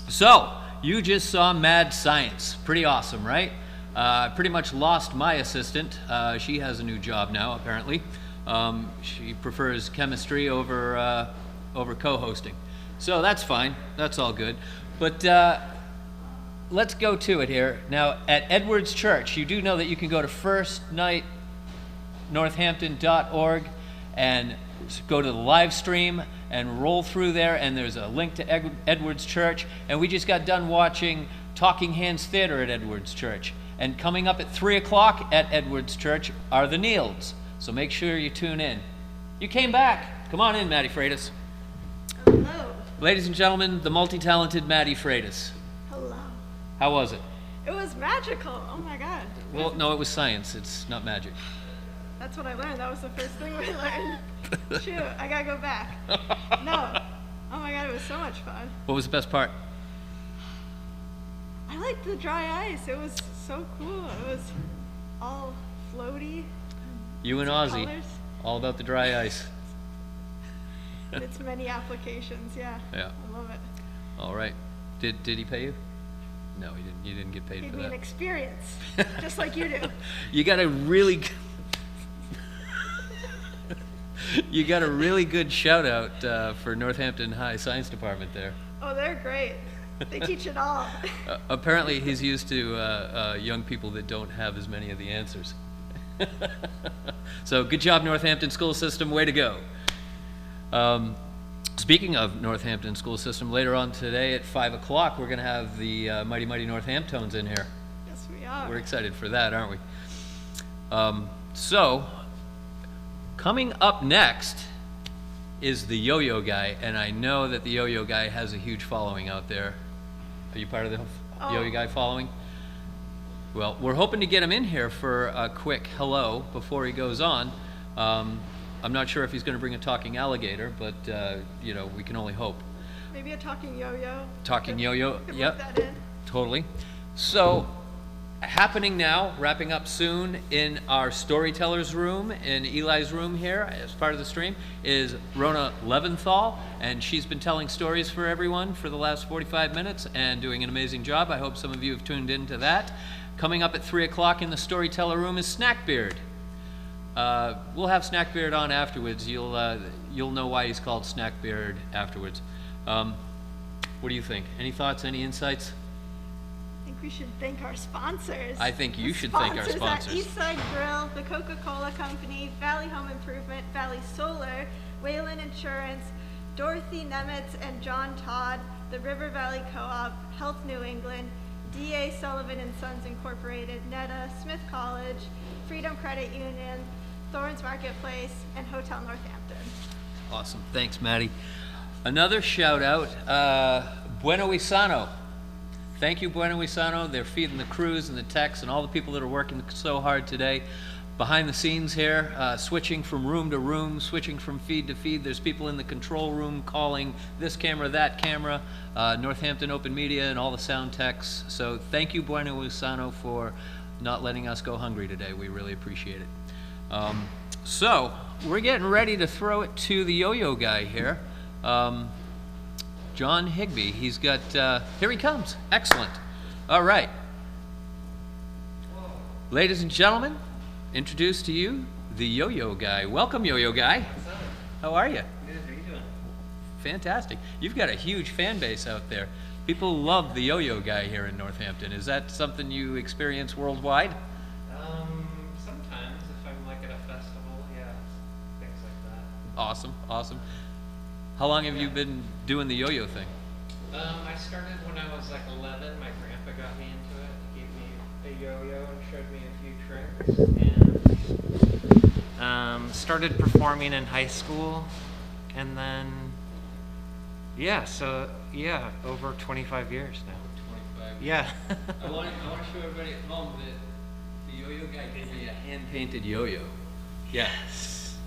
So, you just saw Mad Science. Pretty awesome, right? Pretty much lost my assistant. She has a new job now, apparently. She prefers chemistry over co-hosting. So that's fine. That's all good. But let's go to it here. Now, at Edwards Church, you do know that you can go to firstnightnorthampton.org and go to the live stream and roll through there, and there's a link to Edwards Church. And we just got done watching Talking Hands Theater at Edwards Church. And coming up at 3 o'clock at Edwards Church are the Neilds. So make sure you tune in. You came back. Come on in, Maddie Freitas. Hello. Ladies and gentlemen, the multi-talented Maddie Freitas. Hello. How was it? It was magical. Oh my God. Well, no, it was science. It's not magic. That's what I learned. That was the first thing we learned. Shoot, I gotta go back. No. Oh my God, it was so much fun. What was the best part? I liked the dry ice. It was so cool. It was all floaty. You and Ozzy, colors. all about the dry ice. And its many applications, yeah. Yeah. I love it. All right. Did he pay you? No, he didn't. You didn't get paid Gave for me that. an experience, just like you do. You got a really you got a really good shout out for Northampton High Science Department there. Oh, they're great. They teach it all. Apparently he's used to young people that don't have as many of the answers. So good job, Northampton school system, way to go. Speaking of Northampton school system, later on today at 5 o'clock we're going to have the Mighty Northamptones in here. Yes, we are. We're excited for that, aren't we? So, coming up next is the Yo-Yo Guy, and I know that the Yo-Yo Guy has a huge following out there. Are you part of the Yo-Yo Guy following? Well, we're hoping to get him in here for a quick hello before he goes on. I'm not sure if he's going to bring a talking alligator, but you know, we can only hope. Maybe a talking yo-yo. Talking yo-yo, yep. That in. Totally. So, happening now, wrapping up soon in our storyteller's room, in Eli's room here, as part of the stream, is Rona Leventhal, and she's been telling stories for everyone for the last 45 minutes and doing an amazing job. I hope some of you have tuned into that. Coming up at 3 o'clock in the storyteller room is Snackbeard. We'll have Snackbeard on afterwards. You'll know why he's called Snackbeard afterwards. What do you think? Any thoughts? Any insights? I think we should thank our sponsors. I think you should thank our sponsors. Eastside Grill, the Coca-Cola Company, Valley Home Improvement, Valley Solar, Wayland Insurance, Dorothy Nemitz and John Todd, the River Valley Co-op, Health New England, D.A. Sullivan and Sons Incorporated, Netta, Smith College, Freedom Credit Union, Thorns Marketplace, and Hotel Northampton. Awesome. Thanks, Maddie. Another shout out, Bueno Isano. Thank you, Bueno Isano. They're feeding the crews and the techs and all the people that are working so hard today. Behind the scenes here, switching from room to room, switching from feed to feed. There's people in the control room calling this camera, that camera, Northampton Open Media and all the sound techs. So thank you, Bueno Usano, for not letting us go hungry today. We really appreciate it. So we're getting ready to throw it to the yo-yo guy here. John Higby, he's got, here he comes. Excellent. All right. Ladies and gentlemen, introduce to you the yo-yo guy. Welcome, yo-yo guy. What's up? How are you? Good, how are you doing? Fantastic. You've got a huge fan base out there. People love the yo-yo guy here in Northampton. Is that something you experience worldwide? Sometimes if I'm like at a festival, yeah, things like that. Awesome, awesome. How long have you been doing the yo-yo thing? I started when I was like 11. My grandpa got me into it. He gave me a yo-yo and showed me a few tricks. And started performing in high school. And then, yeah, so, yeah, over 25 years now. 25 years. Yeah. I want to show everybody at home that the yo-yo guy gave me a hand-painted yo-yo. Yes.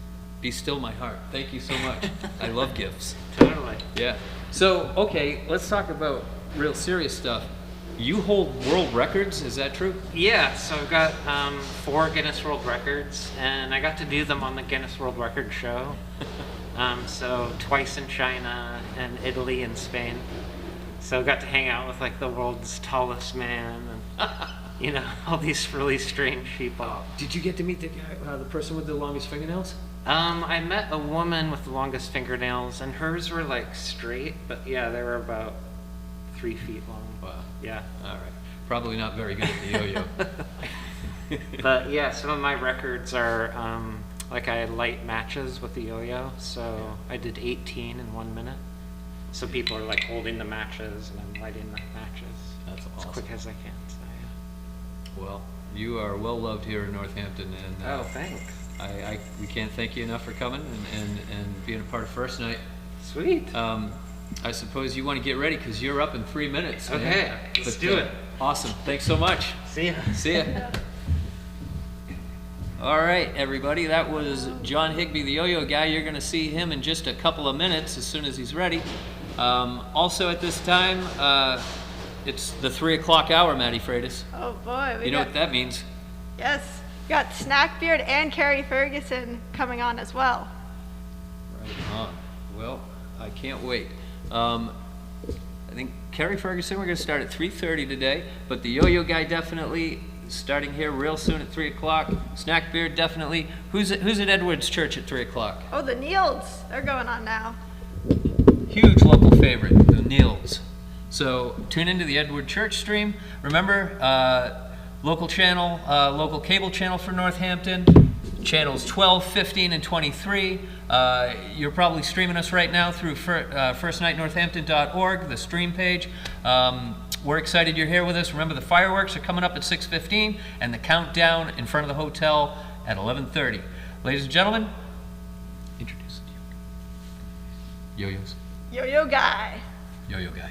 Be still my heart. Thank you so much. I love gifts. Totally. Yeah. So, okay, let's talk about real serious stuff. You hold world records, is that true? Yeah, so I've got 4 Guinness World Records, and I got to do them on the Guinness World Record show. So twice in China and Italy and Spain. So I got to hang out with like the world's tallest man and you know, all these really strange people. Did you get to meet the guy, the person with the longest fingernails? I met a woman with the longest fingernails, and hers were like straight, but yeah, they were about 3 feet long. Wow. Yeah. All right. Probably not very good at the yo-yo. But yeah, some of my records are like I light matches with the yo-yo, so I did 18 in 1 minute. So people are like holding the matches, and I'm lighting the matches. That's awesome. As quick as I can. So yeah. Well, you are well loved here in Northampton, and oh, thanks. We can't thank you enough for coming and being a part of First Night. Sweet. I suppose you want to get ready because you're up in 3 minutes. Okay, man. let's do it. Awesome. Thanks so much. See ya. See ya. All right, everybody. That was John Higby, the yo-yo guy. You're going to see him in just a couple of minutes as soon as he's ready. Also at this time, it's the 3 o'clock hour, Maddie Freitas. Oh boy. You know what that means? Yes. We got Snackbeard and Carrie Ferguson coming on as well. Right on. Well, I can't wait. I think Carrie Ferguson, we're going to start at 3:30 today, but the yo-yo guy definitely starting here real soon at 3 o'clock. Snackbeard definitely. Who's at Edwards Church at 3 o'clock? Oh, the Neils. They're going on now. Huge local favorite, the Nils. So tune into the Edward Church stream. Remember, local channel, local cable channel for Northampton, channels 12, 15, and 23. You're probably streaming us right now through firstnightnorthampton.org, the stream page. We're excited you're here with us. Remember, the fireworks are coming up at 6:15, and the countdown in front of the hotel at 11:30. Ladies and gentlemen, introduce yo-yos. Yo-yo guy. Yo-yo guy.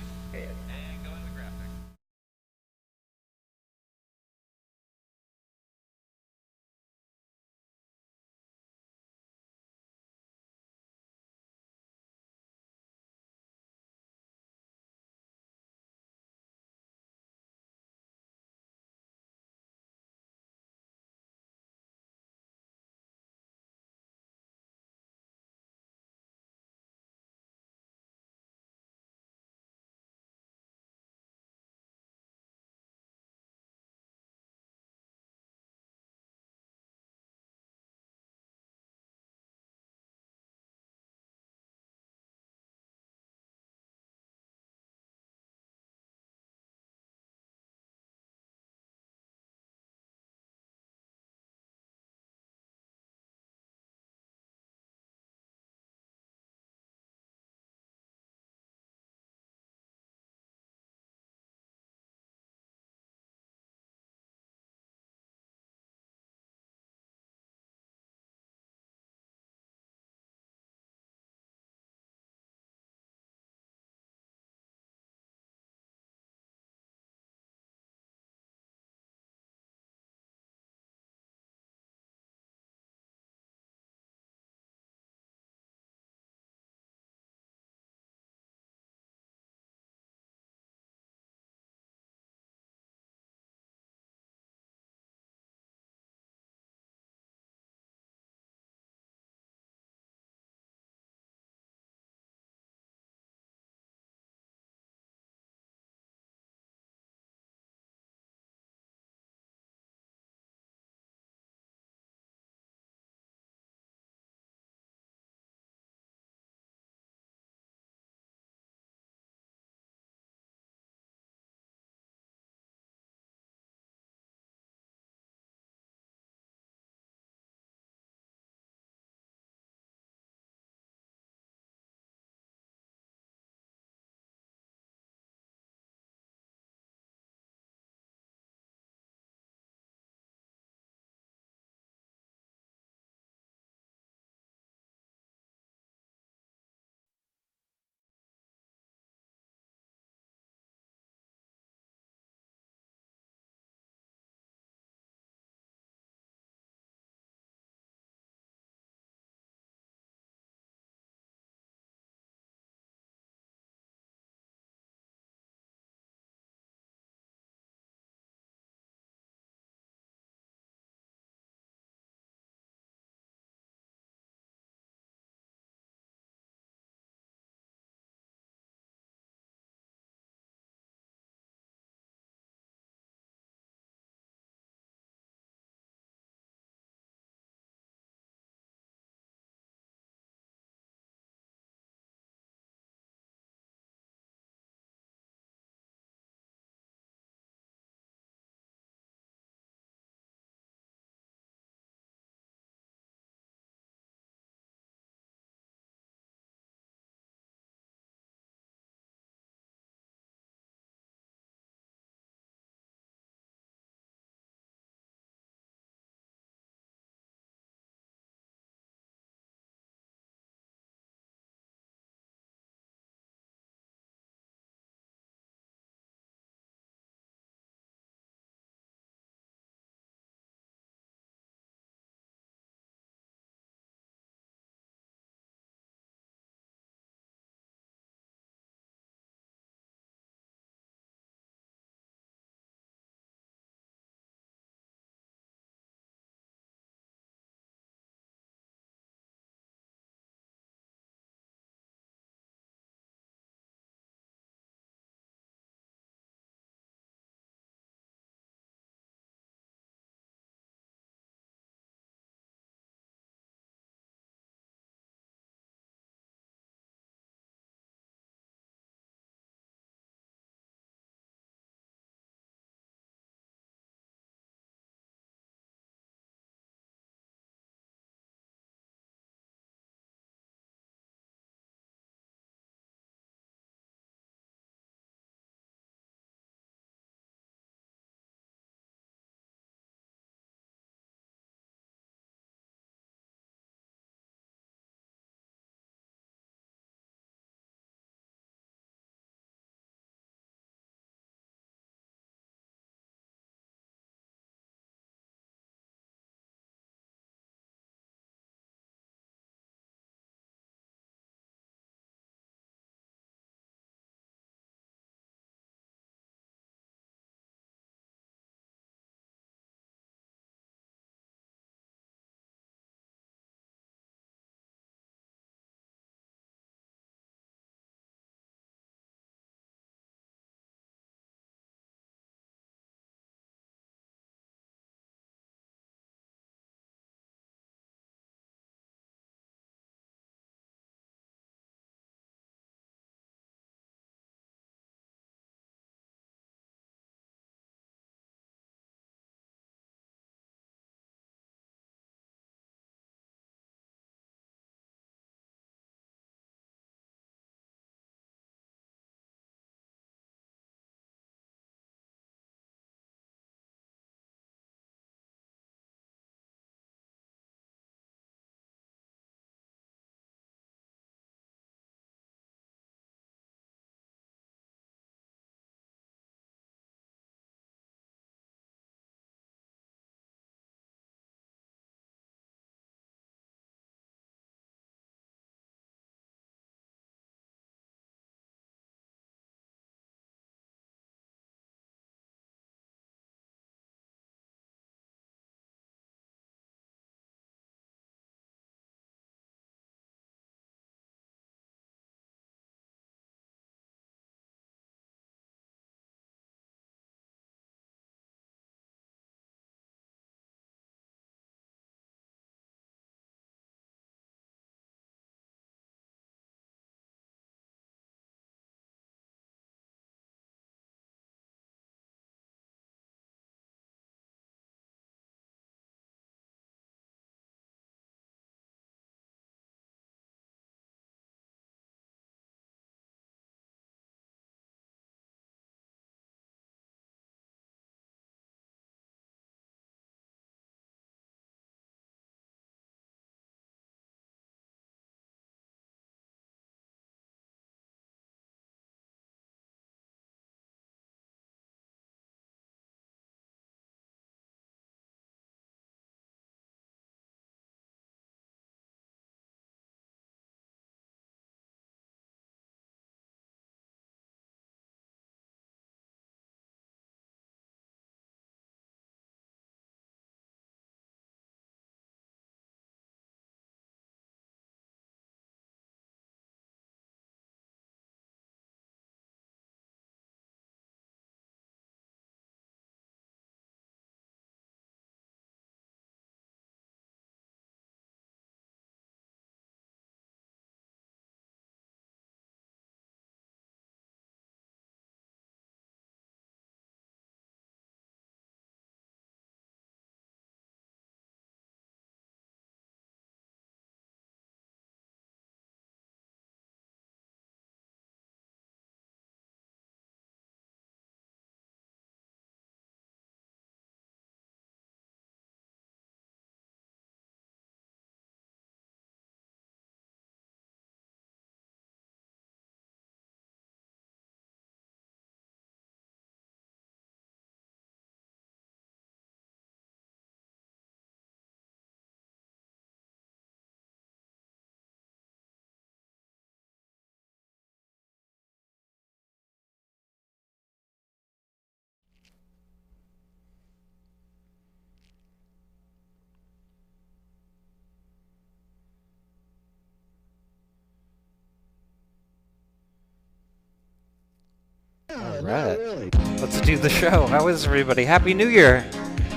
Right. Let's do the show. How is everybody? Happy New Year.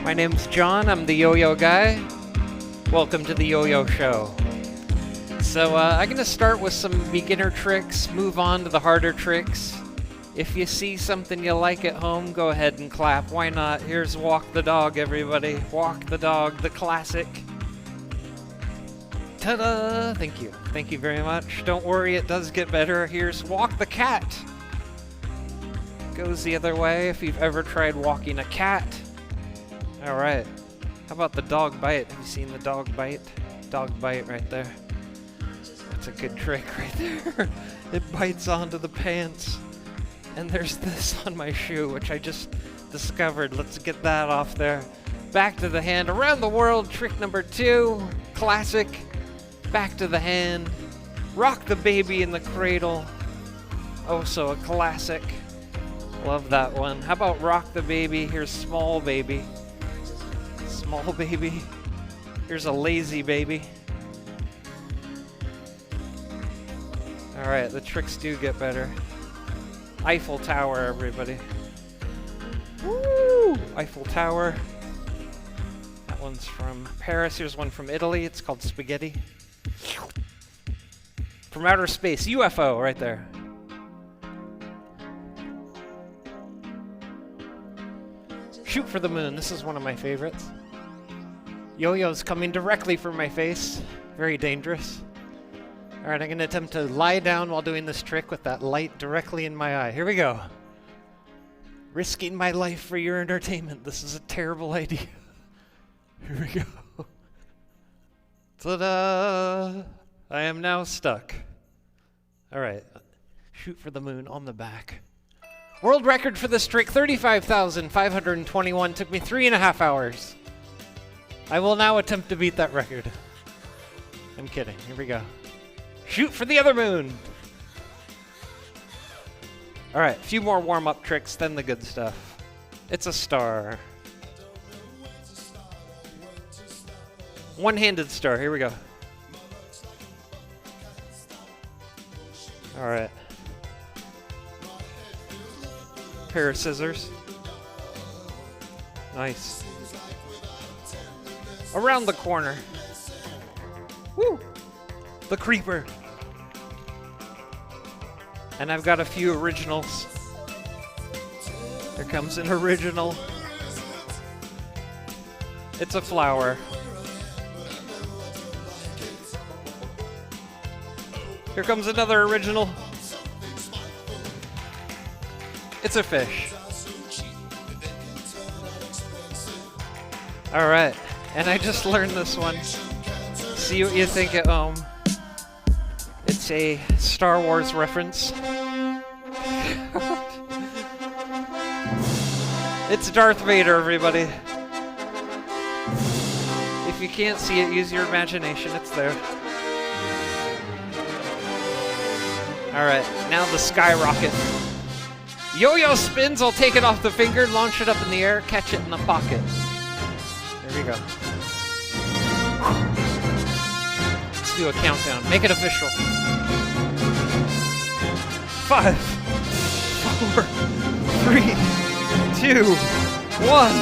My name's John. I'm the yo-yo guy. Welcome to the yo-yo show. So I'm going to start with some beginner tricks, move on to the harder tricks. If you see something you like at home, go ahead and clap. Why not? Here's Walk the Dog, everybody. Walk the Dog, the classic. Ta-da! Thank you. Thank you very much. Don't worry, it does get better. Here's Walk the Cat. Goes the other way if you've ever tried walking a cat. All right. How about the dog bite? Have you seen the dog bite? Dog bite right there. That's a good trick right there. It bites onto the pants. And there's this on my shoe, which I just discovered. Let's get that off there. Back to the hand. Around the world, trick number 2. Classic. Back to the hand. Rock the baby in the cradle. Also a classic. Love that one. How about rock the baby? Here's small baby. Small baby. Here's a lazy baby. All right, the tricks do get better. Eiffel Tower, everybody. Woo! Eiffel Tower. That one's from Paris. Here's one from Italy. It's called Spaghetti. From outer space, UFO right there. Shoot for the moon. This is one of my favorites. Yo-yo's coming directly for my face. Very dangerous. All right, I'm going to attempt to lie down while doing this trick with that light directly in my eye. Here we go. Risking my life for your entertainment. This is a terrible idea. Here we go. Ta-da! I am now stuck. All right. Shoot for the moon on the back. World record for this trick, 35,521. Took me 3.5 hours. I will now attempt to beat that record. I'm kidding. Here we go. Shoot for the other moon. All right, a few more warm-up tricks, then the good stuff. It's a star. One-handed star. Here we go. All right. Pair of scissors. Nice. Around the corner. Woo! The creeper. And I've got a few originals. Here comes an original. It's a flower. Here comes another original. It's a fish. All right, and I just learned this one. See what you think at home. It's a Star Wars reference. It's Darth Vader, everybody. If you can't see it, use your imagination. It's there. All right, now the skyrocket. Yo-yo spins. I'll take it off the finger, launch it up in the air, catch it in the pocket. There we go. Let's do a countdown. Make it official. 5, 4, 3, 2, 1.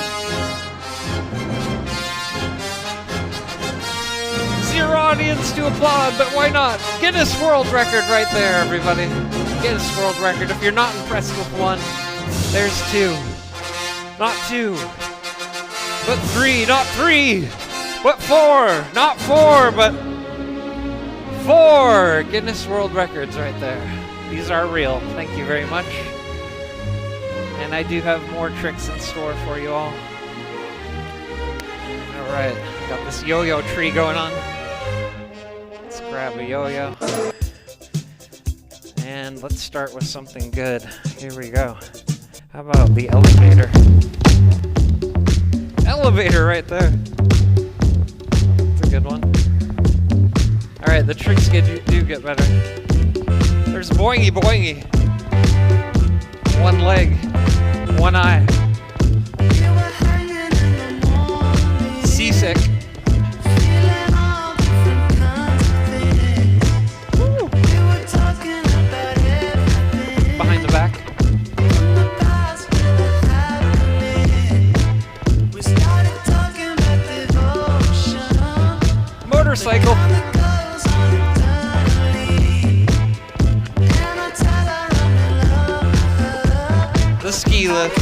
0 audience to applaud, but why not? Guinness World Record right there, everybody. Guinness World Record. If you're not impressed with 1, there's 2. Not 2, but 3. Not 3, but 4. Not 4, but 4. Guinness World Records right there. These are real. Thank you very much. And I do have more tricks in store for you all. All right, got this yo-yo tree going on. Let's grab a yo-yo. And let's start with something good. Here we go. How about the elevator? Elevator right there. That's a good one. All right, the tricks do get better. There's boingy boingy. 1 leg, 1 eye. Seasick. Woo. Behind the back. motorcycle. The ski lift.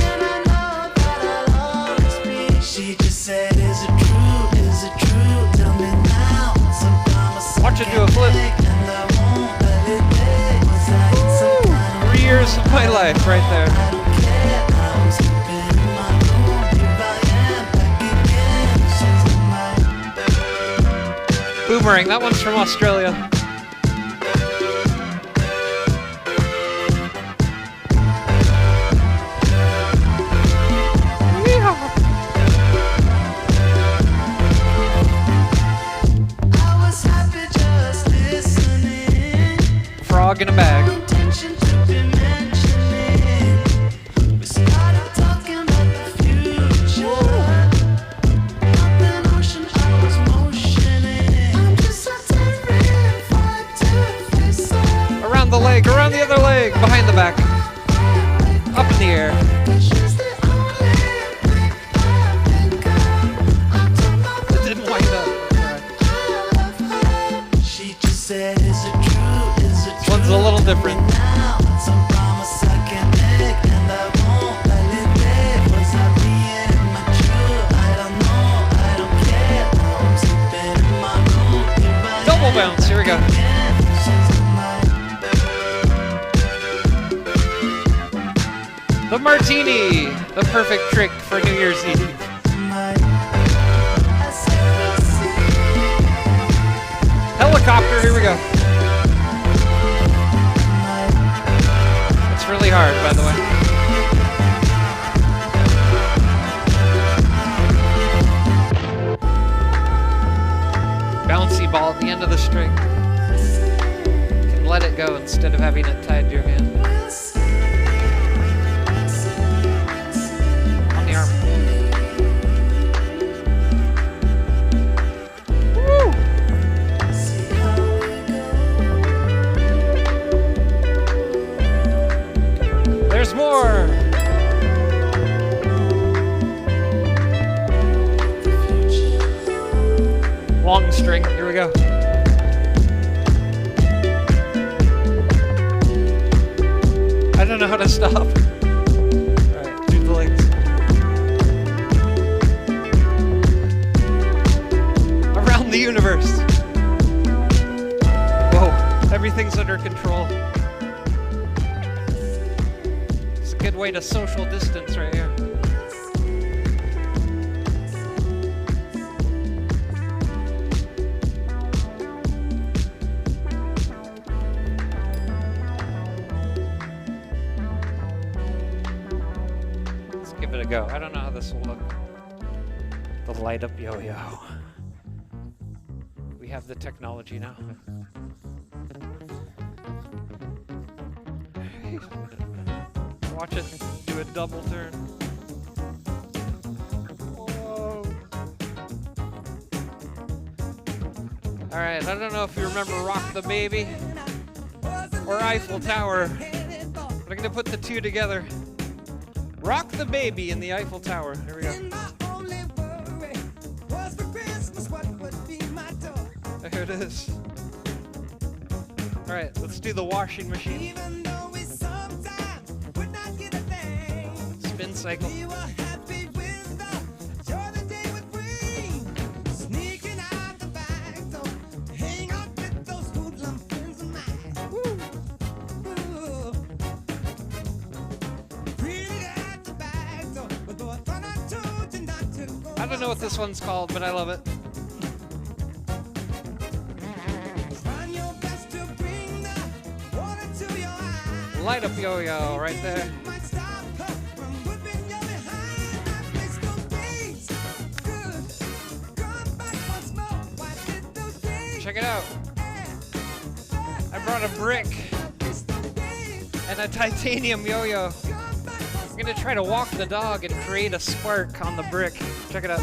She just said, is it true? Is it true? Tell me now. Watch it do a flip. 3 years of my life right there. Boomerang, that one's from Australia. Frog in a bag. Around the leg, around the other leg, behind the back. Up in the air. It didn't wind up. She just said, is it true? Is it This one's a little different. Double bounce, here we go. The martini, the perfect trick for New Year's Eve. Helicopter, here we go. It's really hard, by the way. Bouncy ball at the end of the string. You can let it go instead of having it tied to your hand. On the arm. Woo! There's more! Long string, here we go. I don't know how to stop. Alright, do the legs. Around the universe. Whoa, everything's under control. It's a good way to social distance right here. Give it a go. I don't know how this will look. The light up yo-yo. We have the technology now. Watch it do a double turn. Whoa. All right, I don't know if you remember Rock the Baby or Eiffel Tower, but I'm gonna put the two together. Rock the Baby in the Eiffel Tower. Here we go. There it is. All right, let's do the washing machine. Spin cycle. I don't know what this one's called, but I love it. Light up yo-yo right there. Check it out. I brought a brick and a titanium yo-yo. I'm gonna try to walk the dog and create a spark on the brick. Check it out.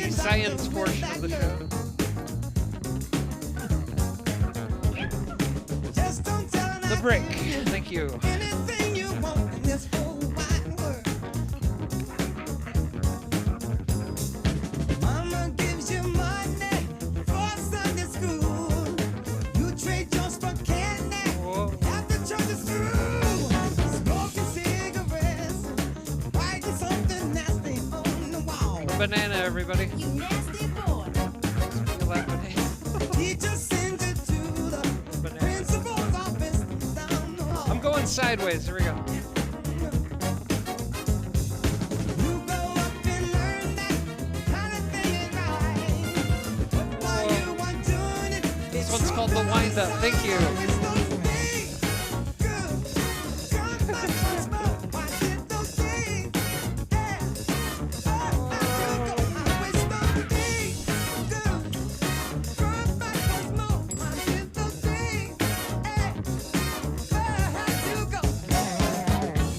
The science portion of the show. break. Thank you. Anything you want in this whole wide world. Mama gives you money for Sunday school. You trade yours for candy after church is through. Smoking cigarettes, writing something nasty on the wall. Banana, everybody. You nasty boy. Feel that banana. Teacher sends you to the principal's office down the hall. I'm going sideways. Here we go. This one's called the wind up. Thank you.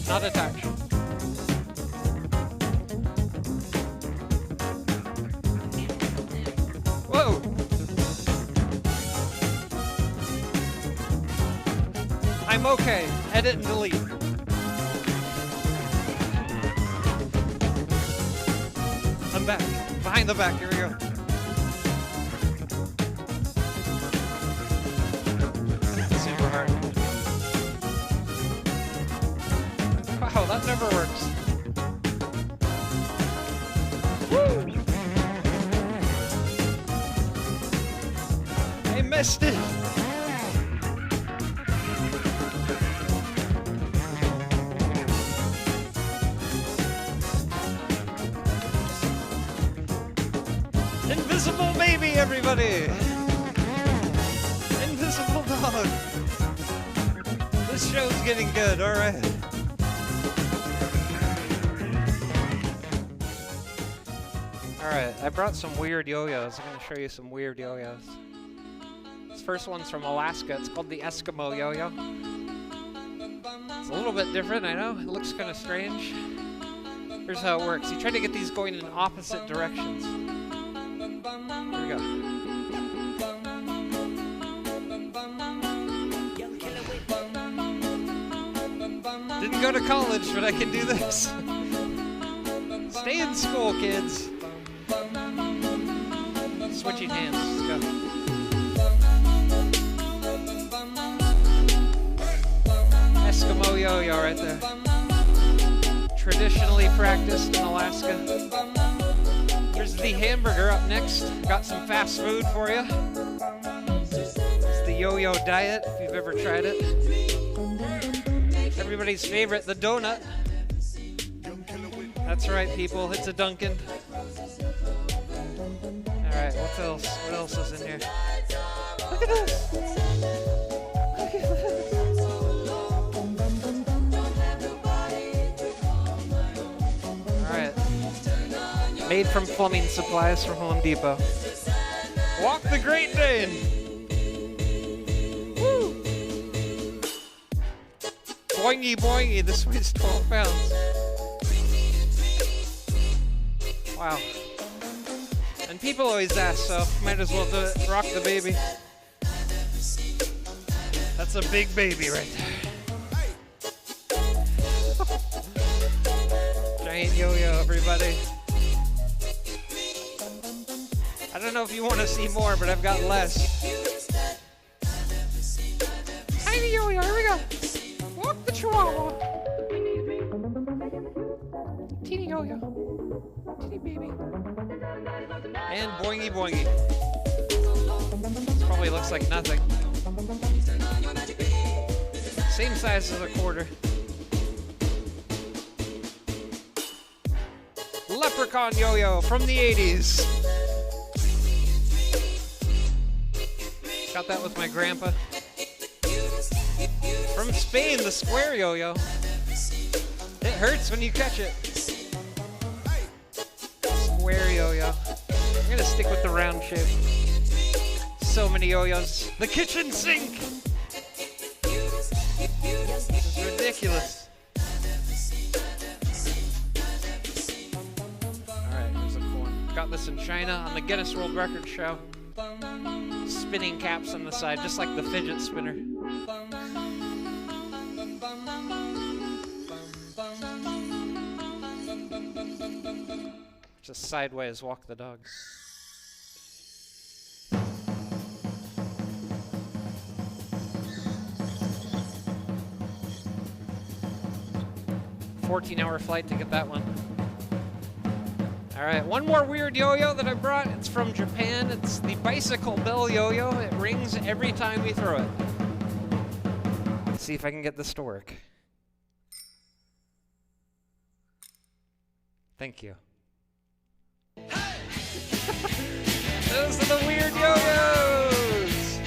Not attached. Whoa! I'm okay. Edit and delete. I'm back. Behind the back. Here we go. Super hard. Wow, that never works. Woo! I missed it. Invisible baby, everybody. Invisible dog. This show's getting good, all right. All right, I brought some weird yo-yos. I'm going to show you some weird yo-yos. This first one's from Alaska. It's called the Eskimo yo-yo. It's a little bit different, I know. It looks kind of strange. Here's how it works. You try to get these going in opposite directions. Here we go. Didn't go to college, but I can do this. Stay in school, kids. Switching hands. Let's go. Eskimo yo-yo right there. Traditionally practiced in Alaska. Here's the hamburger up next. Got some fast food for you. It's the yo-yo diet, if you've ever tried it. Everybody's favorite, the donut. That's right, people. It's a Dunkin'. All right, what else? What else is in here? Look at this. Look at this. All right. Made from plumbing supplies from Home Depot. Walk the Great Dane. Woo. Boingy boingy. This weighs 12 pounds. Wow. And people always ask, so might as well do it. Rock the baby. That's a big baby right there. Giant yo-yo, everybody. I don't know if you want to see more, but I've got less. Tiny yo-yo, here we go. Walk the chihuahua. Teeny yo-yo. Teeny baby. And boingy boingy. This probably looks like nothing. Same size as a quarter. Leprechaun yo-yo from the 80s. Got that with my grandpa. From Spain, the square yo-yo. It hurts when you catch it. Square yo-yo. I'm gonna stick with the round shape. So many yo-yos. The kitchen sink! This is ridiculous. Alright, here's a cool one. Got this in China on the Guinness World Records show. Spinning caps on the side, just like the fidget spinner. Just sideways, walk the dog. 14-hour flight to get that one. All right, one more weird yo-yo that I brought. It's from Japan. It's the bicycle bell yo-yo. It rings every time we throw it. Let's see if I can get this to work. Thank you. Those are the weird yo-yos.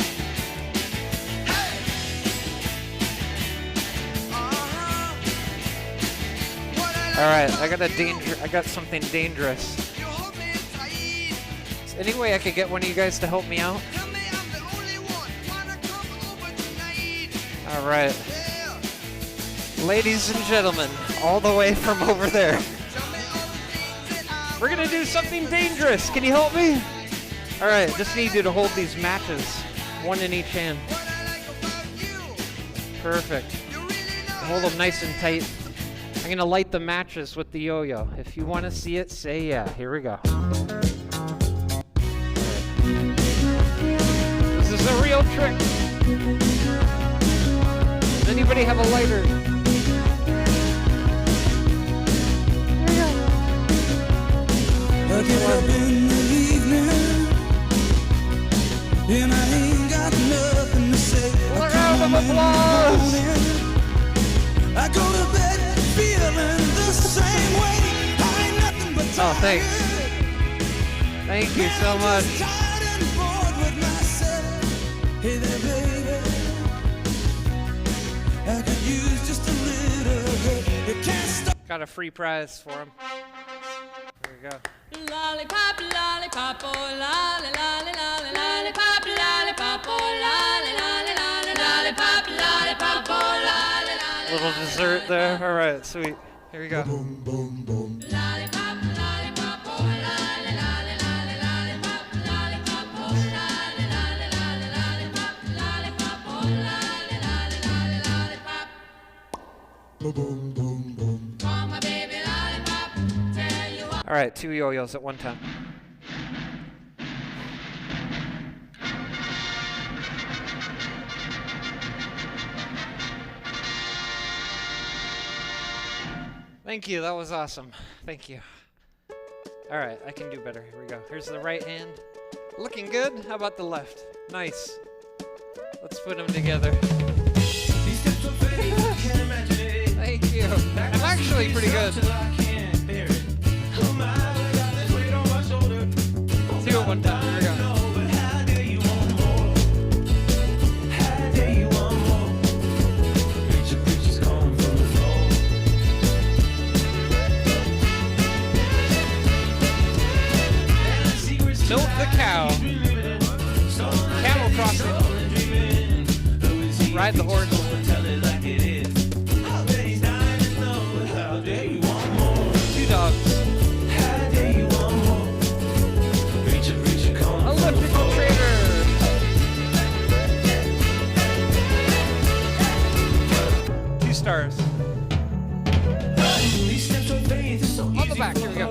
All right, I got something dangerous. Is any way I could get one of you guys to help me out? All right. Ladies and gentlemen, all the way from over there. We're gonna do something dangerous. Can you help me? All right, just need you to hold these matches, one in each hand. Perfect. Hold them nice and tight. I'm gonna light the matches with the yo-yo. If you wanna see it, say yeah. Here we go. This is a real trick. Does anybody have a lighter? I get up in the evening and I ain't got nothing to say. A round of applause. I go to bed feeling the same way. I ain't nothing but oh, thanks. Thank you so much. tired and bored with myself. Hey there, baby. I could use just a little bit. You can't stop. Got a free prize for him. There we go. Lollipop, lollipop, oh lolly, lolly, lolly, lollipop, lollipop, oh lolly, lolly, lolly, lollipop, lollipop, oh lolly, lolly. Little dessert there. All right, sweet. Here we go. Boom, boom, boom. Lollipop, lollipop, oh lolly, lolly, lolly, lollipop, lollipop, oh lolly, lolly, lolly, lollipop, lollipop, oh lolly, lolly, lolly, lollipop. Boom, boom, boom, boom. Oh my baby lollipop, tell you what. All right, 2 yo-yos at one time. Thank you, that was awesome. Thank you. All right, I can do better. Here we go. Here's the right hand. Looking good. How about the left? Nice. Let's put them together. Thank you. I'm actually pretty good. Let's do it one time. Here we go. Milk the cow. Camel crossing. Ride the horse. 2 dogs. Elliptical trader. Two stars. On the back. Here we go.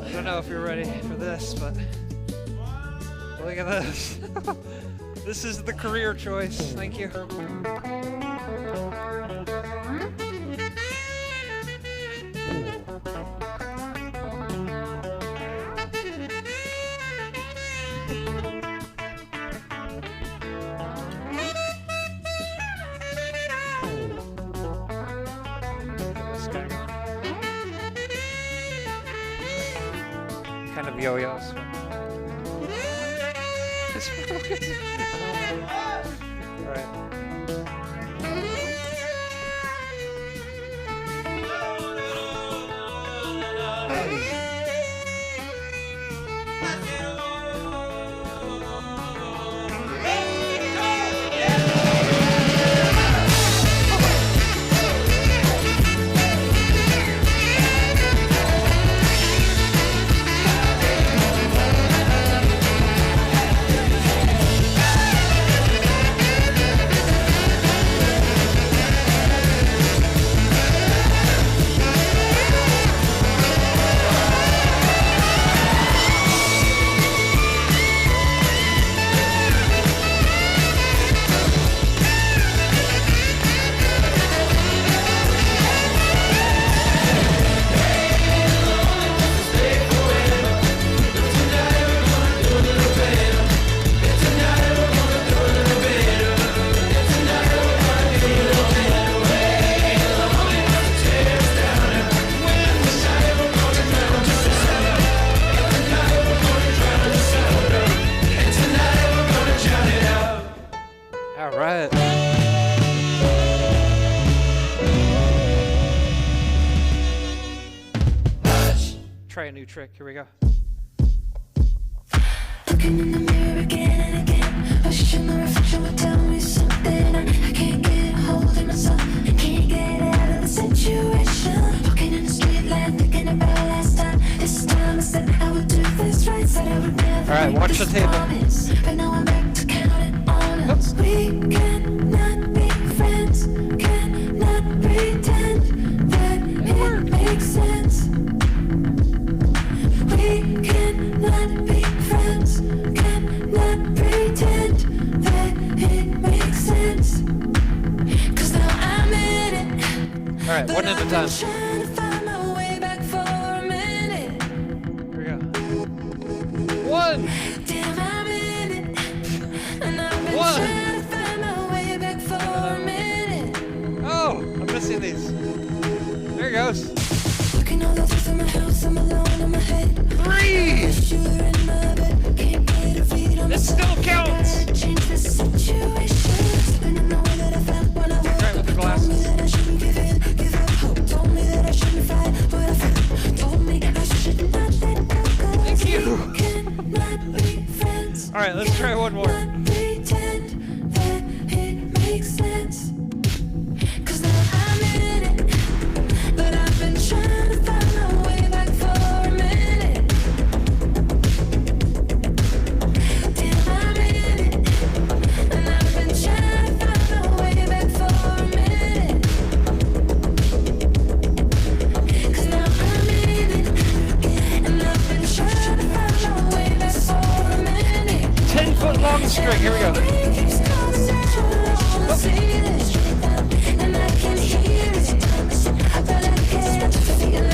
I don't know if you're ready for this, but look at this. This is the career choice. Thank you. Kind of yo-yos. All right. All right. Try a new trick. Here we go. Looking in the mirror again and again. Pushing the reflection will tell me something. I can't get a hold of myself. I can't get out of the situation. Walking in the street light, thinking about last time. This time I said I would do this right. Said I would never. All right, watch the table. But now I'm back to counting on us. We cannot be friends. Cannot pretend that it makes sense. We cannot be friends. Cannot pretend that it makes sense. 'Cause now I'm in it. All right, one at a time. Trying to find my way back for a minute. Here we go. One. Damn, I'm in it. And I've been One. trying to find my way back for a minute. Oh, I'm missing these. There it goes. Looking all over through my house, I'm alone in my head. 3. Wish you were in my bed. Can't get a read on It still counts. change the situation. Slipping in the way that I felt when I woke Right with the glasses. Told me that I shouldn't give in, give up hope. Told me that I shouldn't fight, but I felt. Told me I should not let go. Thank you. We cannot be friends. All right, let's try one more. Cannot pretend that it makes sense. 'Cause now I'm in it, but I've been trying to find my way back for a minute. Damn, I'm in it, and I've been trying to find my way back for a minute. 'Cause now I'm in it, and I've been trying to find my way back for a minute. 10-foot long string. Here we go. And I can hear it, but I can't feel it.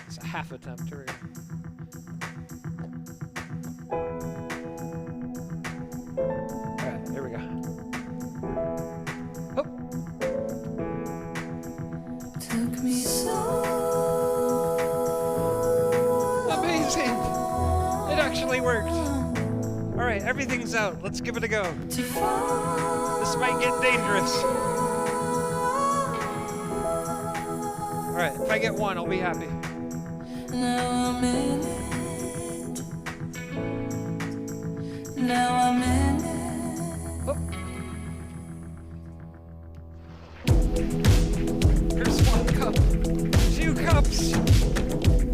It's a half attempt. Here we go. All right, here we go. Oh. Took me so Amazing. It actually worked. All right, everything's out. Let's give it a go. This might get dangerous. All right, if I get one, I'll be happy. Now I'm in it. Now I'm in it. Here's one cup. 2 cups.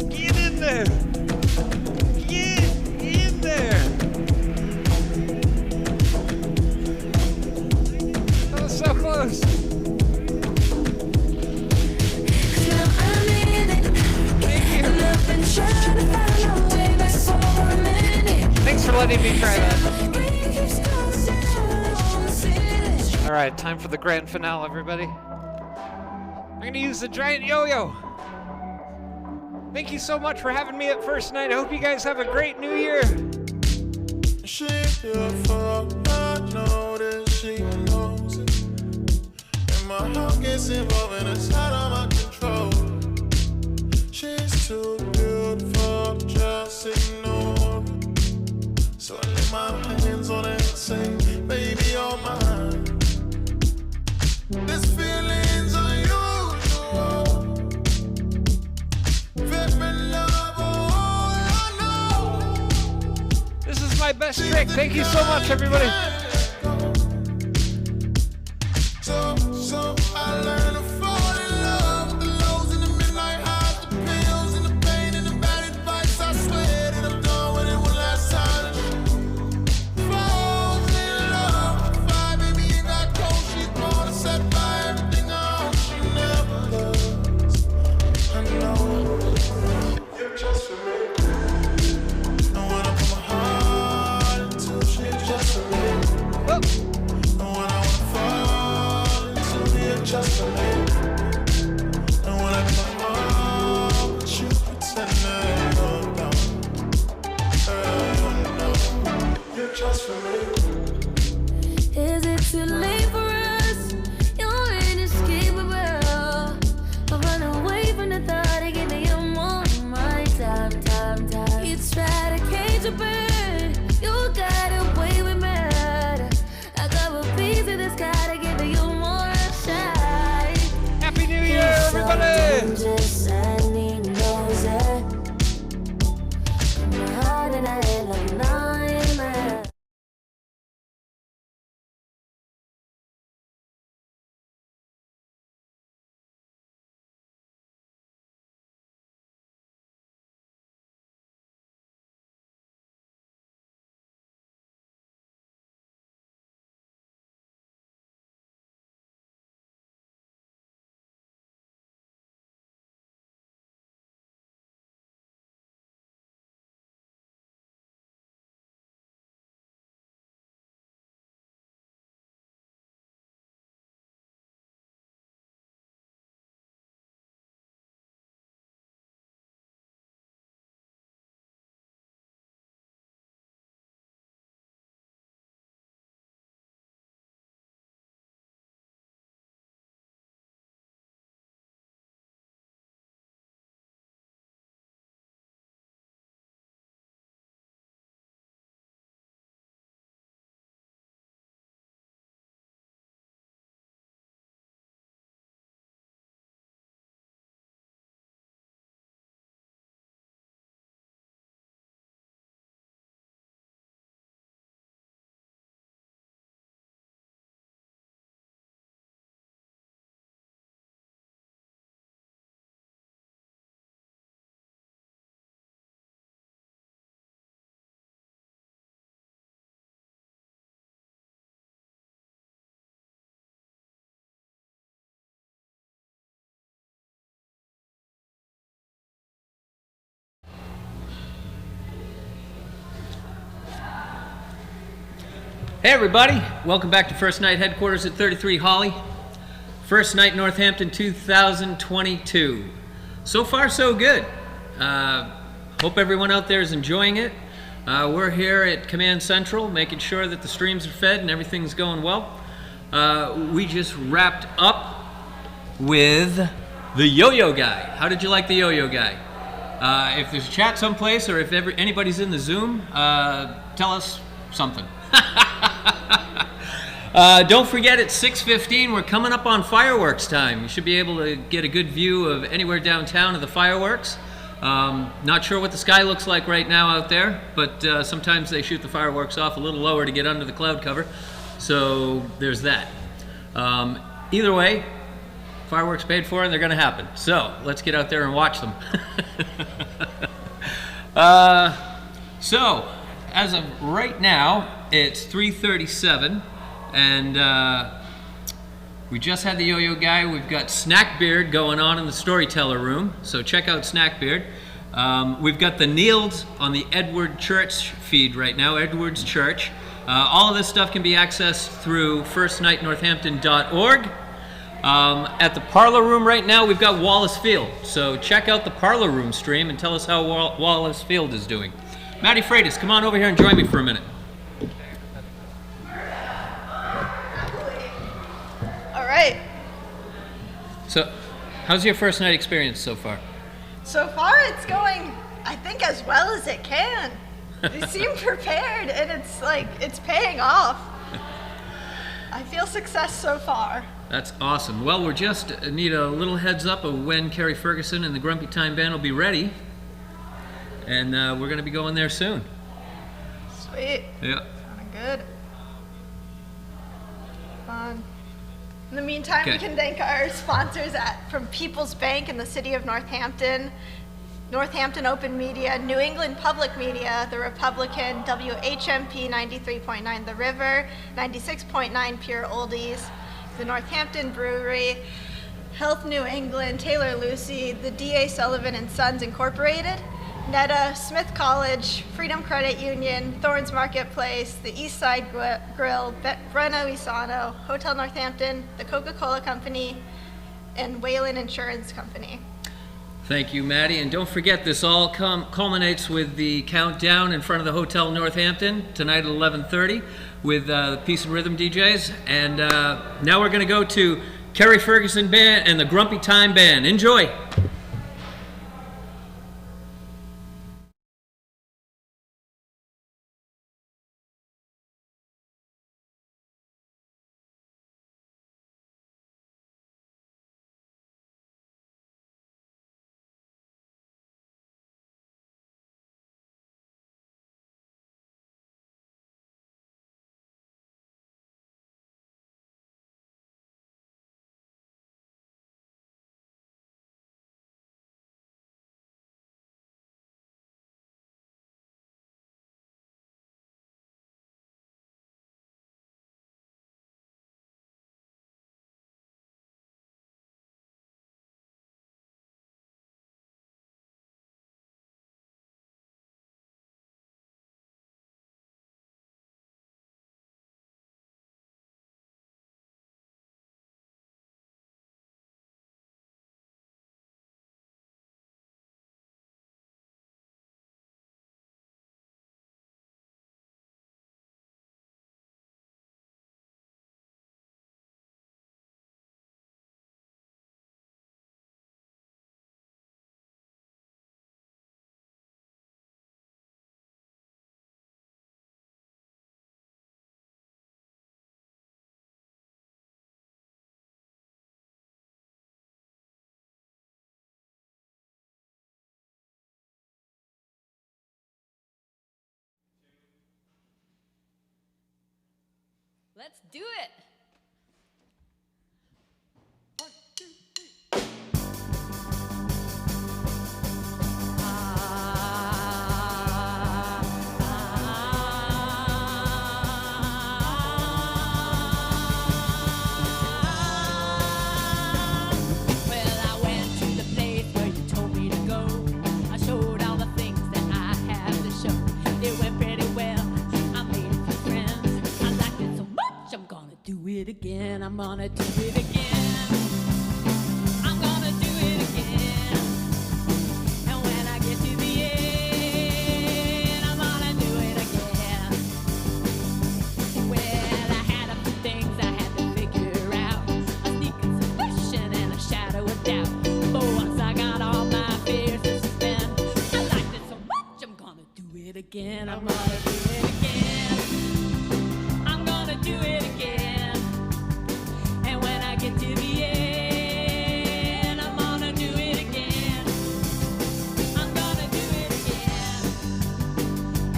Get in there. Get in there. That was so close. Now I'm in it. And I've been trying to find my way back for a minute. Thanks for letting me try that. All right, time for the grand finale, everybody. I'm gonna use the giant yo-yo. Thank you so much for having me at First Night. I hope you guys have a great New Year. She beautiful, I know that she knows it. my heart gets involved and it's out of my control. She's too beautiful to just ignore. So I lay my hands on her and say, baby, you're mine. This feeling's unusual. Very love, all I know. This is my best trick. Thank you so much, everybody. So I learned to fall in love with the lows and the midnight highs, the pills and the pain and the bad advice. I swear that I'm done with it one last time. Falls in love with fire, baby, you got cold. She's born to set by everything on. She never loves. I know you're just for me. And when I put my heart into it, she's just for me. And when I wanna fall into it, just for me. And when I come home, but you pretend that you don't. You're just for me. Is it too late for us? You're inescapable. I run away from the thought of giving you more of my time. You try to cage a bird, you got away with murder. I got a piece of the sky to give you more shine. Happy New Year, everybody! Dangerous and he knows it. My heart and I head like a nightmare. Hey everybody, welcome back to First Night Headquarters at 33 Holly. First Night Northampton 2022. So far so good. Hope everyone out there is enjoying it. We're here at Command Central making sure that the streams are fed and everything's going well. We just wrapped up with the Yo-Yo Guy. How did you like the Yo-Yo Guy? If there's a chat someplace or if anybody's in the Zoom, tell us something. Don't forget at 6:15 we're coming up on fireworks time. You should be able to get a good view of anywhere downtown of the fireworks. Not sure what the sky looks like right now out there, but sometimes they shoot the fireworks off a little lower to get under the cloud cover. So there's that. Either way, fireworks paid for and they're going to happen. So let's get out there and watch them. So as of right now, it's 3:37, and we just had the Yo-Yo Guy. We've got Snackbeard going on in the Storyteller Room, so check out Snackbeard. We've got the Niels on the Edward Church feed right now, Edward's Church. All of this stuff can be accessed through firstnightnorthampton.org. At the Parlor Room right now, we've got Wallace Field, so check out the Parlor Room stream and tell us how Wallace Field is doing. Matty Freitas, come on over here and join me for a minute. All right. How's your first night experience so far? So far, it's going, I think, as well as it can. You seem prepared, and it's paying off. I feel success so far. That's awesome. Well, we just need a little heads up of when Kerry Ferguson and the Grumpy Time Band will be ready. And we're going to be going there soon. Sweet. Yeah. Sounding good. Fun. In the meantime, we can thank our sponsors from People's Bank in the city of Northampton, Northampton Open Media, New England Public Media, The Republican, WHMP 93.9 The River, 96.9 Pure Oldies, the Northampton Brewery, Health New England, Taylor Lucy, the D.A. Sullivan and Sons Incorporated, Netta, Smith College, Freedom Credit Union, Thorns Marketplace, the East Side Grill, Breno Isano, Hotel Northampton, the Coca-Cola Company, and Whalen Insurance Company. Thank you, Maddie. And don't forget, this all culminates with the countdown in front of the Hotel Northampton tonight at 11:30 with the Peace and Rhythm DJs. And now we're going to go to Kerry Ferguson Band and the Grumpy Time Band. Enjoy. Let's do it. Again, I'm gonna do it again. I'm gonna do it again. And when I get to the end, I'm gonna do it again. Well, I had a few things I had to figure out. A sneaking suspicion and a shadow of doubt. But once I got all my fears to suspend, I liked it so much, I'm gonna do it again. I'm gonna do it again. I'm gonna do it again. Get to the end, I'm gonna do it again. I'm gonna do it again.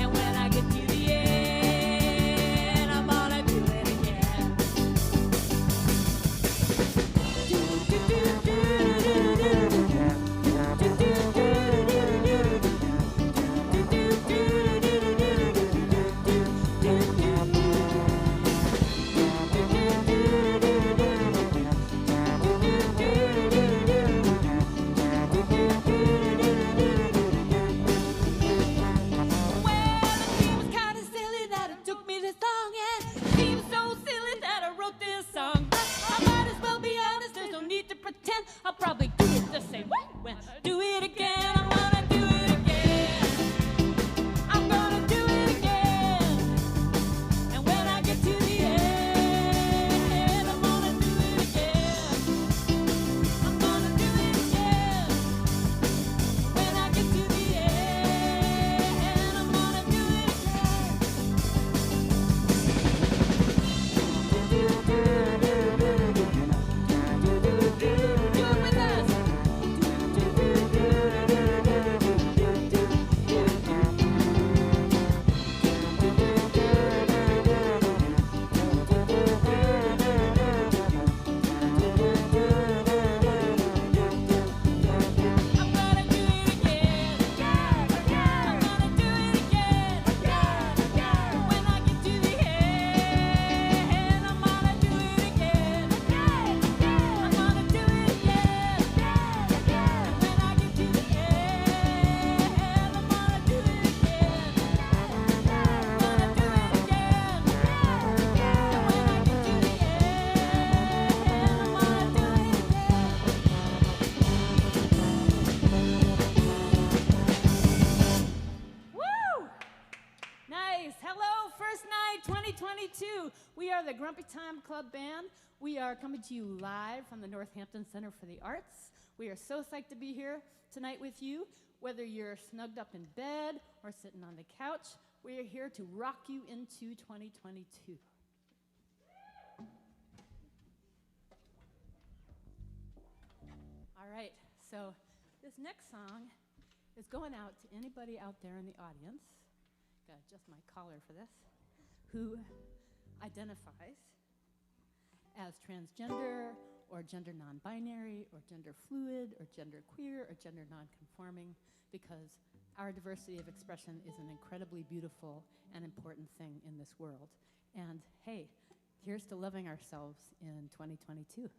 And when I get to the end, I'm gonna do it again. 2022. We are the Grumpy Time Club Band. We are coming to you live from the Northampton Center for the Arts. We are so psyched to be here tonight with you. Whether you're snugged up in bed or sitting on the couch, we are here to rock you into 2022. All right, so this next song is going out to anybody out there in the audience, gotta adjust my collar for this, who identifies as transgender or gender non-binary or gender fluid or gender queer or gender non-conforming, because our diversity of expression is an incredibly beautiful and important thing in this world. And hey, here's to loving ourselves in 2022.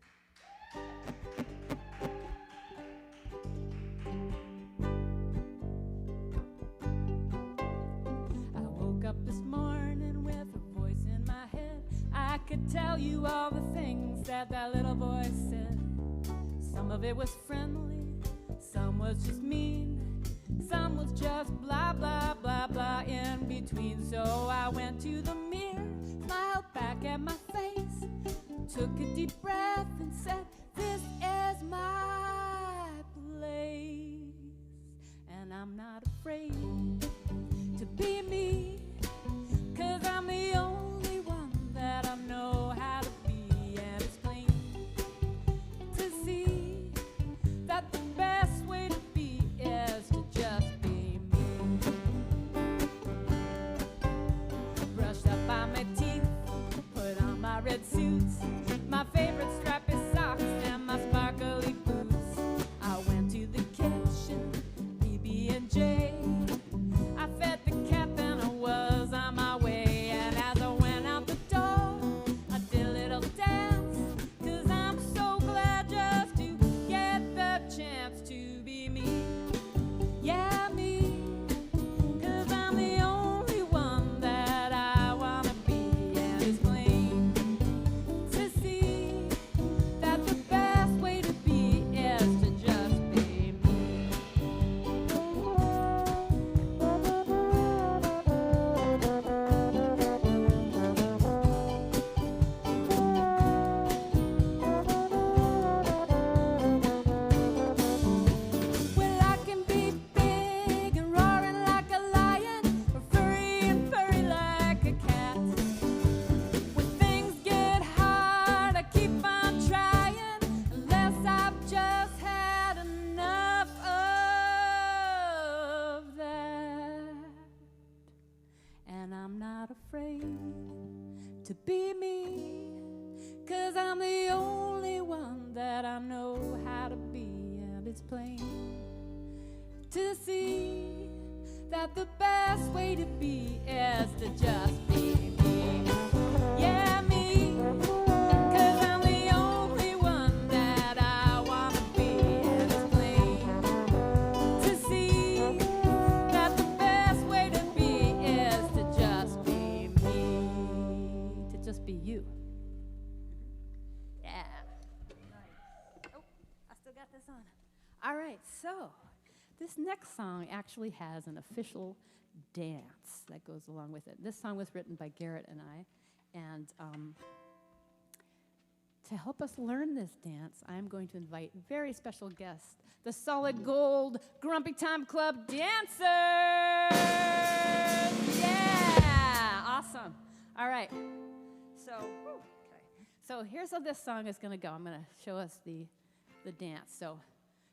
I woke up this morning with a voice in my head. I could tell you all the things that little voice said. Some of it was friendly, some was just mean, some was just blah, blah, blah, blah in between. So I went to the mirror, smiled back at my face, took a deep breath and said, this is my place. And I'm not afraid to be me, 'cause I'm the only one that I know how to be. And it's plain to see that the best way to be is to just be me. Brushed up on my teeth, put on my red suits, my favorite strappy socks and my sparkly boots. I went to the kitchen, PB&J. I fed the cat, then I was on my way. And as I went out the door, I did a little dance, 'cause I'm so glad just to get the chance to be me. Yeah, me. 'Cause I'm the only one that I wanna be. And it's plain to see that the best way to be is to just be me. Well, I can be big and roaring like a lion, or furry and furry like a cat. When things get hard, I keep on trying, unless I've just had enough of that. And I'm not afraid to be me, 'cause I'm the only one that I know how to be. And it's plain to see that the best way to be is to just be me. Yeah, me. 'Cause I'm the only one that I wanna be. And it's plain to see that the best way to be is to just be me. To just be you. Yeah. Nice. Oh, I still got this on. All right, so this next song actually has an official dance that goes along with it. This song was written by Garrett and I, and to help us learn this dance, I'm going to invite very special guest, the Solid Gold Grumpy Time Club dancers! Yeah, awesome. All right, so here's how this song is gonna go. I'm gonna show us the dance. So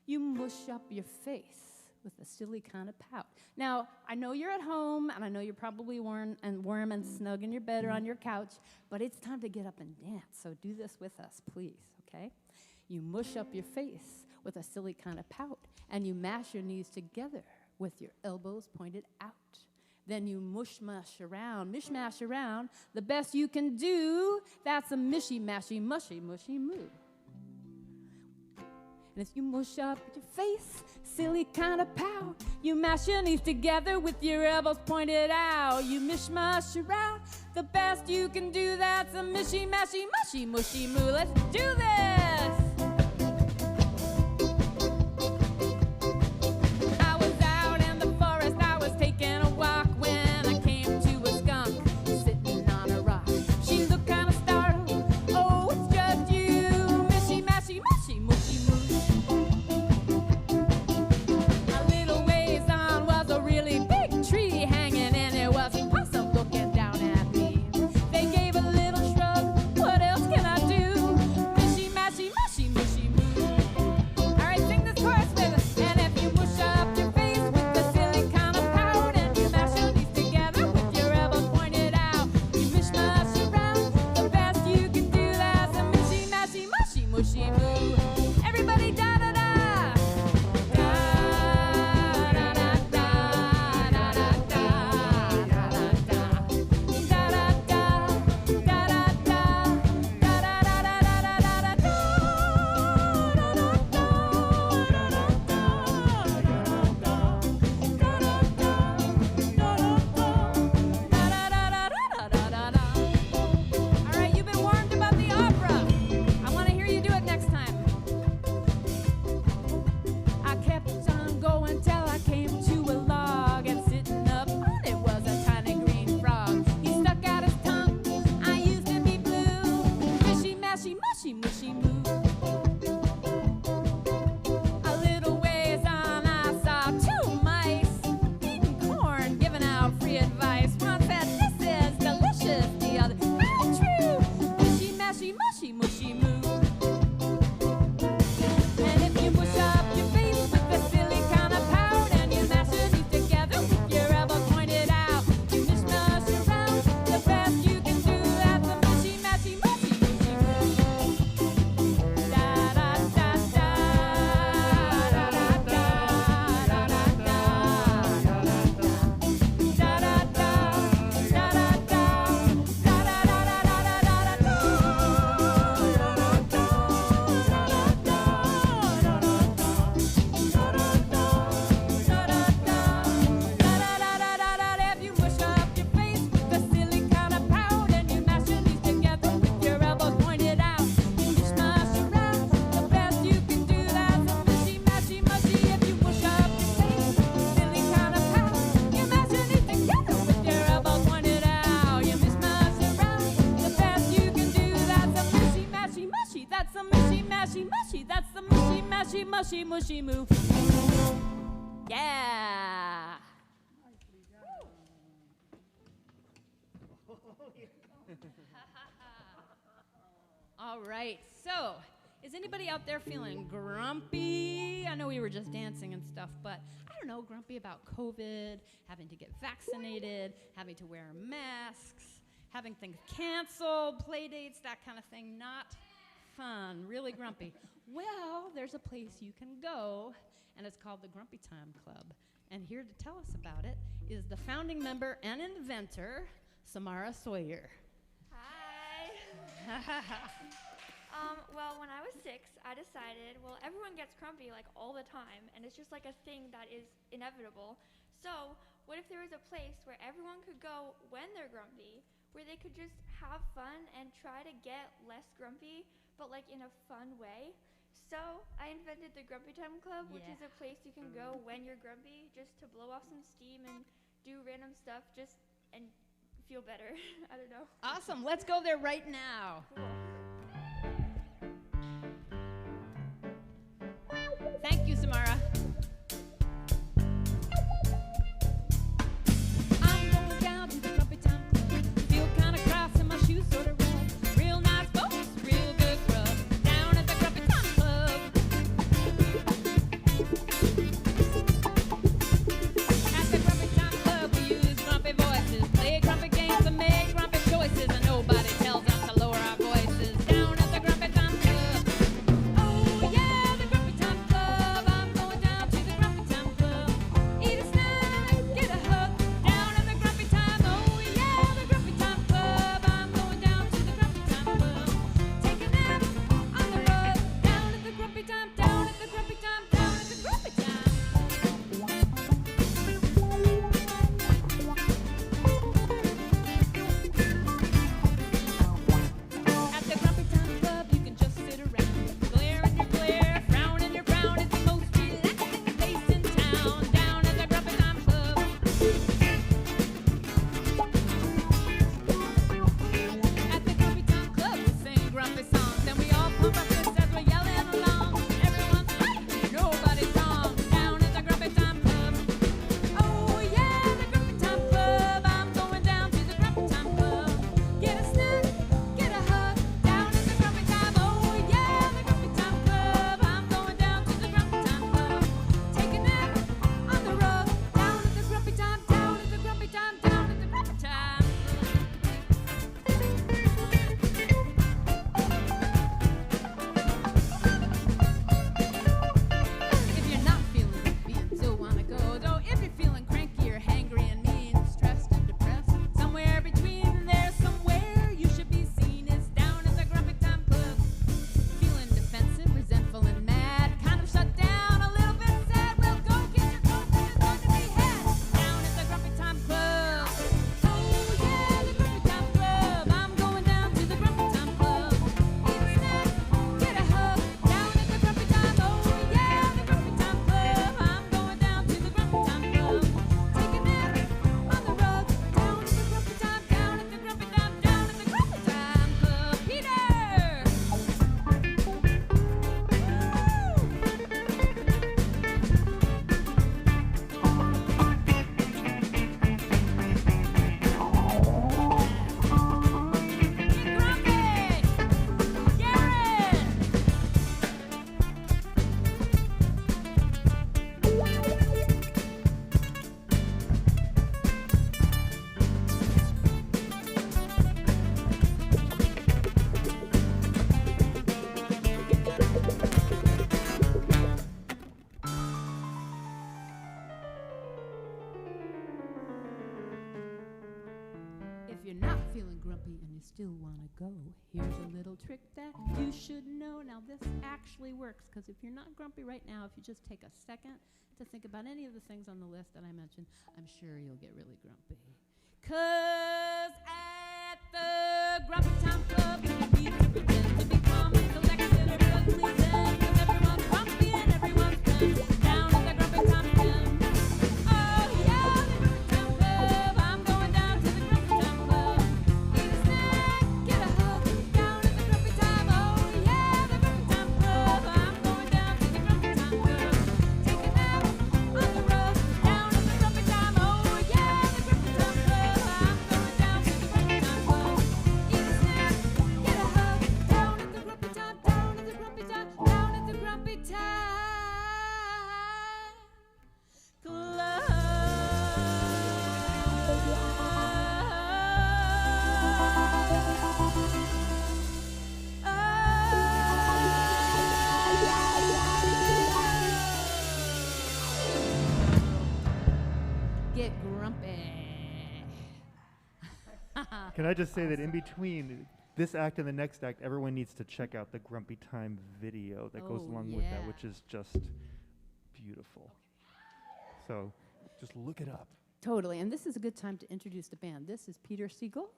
you mush up your face with a silly kind of pout. Now, I know you're at home, and I know you're probably warm and snug in your bed or on your couch, but it's time to get up and dance, so do this with us, please, okay? You mush up your face with a silly kind of pout, and you mash your knees together with your elbows pointed out. Then you mishmash around, the best you can do, that's a mishy-mashy, mushy moo. And if you mush up your face, silly kind of pout, you mash your knees together with your elbows pointed out. You mishmash around, the best you can do, that's a mishy-mashy, mushy moo. Let's do this! I was out in the forest, I was taking a walk when I came to a skunk sitting on a rock. mushy moo. Yeah. All right, so is anybody out there feeling grumpy? I know we were just dancing and stuff, but I don't know, grumpy about COVID, having to get vaccinated, having to wear masks, having things canceled, play dates, that kind of thing. Not fun, really grumpy. Well, there's a place you can go, and it's called the Grumpy Time Club. And here to tell us about it is the founding member and inventor, Samara Sawyer. Well, when I was 6, I decided, well, everyone gets grumpy like all the time, and it's just like a thing that is inevitable. So, what if there was a place where everyone could go when they're grumpy, where they could just have fun and try to get less grumpy, but like in a fun way? So, I invented the Grumpy Time Club, which is a place you can go when you're grumpy, just to blow off some steam and do random stuff, just and feel better. I don't know. Awesome, let's go there right now. Cool. Thank you, Samara. I'm going down to the Grumpy Time Club. Feel kind of cross and my shoes sort of red. Real nice folks, real good grub. Down at the Grumpy Time Club. At the Grumpy Time Club, we use grumpy voices, play grumpy games and make grumpy choices, and nobody tells us to lower our voices. Down at the Grumpy Time Club. Oh yeah, the Grumpy Time Club. I'm going down to the Grumpy Time Club. Eat a snack, get a hug. Down at the Grumpy Time. Oh yeah, the Grumpy Time Club. I'm going down to the Grumpy Time Club. Take a nap on the rug. Down at the Grumpy Time. Down at the Grumpy Time. Down at the Grumpy Time. At the Grumpy Time Club, you can just sit around, glare in your glare, frown in your frown. It's the most relaxing place in town. Down at the Grumpy Time Club. At the Grumpy Time Club, we sing grumpy songs, and we all pump our fists as we're yelling along. Everyone's right, nobody's wrong. Down at the Grumpy Time Club. Oh yeah, the Grumpy Time Club. I'm going down to the Grumpy Time Club. Get a snack, get a hug. Down at the Grumpy Time. Oh yeah, the Grumpy Time Club. I'm going down to the Grumpy Time Club. Take a nap on the rug. Down at the Grumpy Time. Down at the Grumpy Time. Down at the Grumpy Time. If you're not feeling grumpy and still wanna go, though, if you're feeling cranky or hangry and mean, stressed and depressed, somewhere between there, somewhere you should be seen is down at the Grumpy Time Club. Feeling defensive, resentful and mad, kind of shut down, a little bit sad. Well, go get your coat, there's going to be had. Down at the Grumpy Time Club. Oh yeah, the Grumpy Time Club. I'm going down to the Grumpy Time Club. Eat a snack, get a hug. Down at the Grumpy Time. Oh yeah, the Grumpy Time Club. I'm going down to the Grumpy Time Club. Take a nap on the rug. Down at the Grumpy Time. Down at the Grumpy Time. Down at the Grumpy Time Club. Peter. If you're not feeling grumpy and you still want to go, here's a little trick that you should know. Now, this actually works, because if you're not grumpy right now, if you just take a second to think about any of the things on the list that I mentioned, I'm sure you'll get really grumpy. 'Cause at the Grumpy Time Club, you need to pretend to be calm and collected and really zen, 'cause everyone's grumpy and everyone's tense. Down at the Grumpy Time Club. Oh yeah, the Grumpy Time Club. I'm going down to the Grumpy Time Club. Eat a snack, get a hug. Down at the Grumpy Time. Oh yeah, the Grumpy Time Club. I'm going down to the Grumpy Time Club. grumpy. Can I just say that in between this act and the next act, everyone needs to check out the Grumpy Time video that goes along with that, which is just beautiful. So just look it up. Totally, and this is a good time to introduce the band. This is Peter Siegel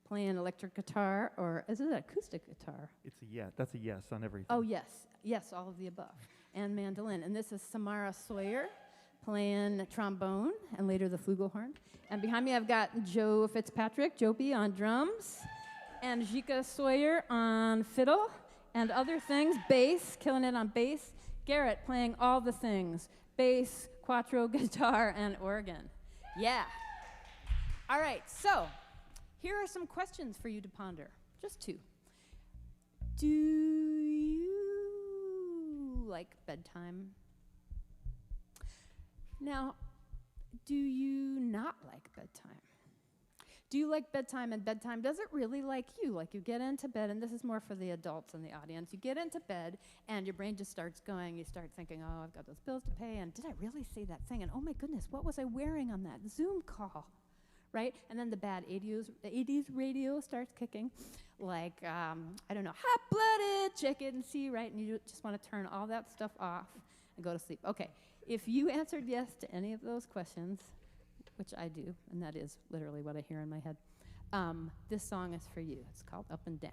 playing electric guitar, or is it acoustic guitar? It's a yes. That's a yes on everything. Oh, yes. Yes, all of the above. And mandolin. And this is Samara Sawyer playing trombone and later the flugelhorn. And behind me I've got Joe Fitzpatrick, Jopie, on drums, and Jika Sawyer on fiddle and other things, bass, killing it on bass. Garrett playing all the things, bass, quattro, guitar, and organ. Yeah. All right, so here are some questions for you to ponder. Just two. Do you like bedtime? Now, do you not like bedtime? Do you like bedtime, and bedtime, does it really like you? Like you get into bed, and this is more for the adults in the audience, you get into bed and your brain just starts going, you start thinking, oh, I've got those bills to pay, and did I really say that thing? And oh my goodness, what was I wearing on that Zoom call? Right? And then the bad 80s radio starts kicking, like, I don't know, hot-blooded chicken, see, right? And you just want to turn all that stuff off and go to sleep. Okay, if you answered yes to any of those questions, which I do, and that is literally what I hear in my head, this song is for you. It's called Up and Down.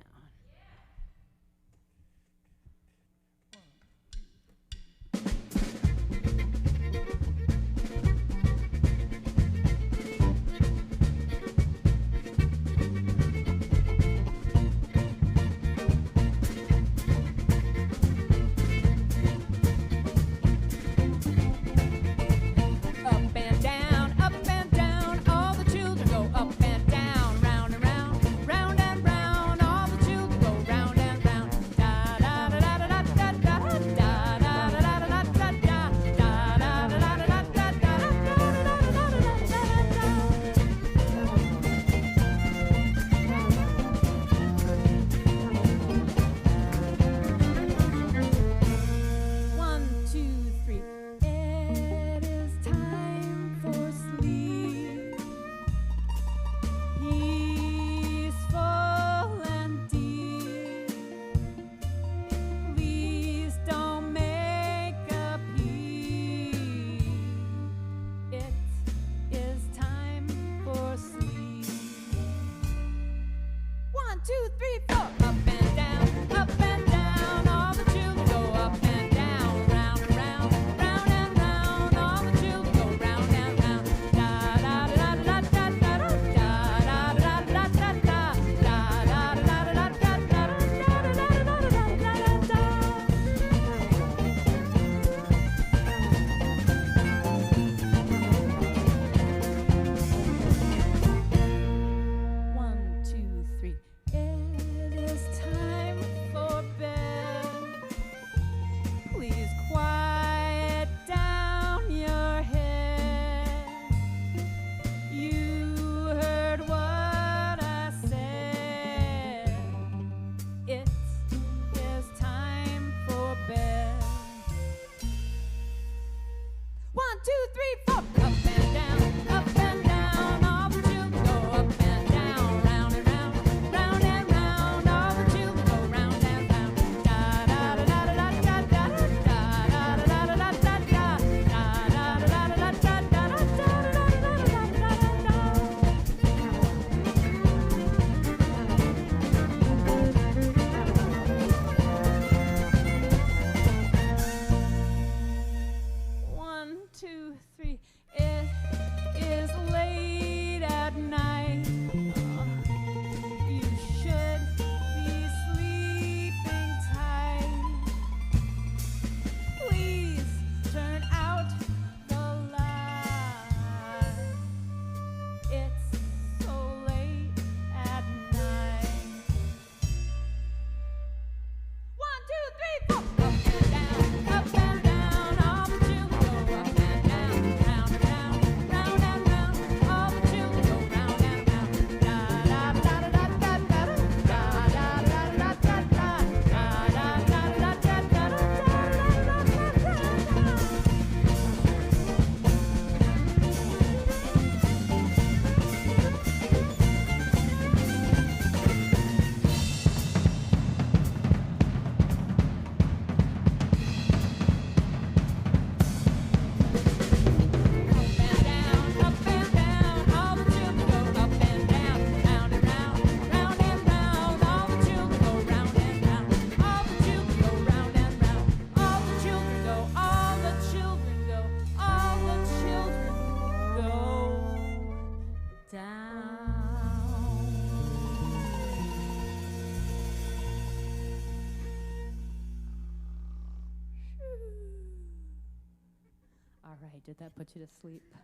right, did that put you to sleep?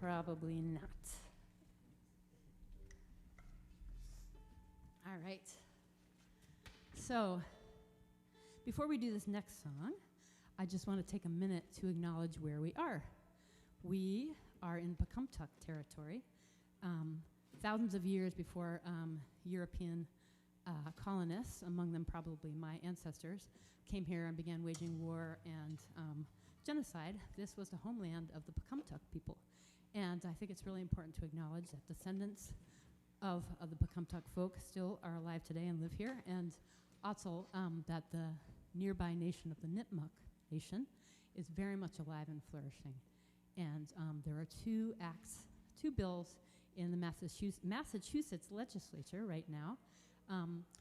Probably not. All right. So, before we do this next song, I just want to take a minute to acknowledge where we are. We are in Pecumtuck territory. Thousands of years before European colonists, among them probably my ancestors, came here and began waging war and genocide. This was the homeland of the Pecumtuck people. And I think it's really important to acknowledge that descendants of the Pecumtuck folk still are alive today and live here, and also that the nearby nation of the Nipmuc Nation is very much alive and flourishing. And there are two bills in the Massachusetts legislature right now.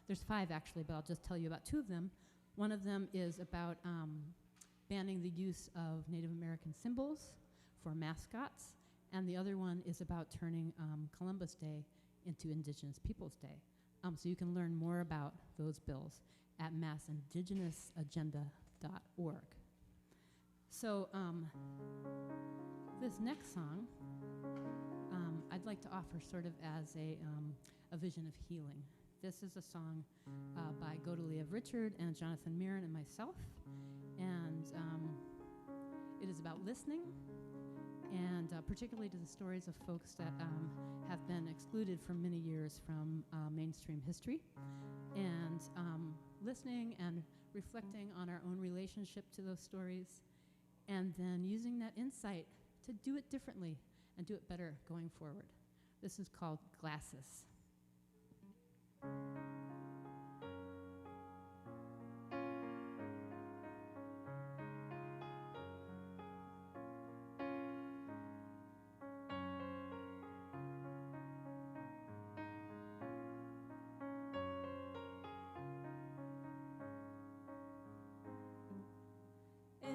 There's 5 actually, but I'll just tell you about 2 of them. One of them is about banning the use of Native American symbols for mascots, and the other one is about turning Columbus Day into Indigenous Peoples Day. So you can learn more about those bills at massindigenousagenda.org. So this next song, I'd like to offer sort of as a vision of healing. This is a song by Godelieve Richard and Jonathan Mirren and myself, and it is about listening, and particularly to the stories of folks that have been excluded for many years from mainstream history, and listening and reflecting on our own relationship to those stories, and then using that insight to do it differently and do it better going forward. This is called Glasses.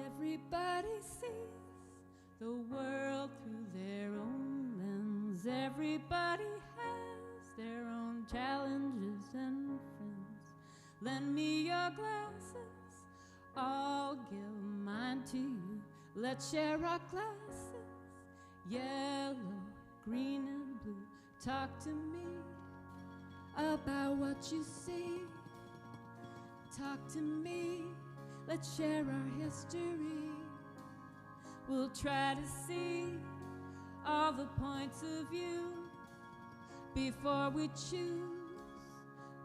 Everybody sees the world through their own lens. Everybody has their own challenges and friends. Lend me your glasses, I'll give mine to you. Let's share our glasses, yellow, green, and blue. Talk to me about what you see. Talk to me, let's share our history. We'll try to see all the points of view before we choose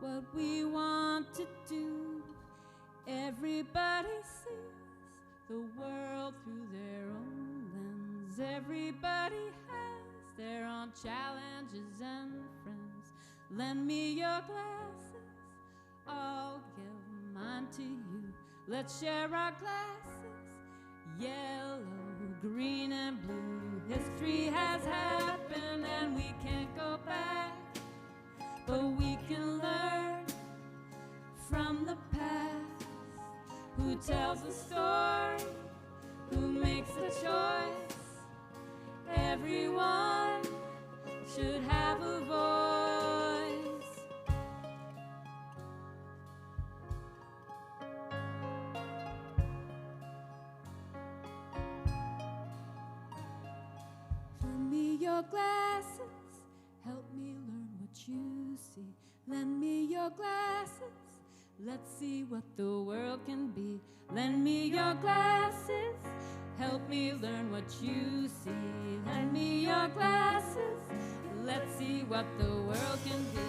what we want to do. Everybody sees the world through their own lens. Everybody has their own challenges and friends. Lend me your glasses, I'll give mine to you. Let's share our glasses, yellow, green, and blue. History has happened and we can't go back, but we can learn from the past. Who tells a story, who makes a choice. Everyone should have a voice. Lend me your glasses, help me learn what you see. Lend me your glasses, let's see what the world can be. Lend me your glasses, help me learn what you see. Lend me your glasses, let's see what the world can be.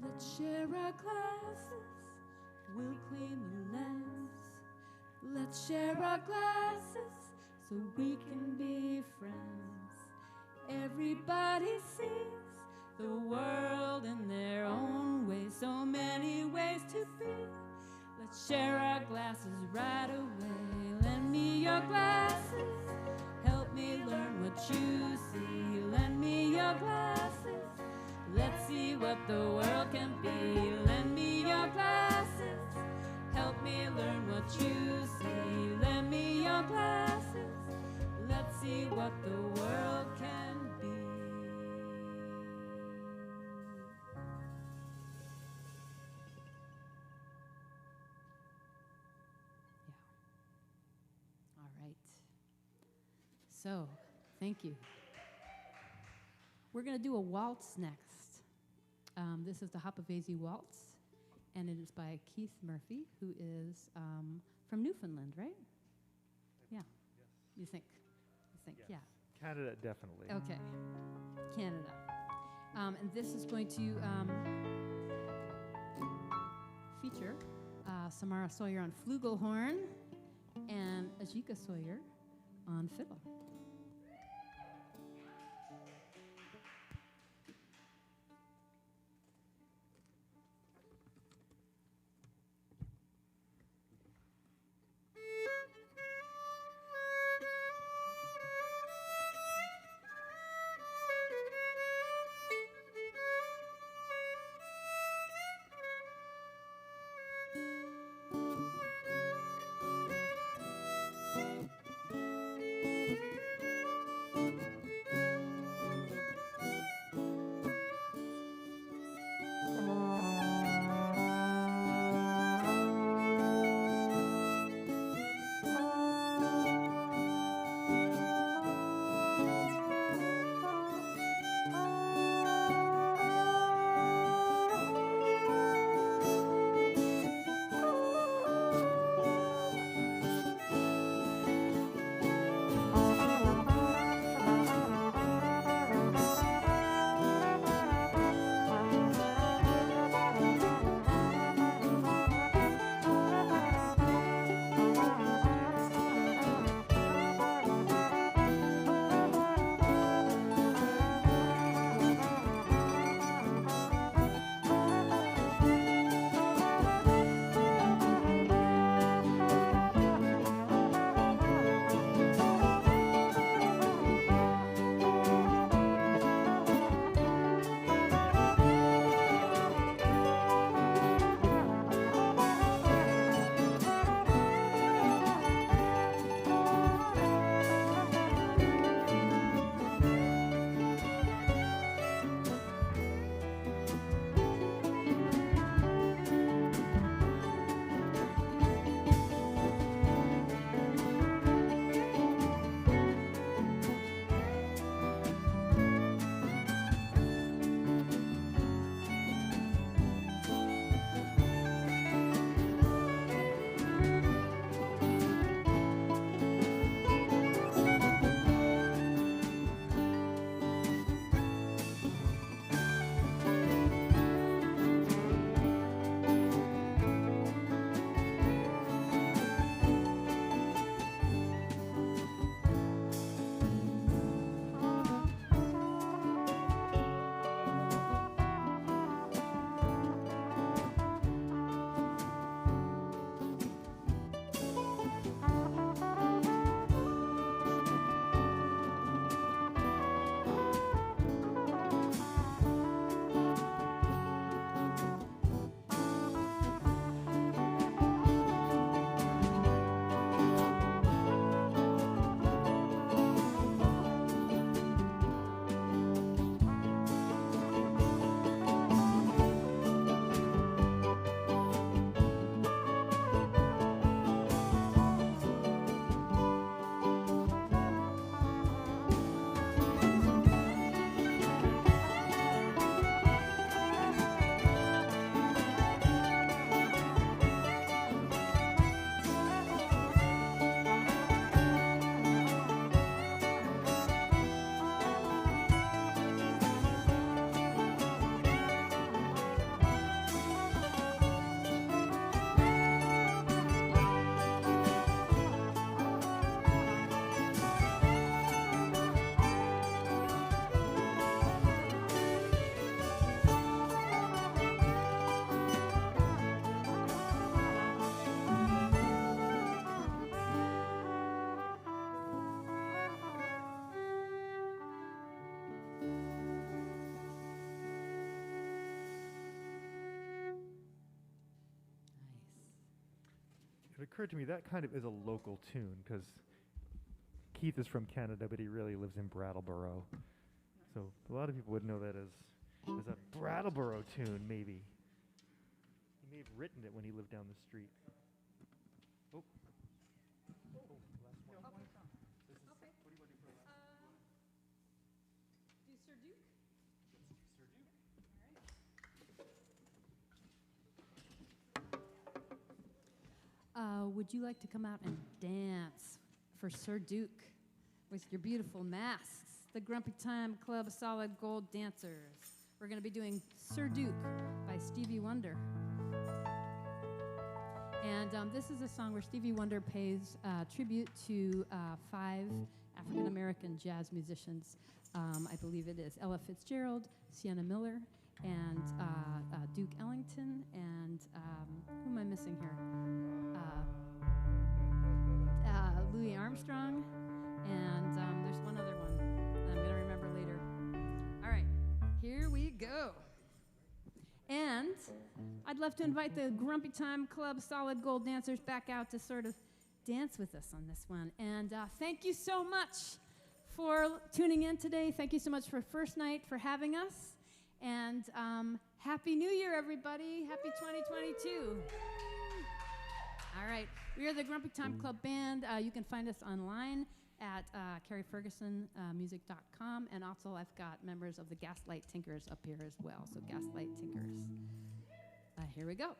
Let's share our glasses, we'll clean the lens. Let's share our glasses so we can be friends. Everybody sees the world in their own way, so many ways to be. Let's share our glasses right away. Lend me your glasses, help me learn what you see. Lend me your glasses, let's see what the world can be. Lend me your glasses, right. So, thank you. We're going to do a waltz next. This is the Hopavesi Waltz, and it is by Keith Murphy, who is from Newfoundland, right? Yeah. You think? Yeah. Canada, definitely. Okay. Canada. And this is going to feature Samara Sawyer on flugelhorn and Ajika Sawyer on fiddle. It occurred to me that kind of is a local tune because Keith is from Canada, but he really lives in Brattleboro. So a lot of people would know that as a Brattleboro tune, maybe. He may have written it when he lived down the street. Oh. Last one. Sir Duke. Would you like to come out and dance for Sir Duke with your beautiful masks? The Grumpy Time Club Solid Gold Dancers. We're going to be doing Sir Duke by Stevie Wonder. And this is a song where Stevie Wonder pays tribute to 5 African-American jazz musicians. I believe it is Ella Fitzgerald, Sienna Miller, and Duke Ellington, and who am I missing here? Louis Armstrong, and there's one other one that I'm going to remember later. All right, here we go. And I'd love to invite the Grumpy Time Club Solid Gold Dancers back out to sort of dance with us on this one. And thank you so much for tuning in today. Thank you so much for First Night for having us. And Happy New Year, everybody. Happy 2022. All right. We are the Grumpy Time Club Band. You can find us online at carriefergusonmusic.com. And also I've got members of the Gaslight Tinkers up here as well. So Gaslight Tinkers. Here we go.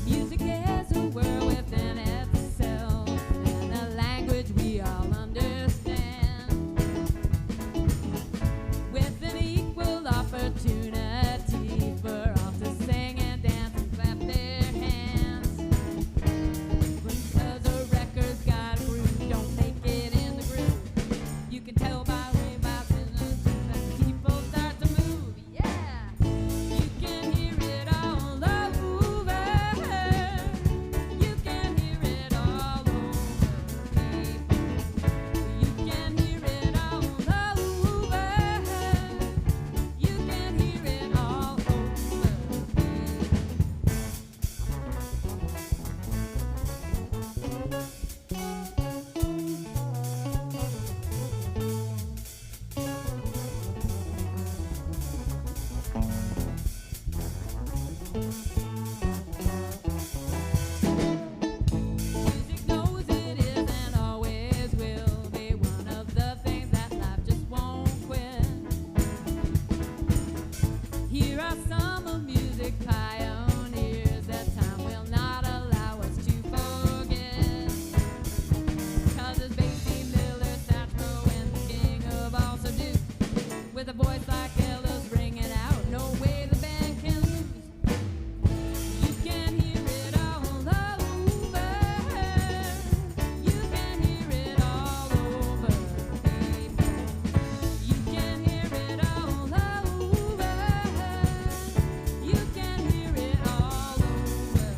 Music is a world within itself, and a language we all understand, with an equal opportunity for all to sing and dance and clap their hands. Because a record's got a groove, don't make it in the groove. You can tell by revival that people start to move. Yeah, you can hear it all over. You can hear it all over people. You can hear it all over. You can hear it all over Music knows it is and always will be one of the things that life just won't quit. Here are some of music pioneers that time will not allow us to forget. 'Cause it's Basie Miller, Satchmo, and the king of all Sir Duke. With a voice like Ella's ringing out, no way the band can lose. You can hear it all over. You can hear it all over people. You can hear it all over. You can hear it all over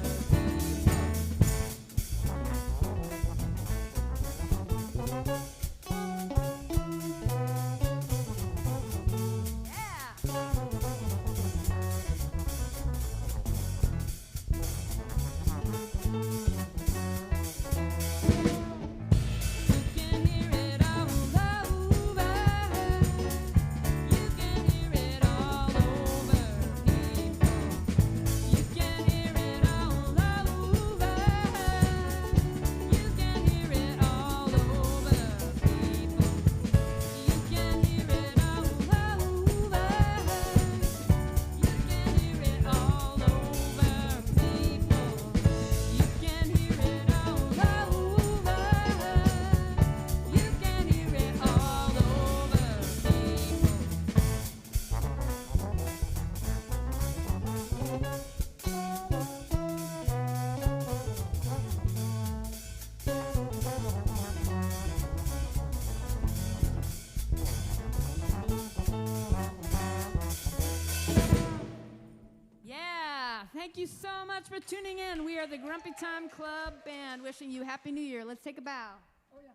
Yeah, thank you so much for tuning in. We are the Grumpy Time Club Band, wishing you Happy New Year. Let's take a bow. Oh, yeah.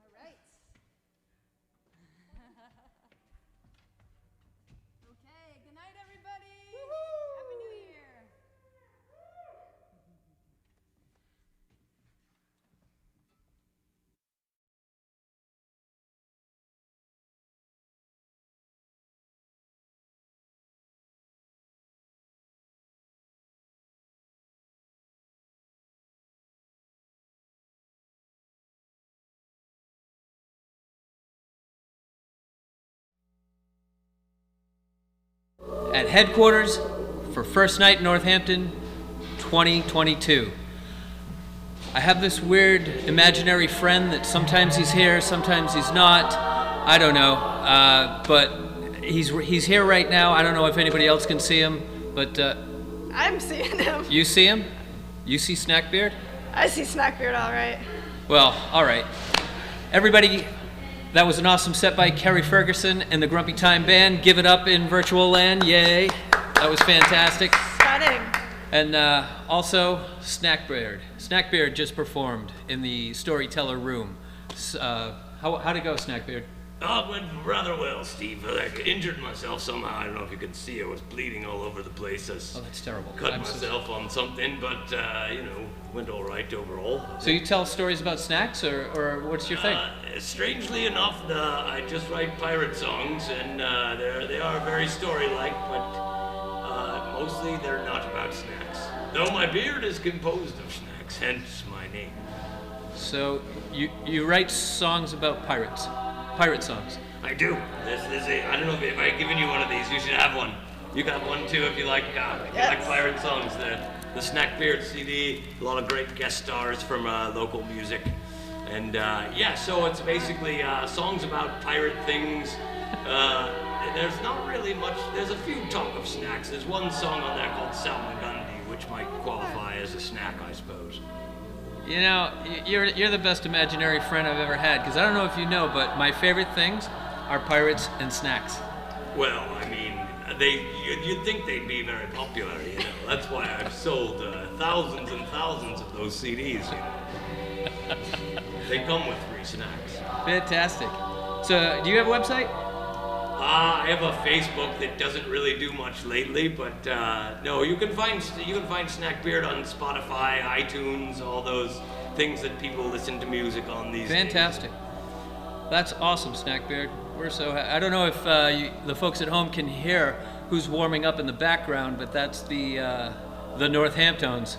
All right. Okay, good night, everybody. Happy New Year. at headquarters for First Night Northampton 2022. I have this weird imaginary friend that sometimes he's here, sometimes he's not. I don't know, but he's here right now. I don't know if anybody else can see him, but I'm seeing him. you see him? You see Snackbeard? I see Snackbeard all right. Well, all right. Everybody, that was an awesome set by Kerry Ferguson and the Grumpy Time Band. Give it up in virtual land, yay. That was fantastic. Stunning. And also, Snackbeard. Snackbeard just performed in the Storyteller Room. How'd it go, Snackbeard? Oh, it went rather well, Steve. I injured myself somehow. I don't know if you could see. I was bleeding all over the place. I that's terrible. Cut myself on something, but, went all right overall. So you tell stories about snacks, or what's your thing? Strangely enough, I just write pirate songs, and they are very story-like, but mostly they're not about snacks. Though my beard is composed of snacks, hence my name. So you write songs about pirates? Pirate songs? I do. I don't know if I've given you one of these. You should have one. You got one too if you like pirate songs. The Snackbeard CD, a lot of great guest stars from local music. And so it's basically songs about pirate things. There's not really much, there's a few talk of snacks. There's one song on there called Salmagundi, which might qualify as a snack, I suppose. You know, you're the best imaginary friend I've ever had, because I don't know if you know, but my favorite things are pirates and snacks. Well, I mean, you'd think they'd be very popular, you know. That's why I've sold thousands and thousands of those CDs, you know. They come with free snacks. Fantastic. So, do you have a website? I have a Facebook that doesn't really do much lately, but no, you can find Snackbeard on Spotify, iTunes, all those things that people listen to music on these days. Fantastic. That's awesome, Snackbeard. We're so I don't know if the folks at home can hear who's warming up in the background, but that's the Northamptones.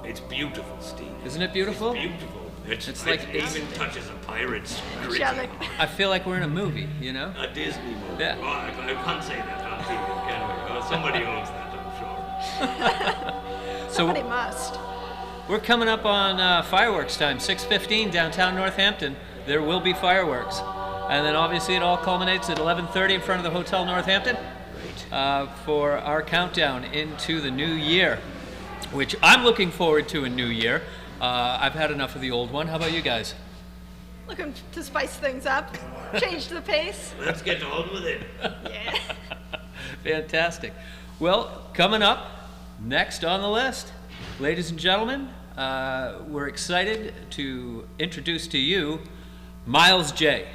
It's beautiful, Steve. Isn't it beautiful? It's beautiful. It's like it even touches a pirate's gritty. I feel like we're in a movie, you know? A Disney movie. Yeah. Oh, I can't say that on TV, can we? Oh, somebody owns that, I'm sure. Somebody must. We're coming up on fireworks time, 6:15 downtown Northampton. There will be fireworks. And then obviously it all culminates at 11:30 in front of the Hotel Northampton for our countdown into the new year, which I'm looking forward to a new year. I've had enough of the old one. How about you guys? Looking to spice things up, change the pace. Let's get on with it. Yeah. Fantastic. Well, coming up next on the list, ladies and gentlemen, we're excited to introduce to you Miles J.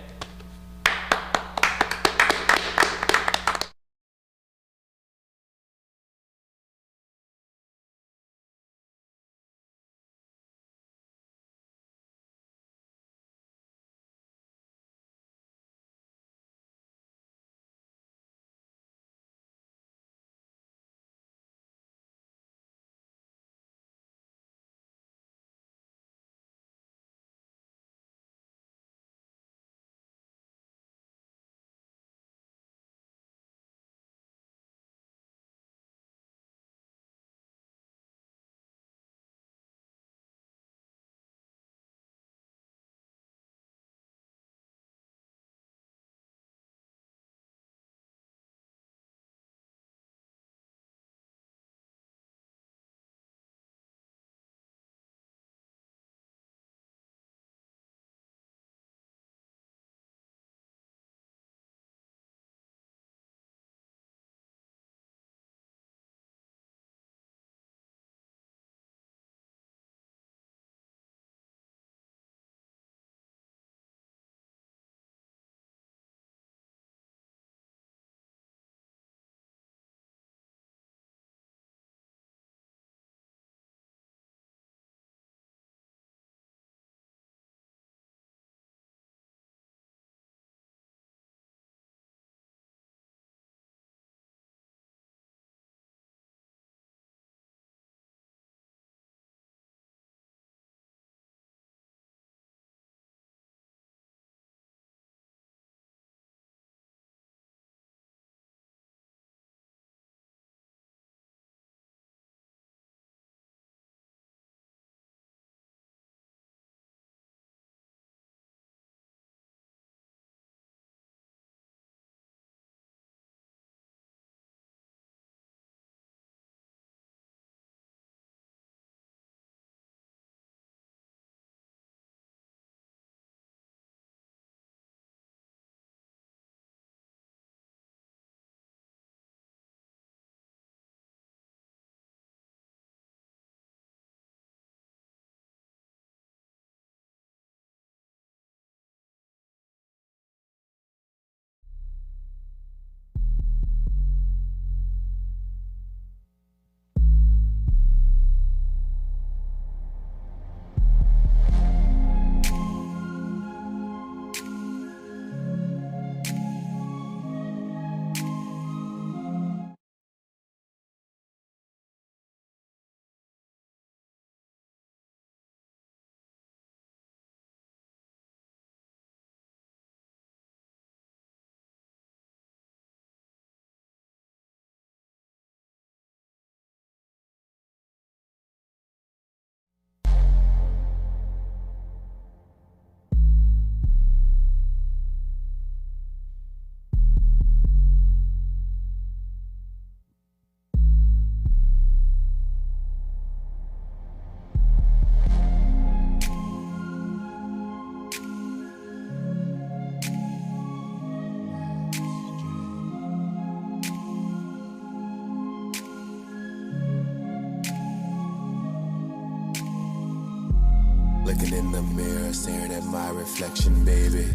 Looking in the mirror, staring at my reflection, baby.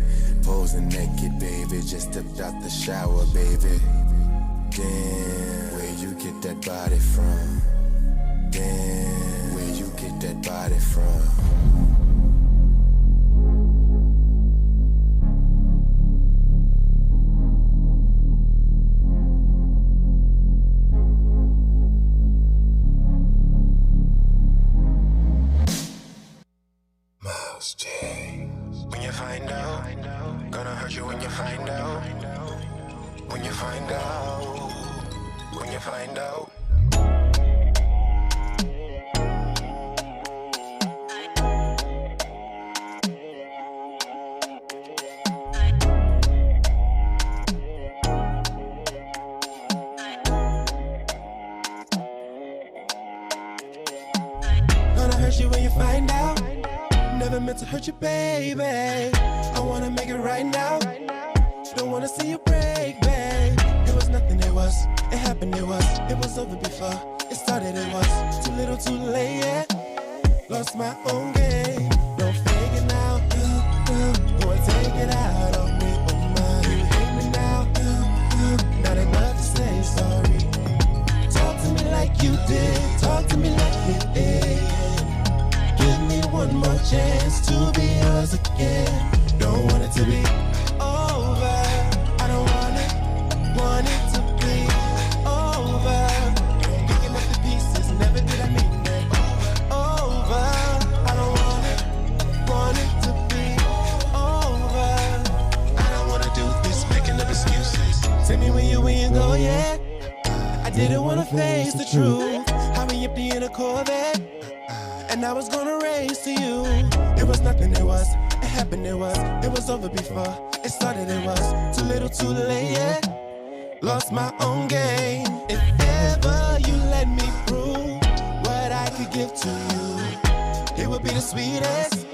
Posing naked, baby, just stepped out the shower, baby. Damn, where you get that body from? Damn, where you get that body from? When you find out, gonna hurt you when you find out. When you find out, when you find out. Gonna hurt you when you find out. Never meant to hurt you, baby. I wanna make it right now. Don't wanna see you break, babe. It was nothing, it happened, it was over before it started, it was too little, too late, yeah. Lost my own game, no faking now. Go and take it out on me, oh my. You hate me now, not enough to say sorry. Talk to me like you did, talk to me like you did. Give me one more chance to be yours again. Don't want it to be over. I don't want it to be over. Picking up the pieces, never did I mean that. Over. I don't want it to be over. I don't wanna do this, making up excuses. Tell me when you go, yeah. I didn't wanna face the truth. How we empty in a Corvette. And I was gonna race to you. It was nothing, it happened, it was over before it started, it was too little, too late, yeah. Lost my own game. If ever you let me prove what I could give to you, it would be the sweetest,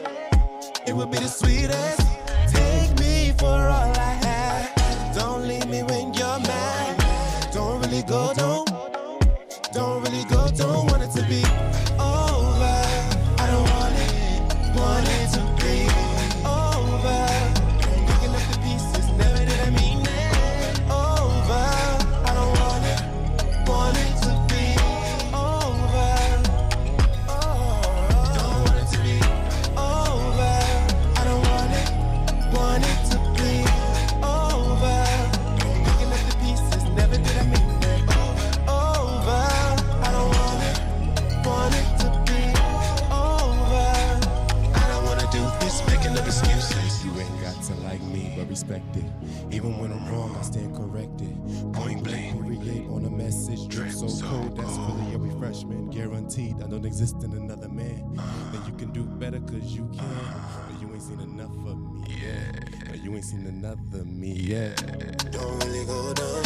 it would be the sweetest. Take me for all I have. Don't leave me when you're mad. Don't really go, don't really go, don't want it to be over. I don't want it to be over. Picking up the pieces, never did I mean it. Over. I don't want it to be over. Don't want it to be over. I don't want it to be over. Picking up the pieces, never did I mean it. Over. I don't want it to be over. I don't wanna do this, making up excuses. You ain't got to like me, but respect it. Even when I'm wrong, I stand corrected. Point blank, period on a message. Drip so cold, that's really a refreshment. Guaranteed, I don't exist in another man. Then you can do better, cause you can. But you ain't seen enough of me. Yeah. But you ain't seen another me, yeah. Don't really go down.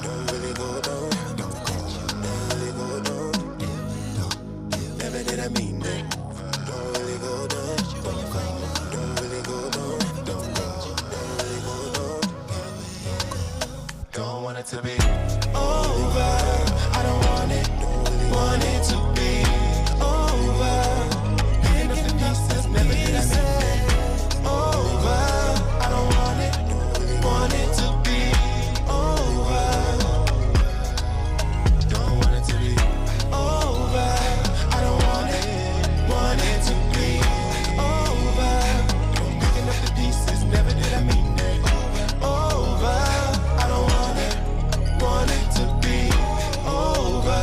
Don't really go down. Don't really go down. Never did I mean that. Don't really go down. Don't really go down. Don't really go down. Don't want it to be over. I don't want it to be over. Picking up the pieces, never did I mean it. Over. I don't want it to be over. Don't want it to be over. I don't want it to be over. Picking up the pieces, never did I mean it. Over. I don't want it to be over.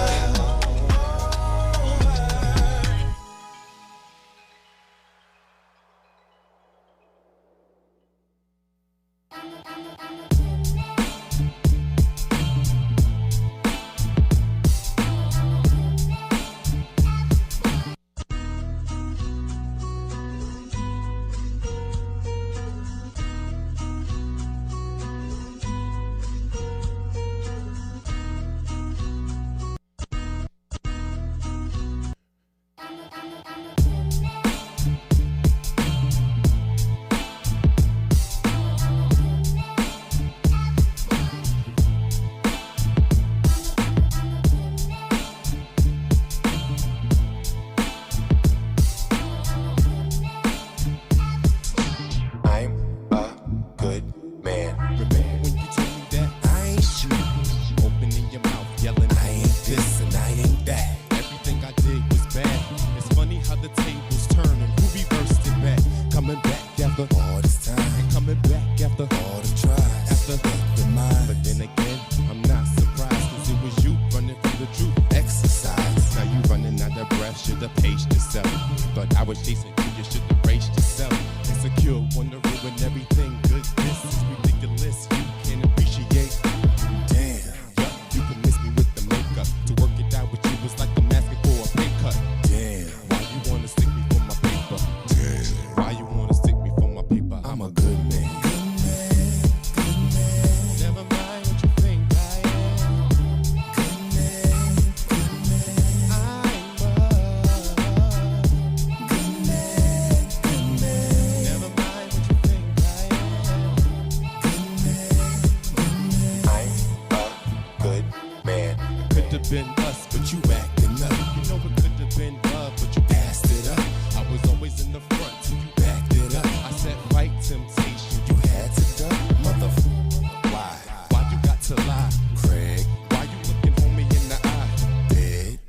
have been us, but you acting up. You know it could have been love, but you passed it up. I was always in the front till you backed it up. I said right temptation, you had to duck. Motherfucker, why? Why you got to lie? Craig, why you looking homie in the eye? Dead.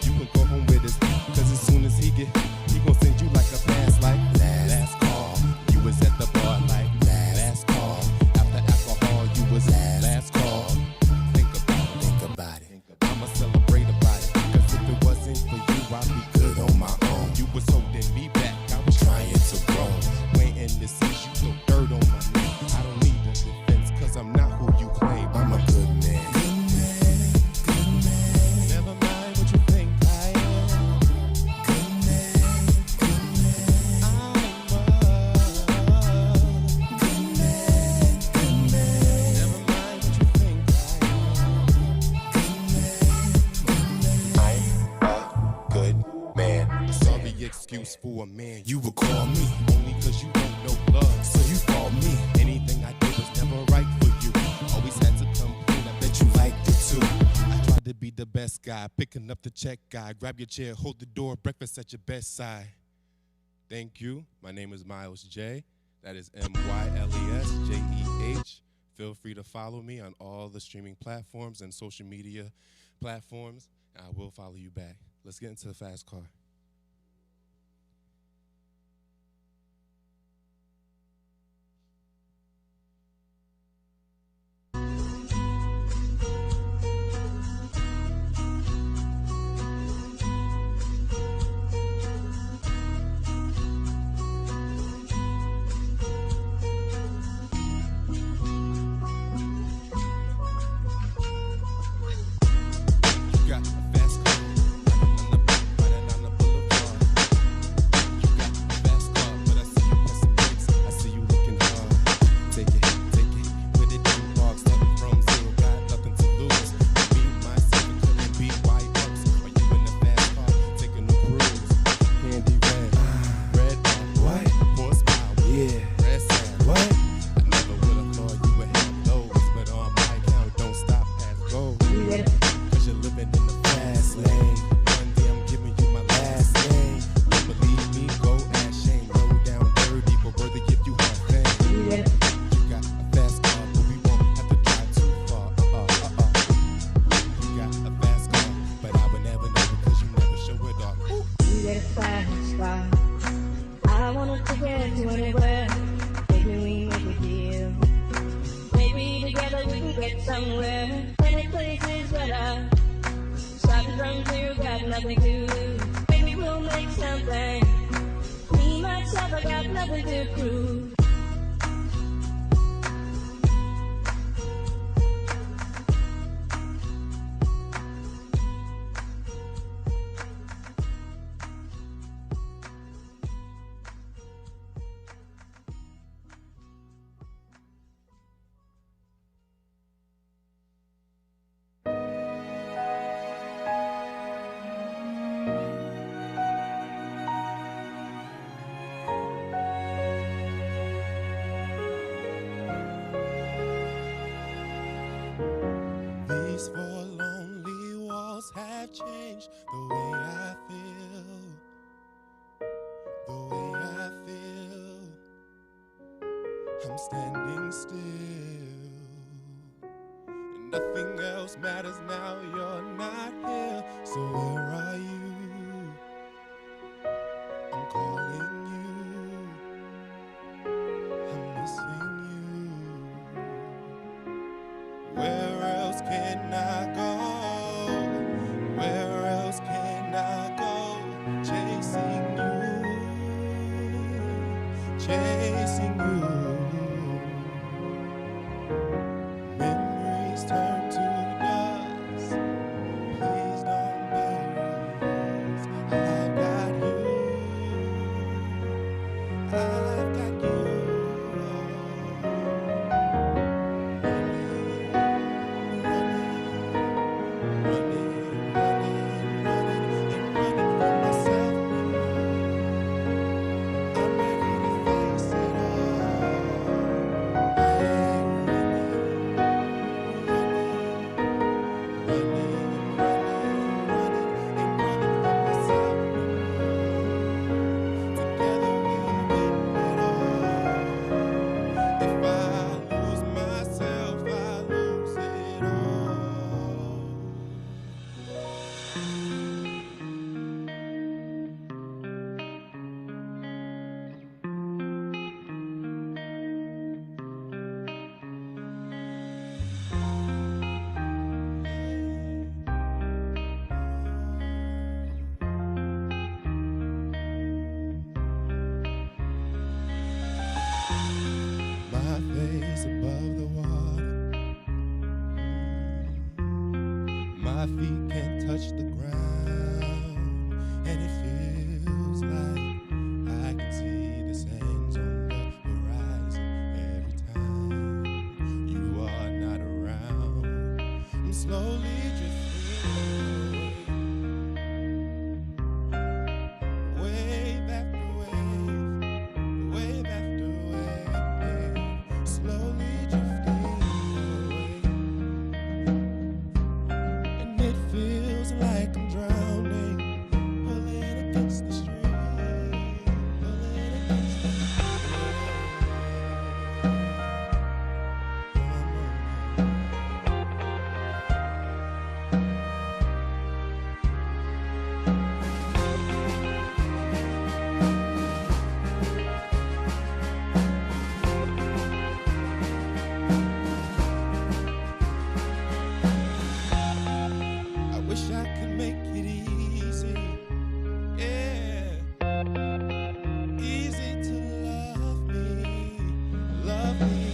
You can go home with us, cause as soon as he gon' send you like a pass like last call. You was at the bar like last call. After alcohol, you was last call. Think about it. I'ma celebrate about it, cause if it wasn't for you, I'd be good on my own. You was holding me back, I was trying to grow. Waiting to see you throw dirt on my name. I don't need a defense, cause I'm not who you claim. I'm a good man. Good man. Never mind what you think I am. Good man. I'm a good man. Never mind what you think I'm a good man. Sorry excuse for a man. You would call me only cause you don't know love. So you call me. Anything I did was never right for you. Always had to complain. I bet you liked it too. I tried to be the best guy, picking up the check guy. Grab your chair, hold the door, breakfast at your bedside. Thank you. My name is Miles J. That is MYLESJEH. Feel free to follow me on all the streaming platforms and social media platforms. I will follow you back. Let's get into the fast car. You got a fast car. somewhere. Any places better. Starting from zero, got nothing to lose. Maybe we'll make something. Me, myself, I got nothing to prove. These four lonely walls have changed the way I feel. The way I feel. I'm standing still. And nothing else matters now, you're not here. So where are you? I'm calling you. I'm missing you. Where else can I go? Where else can I go? Chasing you, chasing you. Memories turn to dust. Please don't bury us. I've got you. I've got you. My feet can't touch the ground, and it feels like I can see the sands on the horizon every time you are not around. I'm slowly drifting away, wave after wave, wave after wave, slowly drifting away, and it feels like I'm drowning, pulling against the stream, pulling against the I wish I could make it easy, yeah, easy to love me.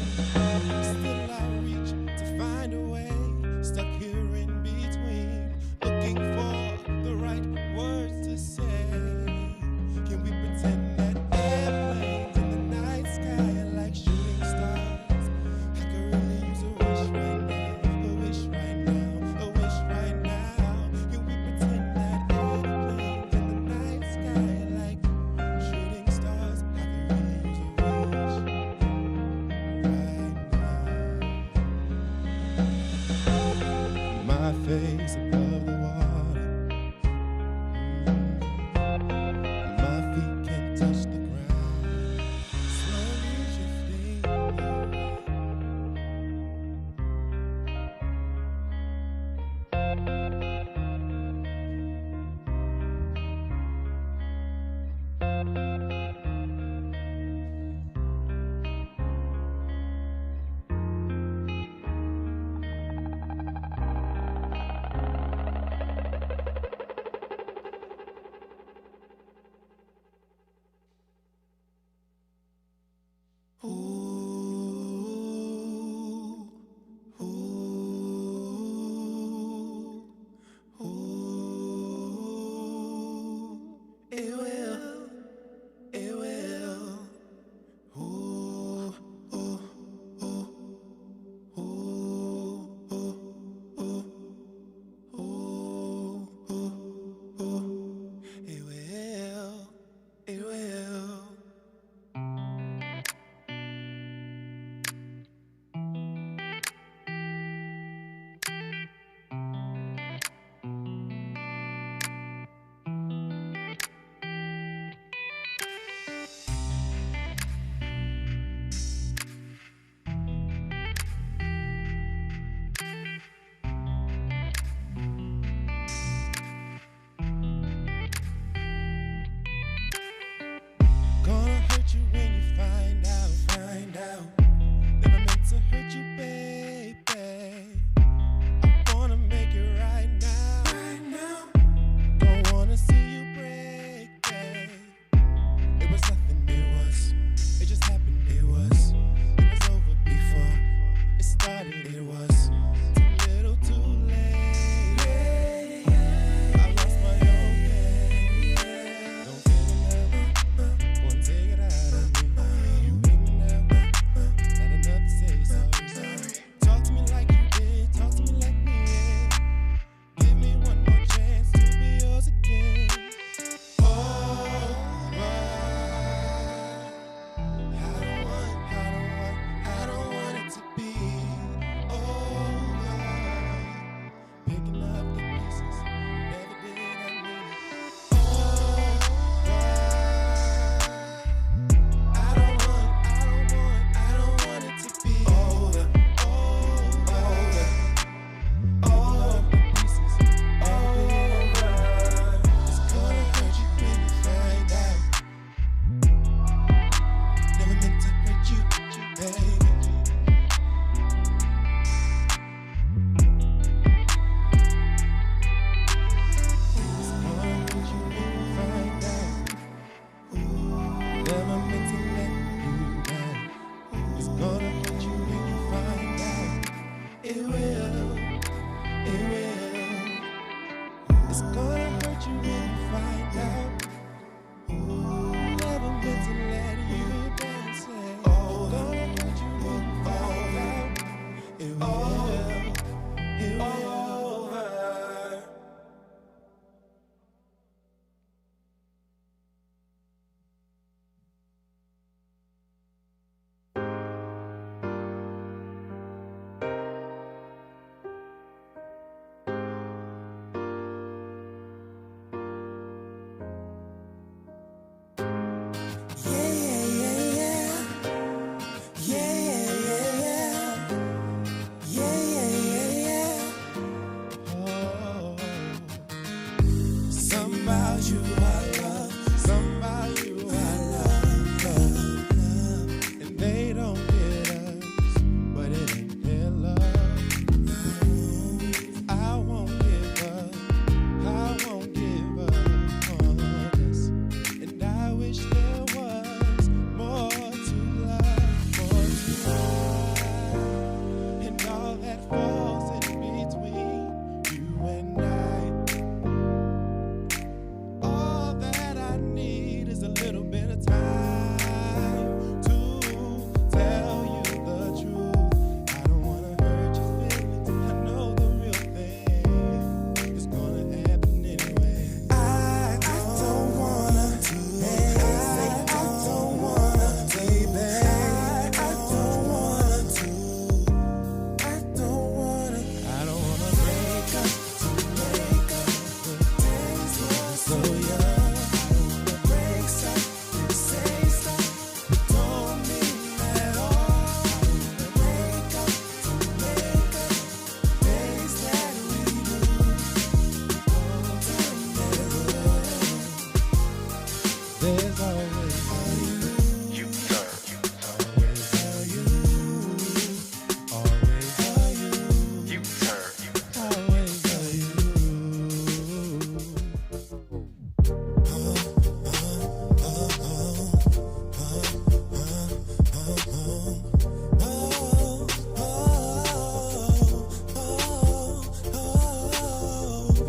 Still I reach to find a way, stuck here in between, looking for the right words to say. Can we pretend that airplanes in the night sky are like shooting stars? I could really use a wish right now, a wish right now, a wish right now. Can we pretend that airplanes in the night sky are like shooting stars? I could really use a wish right now. My face above the water, my feet can't touch the ground, slowly drifting away.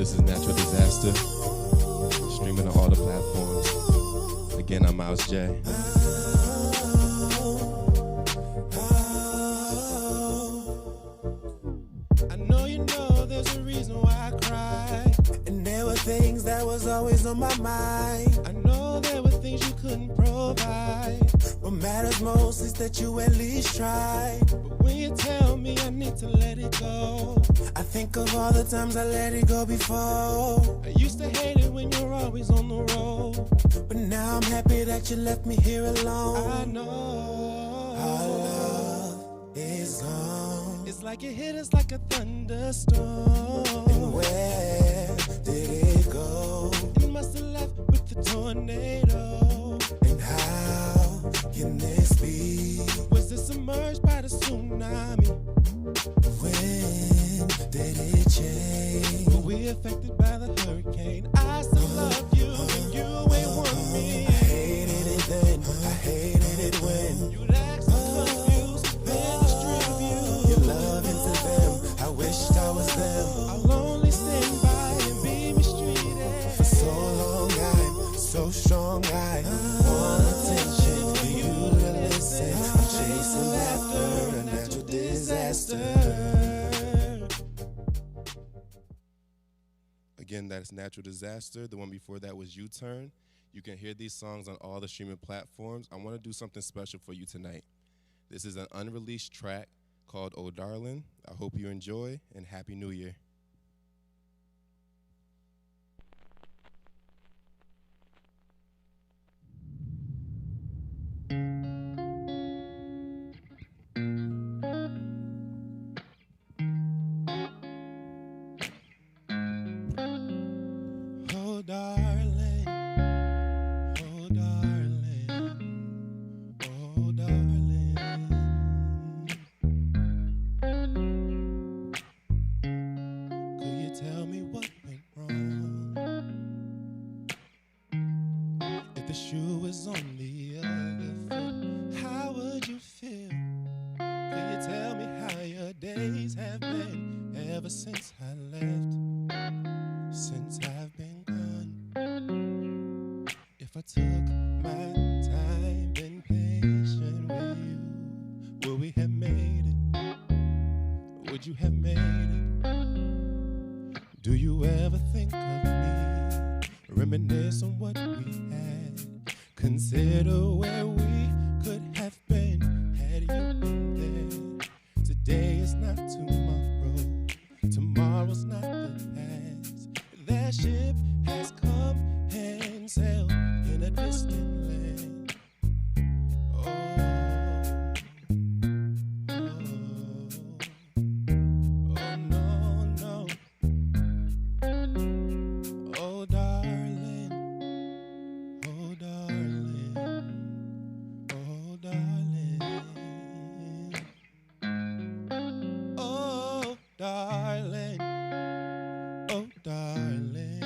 This is Natural Disaster, streaming on all the platforms. Again, I'm Mouse J. I know you know there's a reason why I cry. And there were things that was always on my mind. I know there were things you couldn't provide. What matters most is that you at least tried. But when you tell me I need to let it go, I think of all the times I let it go before. I used to hate it when you're always on the road, but now I'm happy that you left me here alone. I know our love is gone. It's like it hit us like a thunderstorm. And where did it go? It must have left with the tornado. And how can this be? Was it submerged by the tsunami? When did it change? Were we affected by the hurricane? I still love you, and you ain't want me. I hated it then, I hated it when you'd act so confused, then just strip you. Your love into them, I wished I was them. I'll only stand by and be mistreated. For so long I'm so strong, I want attention for you to listen. I'm chasing after a natural disaster. Again, that's Natural Disaster. The one before that was U-Turn. You can hear these songs on all the streaming platforms. I want to do something special for you tonight. This is an unreleased track called Oh Darling. I hope you enjoy, and Happy New Year. Oh darling, oh darling, oh darling. Could you tell me what went wrong? If the shoe was on the other foot, how would you feel? Could you tell me how your days have been ever since I left? Since I've been gone, if I took my time, been patient with you, would we have made it? Would you have made it? Do you ever think of me? Reminisce on what we had. Consider where we could have been had you been there. Today is not tomorrow. Tomorrow's not the past. That ship has come and sailed in a distant land. Oh, no, no. Oh, darling. Oh, darling. Oh, darling. Oh, darling. Oh, darling. Oh, darling.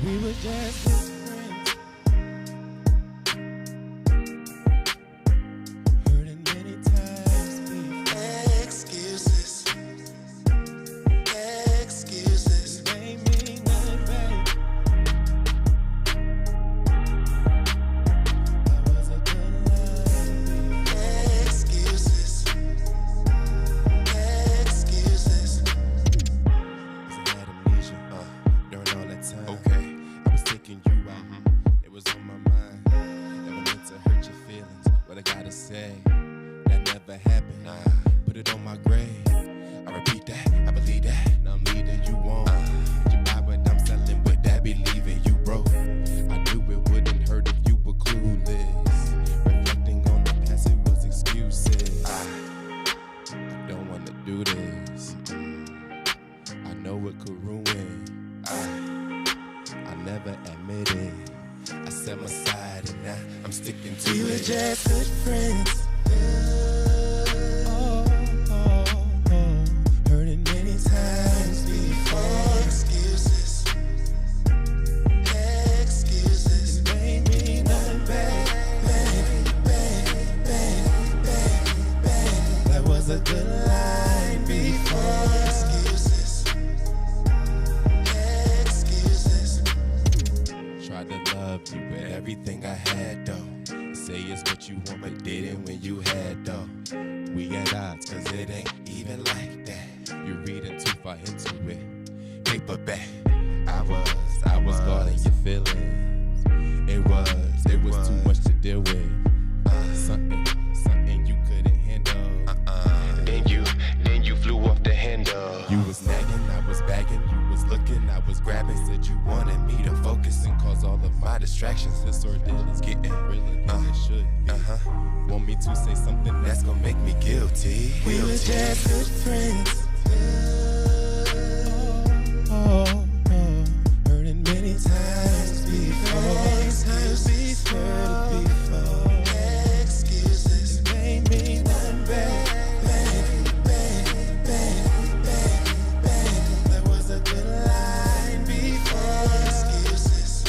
We were just best friends. Hurting many times before. Excuses. Excuses. It ain't mean nothing, babe. That was a good line. Excuses. Excuses. During all that time, okay, I was taking you committed. I set my side and now I'm sticking to it. We were just good friends. Heard it many times before. Excuses. Excuses. Made me nothing bad. That was a good line before. Excuses. Excuses. Tried to love you, but everything I had though. Say it's what you want, but didn't when you had though. We at odds, cause it ain't even like that. You're reading too far into it. Paperback. I was guarding your feelings. It was too much to deal with. Something you couldn't handle. Then you flew off the handle. You was nagging, I was bagging. You was looking, I was grabbing. Said you wanted me to focus and cause all of my distractions. This ordeal is getting realer than it should be. Want me to say something that's gonna make me guilty? We were just good friends. Heard it many times before. Excuses. Made me nothing bad. That was a good line before. Excuses.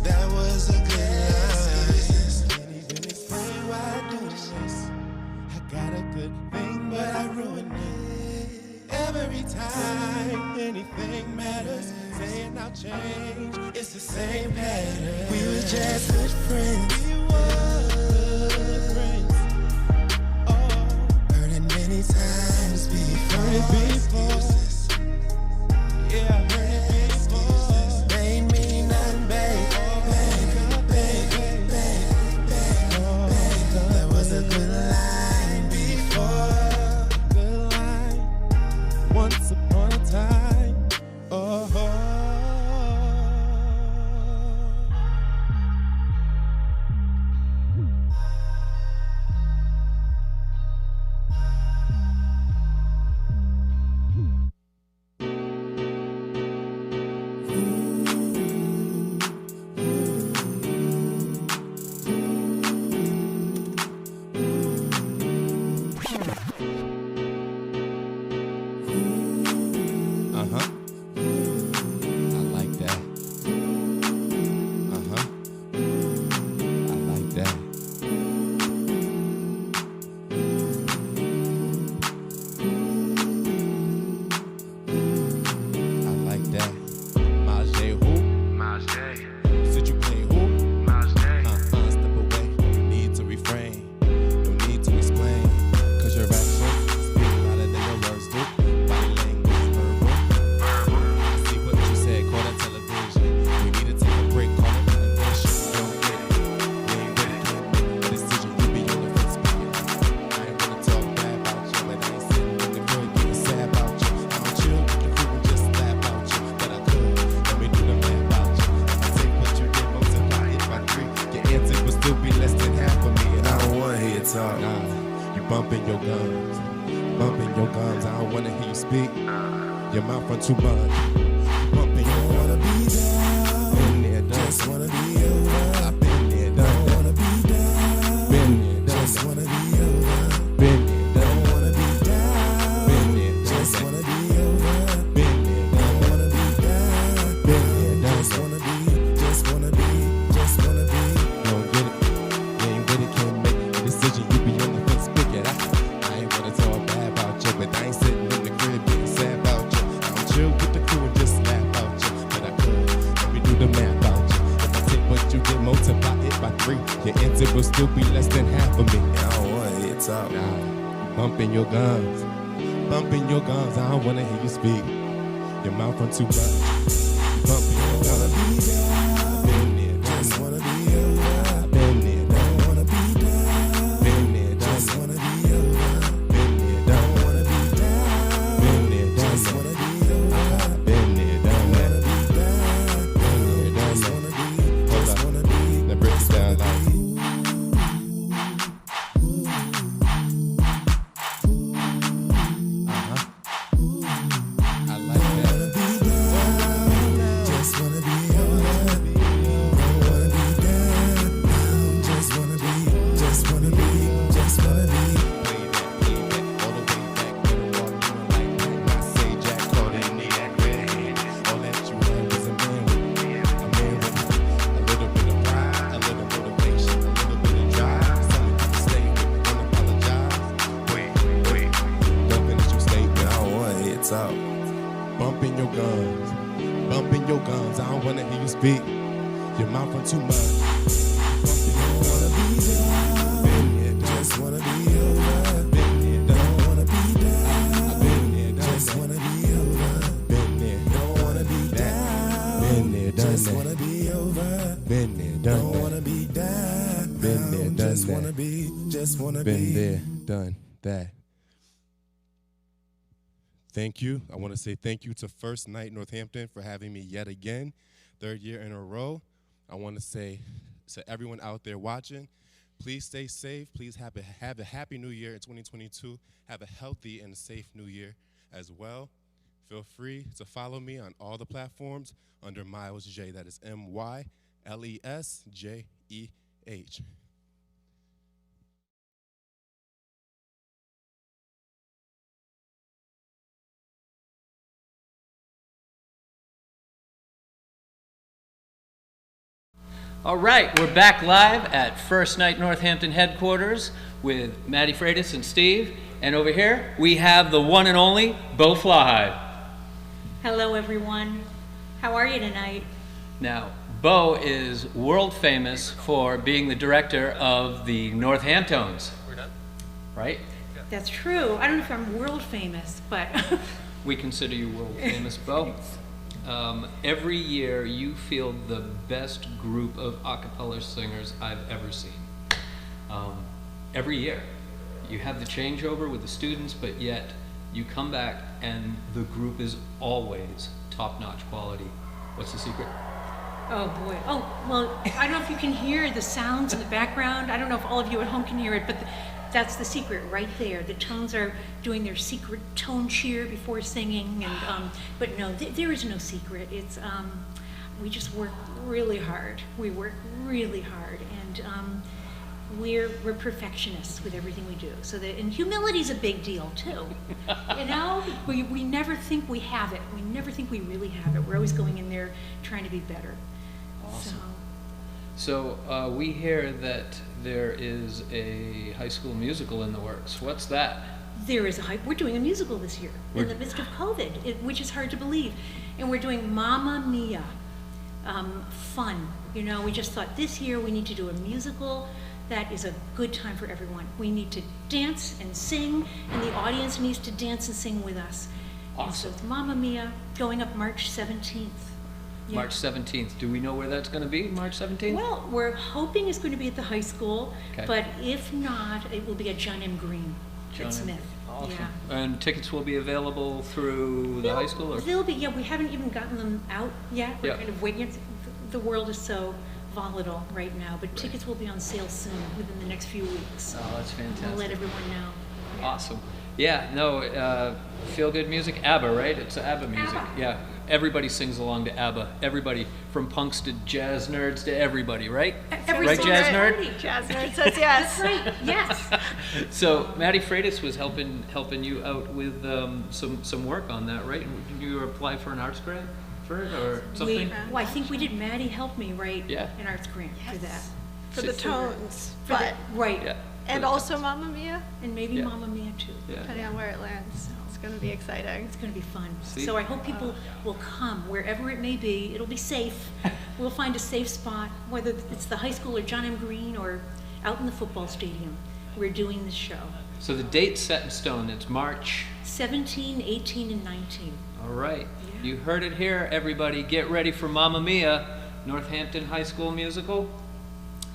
That was a good line. Can't even explain why I do this. I got a good thing, but I ruin it. Every time anything matters, saying I'll change, it's the same pattern. We were just good friends. We were good friends. Heard it many times before. Excuses. Yeah, I heard it before. Made me nothing, babe. That was a good line before. Good line. Once upon a time. Oh. Bumping your gums. I don't wanna hear you speak. Your mouth run too much. Bumping your Wanna be down. been there, done. Just wanna be over. I've been there, done. Don't wanna be down. Been there, done. Just wanna be over. Been there, done. Don't wanna be down. Been there, done. Just wanna be over. Been there, done. Don't wanna be down. Been there, done. Just wanna be. Just wanna be. Just wanna be. Don't get it. You ain't with it, can't make a decision. You be on the fence, pick it out. I ain't wanna talk bad about you, but I ain't sitting in the crib being sad about you. I don't chill with the crew and just laugh about you. But I could, let me do the math about you. If I take what you get, multiply it by 3, your answer will still be less than half of me. I don't wanna hear talk. Nah, you bumping your gums. Bumping your gums, I don't wanna hear you speak. Your mouth run too much. You bumping your gums. Been there, done. Just wanna be over. Been there, done. Don't wanna be down. Been there, done. Just wanna be over. Been there, done. Don't wanna be down. Been there, done. Just wanna be over. Been there, done. Wanna be down. Been there, done. Just wanna be. Hold Just up. wanna be. Now break it down like. I like that. Just wanna be over. Your mouth run too much. Don't wanna be down. Been there, just wanna be over. Been there, don't wanna be down. Been there, just wanna be over. Been there, don't wanna be down. Been there, just wanna be over. Been there, don't wanna be down. Been there, just wanna be, just wanna be. Been there, done that. Thank you. I want to say thank you to First Night Northampton for having me yet again, 3rd year in a row. I want to say to everyone out there watching, please stay safe. Please have a happy new year in 2022. Have a healthy and safe new year as well. Feel free to follow me on all the platforms under Miles J. That is MYLESJEH. All right, we're back live at First Night Northampton headquarters with Maddie Freitas and Steve. And over here, we have the one and only Bo Flahive. Hello, everyone. How are you tonight? Now, Bo is world famous for being the director of the Northamptones. We're done. Right? That's true. I don't know if I'm world famous, but... We consider you world famous, Bo. Every year you field the best group of a cappella singers I've ever seen. Every year. You have the changeover with the students, but yet you come back and the group is always top-notch quality. What's the secret? Oh, boy. Oh, well, I don't know if you can hear the sounds in the background. I don't know if all of you at home can hear it, but that's the secret right there. The tones are doing their secret tone cheer before singing, and but no, there is no secret. It's we just work really hard. We work really hard, and we're perfectionists with everything we do. So that, and humility is a big deal too. You know, we never think we have it. We never think we really have it. We're always going in there trying to be better. Awesome. So we hear that there is a high school musical in the works. What's that? There is we're doing a musical this year in the midst of COVID, which is hard to believe. And we're doing Mamma Mia. Fun. You know, we just thought this year we need to do a musical that is a good time for everyone. We need to dance and sing, and the audience needs to dance and sing with us. Awesome. And so it's Mamma Mia, going up March 17th. Yeah. March 17th. Do we know where that's going to be, March 17th? Well, we're hoping it's going to be at the high school, Okay. but if not, it will be at John M. Green John at M. Smith. Awesome. Yeah. And tickets will be available through the high school? Or? They'll be, yeah, we haven't even gotten them out yet. We're Yeah. kind of waiting. The world is so volatile right now, but tickets will be on sale soon, within the next few weeks. Oh, that's fantastic. We'll let everyone know. Awesome. Yeah, no, feel good music, ABBA, right? It's ABBA music. ABBA. Yeah, everybody sings along to ABBA. Everybody, from punks to jazz nerds to everybody, right? Right, jazz nerd? Jazz nerd says yes. That's right, yes. So Maddie Freitas was helping you out with some work on that, right? Did you apply for an arts grant for it or something? Well, I think we did. Maddie helped me write Yeah. an arts grant for that. For the tones, For the- but right. Yeah. and also Mamma Mia, And maybe Yeah. Mamma Mia too. Yeah. depending on where it lands. It's going to be exciting. It's going to be fun. See? So I hope people will come wherever it may be. It'll be safe. We'll find a safe spot, whether it's the high school or John M. Green or out in the football stadium. We're doing this show. So the date's set in stone. It's March. 17, 18, and 19. All right. You heard it here, everybody. Get ready for Mamma Mia, Northampton High School musical.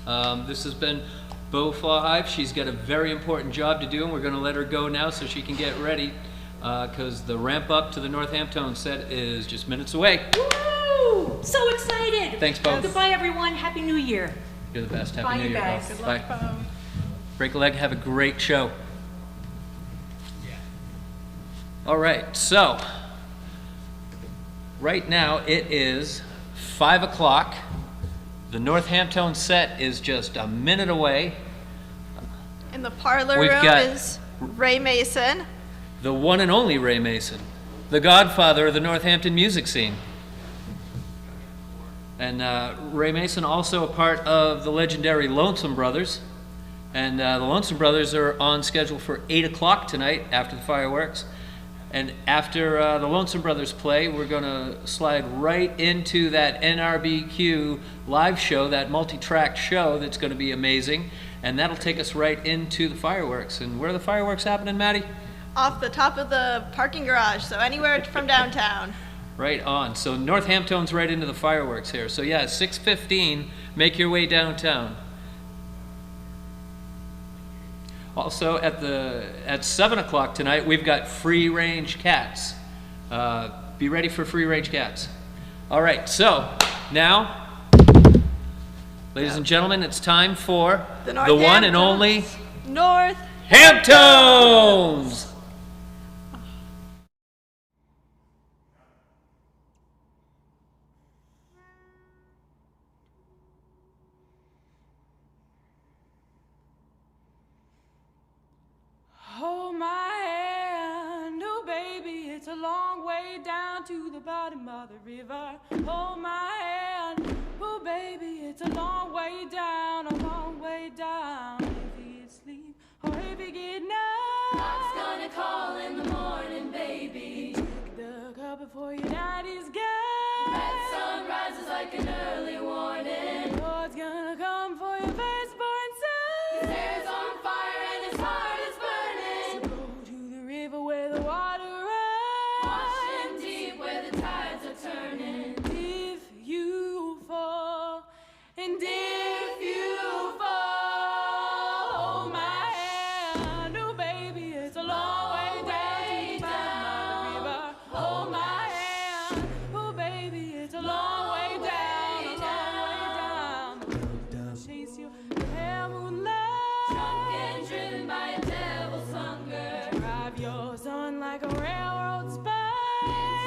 This has been Bo Flahive. She's got a very important job to do, and we're going to let her go now so she can get ready, because the ramp up to the Northampton set is just minutes away. Woo! So excited! Thanks, Bo. Goodbye, everyone. Happy New Year. You're the best. Happy Bye, New you Year, guys. Bo. Good Bye. luck, Bo. Break a leg. Have a great show. All right. So right now it is 5 o'clock. The Northampton set is just a minute away. In the parlor We've room got- is Ray Mason. The one and only Ray Mason, the godfather of the Northampton music scene. And Ray Mason also a part of the legendary Lonesome Brothers. And the Lonesome Brothers are on schedule for 8 o'clock tonight after the fireworks. And after the Lonesome Brothers play, we're going to slide right into that NRBQ live show, that multi-track show that's going to be amazing. And that'll take us right into the fireworks. And where are the fireworks happening, Maddie? Off the top of the parking garage, so anywhere from downtown. Right on. So Northamptones right into the fireworks here. So yeah, 6:15, make your way downtown. Also at 7 o'clock tonight, we've got free range cats. Be ready for free range cats. All right, so now, ladies and gentlemen, it's time for the one and only Northamptones. Hold my hand, oh baby, it's a long way down to the bottom of the river. Hold my hand, oh baby, it's a long way down, a long way down. If you sleep or if you get night, Doc's gonna call in the morning, baby. Take the cup before your daddy's gone. Red sun rises like an early warning. Lord's gonna come for your firstborn son. His hair's on fire and his heart is burning. So go to the river where the water runs. Wash in deep where the tides are turning. If you fall, and if you fall, hold my hand, oh baby, it's a long way down to the bottom of the river. Hold my hand, oh baby, it's a long way down, a long way down. Chase your pale moonlight, drunk and driven by a devil's hunger. Drive your son like a railroad spike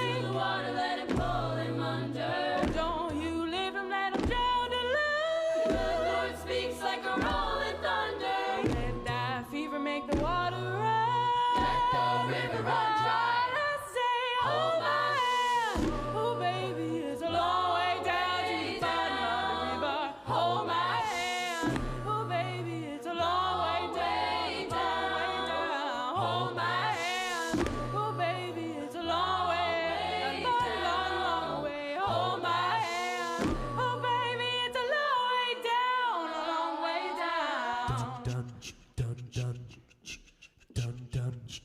into the water, let it pull him under. Don't you leave him, let him drown alone. The Lord speaks like a rolling thunder. Let that fever make the water run. Let the river run dry. I say, hold my hand, oh baby, it's a long way down to the bottom of the river. Hold my hand, oh baby, it's a long way down, long way down. Hold my hand, oh baby, it's a long way, a long, long, long way. Hold my hand, oh baby, it's a long way down, a long way down. Hold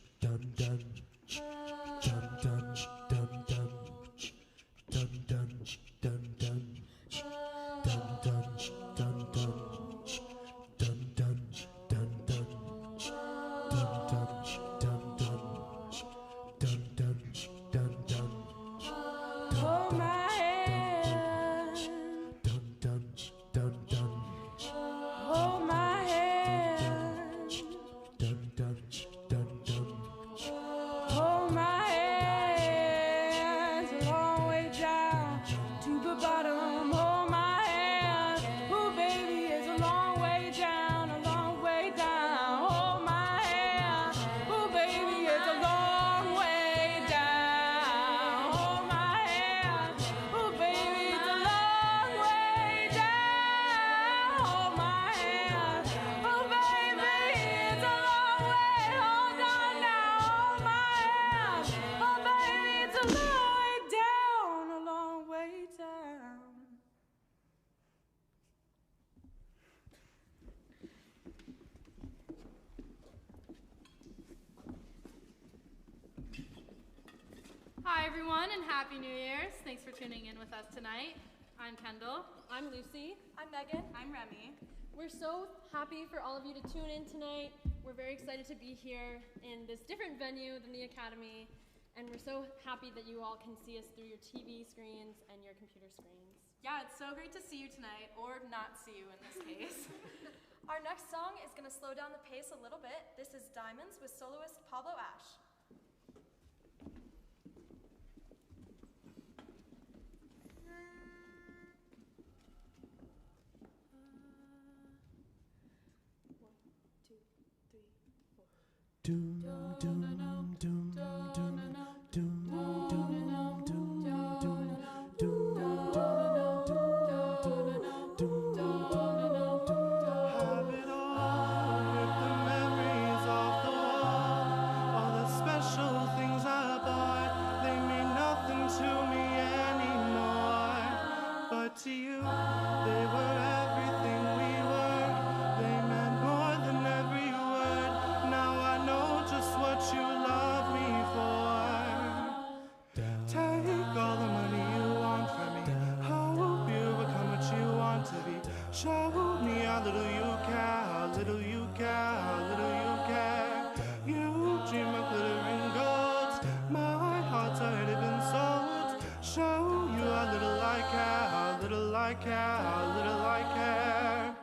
my hand, hold my hand, hold my hand, it's a long way down to the bottom. Hold my hand, oh baby, it's a long way down, a long way down. Hold my hand, oh baby, it's a long way down. Hold my hand, oh baby, it's a long way down. Hold my hand, oh baby, it's a long way. Hold on now, hold my hand, oh baby, it's a long way down, a long way down. Hi, everyone, and Happy New Year's. Thanks for tuning in with us tonight. I'm Kendall. I'm Lucy. I'm Megan. I'm Remy. We're so happy for all of you to tune in tonight. We're very excited to be here in this different venue than the Academy, and we're so happy that you all can see us through your TV screens and your computer screens. Yeah, it's so great to see you tonight, or not see you in this case. Our next song is going to slow down the pace a little bit. This is Diamonds with soloist Pablo Ash. All the special things I to be. Show me how little you care, how little you care, how little you care. You dream of glittering gold, my heart's already been sold. Show you how little I care, how little I care, how little I care.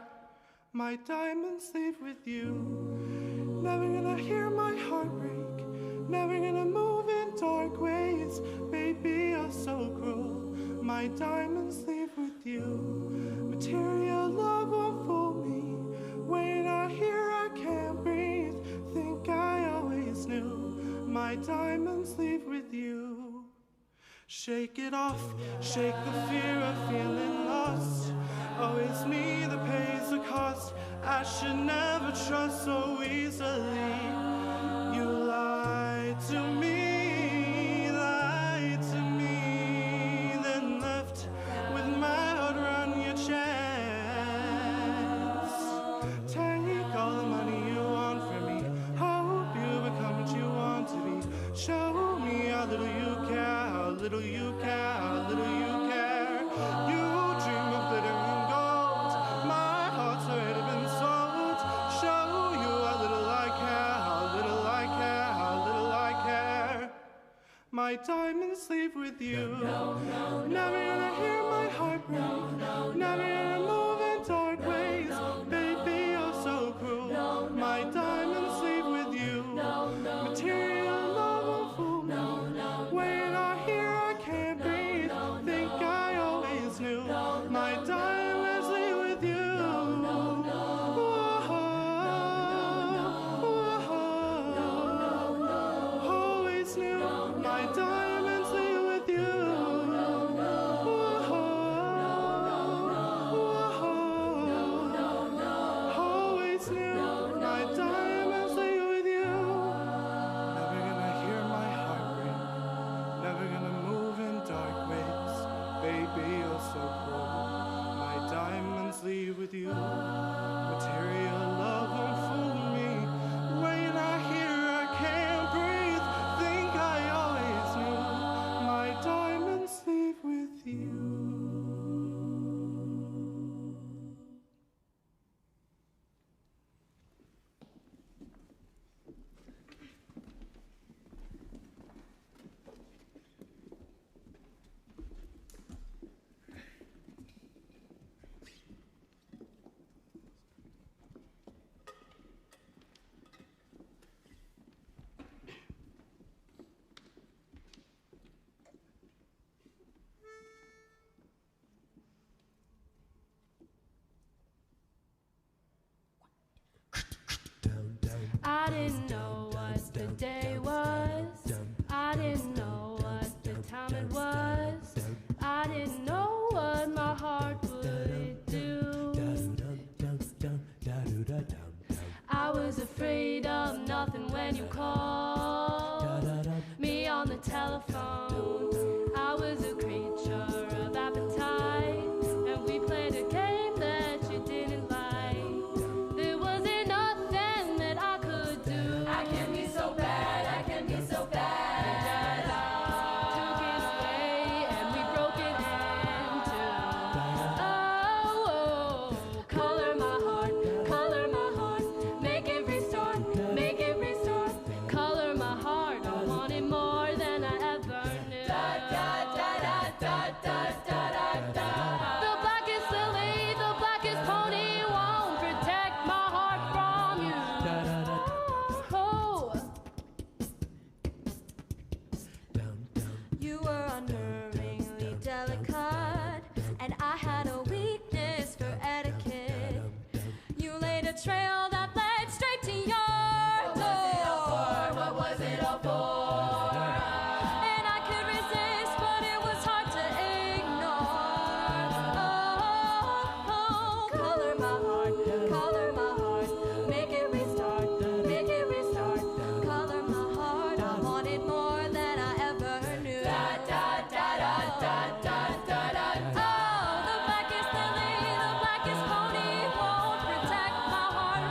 My diamonds leave with you, never gonna hear my heart break, never gonna move in dark ways. Baby, you're so cruel. My diamonds leave with you. Material love won't fool me. When I hear I can't breathe, think I always knew. My diamonds leave with you. Shake it off, shake the fear of feeling lost. Oh, it's me that pays the cost. I should never trust so easily. You lied to me, lied to me, then left with my heart around your chest. Take all the money you want from me. Hope you become what you want to be. Show me how little you care, how little you care, how little you care. You dream of glittering gold, my heart's already been sold. Show you how little I care, how little I care, how little I care. My diamonds leave with you. Never gonna hear my heart break, never gonna move in dark ways. Baby, you're so cruel. My diamonds leave with you. Material love won't fool me. When I hear I can't breathe, think I always knew. My diamonds leave with you. Always knew. My diamonds leave with you. Always knew. My diamonds leave with you. Never gonna hear my heart break, never gonna move in dark ways. Baby, you're so cruel. My diamonds leave with you. Material love won't fool me. When I hear I can't breathe, think I always knew. My diamonds leave with you. I didn't know what the day was. I didn't know what the time it was. I didn't know what my heart would do. I was afraid of nothing when you called me on the telephone. I was a creature of appetite, and we played a game that you didn't like. There wasn't nothing that I could do. I can be so bad, I can be so bad. Took it away and we broke it in two. Oh, color my heart, make it restart, make it restart. Color my heart, I want it more than I ever knew. Da da da da da da da da. The blackest lily, the blackest pony won't protect my heart from you. Oh. You were unnervingly delicate, and I had a weakness for etiquette. You laid a trail that led straight to your door. What was it all for? And I could resist, but it was hard to ignore. Oh, color my heart, make it restart, make it restart. Color my heart, I want it more than I ever knew. Da da da da da da da da. Oh, the blackest lily, the blackest pony won't protect my heart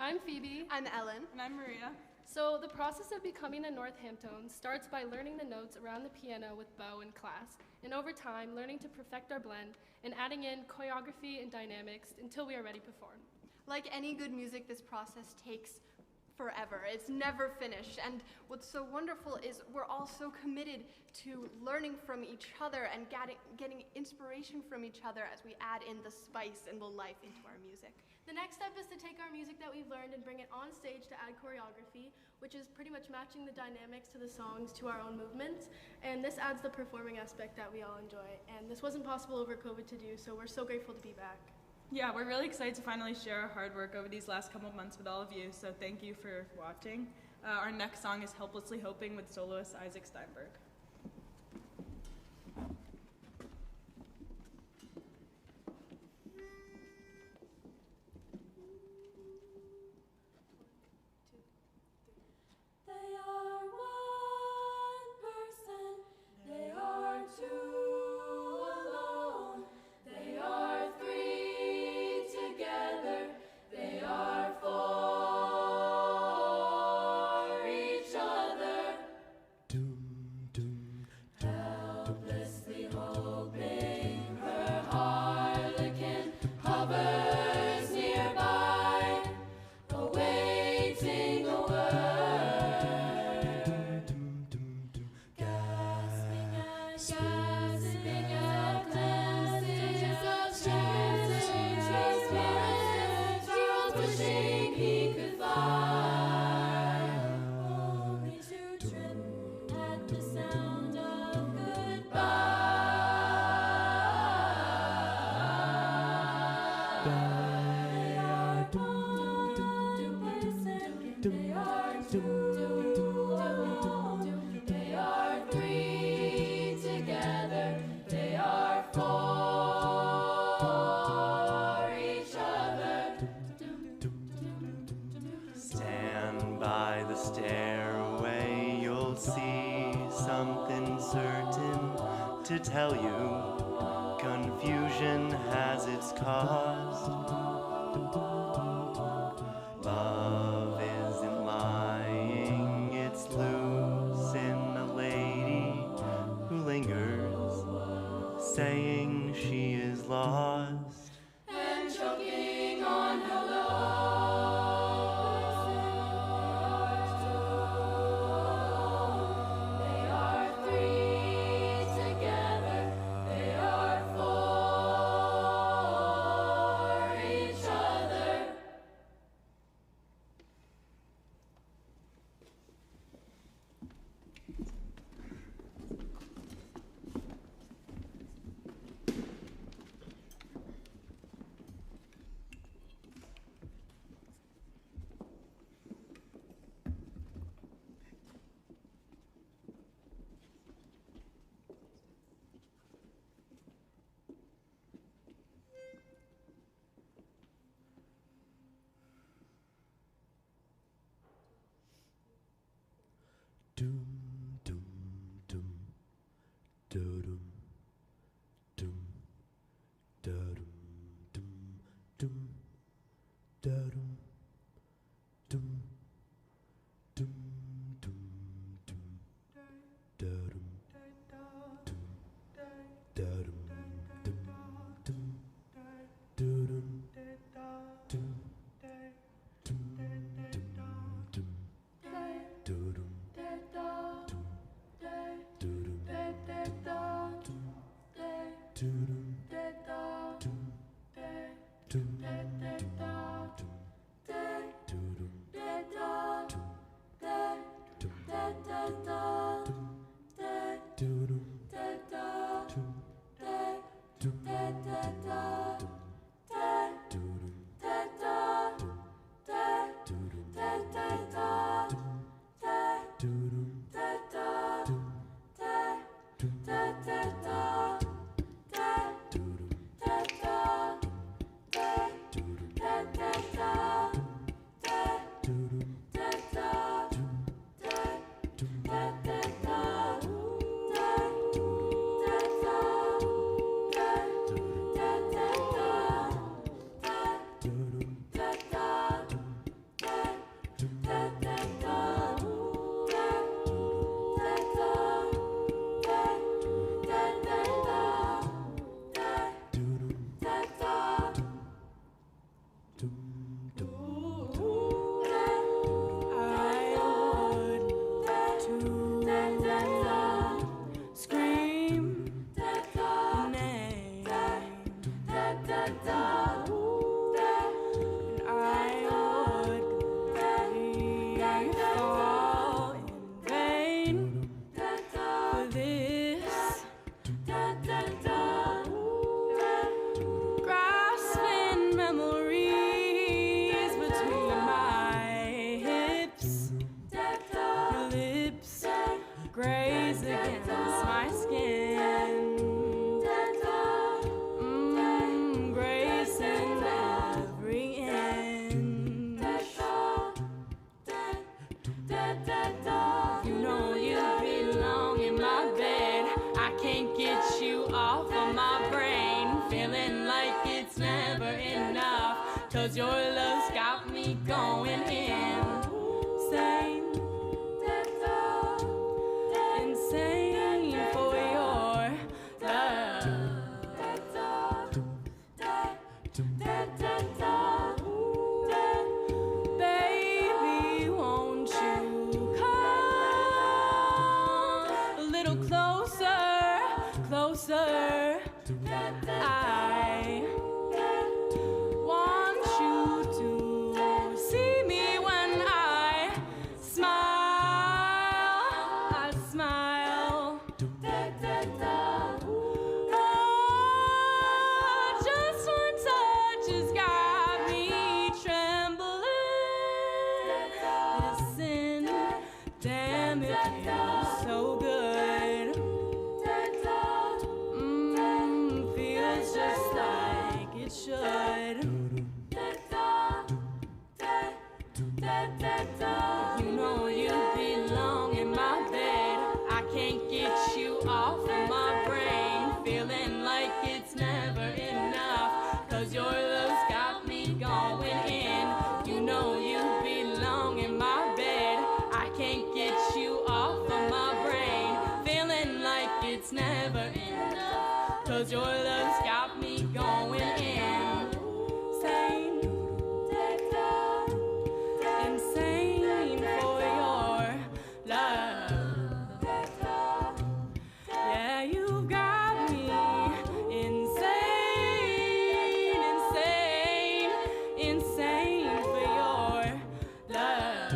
I'm Phoebe. I'm Ellen. And I'm Maria. So the process of becoming a Northampton starts by learning the notes around the piano with Bo in class, and over time, learning to perfect our blend and adding in choreography and dynamics until we are ready to perform. Like any good music, this process takes forever. It's never finished. And what's so wonderful is we're all so committed to learning from each other and getting inspiration from each other as we add in the spice and the life into our music. The next step is to take our music that we've learned and bring it on stage to add choreography, which is pretty much matching the dynamics to the songs to our own movements. And this adds the performing aspect that we all enjoy. And this wasn't possible over COVID to do, so we're so grateful to be back. Yeah, we're really excited to finally share our hard work over these last couple of months with all of you, so thank you for watching. Our next song is Helplessly Hoping with soloist Isaac Steinberg. They are one person, they are two alone, they are three together, they are for each other. Helplessly hoping her harlequin hovers nearby, awaiting a word. Gasping at glimpses of strange spirits, he was wishing he could fly, only to trip at the sound of goodbye. They are one person, they are two alone, they are three together, they are for each other. Stand by the stairway, you'll see something certain to tell you. Confusion has its cause. Love isn't lying, it's loose in a lady who lingers, saying she is lost. And choking on hello. They are three together, they are for each other. You know you belong in my bed. I can't get you off of my brain. Feeling like it's never enough. 'Cause your love's got me going insane. Insane for your love. Baby, won't you come a little closer, closer? I want you to see me when I smile. I smile. Oh, just one touch has got me trembling. Listen, damn, it feels so good. Feels just like it should. You know you belong in my bed. I can't get you off of my brain. Feeling like it's never enough. 'Cause your love's got me going in. You know you belong in my bed. I can't get you off of my brain. Feeling like it's never enough. 'Cause your love's got me going insane. Insane for your love. Yeah, you've got me insane, insane, insane for your love.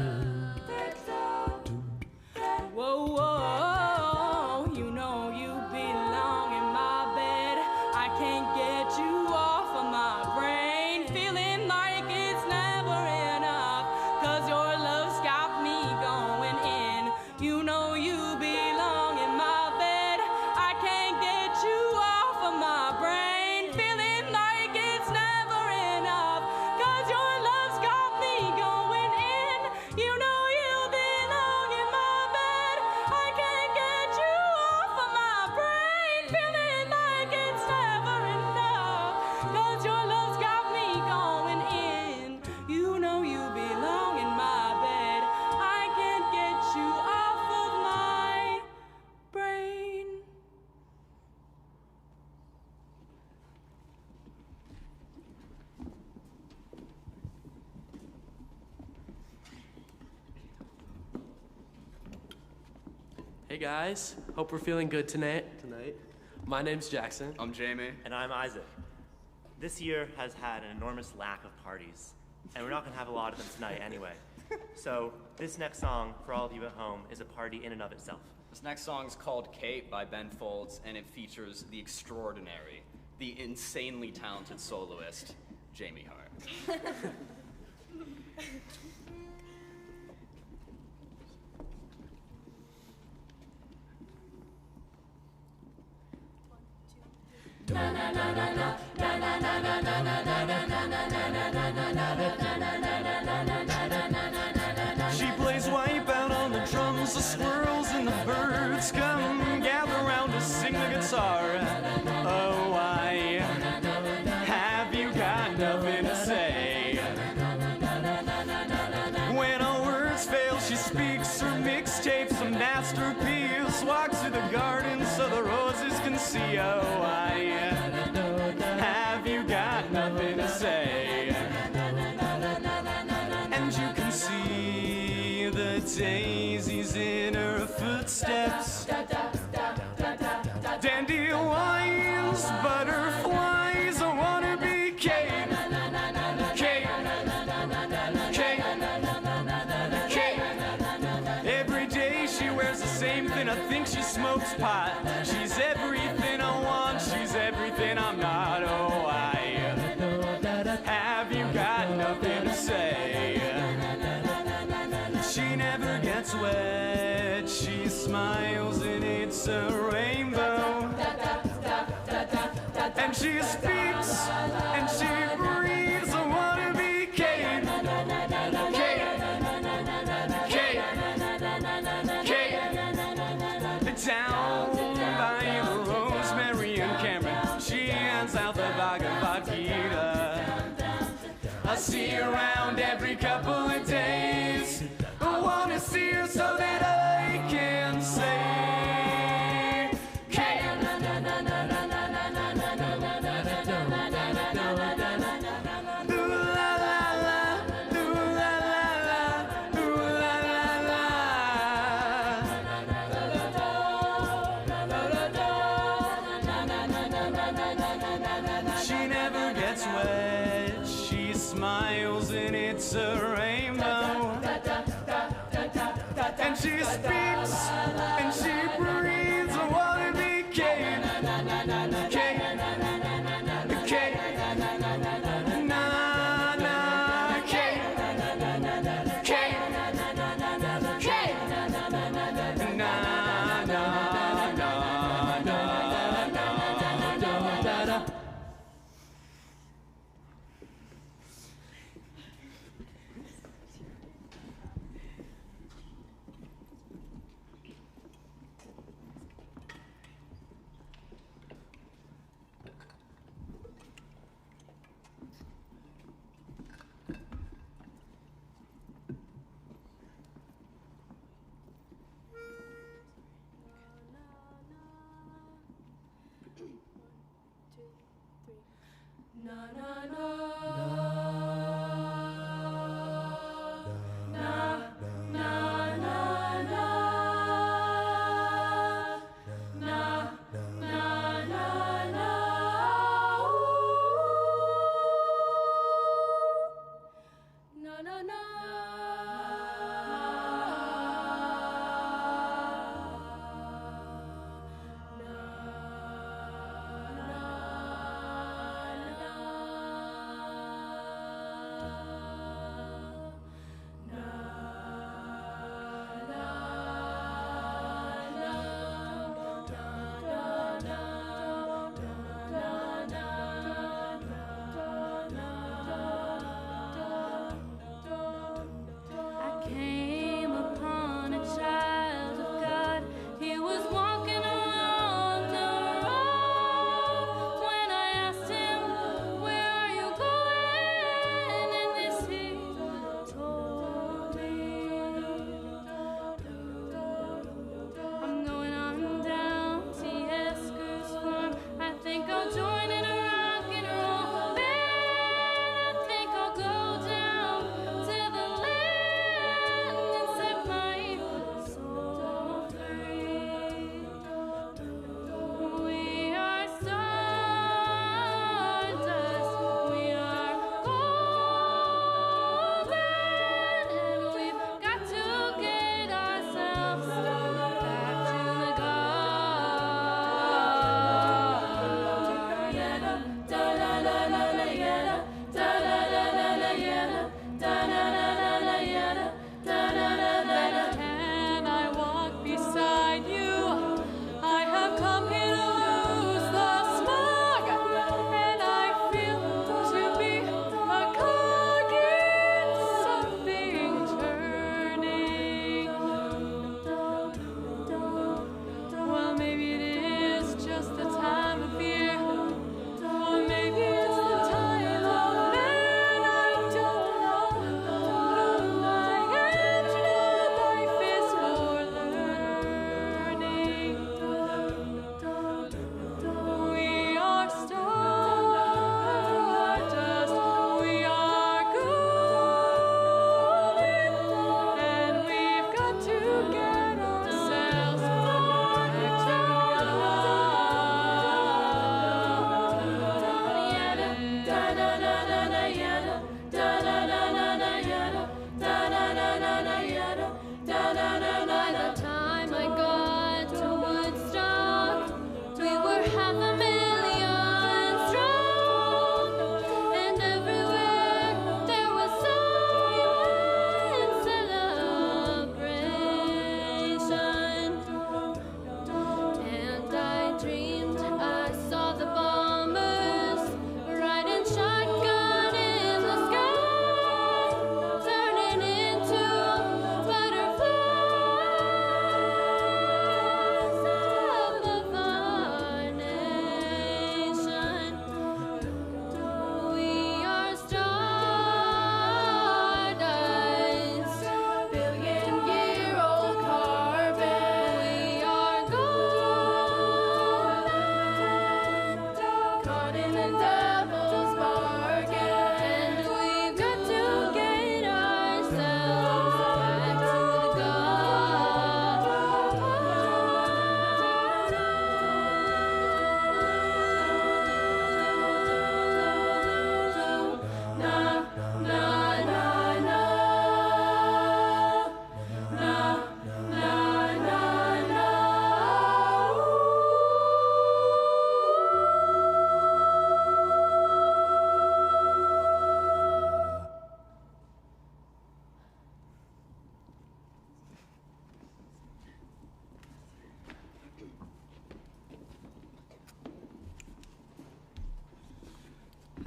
Whoa, whoa, you know you belong in my bed. I can't get you off of my brain. Feeling like it's never enough. 'Cause your love's got me going in. You know you belong in my bed. I can't get you off of my brain. Feeling like it's never enough. 'Cause your love's got me going in. You know you belong in my bed. I can't get you off of my brain. Feeling like it's never enough. 'Cause your love's got me going in. You know you belong in my bed. I can't get you off of my brain. Hey guys, hope we're feeling good tonight. My name's Jackson. I'm Jamie. And I'm Isaac. This year has had an enormous lack of parties, and we're not going to have a lot of them tonight anyway. So this next song, for all of you at home, is a party in and of itself. This next song is called Kate by Ben Folds, and it features the extraordinary, the insanely talented soloist, Jamie Hart. She plays Wipeout on the drums, the squirrels and the birds come gather around to sing the guitar. Oh, why have you got nothing to say? When all words fail, she speaks her mixtapes, a masterpiece, walks through the garden so the roses can see. Oh, why have you got nothing to say? And you can see the daisies in her footsteps, dandelions, butterflies. I wanna be Kate, Kate, Kate, Kate. Every day she wears the same thing. I think she smokes pot. She's everything I want. She's everything I'm not. Oh, why have you got nothing to say? She never gets wet. She smiles and it's a rainbow. And she speaks and she breathes. I wanna be Kate, Kate, Kate. It's a rainbow. And she speaks and she breathes. I wanna be Kate. Kate. Kate. Na na Kate. Kate. Kate. Na na na na na na.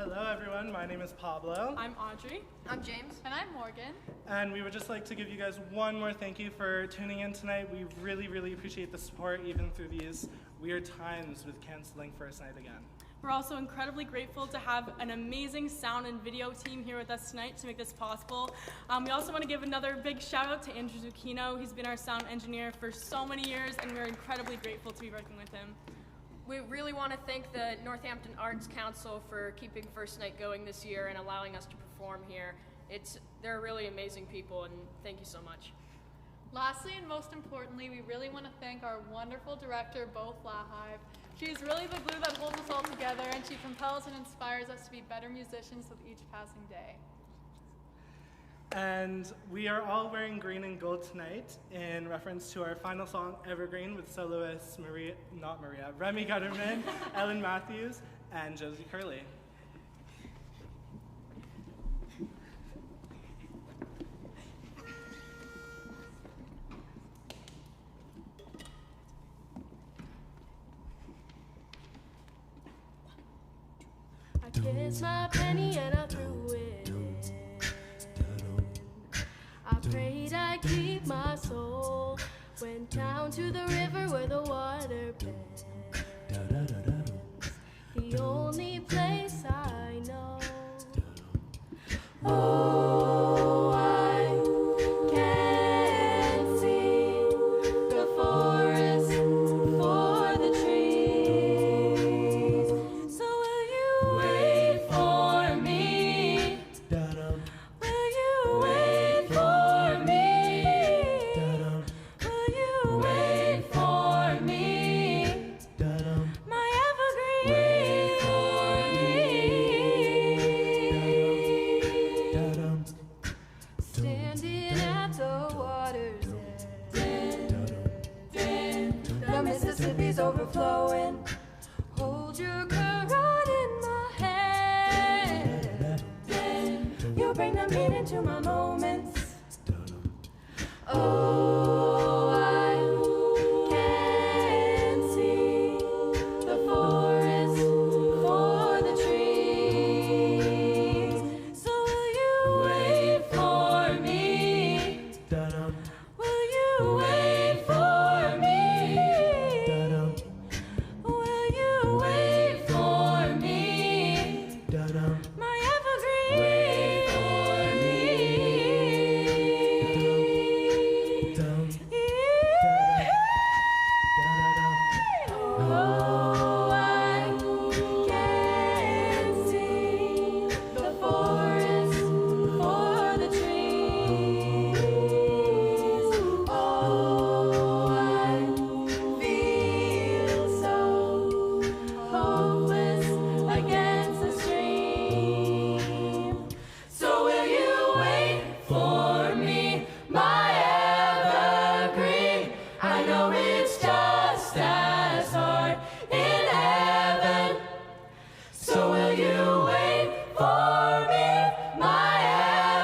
Hello everyone, my name is Pablo. I'm Audrey. I'm James. And I'm Morgan. And we would just like to give you guys one more thank you for tuning in tonight. We really, really appreciate the support even through these weird times with canceling First Night again. We're also incredibly grateful to have an amazing sound and video team here with us tonight to make this possible. We also want to give another big shout out to Andrew Zucchino. He's been our sound engineer for so many years, and we're incredibly grateful to be working with him. We really want to thank the Northampton Arts Council for keeping First Night going this year and allowing us to perform here. They're really amazing people, and thank you so much. Lastly, and most importantly, we really want to thank our wonderful director, Bo Flahive. She's really the glue that holds us all together, and she compels and inspires us to be better musicians with each passing day. And we are all wearing green and gold tonight in reference to our final song, Evergreen, with soloists Remy Gutterman, Ellen Matthews, and Josie Curley. I kissed my penny and I threw it in. I prayed I'd keep my soul. Went down to the river where the water bends. The only place I know. Oh, I can see the forest for the trees. So will you wait for me? Will you wait for me? Will you wait for me? My evergreen. Wait for me. Standing at the water's edge. The Mississippi's overflowing. Hold your current in my hand. You bring the meaning to my moments. Oh, I can see the forest for the trees. So will you wait for me? Will you wait for me? Will you wait for me? My evergreen. Wait for me. Oh, I can see the forest for the trees. Oh, I feel so hopeless against the stream. So will you wait for me, my evergreen? I know it's just as hard in heaven. So will you wait for me, my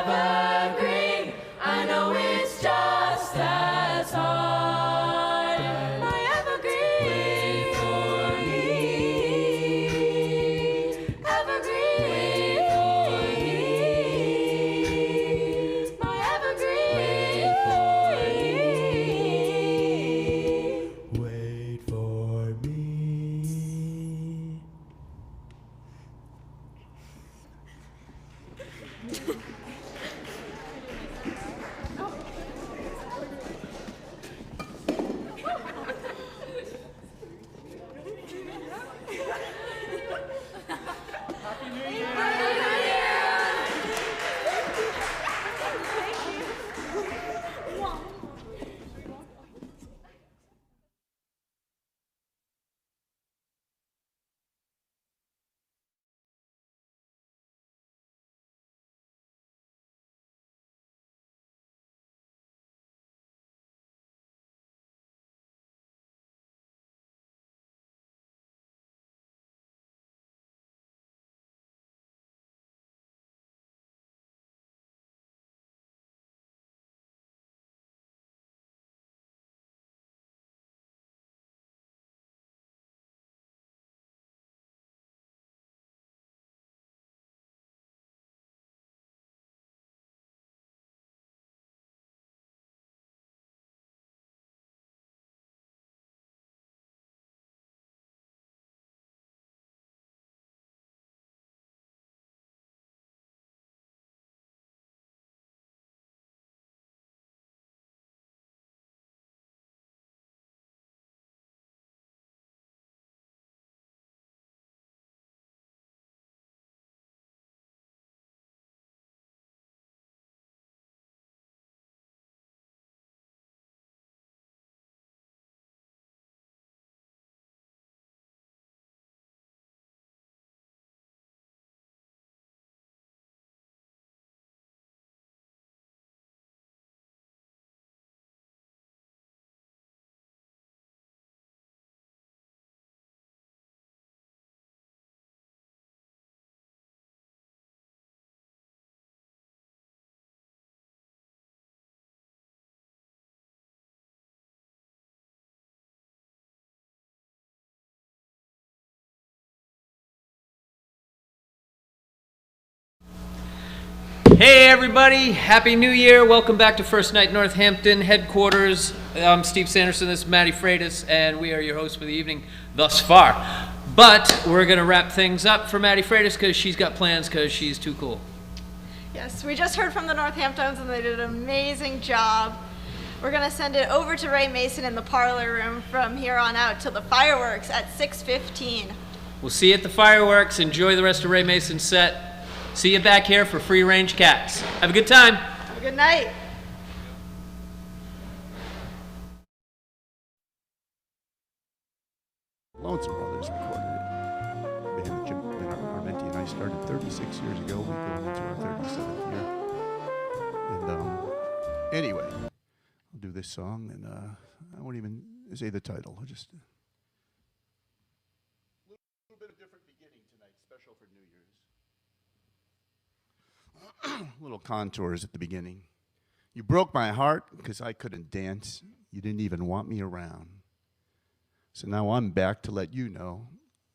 evergreen? I know it's just as hard. My evergreen. Wait for me. Evergreen. Wait for me. My evergreen. Wait for me. Wait for me. Hey everybody, Happy New Year. Welcome back to First Night Northampton headquarters. I'm Steve Sanderson, this is Maddie Freitas, and we are your hosts for the evening thus far. But we're going to wrap things up for Maddie Freitas because she's got plans because she's too cool. Yes, we just heard from the Northamptones and they did an amazing job. We're going to send it over to Ray Mason in the parlor room from here on out till the fireworks at 6:15. We'll see you at the fireworks. Enjoy the rest of Ray Mason's set. See you back here for Free Range Cats. Have a good time. Have a good night. Lonesome Brothers recorded it. A band that Jim Armenti and I started 36 years ago. We go into our 37th year. And anyway, I'll do this song, and I won't even say the title. I'll just... A little bit of different beginning tonight, special for New Year's. Little contours at the beginning. You broke my heart because I couldn't dance. You didn't even want me around. So now I'm back to let you know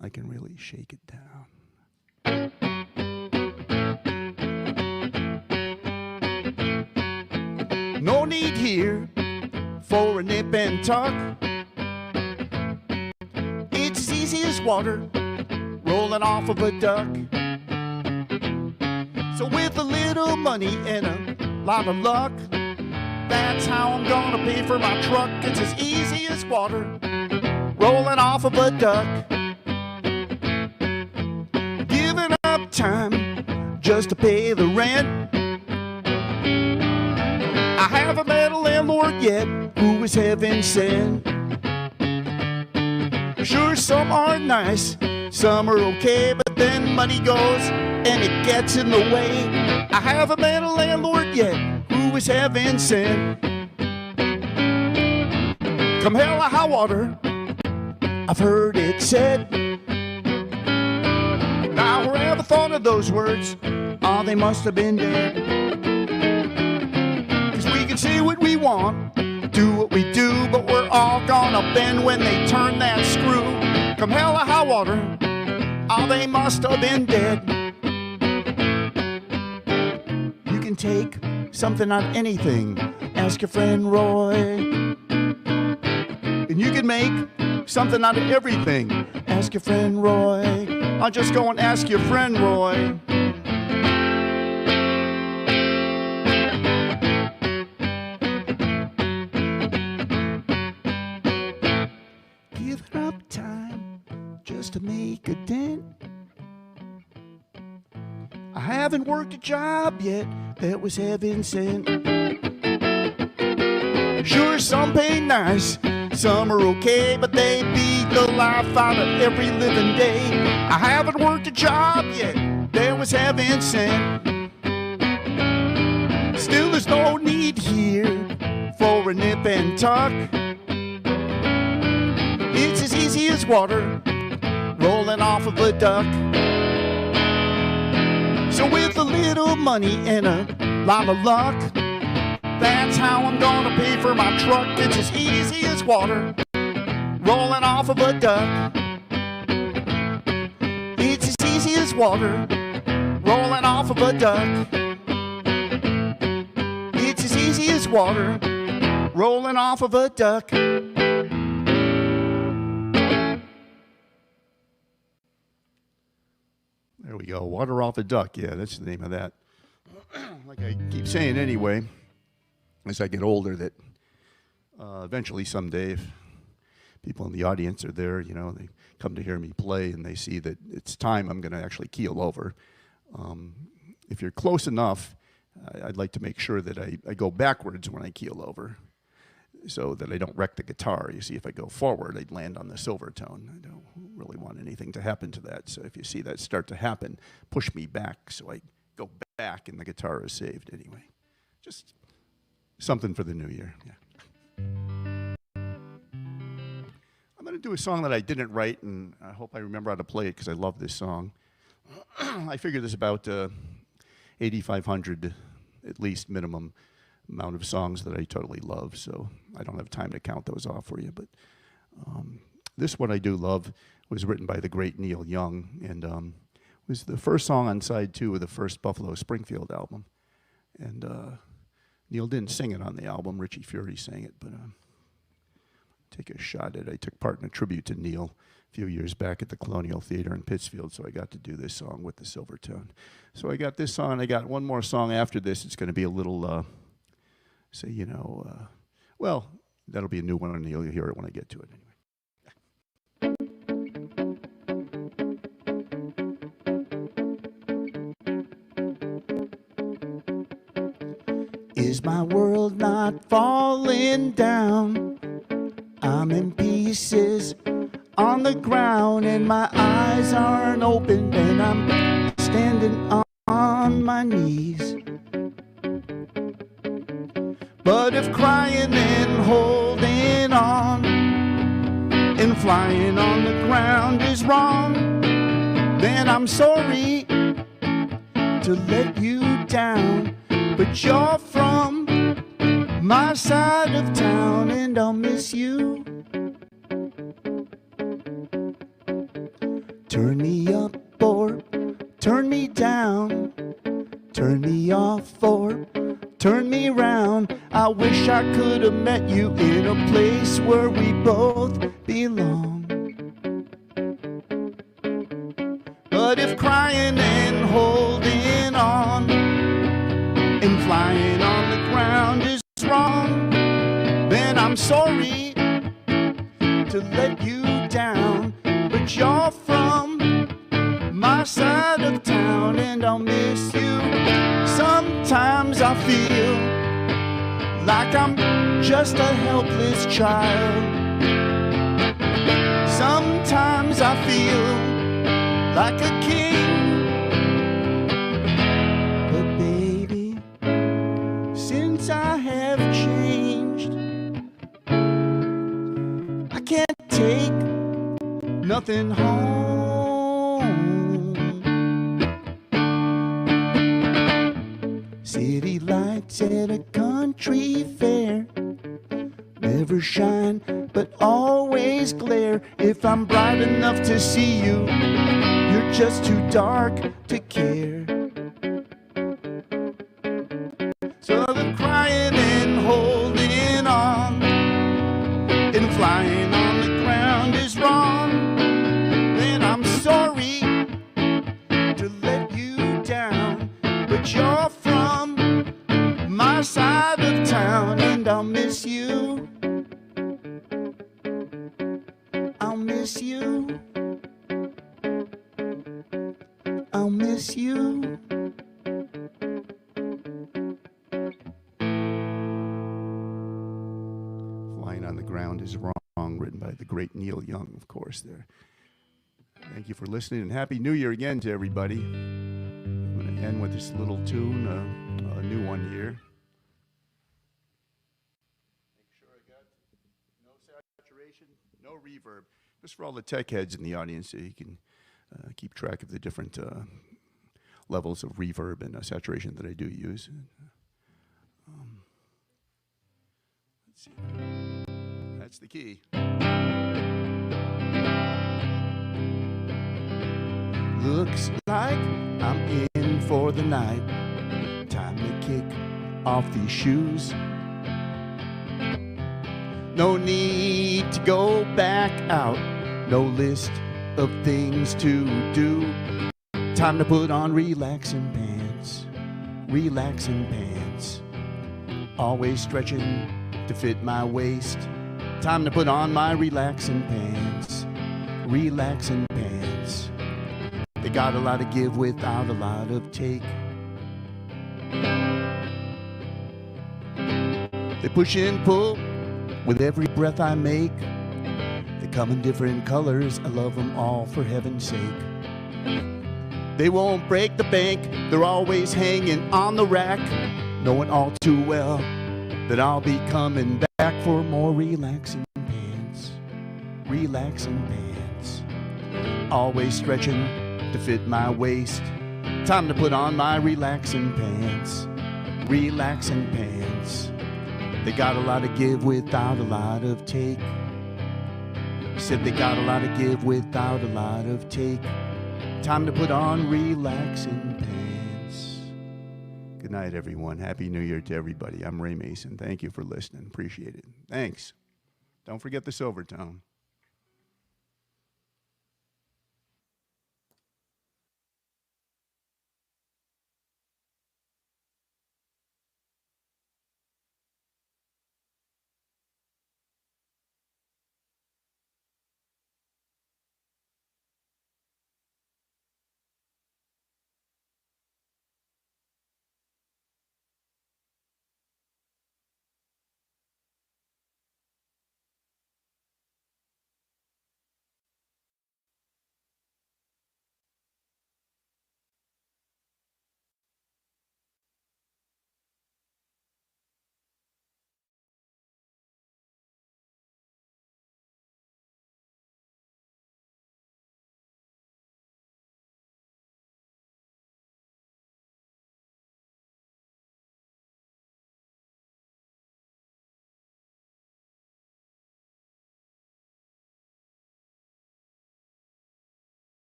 I can really shake it down. No need here for a nip and tuck. It's as easy as water rolling off of a duck. So with a little money and a lot of luck, that's how I'm gonna pay for my truck. It's as easy as water rolling off of a duck. Giving up time just to pay the rent. I haven't met a landlord yet who is heaven sent. Sure, some are nice, some are okay, but then money goes and it gets in the way. I haven't met a landlord yet who is heaven sent. Come hell or high water, I've heard it said. Now whoever thought of those words, oh, they must have been dead. 'Cause we can say what we want, do what we do, but we're all gonna bend when they turn that screw. Come hell or high water, oh, they must have been dead. You can take something out of anything, ask your friend Roy. And you can make something out of everything, ask your friend Roy. I'll just go and ask your friend Roy. Giving up time just to make a dent. I haven't worked a job yet that was heaven sent. Sure, some pay nice, some are okay, but they beat the life out of every living day. I haven't worked a job yet that was heaven sent. Still, there's no need here for a nip and tuck. It's as easy as water rolling off of a duck. So with a little money and a lot of luck, that's how I'm gonna pay for my truck. It's as easy as water rolling off of a duck. It's as easy as water rolling off of a duck. It's as easy as water rolling off of a duck. There we go, water off a duck. Yeah, that's the name of that. Like I keep saying anyway, as I get older, that eventually someday, if people in the audience are there, you know, they come to hear me play and they see that it's time I'm going to actually keel over. If you're close enough, I'd like to make sure that I go backwards when I keel over so that I don't wreck the guitar. You see, if I go forward, I'd land on the silver tone. I don't really want anything to happen to that. So if you see that start to happen, push me back so I go back and the guitar is saved anyway. Just something for the new year. Yeah. I'm going to do a song that I didn't write, and I hope I remember how to play it because I love this song. I figure there's about 8,500 at least minimum amount of songs that I totally love, so I don't have time to count those off for you. But this one I do love was written by the great Neil Young, and was the first song on side 2 of the first Buffalo Springfield album. And Neil didn't sing it on the album. Richie Fury sang it, but take a shot at it. I took part in a tribute to Neil a few years back at the Colonial Theater in Pittsfield, so I got to do this song with the Silvertone. So I got this song. I got one more song after this. It's going to be a little, well, that'll be a new one, and you'll hear it when I get to it anyway. Is my world not falling down? I'm in pieces on the ground and my eyes aren't open and I'm standing on my knees. But if crying and holding on and flying on the ground is wrong, then I'm sorry to let you down. But you're from my side of town and I'll miss you. Turn me up or turn me down. Turn me off or turn me round. I wish I could have met you in a place where we both belong. But if crying and holding on and flying on the ground is wrong, then I'm sorry to let you down. But you're from my side of town and I'll miss you. Sometimes I feel like I'm just a helpless child. Sometimes I feel like a king. But baby, since I have changed, I can't take nothing home. City lights at a country fair never shine but always glare. If I'm bright enough to see you, you're just too dark to care. So the crying and holding on and flying on the ground is wrong. Then I'm sorry to let you down. But you're from my side of town and I'll miss you. I'll miss you. I'll miss you. Flying on the Ground is Wrong, written by the great Neil Young, of course, there. Thank you for listening, and Happy New Year again to everybody. I'm going to end with this little tune, a new one here. Make sure I got no saturation, no reverb. Just for all the tech heads in the audience, so you can keep track of the different levels of reverb and saturation that I do use. Let's see. That's the key. Looks like I'm in for the night. Time to kick off these shoes. No need to go back out. No list of things to do. Time to put on relaxing pants. Relaxing pants. Always stretching to fit my waist. Time to put on my relaxing pants. Relaxing pants. They got a lot to give without a lot of take. They push and pull with every breath I make. They come in different colors. I love them all for heaven's sake. They won't break the bank. They're always hanging on the rack, knowing all too well that I'll be coming back for more relaxing pants. Relaxing pants. Always stretching to fit my waist. Time to put on my relaxing pants. Relaxing pants. They got a lot to give without a lot of take. Said they got a lot to give without a lot of take. Time to put on relaxing pants. Good Good night, everyone. Happy New Year to everybody. I'm Ray Mason. Thank you for listening. Appreciate it. Thanks. Don't forget the Silvertone.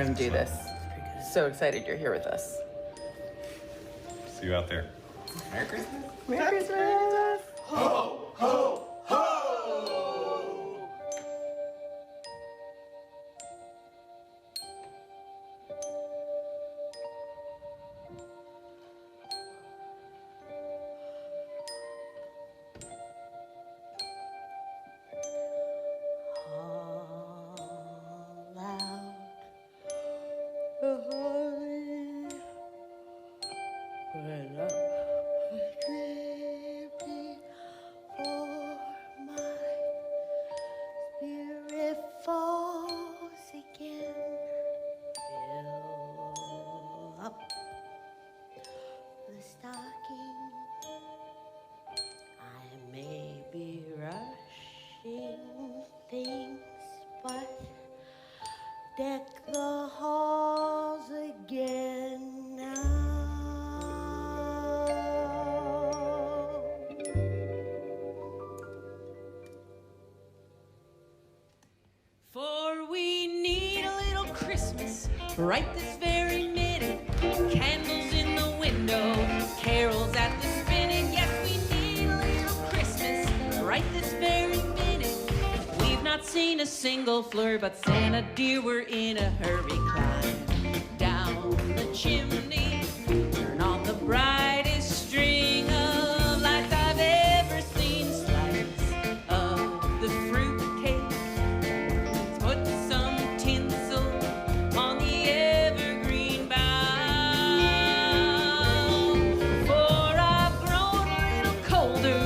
room do this. So excited you're here with us. See you out there. Merry Christmas. Merry Christmas. Ho, ho, ho! Deck the halls again now. For we need a little Christmas right this very minute. Candles in the window, carols at the spinning. Yes, we need a little Christmas right this very minute. We've not seen a single fleur, but Santa dear, we're in a hurry. Climb down the chimney, turn on the brightest string of lights I've ever seen. Slice of the fruitcake, put some tinsel on the evergreen bough. For I've grown a little colder,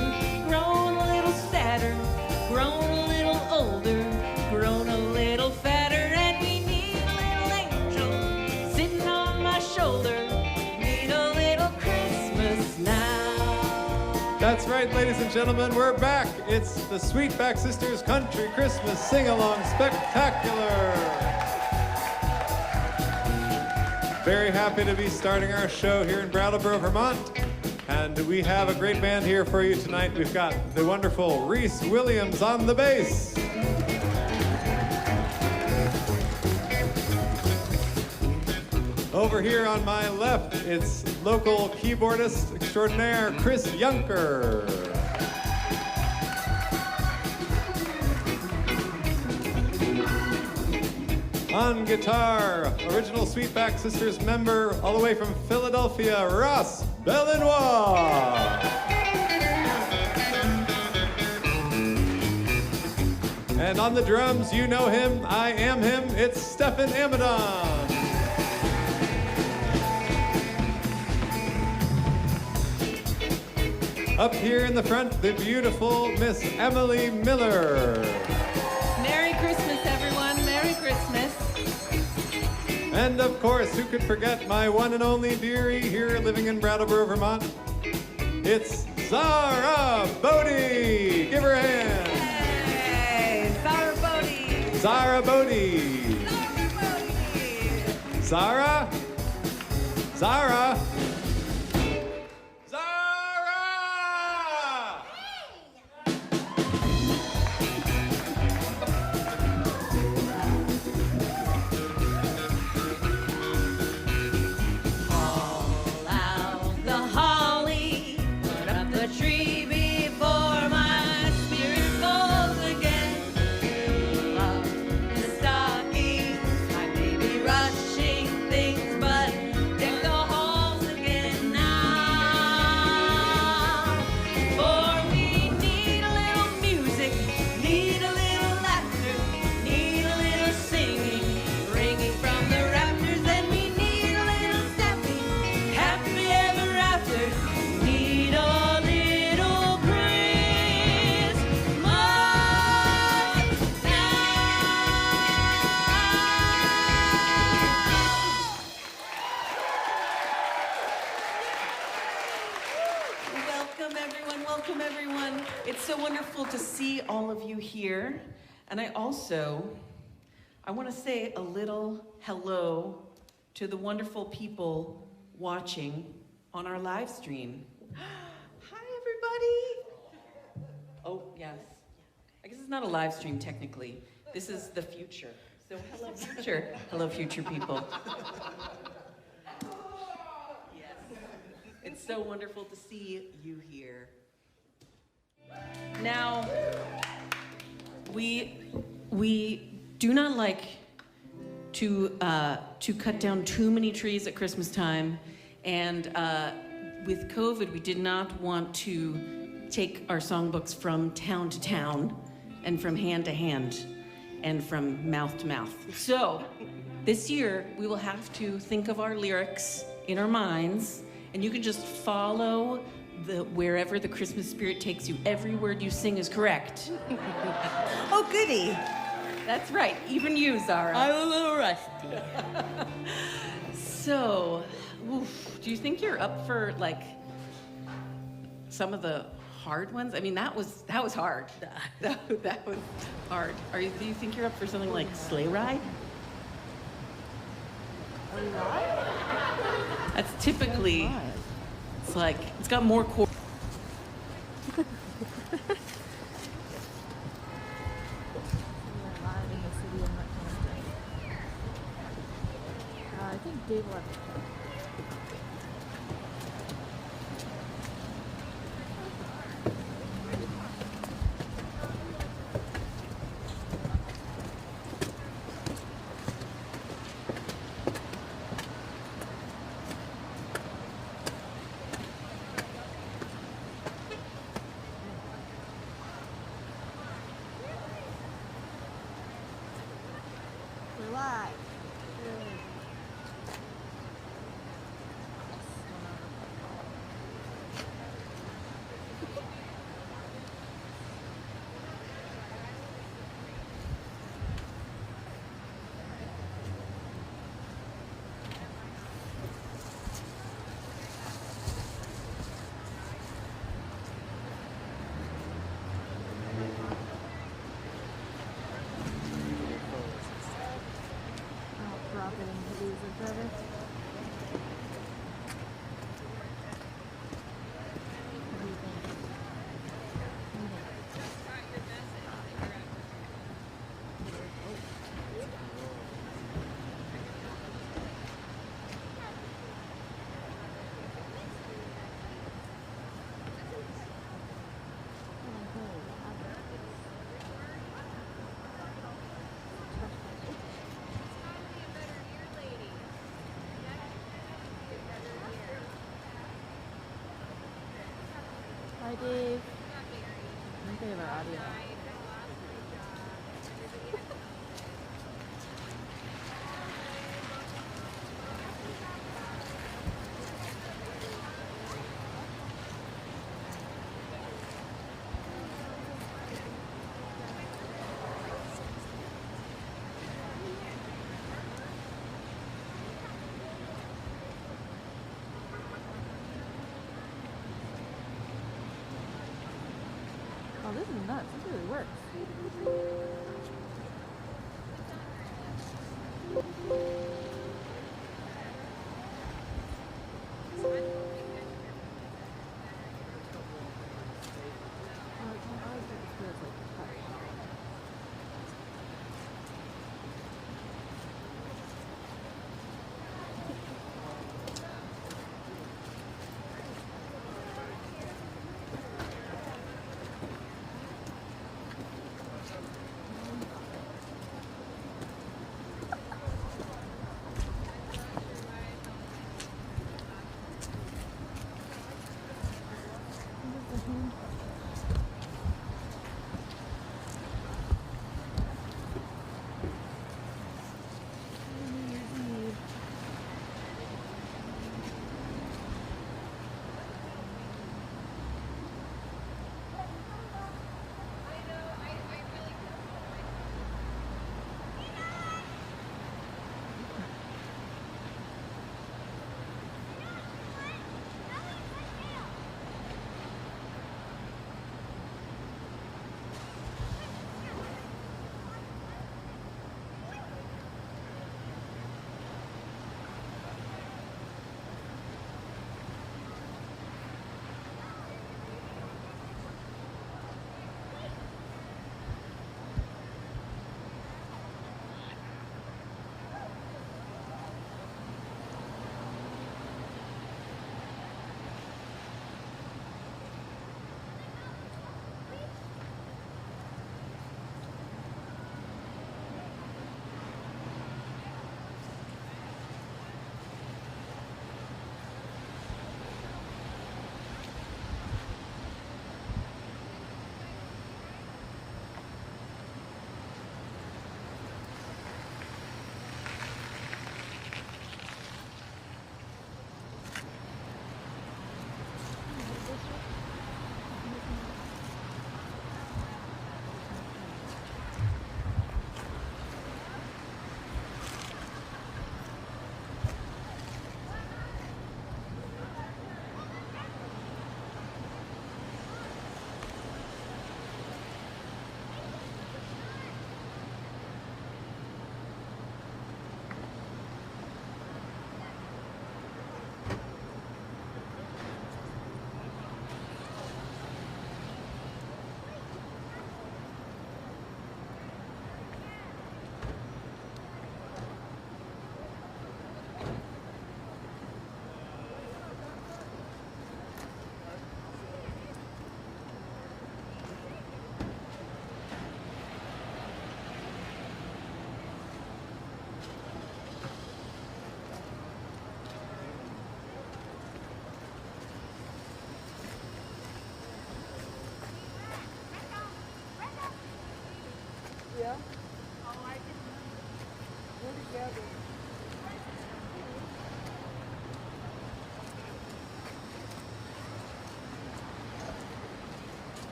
grown a little sadder, grown a little older, grown a little fatter, and we need a little angel sitting on my shoulder. Need a little Christmas now. That's right, ladies and gentlemen, we're back. It's the Sweetback Sisters Country Christmas Sing-Along Spectacular. Very happy to be starting our show here in Brattleboro, Vermont. And we have a great band here for you tonight. We've got the wonderful Reese Williams on the bass. Over here on my left, it's local keyboardist extraordinaire Chris Yunker. On guitar, original Sweetback Sisters member all the way from Philadelphia, Ross Belenois. And on the drums, you know him, I am him, it's Stephen Amadon. Up here in the front, the beautiful Miss Emily Miller. Merry Christmas, everyone. Merry Christmas. And of course, who could forget my one and only dearie here living in Brattleboro, Vermont? It's Zara Bodie. Give her a hand. Hey, Zara Bodie. Zara Bodie. Zara? Zara? Welcome, everyone. It's so wonderful to see all of you here. And I want to say a little hello to the wonderful people watching on our live stream. Hi, everybody. Oh, yes. I guess it's not a live stream technically. This is the future. So hello, future. Hello, future people. Yes. It's so wonderful to see you here. Now, we do not like to cut down too many trees at Christmas time, and with COVID, we did not want to take our songbooks from town to town, and from hand to hand, and from mouth to mouth. So, this year, we will have to think of our lyrics in our minds, and you can just follow wherever the Christmas spirit takes you. Every word you sing is correct. Oh, goody. That's right. Even you, Zara. I'm a little rusty. So, do you think you're up for like some of the hard ones? I mean, that was hard. That was hard. Do you think you're up for something like Sleigh Ride? That's typically. It's like it's got more core. I think Dave left. Hi, Dave. I think they have our audio. Oh, this is nuts. This really works.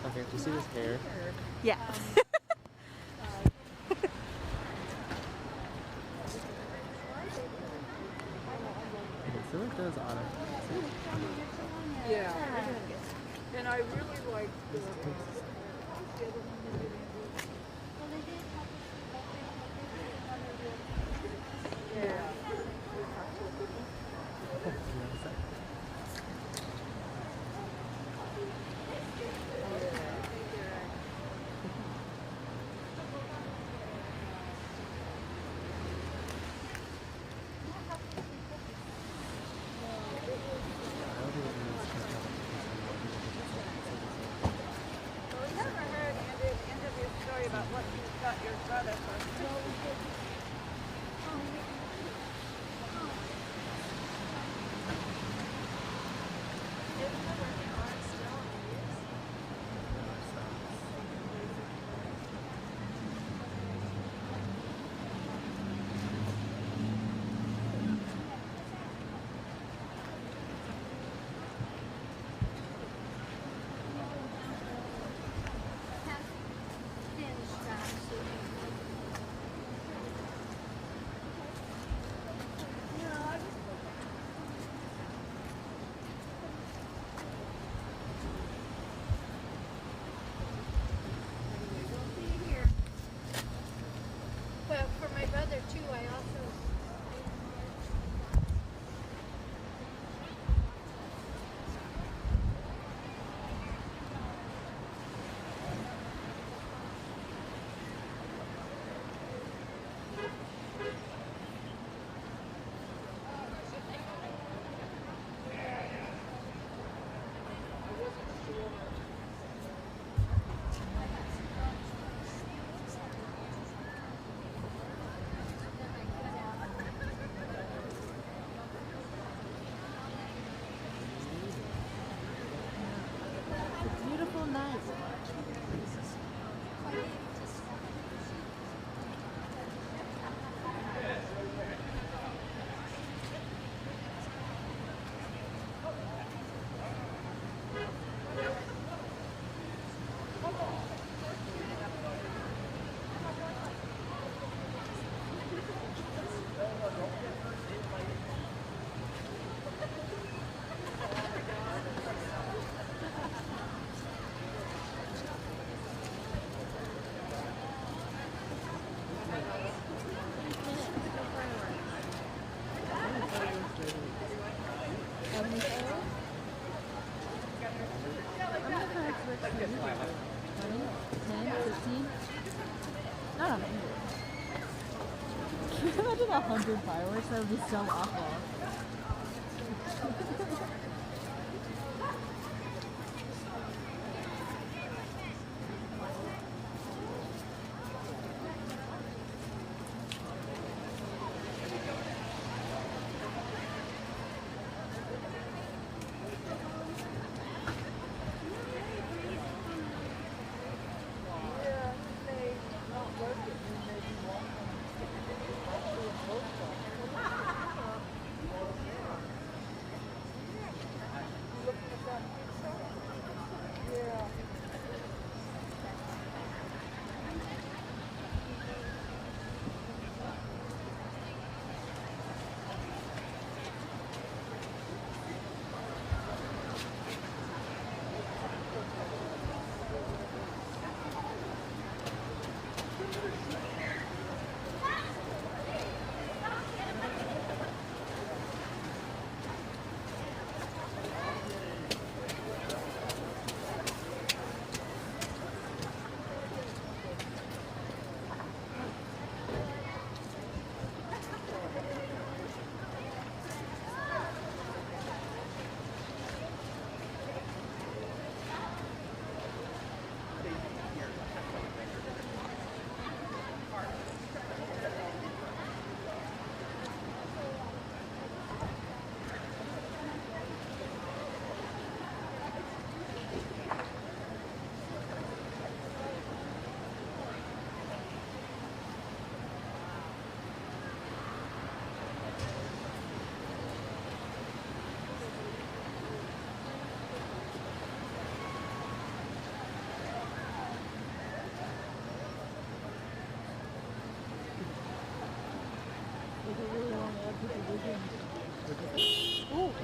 Okay, do you see his hair? Yeah. So it does on it. Yeah. And I really like the. Yeah. About what you got your brother for. But for my brother too, I also. Beautiful night. Not 100. Can you imagine 100 fireworks? That would be so awful. Fireworks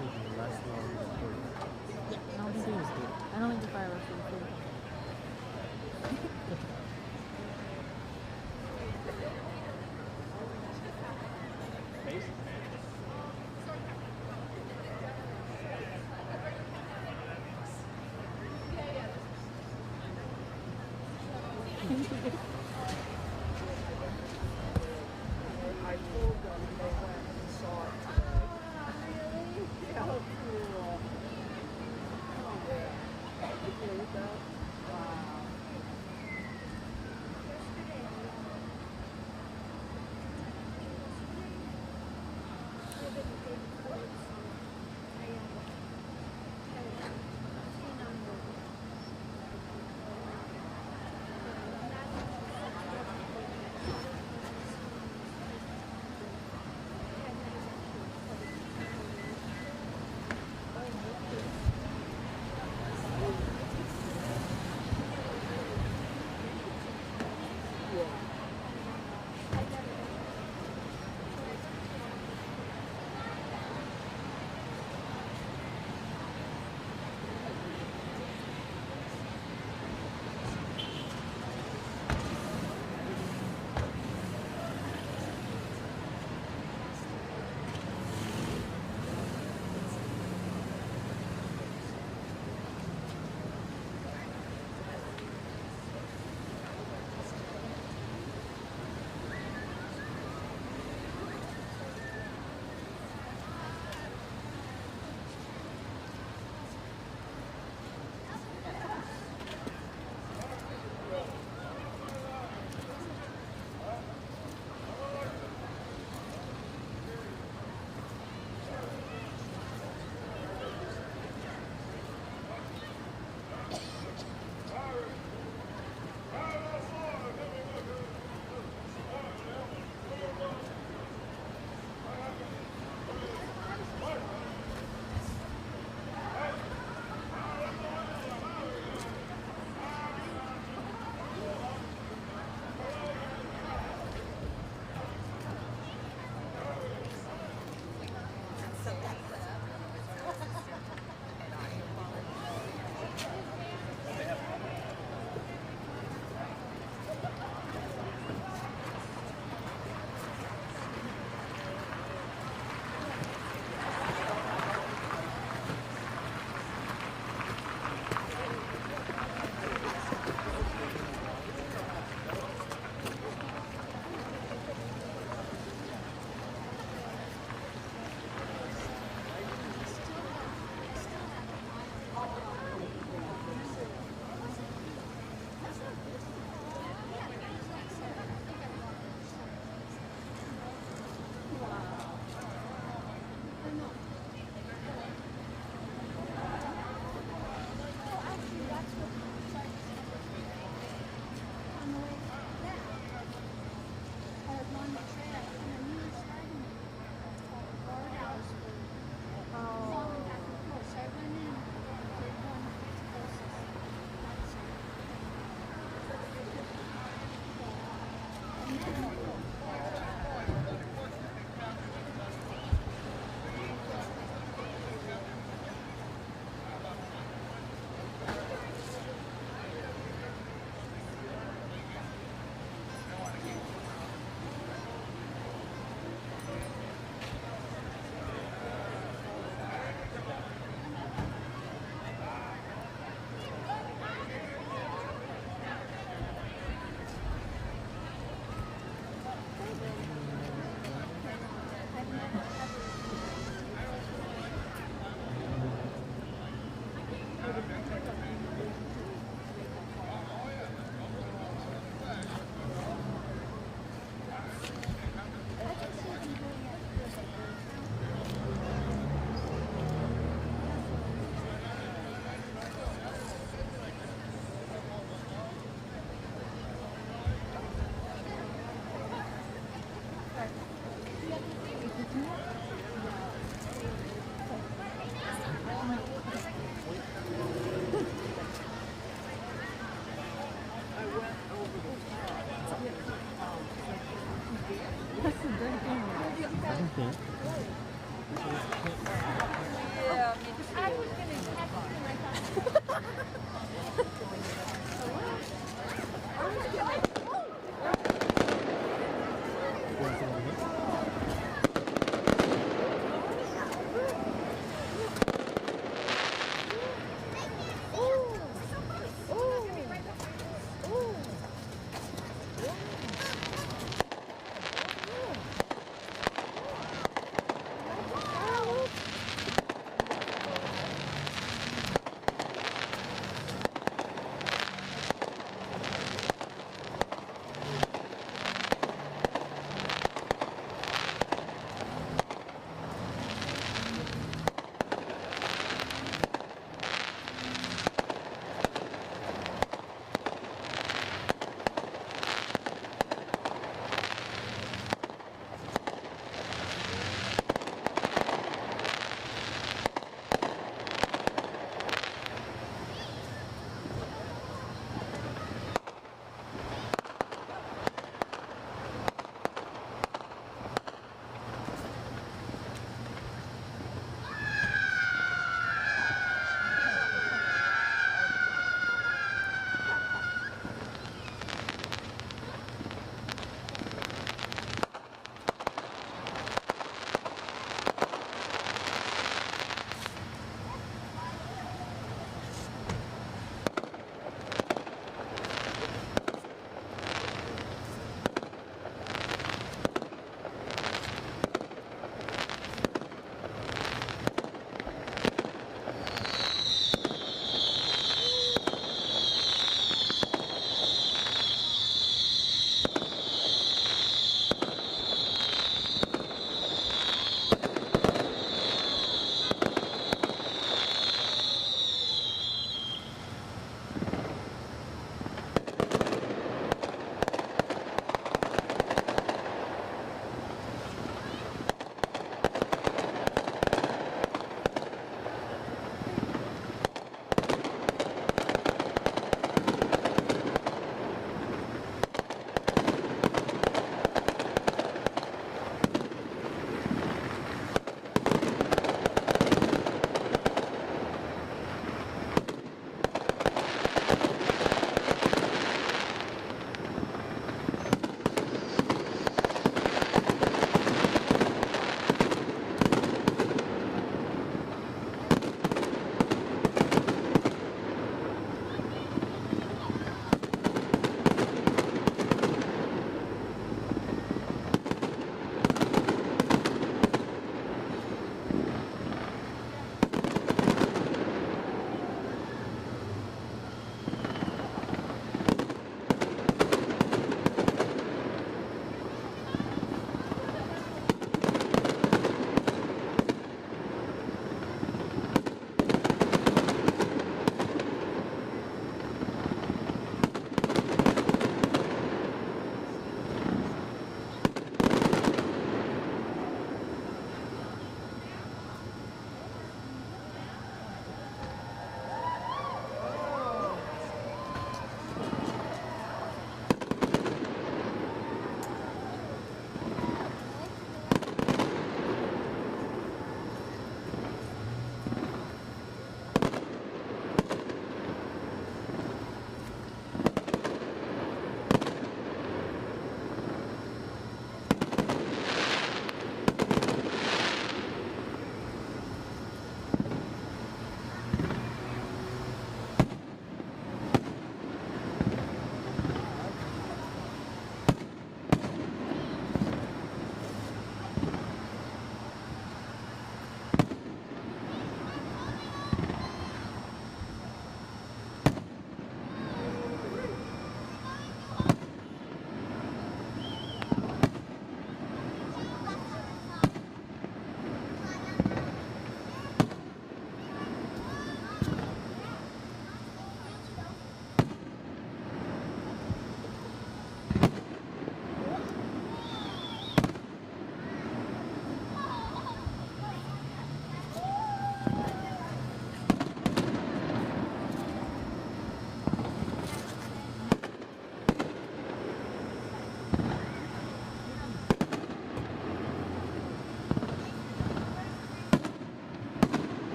will last long than 40. I don't think the fireworks will be cool. I told them they went and saw it today. How cool. Okay, with that. Wow.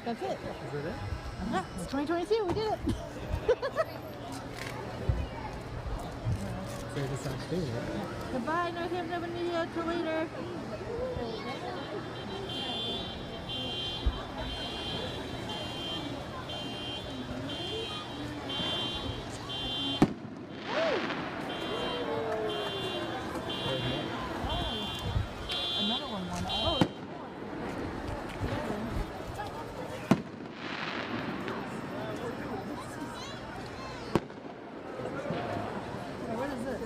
That's it. Is that it? Yeah, it's 2022. We did it. Say this sounds cool, right? Goodbye, Northampton Media. Till later. Another one won. Oh. What is it?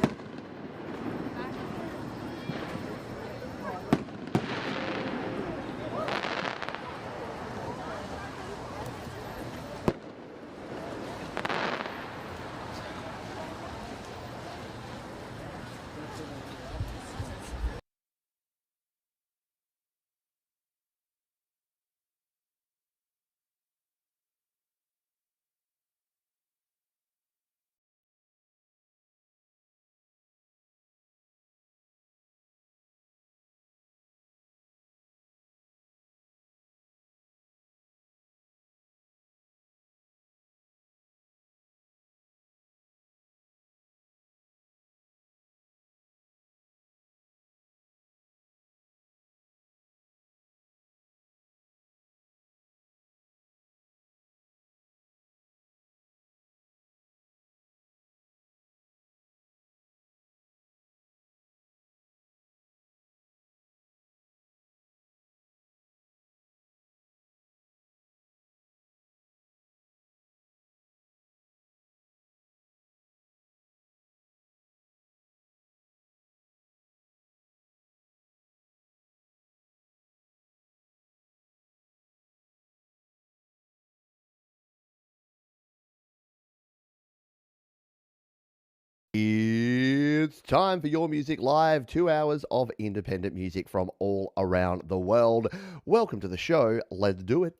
It's time for Your Music Live, 2 hours of independent music from all around the world. Welcome to the show. Let's do it.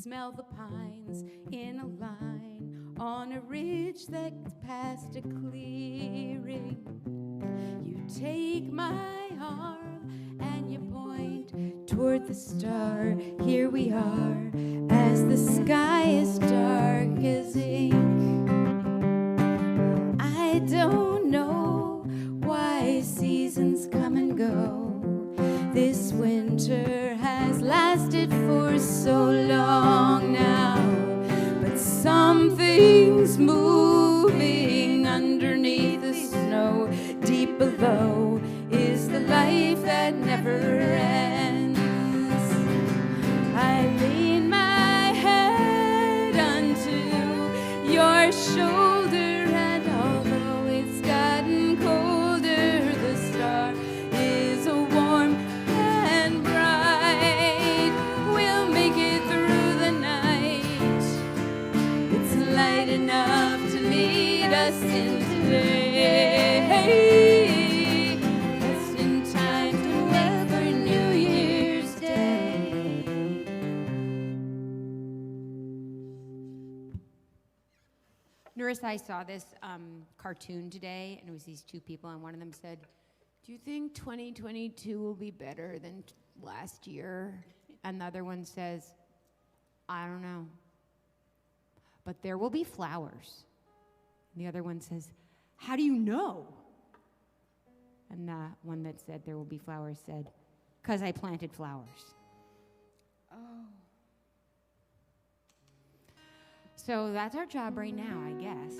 smell the pines in a line on a ridge that's past a clearing. You take my arm and you point toward the star. Here we are, as the sky is dark as ink. I don't know why seasons come and go. This winter has lasted for so long now, but something's moving underneath the snow. Deep below is the life that never ends. I lean my head unto your shoulder, and although it's gotten colder, the star is a warm and bright. We'll make it through the night. It's light enough to lead us in today. Just in time to make for New Year's Day. Norris, I saw this cartoon today, and it was these two people, and one of them said, "Do you think 2022 will be better than last year?" And the other one says, "I don't know, but there will be flowers." And the other one says, "How do you know?" And the one that said there will be flowers said, "'Cause I planted flowers." Oh. So that's our job right now, I guess.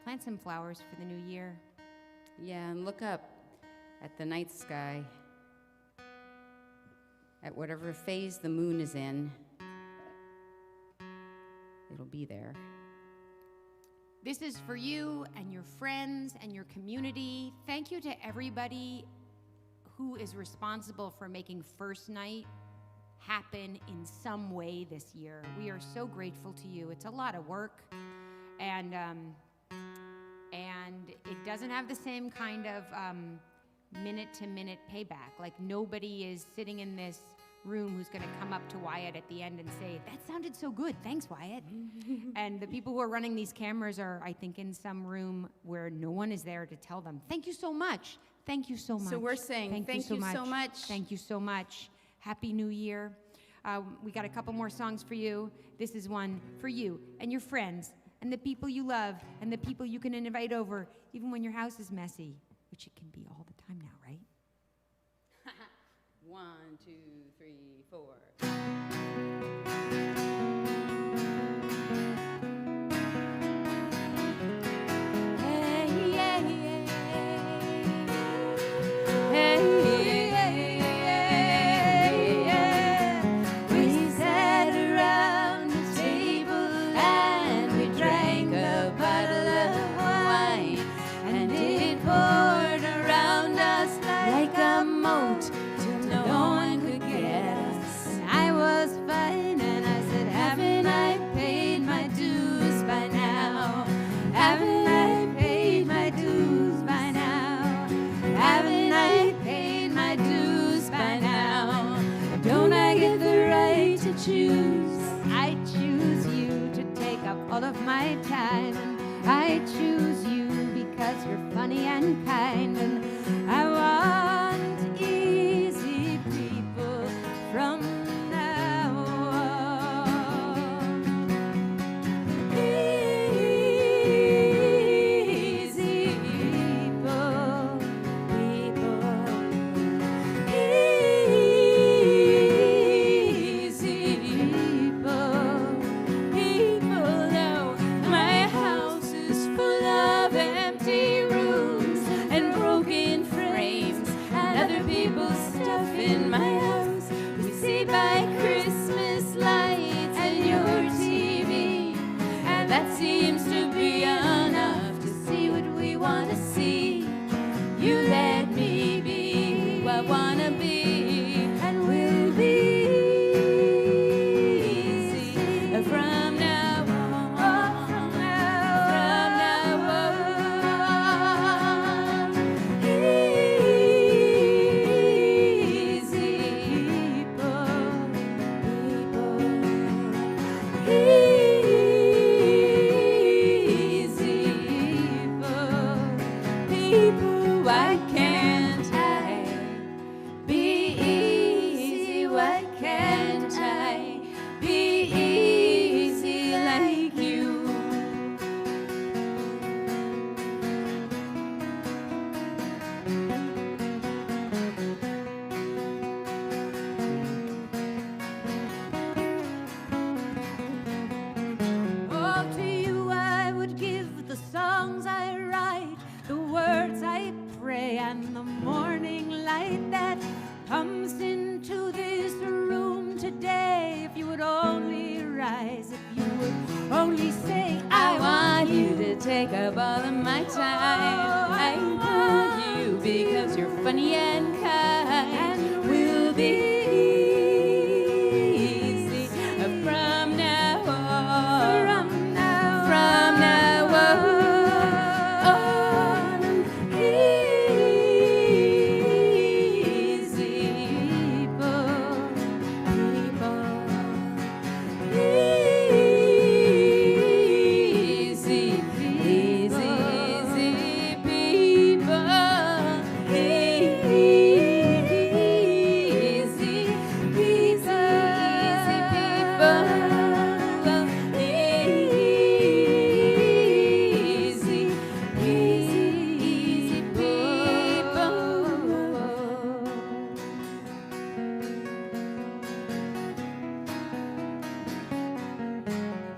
Plant some flowers for the new year. Yeah, and look up at the night sky, at whatever phase the moon is in. It'll be there. This is for you and your friends and your community. Thank you to everybody who is responsible for making First Night happen in some way this year. We are so grateful to you. It's a lot of work, and it doesn't have the same kind of minute-to-minute payback. Like, nobody is sitting in this room who's going to come up to Wyatt at the end and say, "That sounded so good, thanks, Wyatt." And the people who are running these cameras are, I think, in some room where no one is there to tell them, "Thank you so much. Thank you so much." So we're saying thank you so much. Thank you so much. Happy New Year. We got a couple more songs for you. This is one for you and your friends and the people you love and the people you can invite over, even when your house is messy, which it can be all the time now, right? 1, 2, 3, 4. We sat around the table and we drank a bottle of wine, and it poured around us like a moat till no one could get us. And I was fine, and I said, "Haven't I paid my dues by now? Haven't I paid my dues by now? Haven't I paid my dues by now? Don't I get the right to choose? I choose you to take up all of my time, and I choose you because you're funny and kind, and I want easy people from now on. Easy people, easy people know my house is full of empty rooms and broken frames and other people's stuff in my house. We see by Christmas lights and your TV, and that seems to be enough to see what we want to see. You let me be who I want to be, and we'll be easy from now on. From now on. Easy people, only say I want you to take up all of my time. I want you because you're funny and kind. We'll be easy from now on. From now on. Easy people. Easy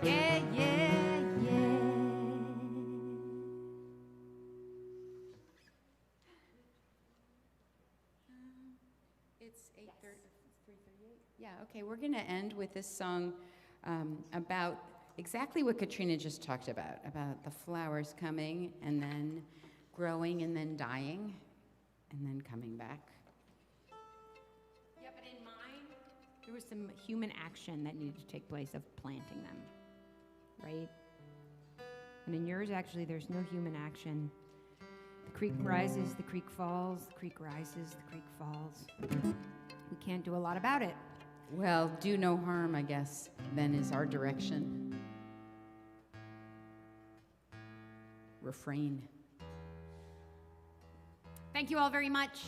Yeah, yeah, yeah. It's 3:38. Yeah, okay, we're going to end with this song about exactly what Katrina just talked about the flowers coming and then growing and then dying and then coming back. Yeah, but in mine, there was some human action that needed to take place of planting them, right? And in yours, actually, there's no human action. The creek rises, the creek falls, the creek rises, the creek falls. We can't do a lot about it. Well, do no harm, I guess, then is our direction. Refrain. Thank you all very much.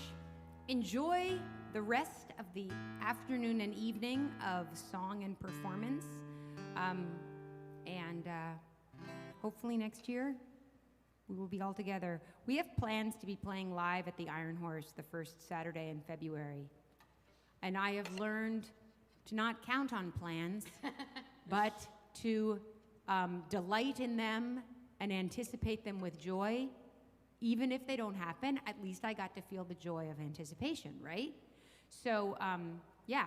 Enjoy the rest of the afternoon and evening of song and performance. Hopefully next year, we will be all together. We have plans to be playing live at the Iron Horse the first Saturday in February. And I have learned to not count on plans, but to delight in them and anticipate them with joy. Even if they don't happen, at least I got to feel the joy of anticipation, right? So, yeah,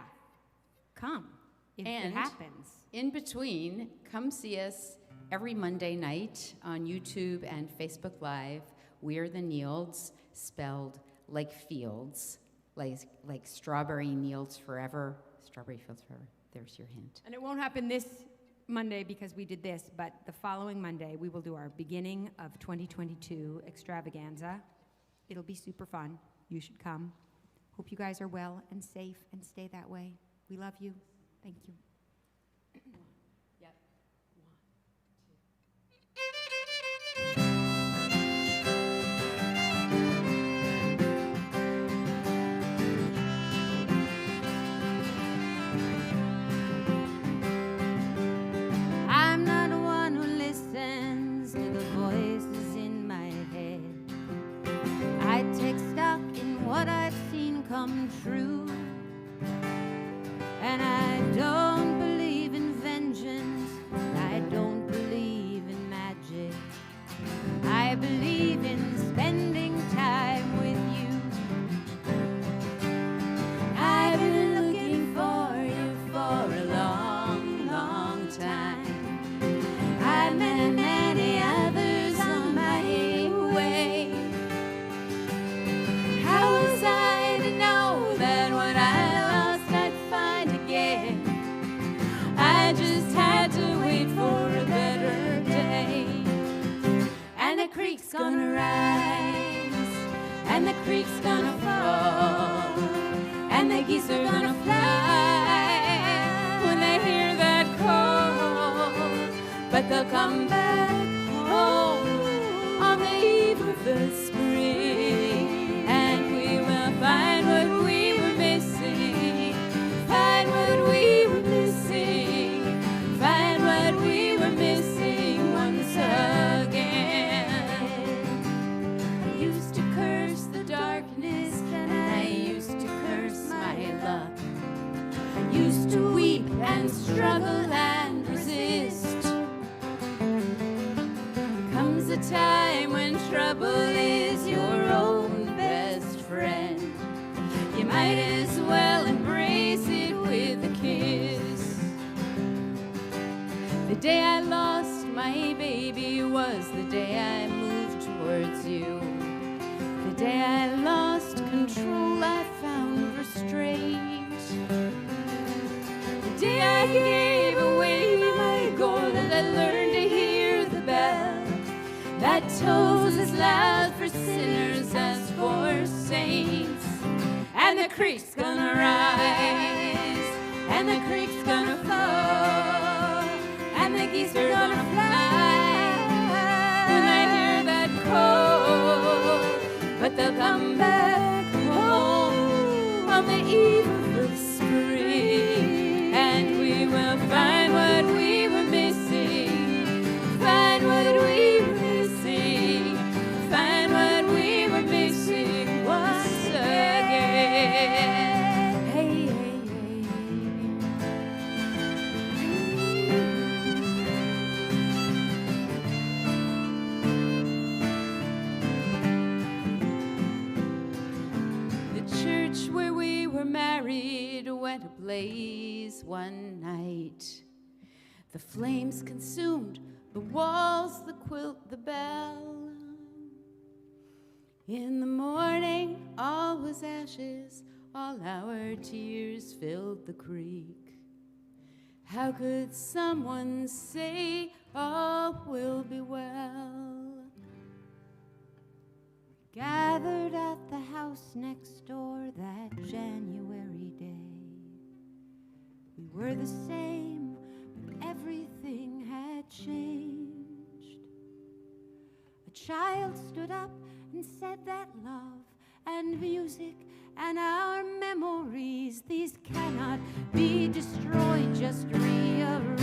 come if it happens. In between, come see us every Monday night on YouTube and Facebook Live. We're the Nields, spelled like fields, like strawberry Nields forever, strawberry fields forever. There's your hint. And it won't happen this Monday because we did this, but the following Monday we will do our beginning of 2022 extravaganza. It'll be super fun. You should come. Hope you guys are well and safe and stay that way. We love you. Thank you. Yep. I'm not one who listens to the voices in my head. I take stock in what I've seen come true. And I don't believe in vengeance. I don't believe in magic. I believe in spending time with you. I've been looking for you for a long, long time. I've met many others on my way. How was I to know that what I lost I'd find again? I just had to wait for a better day. And the creek's gonna rise, and the creek's gonna fall, and the geese are gonna fly when they hear that call. But they'll come back home on the eve of the spring, and we will find what we were missing, find what we were missing, find what we were missing once again. I used to curse the darkness, and I used to curse my luck. I used to weep and struggle and resist. Comes a time when trouble is your own best friend. You might as well embrace it with a kiss. The day I lost my baby was the day I moved towards you. The day I lost control, I found restraint. The day I gave away my gold, and I learned to hear the bell that tolls as loud for sinners as for saints. And the creek's gonna rise, and the creek's gonna flow, and the geese are gonna fly when they hear that call. But they'll come back home on the eve of the spring, and we will find what we were missing, find what we were missing, find what we were missing once again. Hey, hey, The church where we were married went ablaze one night. The flames consumed the walls, the quilt, the bell. In the morning, all was ashes, all our tears filled the creek. How could someone say all will be well? Gathered at the house next door that January day. We were the same, but everything had changed. A child stood up and said that love and music and our memories, these cannot be destroyed, just rearranged.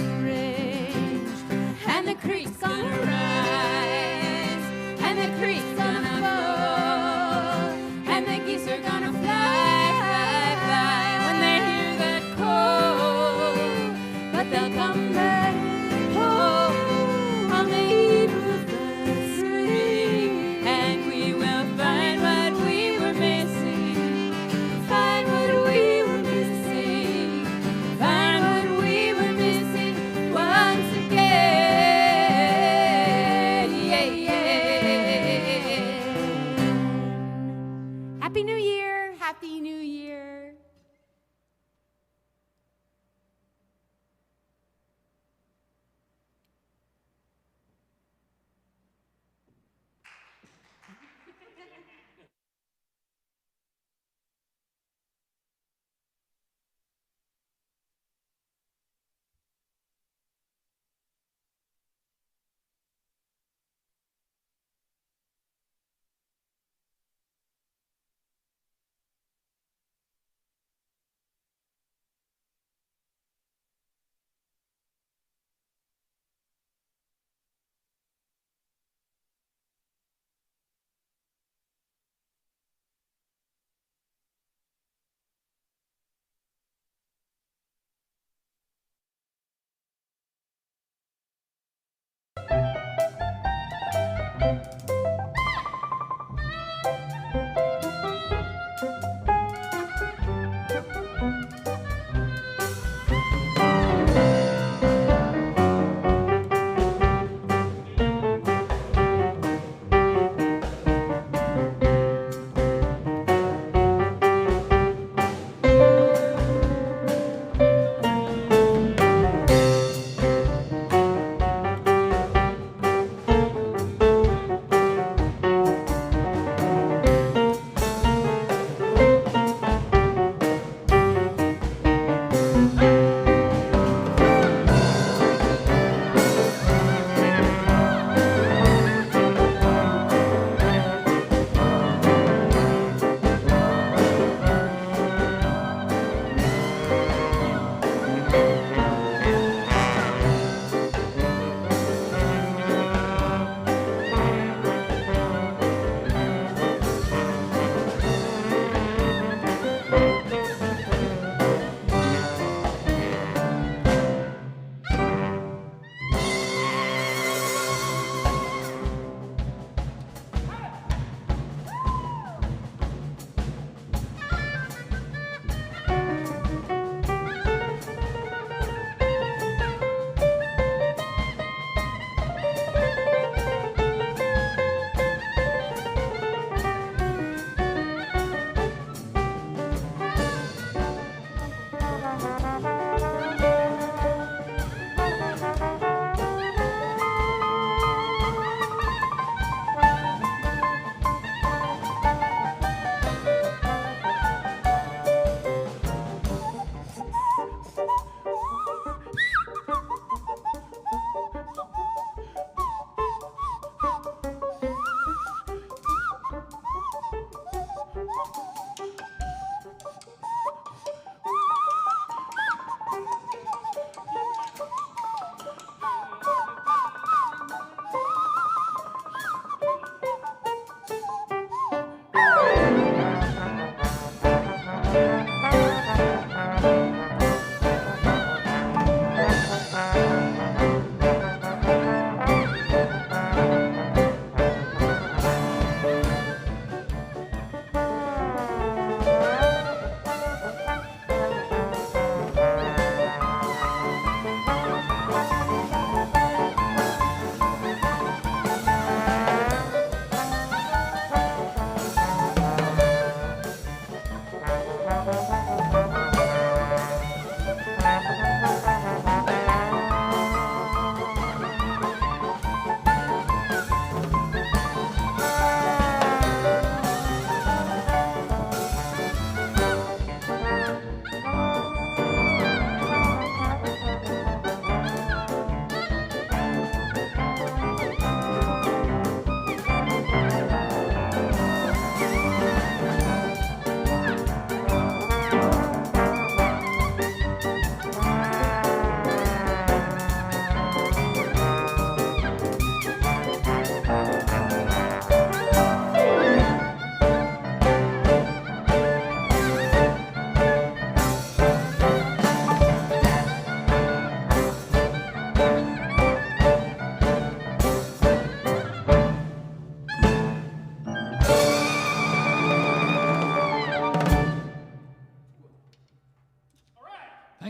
And the creek's gonna rise, and the creek's gonna flow, and the geese are gonna fly, fly, fly when they hear that call. But they'll come back home on the eve of the spring, and we will find what we were missing, find what we were missing, find what we were missing once again.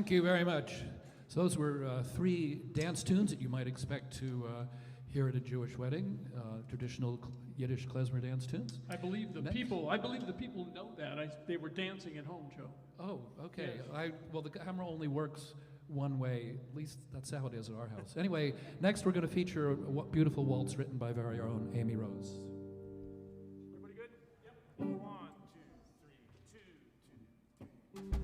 Thank you very much. So those were three dance tunes that you might expect to hear at a Jewish wedding, traditional Yiddish klezmer dance tunes. I believe the people know that. They were dancing at home, Joe. Oh, okay. Yes. Well, the camera only works one way. At least that's how it is at our house. Anyway, next we're going to feature a beautiful waltz written by our own Amy Rose. Everybody good? Yep. 1, 2, 3, 2, 2.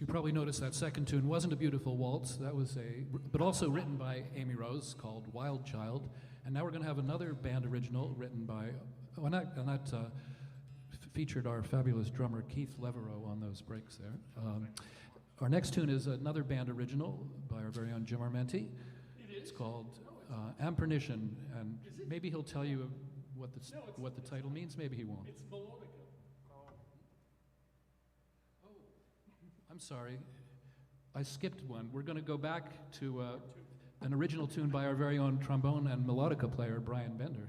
So you probably noticed that second tune wasn't a beautiful waltz. That was but also written by Amy Rose, called Wild Child. And now we're going to have another band original written by, featured our fabulous drummer Keith Levereau on those breaks there. Our next tune is another band original by our very own Jim Armenti. It's called Ampernition, and maybe he'll tell you what the title means. Maybe he won't. It's melodica. I'm sorry, I skipped one. We're going to go back to an original tune by our very own trombone and melodica player, Brian Bender.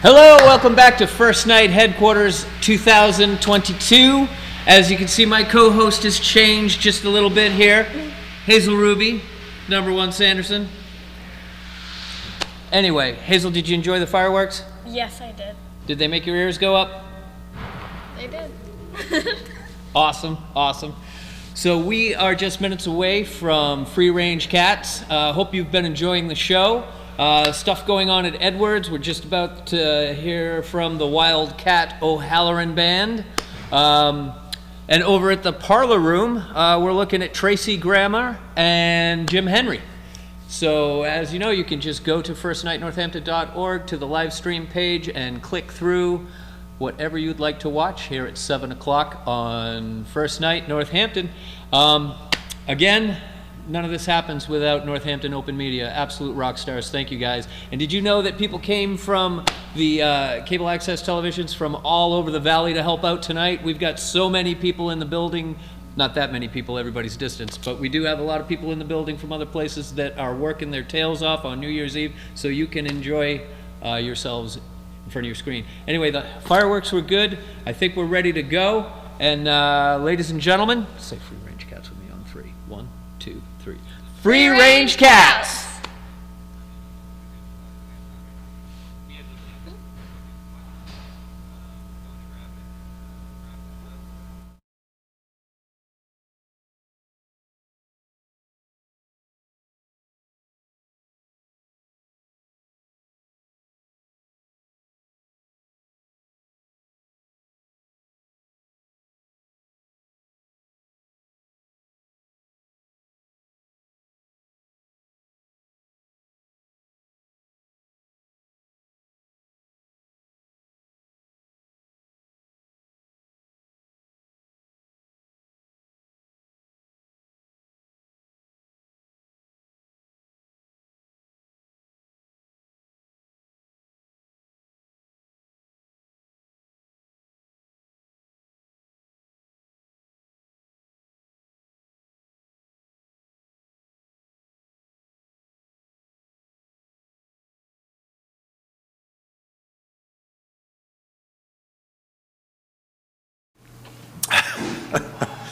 Hello, welcome back to First Night Headquarters 2022. As you can see, my co-host has changed just a little bit here. Hazel Ruby, number one Sanderson. Anyway, Hazel, did you enjoy the fireworks? Yes, I did. Did they make your ears go up? They did. Awesome, awesome. So we are just minutes away from Free Range Cats. Hope you've been enjoying the show. Stuff going on at Edwards. We're just about to hear from the Wildcat O'Halloran Band. And over at the Parlor Room, we're looking at Tracy Grammer and Jim Henry. So as you know, you can just go to firstnightnorthampton.org to the live stream page and click through whatever you'd like to watch here at 7 o'clock on First Night Northampton. Again, none of this happens without Northampton Open Media. Absolute rock stars. Thank you, guys. And did you know that people came from the cable access televisions from all over the valley to help out tonight? We've got so many people in the building. Not that many people, everybody's distance, but we do have a lot of people in the building from other places that are working their tails off on New Year's Eve, so you can enjoy yourselves in front of your screen. Anyway, the fireworks were good. I think we're ready to go. And ladies and gentlemen, say Free Range Cats with me on 3. 1, 2, 3. Free Range Cats!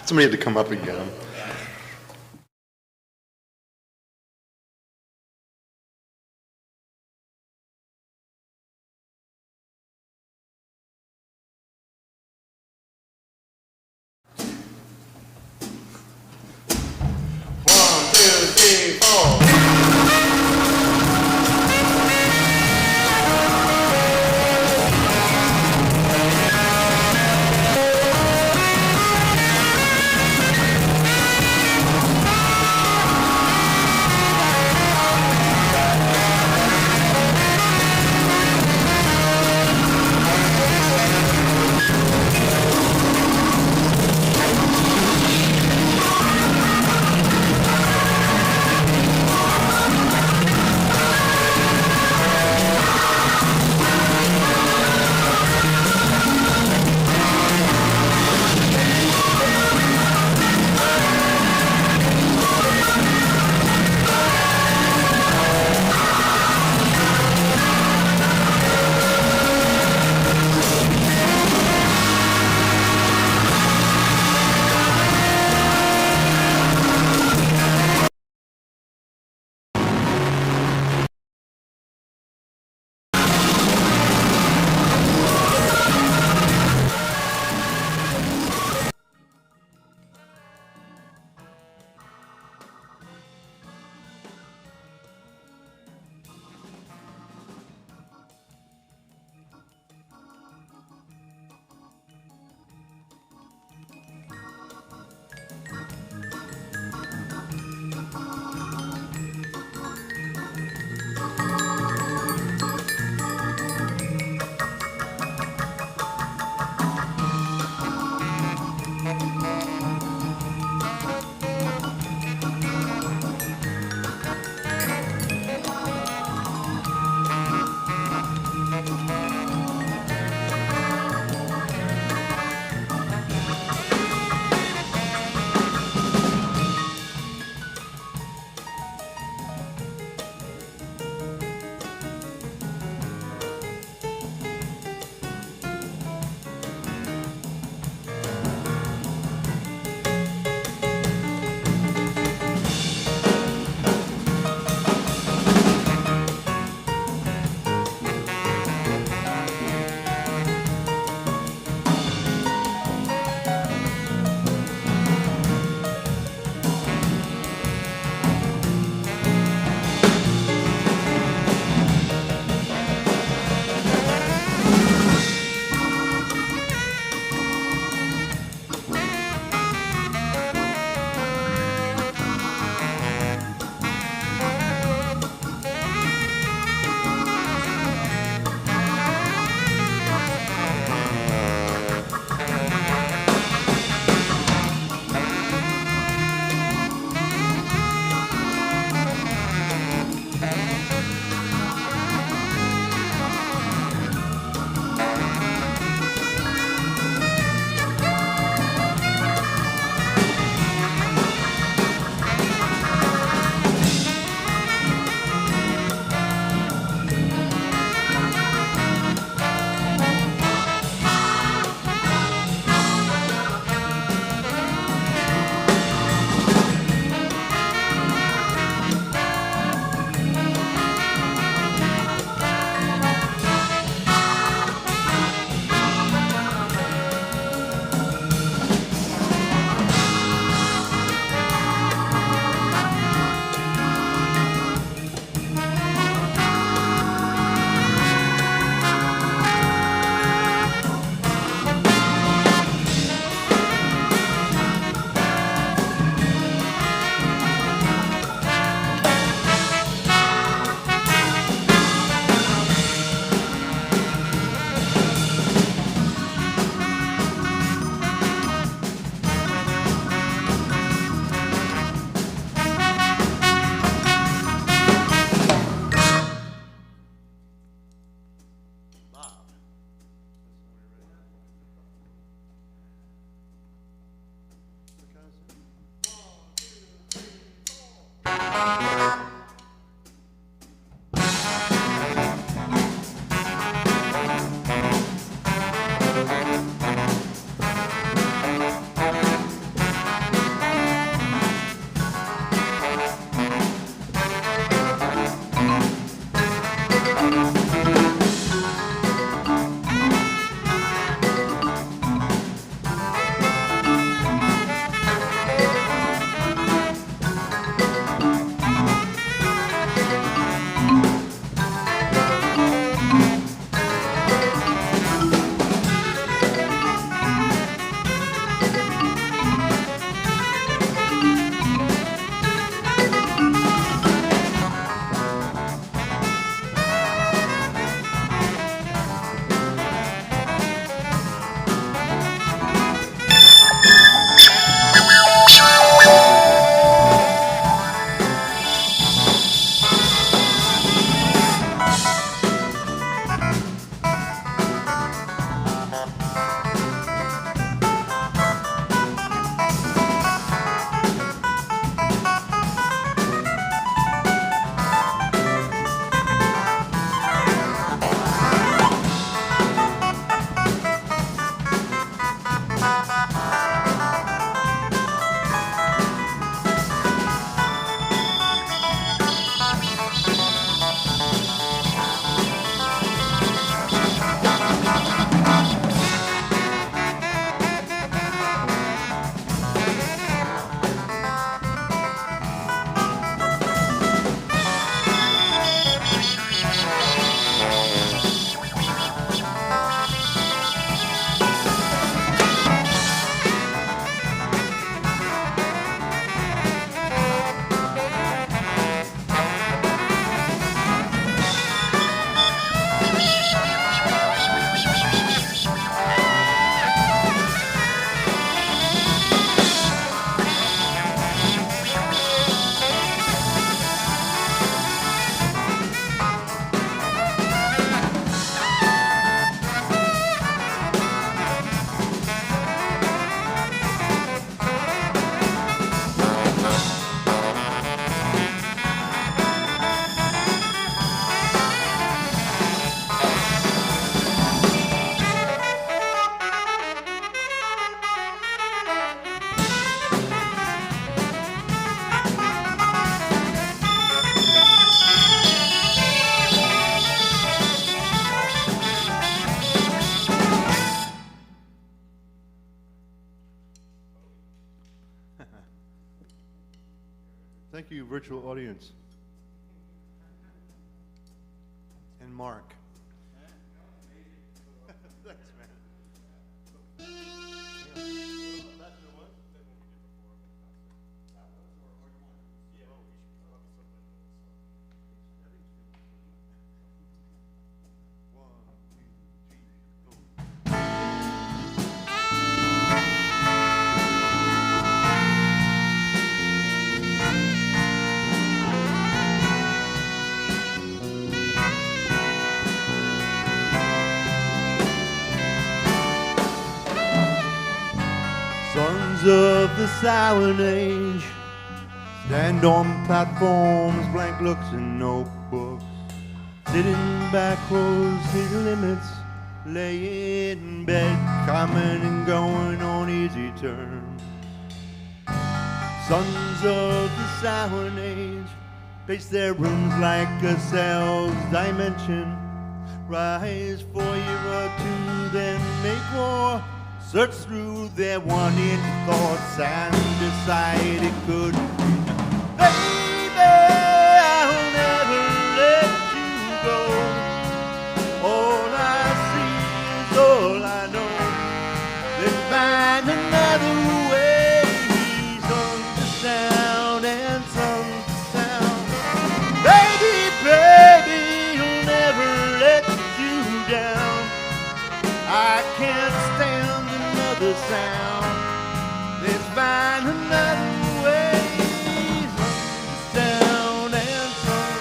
Somebody had to come up and get him. Thank you, virtual audience. And Mark. Thanks, man. Sons of the Silent Age stand on platforms, blank looks and notebooks, sitting back rows, city limits, lay in bed, coming and going on easy terms. Sons of the Silent Age pace their rooms like a cell's dimension, rise for a year or two, then make war. Search through their wanting thoughts and decide it could be. Baby, I'll never let you go. All I see is all I know. Let's find another way. Songs to sound and songs to sound. Baby, baby, you'll never let you down. I can't stand the sound. Let's find another way. Sound and song.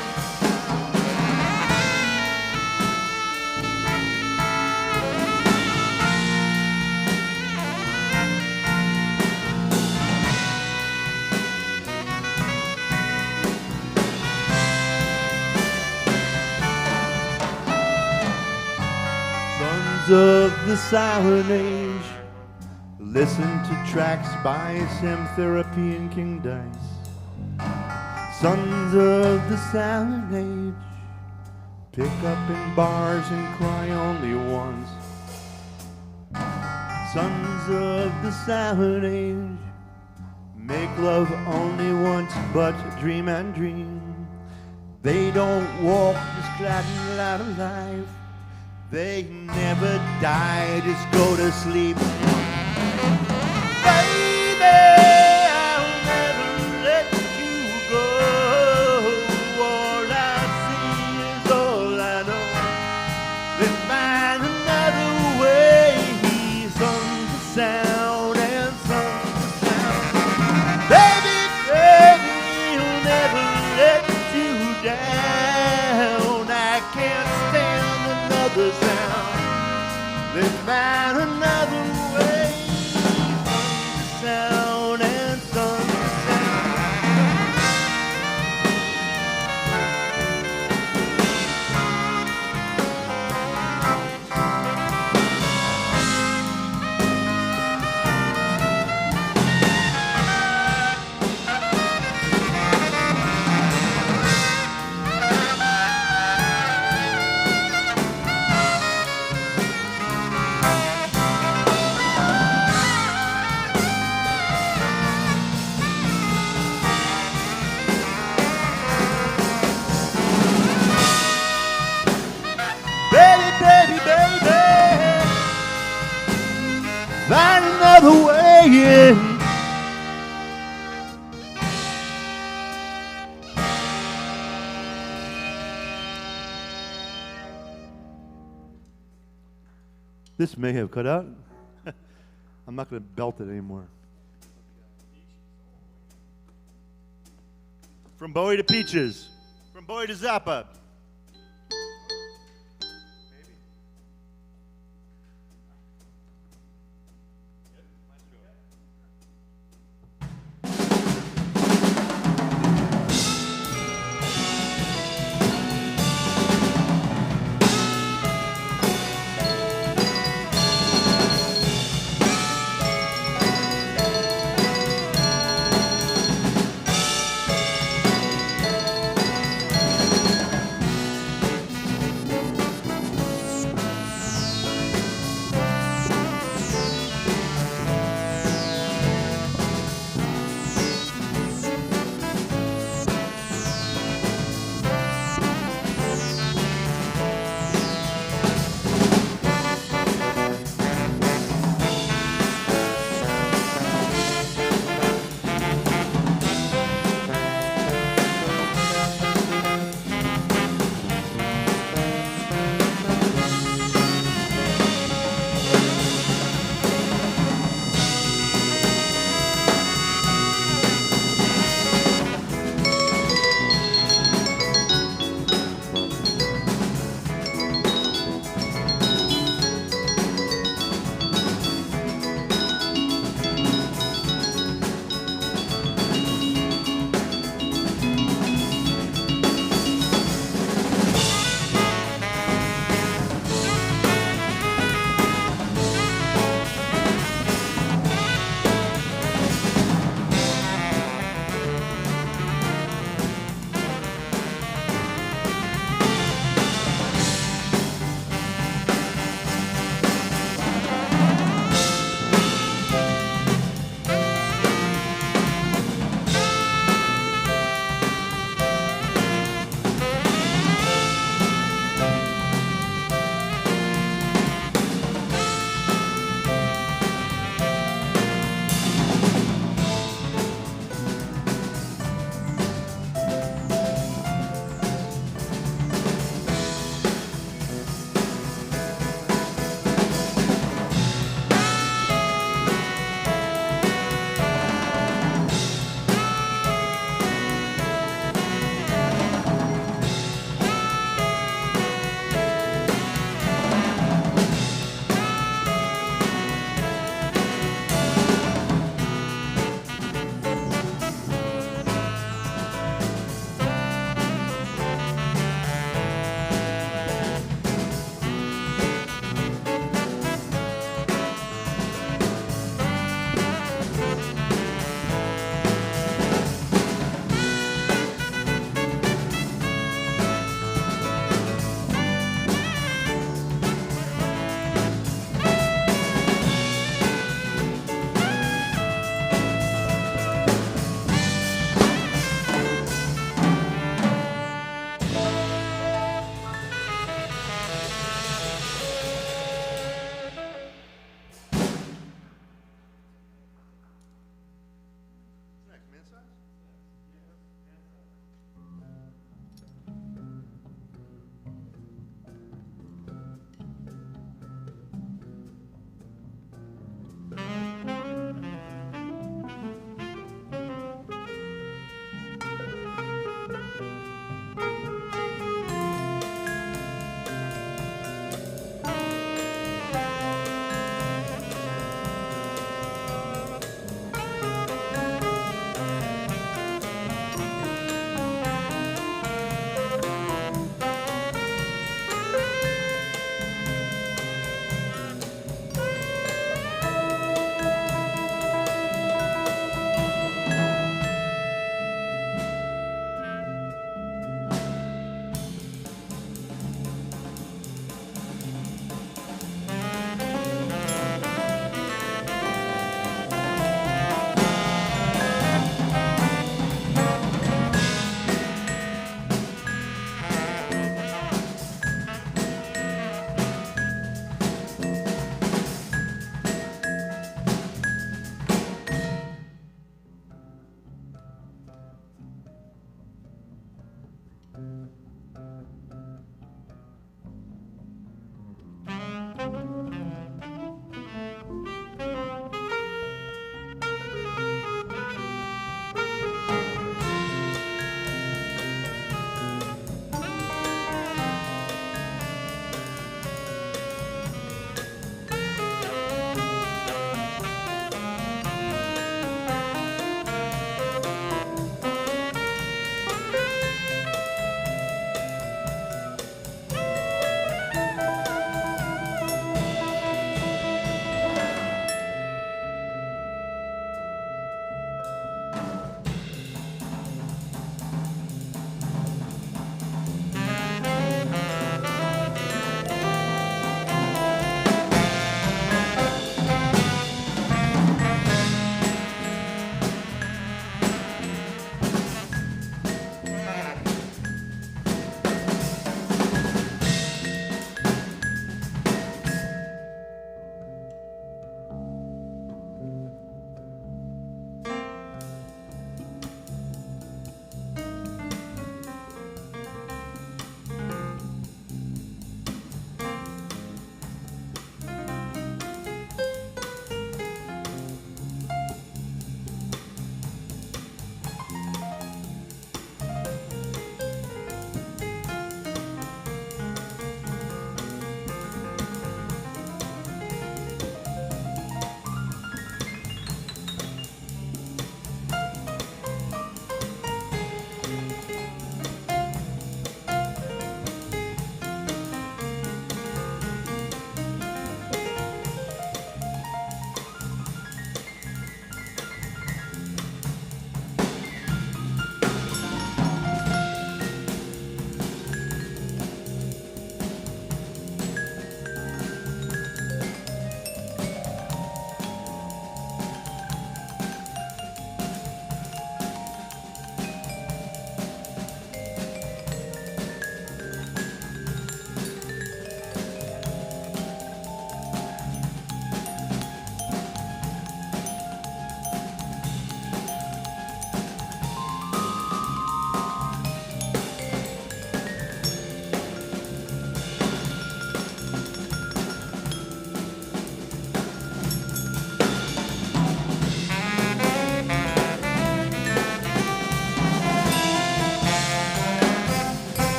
Sons of the Silent Age listen to tracks by Sam Therapy and King Dice. Sons of the Silent Age pick up in bars and cry only once. Sons of the Silent Age make love only once, but dream and dream. They don't walk this gliding out of life. They never die, just go to sleep. Baby, I'll never let you go. All I see is all I know. Let's find another way. Songs to sound and songs to sound. Baby, baby, you'll never let you down. I can't stand another sound. Let's find another way. Sound and sun find another way in. This may have cut out. I'm not going to belt it anymore. From Bowie to Peaches. From Bowie to Zappa.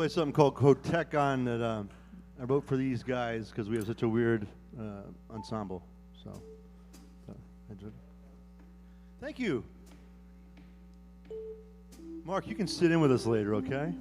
play something called Kotekon that I wrote for these guys because we have such a weird ensemble. So, thank you. Mark, you can sit in with us later, okay?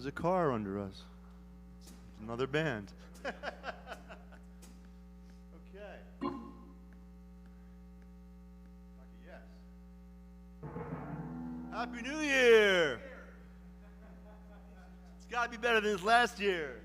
a car under us. It's another band. Okay. Yes. Happy New Year! It's got to be better than this last year.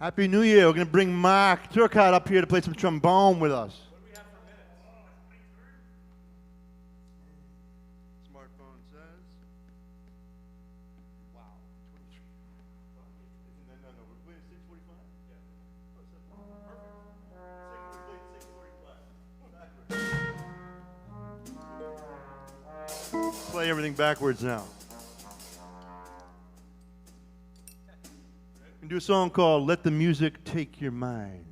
Happy New Year. We're going to bring Mark Turcott up here to play some trombone with us. What do we have for minutes? Smartphone says. Wow. 23. No. We're playing 6:45? Yeah. Perfect. Play everything backwards now. We do a song called Let the Music Take Your Mind.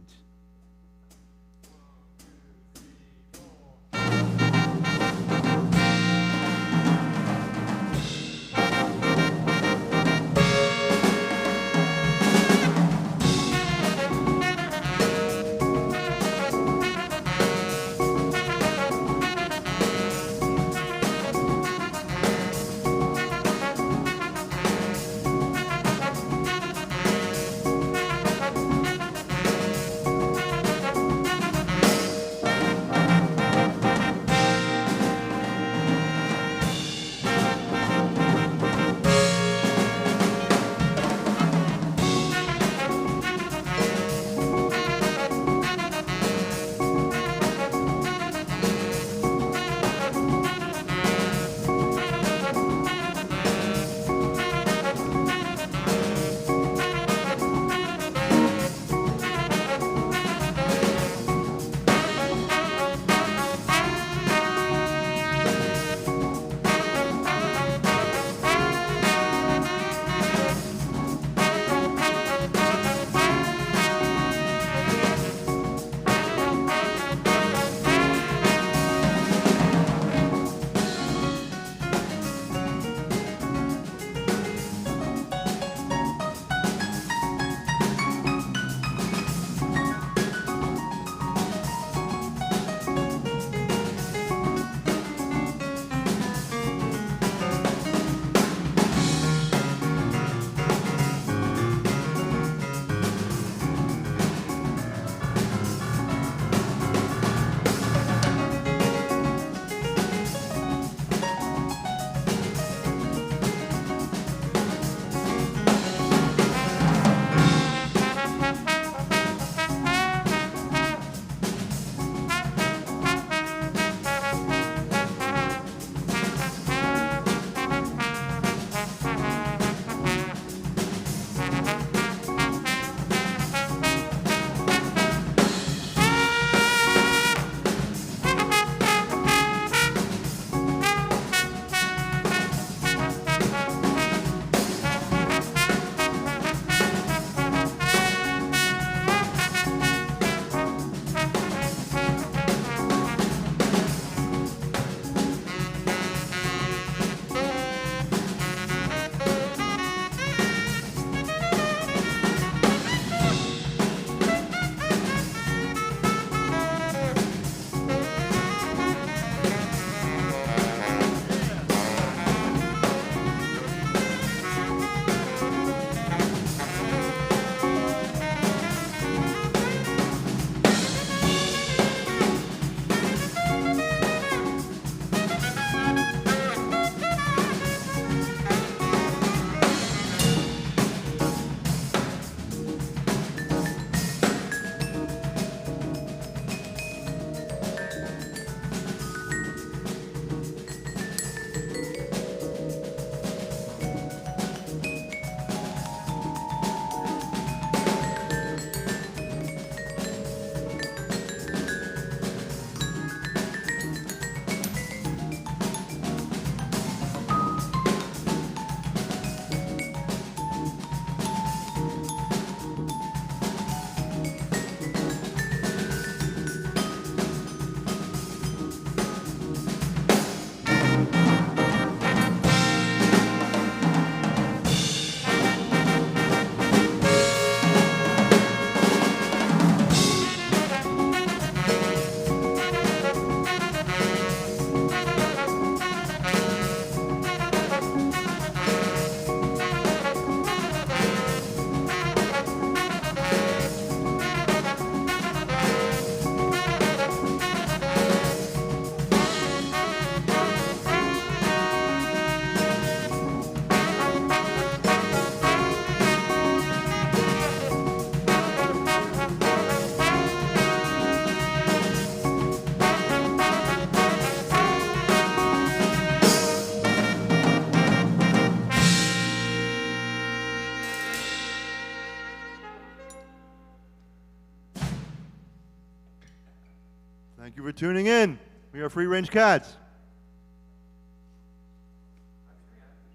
tuning in. We are Free Range Cats.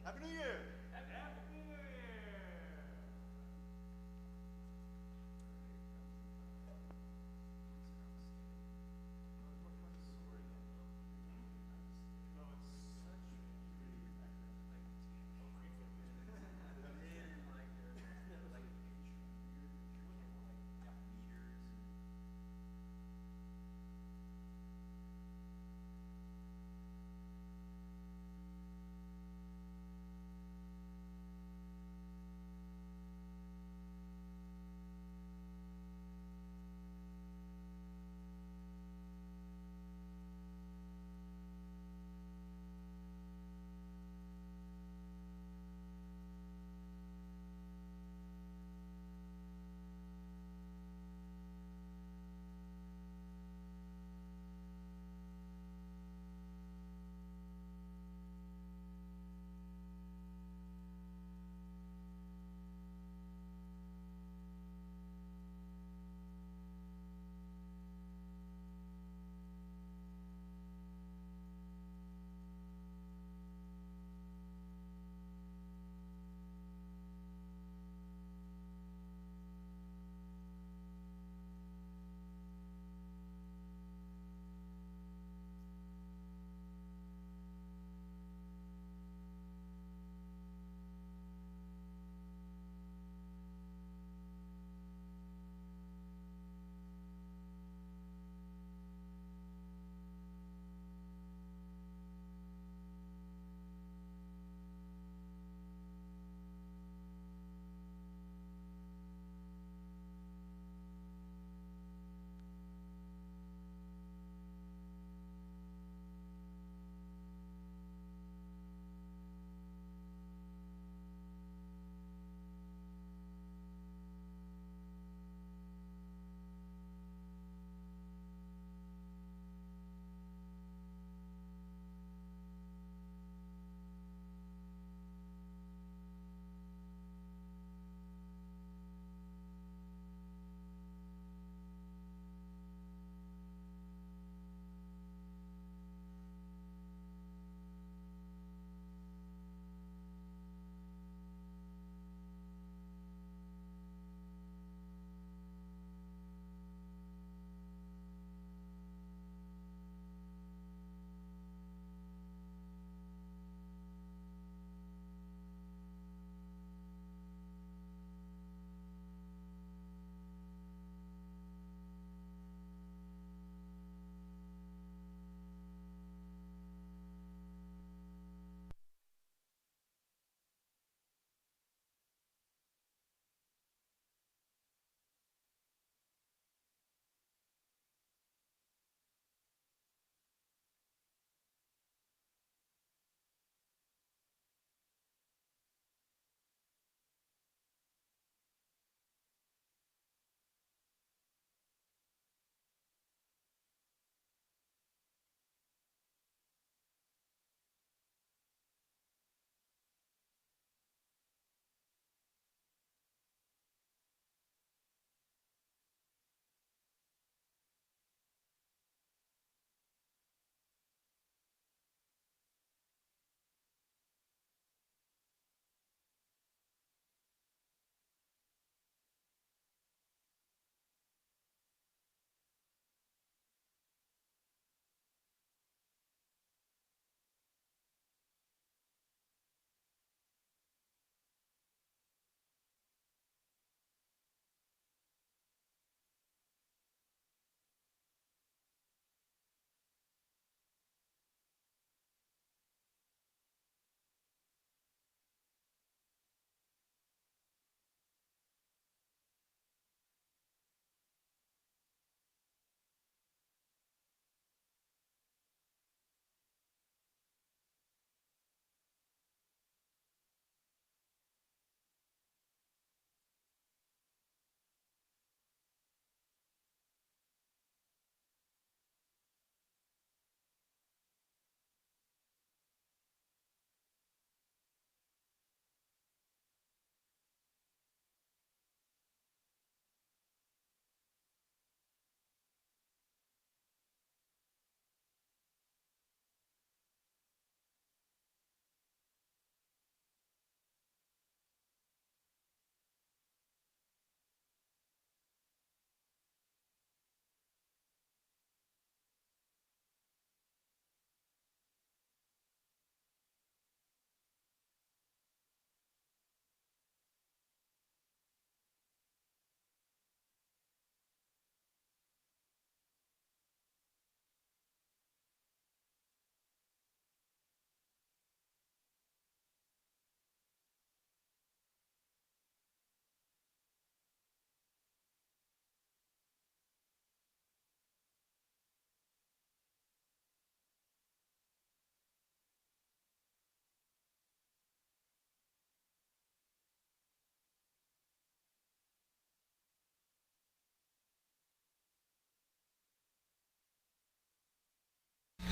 Happy New Year!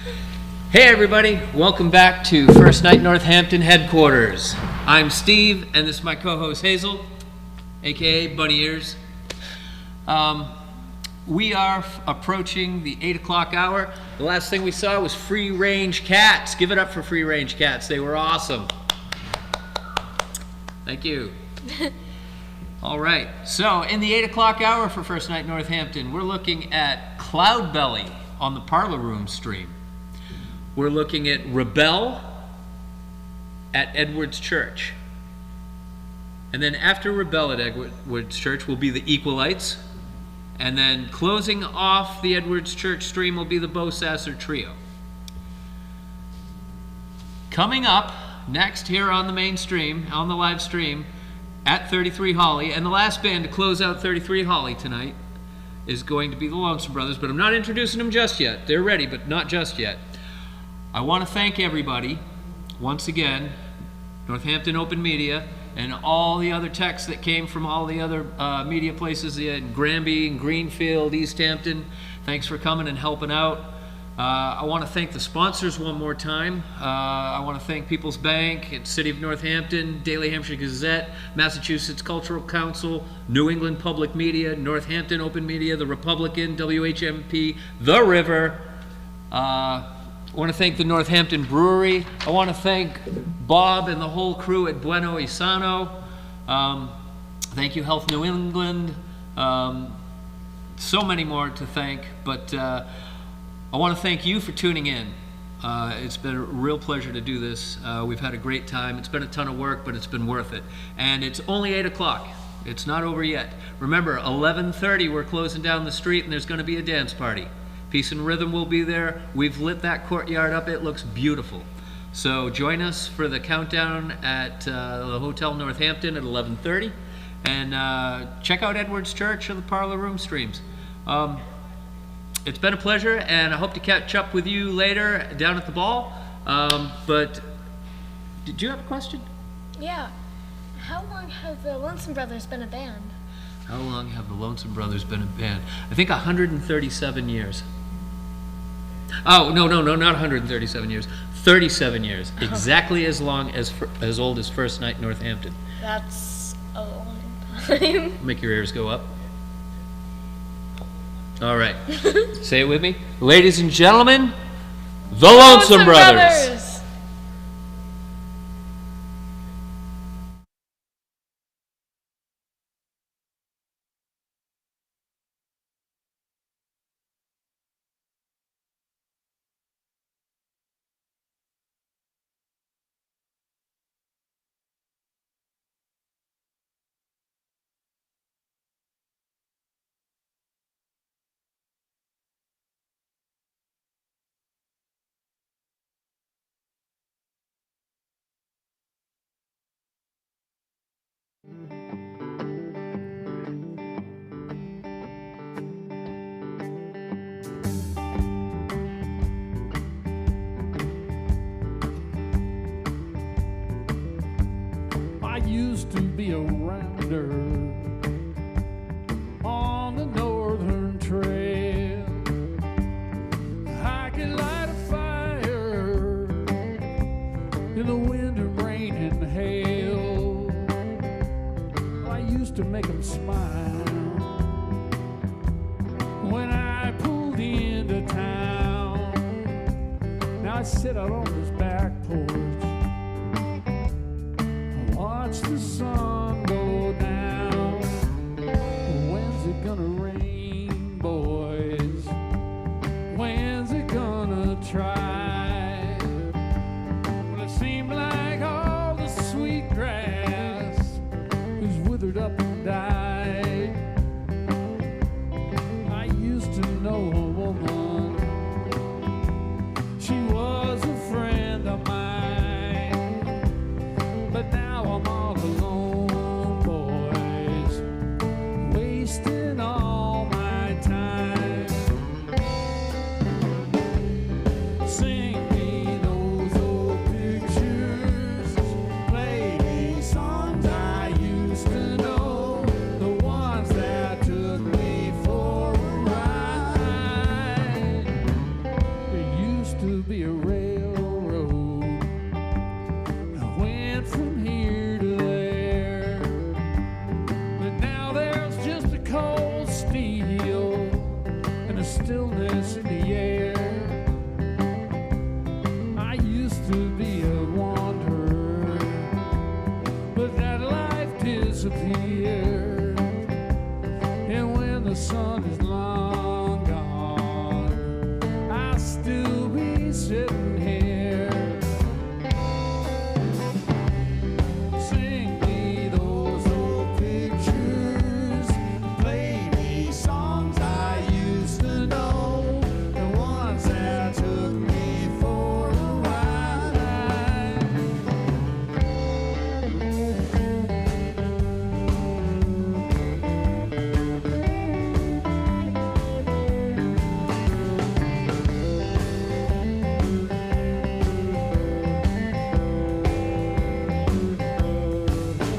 Hey everybody, welcome back to First Night Northampton headquarters. I'm Steve, and this is my co-host Hazel, aka Bunny Ears. We are approaching the 8 o'clock hour. The last thing we saw was free-range cats. Give it up for free-range cats. They were awesome. Thank you. All right, so in the 8 o'clock hour for First Night Northampton, we're looking at Cloudbelly on the Parlor Room stream. We're looking at Rebel at Edwards Church. And then after Rebel at Edwards Church will be the Equalites. And then closing off the Edwards Church stream will be the Bosasser Trio. Coming up next here on the main stream, on the live stream, at 33 Holly, and the last band to close out 33 Holly tonight is going to be the Lonesome Brothers, but I'm not introducing them just yet. They're ready, but not just yet. I want to thank everybody, once again, Northampton Open Media, and all the other texts that came from all the other media places in Granby and Greenfield, East Hampton. Thanks for coming and helping out. I want to thank the sponsors one more time. I want to thank People's Bank, City of Northampton, Daily Hampshire Gazette, Massachusetts Cultural Council, New England Public Media, Northampton Open Media, The Republican, WHMP, The River. I want to thank the Northampton Brewery. I want to thank Bob and the whole crew at Bueno y Sano. Thank you, Health New England. So many more to thank, but I want to thank you for tuning in. It's been a real pleasure to do this. We've had a great time. It's been a ton of work, but it's been worth it. And it's only 8 o'clock. It's not over yet. Remember, 11:30, we're closing down the street, and there's going to be a dance party. Peace and Rhythm will be there. We've lit that courtyard up. It looks beautiful. So join us for the countdown at the Hotel Northampton at 11:30. And check out Edwards Church or the Parlor Room streams. It's been a pleasure, and I hope to catch up with you later down at the ball. But did you have a question? Yeah. How long have the Lonesome Brothers been a band? How long have the Lonesome Brothers been a band? I think 137 years. Oh, no, not 137 years. 37 years. Exactly as long as old as First Night Northampton. That's a long time. Make your ears go up. All right. Say it with me. Ladies and gentlemen, the Lonesome Brothers. I used to be a rounder on the northern trail. I could light a fire in the winter, rain, and hail. I used to make them smile when I pulled into town. Now I sit out on this back porch, watch the sun go down. When's it gonna rain, boys? When's it gonna try? Well, it seemed like all the sweet grass is withered up and died. I used to know a woman, she was a friend of mine, but now I'm all alone, boys, wasting all my time. used to be a wanderer, but that life disappeared. And when the sun is long gone, I'll still be sitting here. Sing me those old pictures, play me songs I used to know, the ones that took me for a ride.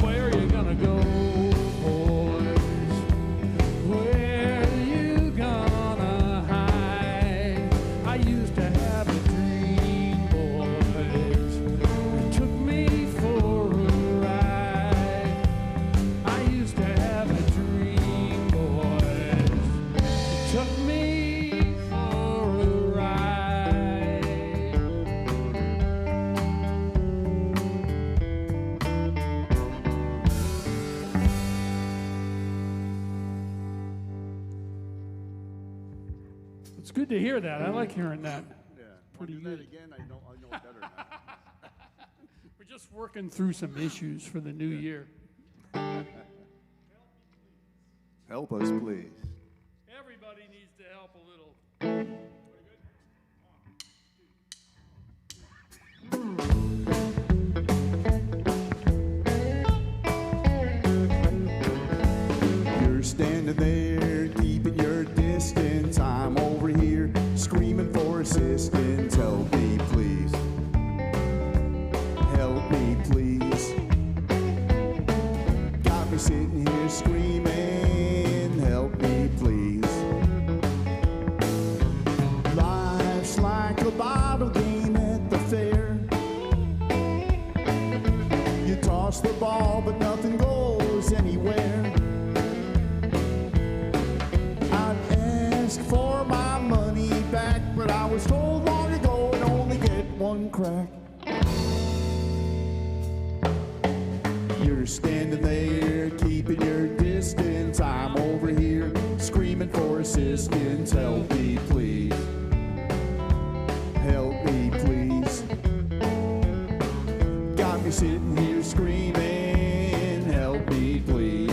Where are you gonna go, boys? Where are you gonna hide? I used to have a dream, boys. It took me for a ride. I used to have a dream, boys. It took me for a ride. It's good to hear that. I like hearing that. Yeah. Pretty Want to do good. that again? I know it better now. We're just working through some issues for the new year. Help us, please. Everybody needs to help a little. You're standing there, keeping your distance. I'm over here, screaming for assistance. Help me, please. Help me, please. Got me sitting here screaming. Help me, please. Life's like a bottle game at the fair. You toss the ball, but nothing goes anywhere. I'd ask for my money back, but I was told long ago I'd only get one crack. You're standing there, keeping your distance. I'm over here, screaming for assistance. Help me, please. Help me, please. Got me sitting here screaming. Help me, please.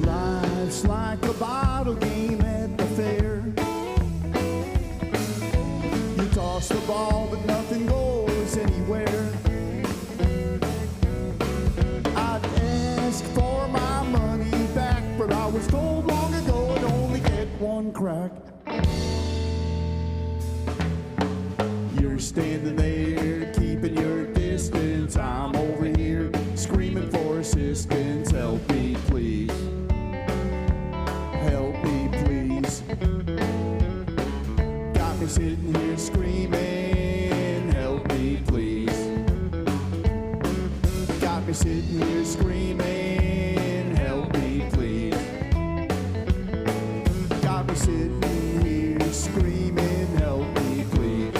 Life's like a bottle game at the fair. You toss the ball, but nothing goes anywhere. I'd ask for my money back, but I was told long ago I'd only get one crack. You're standing there, keeping your distance. I'm over here, screaming for assistance. Help me, please. Help me, please. Got me sitting here screaming. Help me, please. Got me sitting here screaming. Help me, please. Got me sitting here screaming. Help me, please.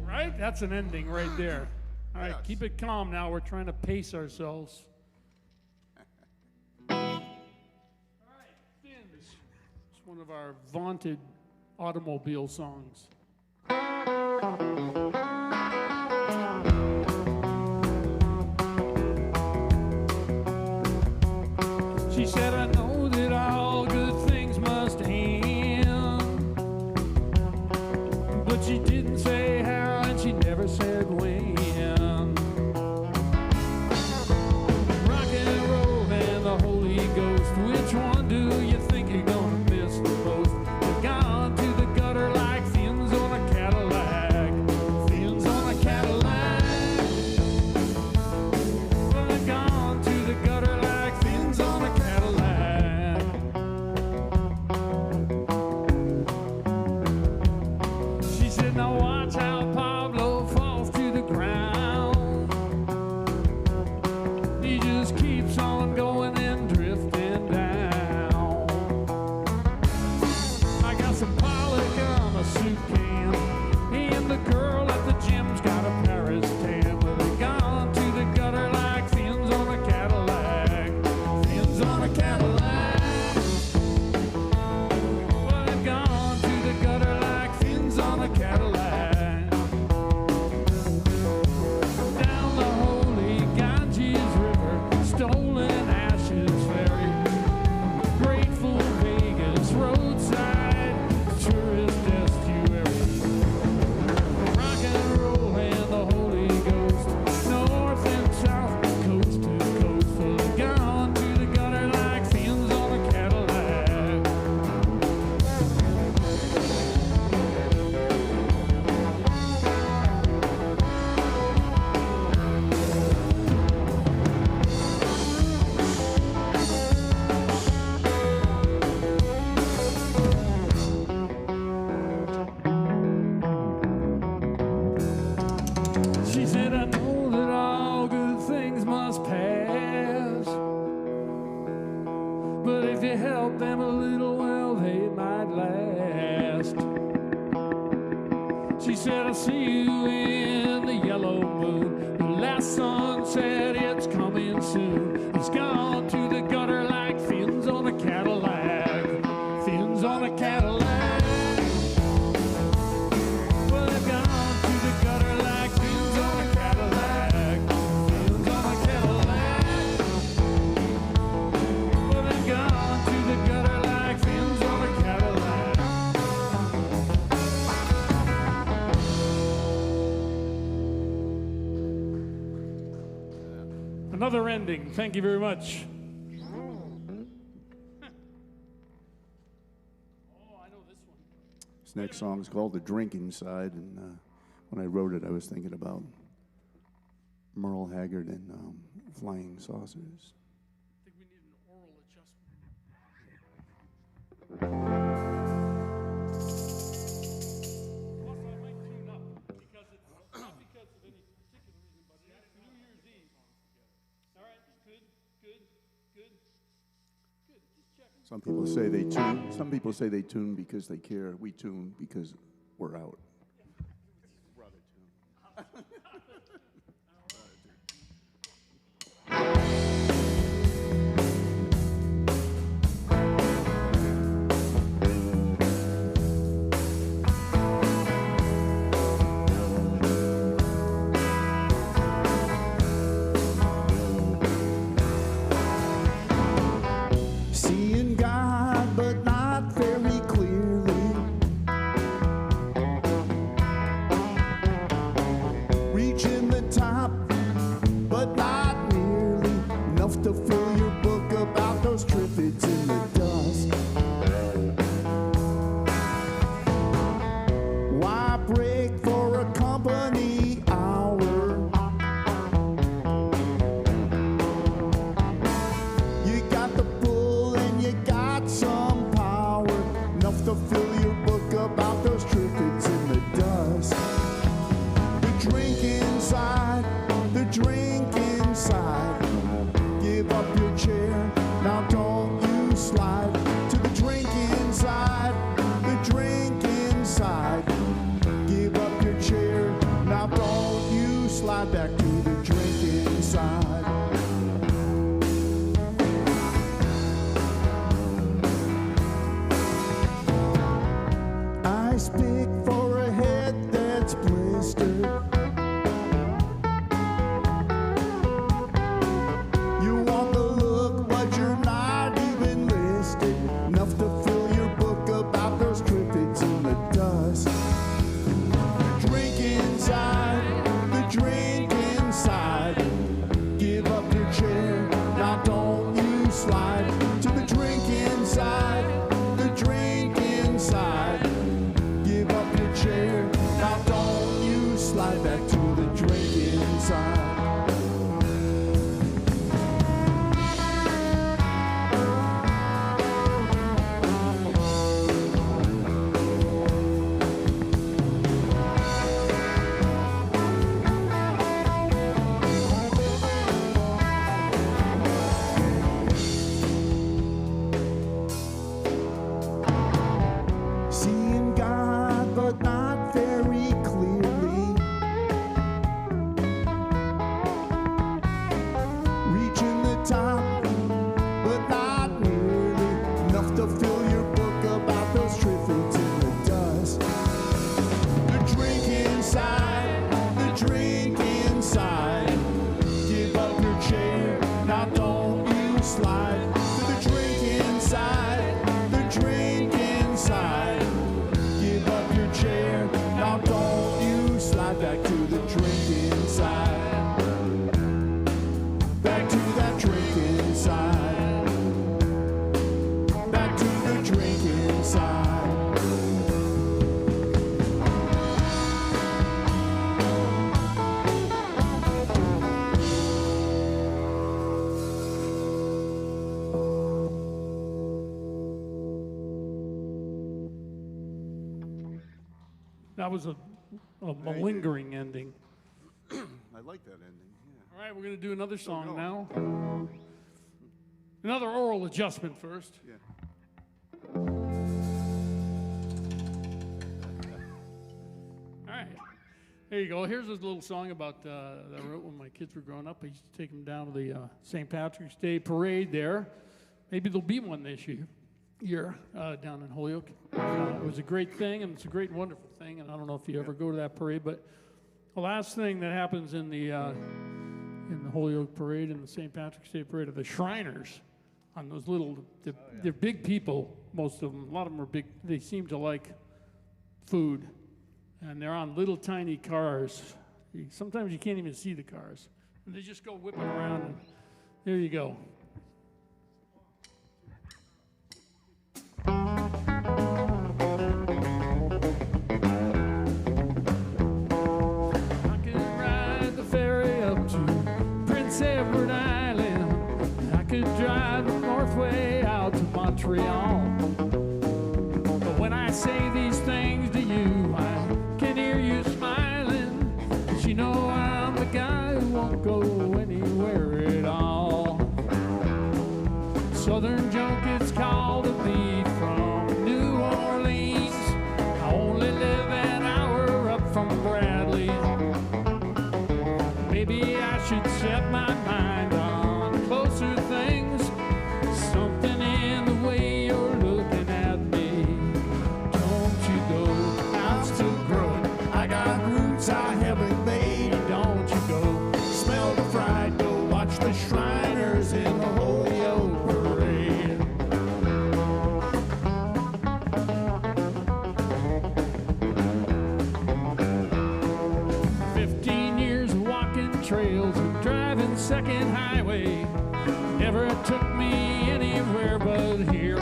Right? That's an ending right there. All right, keep it calm now. We're trying to pace ourselves. All right, Fins. It's one of our vaunted automobile songs. She said, I know that all good things must end, but she didn't say how and she never said when. Rock and roll and the Holy Ghost, which one do you think you're gonna miss the most? You've gone to the gutter like fins on a Cadillac, fins on a Cadillac. Well, they've gone to the gutter like help them a little, well, they might last. She said, I'll see you in the yellow moon. The last sunset, it's coming soon. It's gone to the gutter like fins on a Cadillac. Fins on a Cadillac. Well, they've gone to the gutter like fins on a Cadillac. Fins on a Cadillac. Well, they've gone to the gutter like fins on a Cadillac. Another ending. Thank you very much. This next song is called The Drinking Side, and when I wrote it, I was thinking about Merle Haggard and flying saucers. I think we need an oral adjustment. Plus, I might tune up because it's not because of any particular reason, but it's New Year's Eve. All right, good. Just checking. Some people say they tune. Some people say they tune because they care. We tune because we're out. Seeing God, but not very clearly. Reaching the top, but not nearly enough to fill your book about those triffids in the dust. Why break for a company hour? You got the pull and you got some power, enough to fill your book about those triffids in the dust. The drink inside, the drink inside. Give up your chair, now don't you slide to the drink inside, the drink inside. Give up your chair, now don't you slide back to the drink inside. Ice pick for a head that's blistered. You want the look, but you're not even listed. Enough to fill your book about those triffids in the dust. The drink inside, the drink inside. Give up your chair, now don't you slide to the drink inside, the drink inside. Give up your chair, now don't you slide back to the drink inside. Seeing God, but not very clearly. Reaching the top, but not nearly enough to fill your book about those triffids in the dust. The drink inside, the drink inside. Give up your chair, now don't you slide to the drink inside, the drink inside. Give up your chair, now don't you slide back to the drink inside. Back to that drink inside. Back to the drink inside. That was a malingering ending. I like that ending. Yeah. All right, we're going to do another song now. Another oral adjustment first. Yeah. All right. There you go. Here's this little song about that I wrote when my kids were growing up. I used to take them down to the St. Patrick's Day parade there. Maybe there'll be one this year down in Holyoke. It was a great thing, and it's a great, wonderful thing. And I don't know if you ever go to that parade, but the last thing that happens in the Holyoke parade and the St. Patrick's Day parade are the Shriners on those little. They're big people, most of them. A lot of them are big. They seem to like food. And they're on little tiny cars. Sometimes you can't even see the cars. And they just go whipping around. And there you go. I could ride the ferry up to Prince Edward Island. I could drive the Northway out to Montreal. But when I say these things to you, I can hear you smiling, 'cause you know I'm the guy who won't go anywhere at all. Southern Junkets call to me from New Orleans. I only live an hour up from Bradley. Maybe I should set my mind on closer things. Something in the way you're looking at me. Don't you go, I'm still growing. I got roots I haven't made. Don't you go, smell the fried dough. Watch the Shriners in the Holyoke parade. 15 years of walking trails and driving second highway never took me anywhere but here.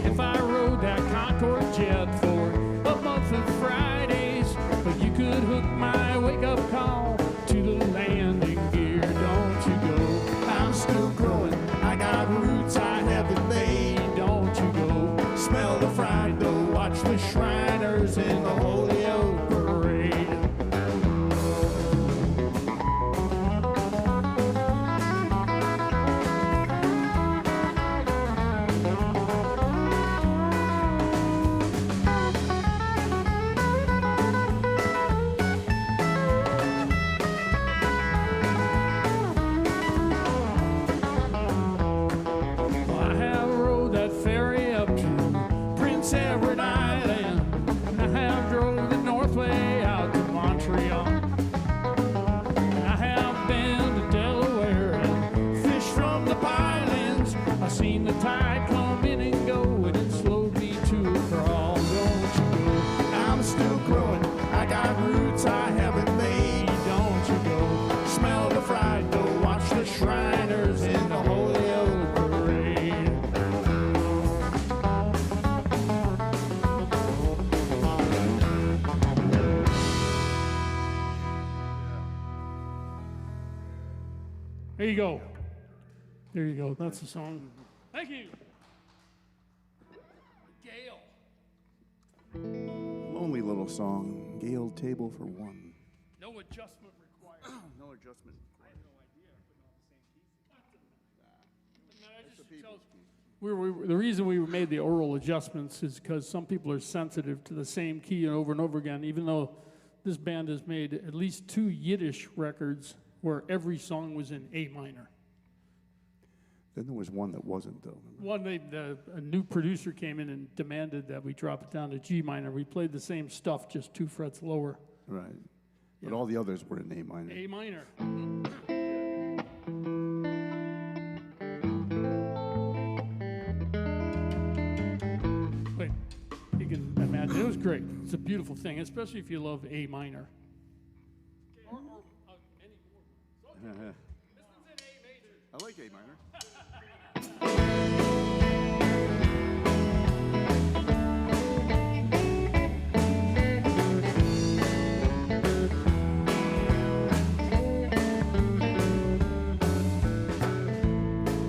If I rode that Concorde jet for a month of Fridays, but you could hook my wake-up call to the landing gear. Don't you go, I'm still growing. I got roots I haven't made. Don't you go, smell the fried dough. Watch the Shriners in the Holyoke parade. I have rode that ferry up to Prince Edward Island, and I have drove the Northway out to Montreal. And I have been to Delaware and fished from the Pinelands. I've seen the tide come in and go, and it slowed me to a crawl. Don't you go, I'm still growing. I got roots I haven't made. Don't you go, smell the fried dough. Watch the Shriners in the Holyoke parade. There you go. There you go. That's the song. Thank you. Gail. Lonely little song. Gale Table for One. No adjustment required. No adjustment. I have no idea. The reason we made the oral adjustments is because some people are sensitive to the same key over and over again, even though this band has made at least 2 Yiddish records where every song was in A minor. Then there was one that wasn't, though. A new producer came in and demanded that we drop it down to G minor. We played the same stuff, just 2 frets lower. Right. But all the others were in A minor. A minor. Wait, you can imagine. It was great. It's a beautiful thing, especially if you love A minor. I like A minor.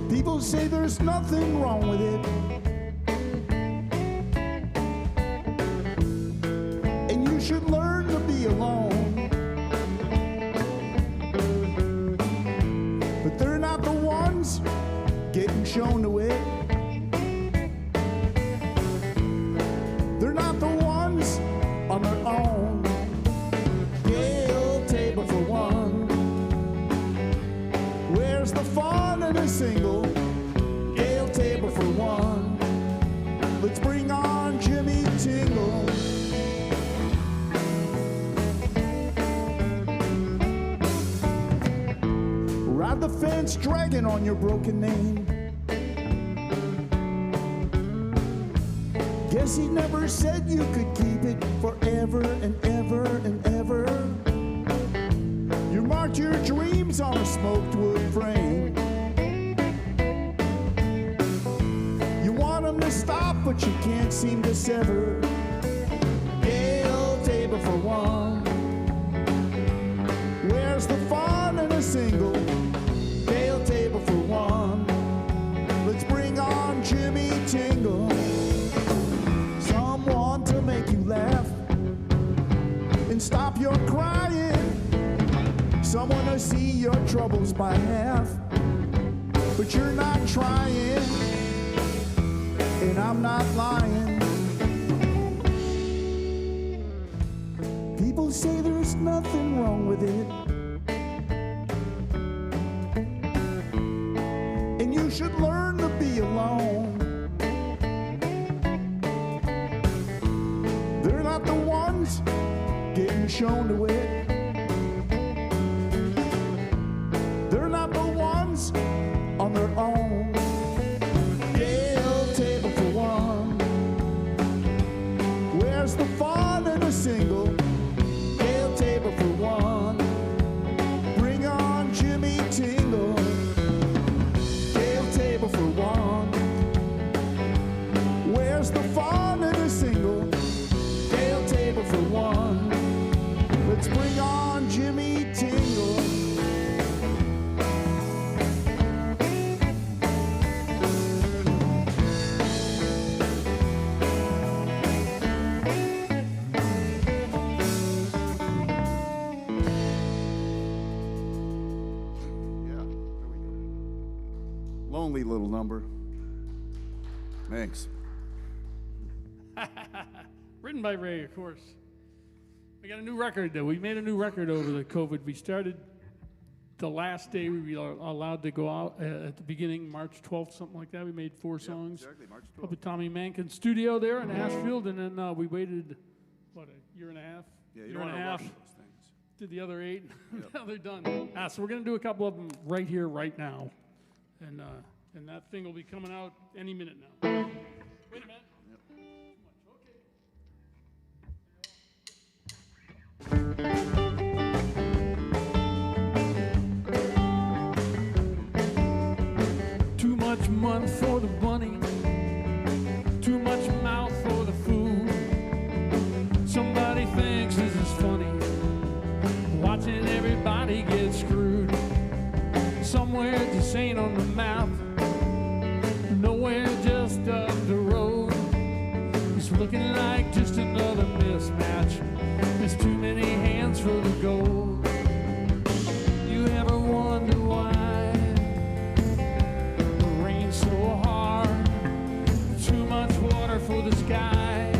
People say there's nothing wrong with it, and you should learn to be alone. But they're not the ones getting shown to it. They're not the ones on their own. Gale table for one. Where's the fun in a single? Gale table for one. Let's bring on Jimmy Tingle. Ride the fence dragging on your broken name. Guess he never said you could keep it forever and ever and ever. You marked your dreams on a smoked wood frame. You want them to stop, but you can't seem to sever. Gale table for one. Where's the fun in a single? Gale table for one. Let's bring on Jimmy Tingle. Someone to make you laugh and stop your crying. Someone to see your troubles by half. But you're not trying, and I'm not lying. People say there's nothing wrong with it, and you should learn to be alone. They're not the ones getting shown to it. They're not the ones on their own. Gale table for one. Where's the fun in a single? Gale table for one. Bring on Jimmy Tingle. Gale table for one. Where's the fun in a single? Gale table for one. Let's bring on Jimmy Tingle. Lonely little number. Thanks. Written by Ray, of course. We got a new record, though. We made a new record over the COVID. We started the last day we were allowed to go out at the beginning, March 12th, something like that. We made 4 songs. Exactly, March 12th. Up at Tommy Mankin's studio there in Ashfield, and then we waited, what, a year and a half? Yeah, you year don't and want a to half. rush those things. Did the other 8. Yep. Now they're done. So we're going to do a couple of them right here, right now. And that thing will be coming out any minute now. Wait a minute. Too much month for the bunny, too much mouth for the food. Somebody thinks this is funny, watching everybody get screwed. Somewhere just ain't on the map, nowhere just up the road. It's looking like just another mismatch. There's too many hands for the gold. You ever wonder why the rain's so hard? Too much water for the sky,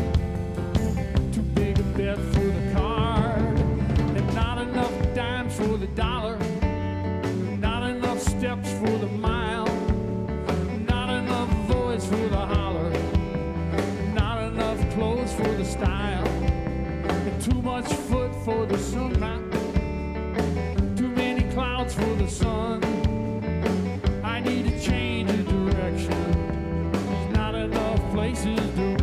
too big a bet for the card, and not enough dimes for the dollar, not enough steps for the mile, not enough voice for the holler, not enough clothes for the style, and too much foot for the sunlight, too many clouds for the sun. I need to change the direction. There's not enough places to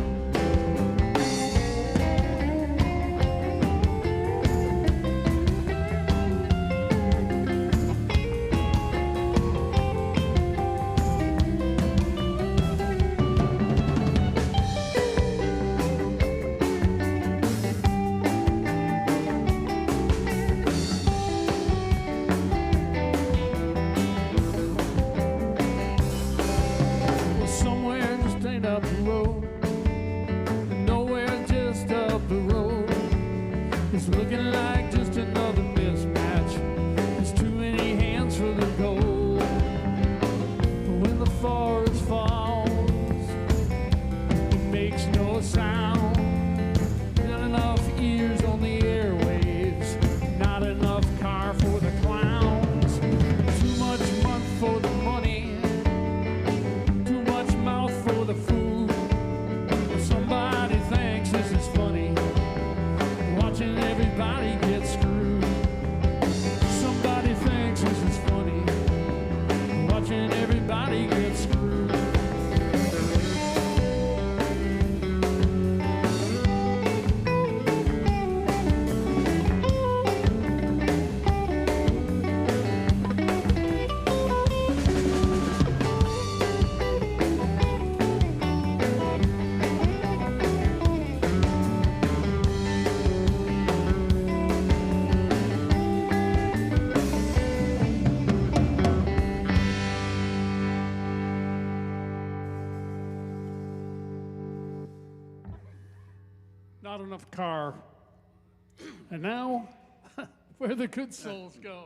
loud enough car. And now, where the good souls go.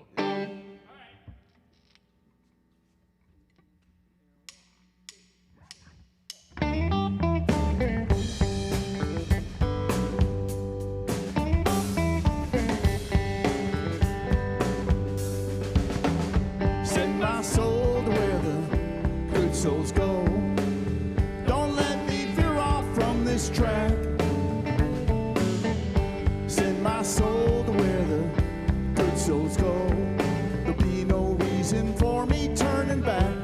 Send my soul to where the good souls go. Don't let me veer off from this track. Send my soul to where the good souls go. There'll be no reason for me turning back.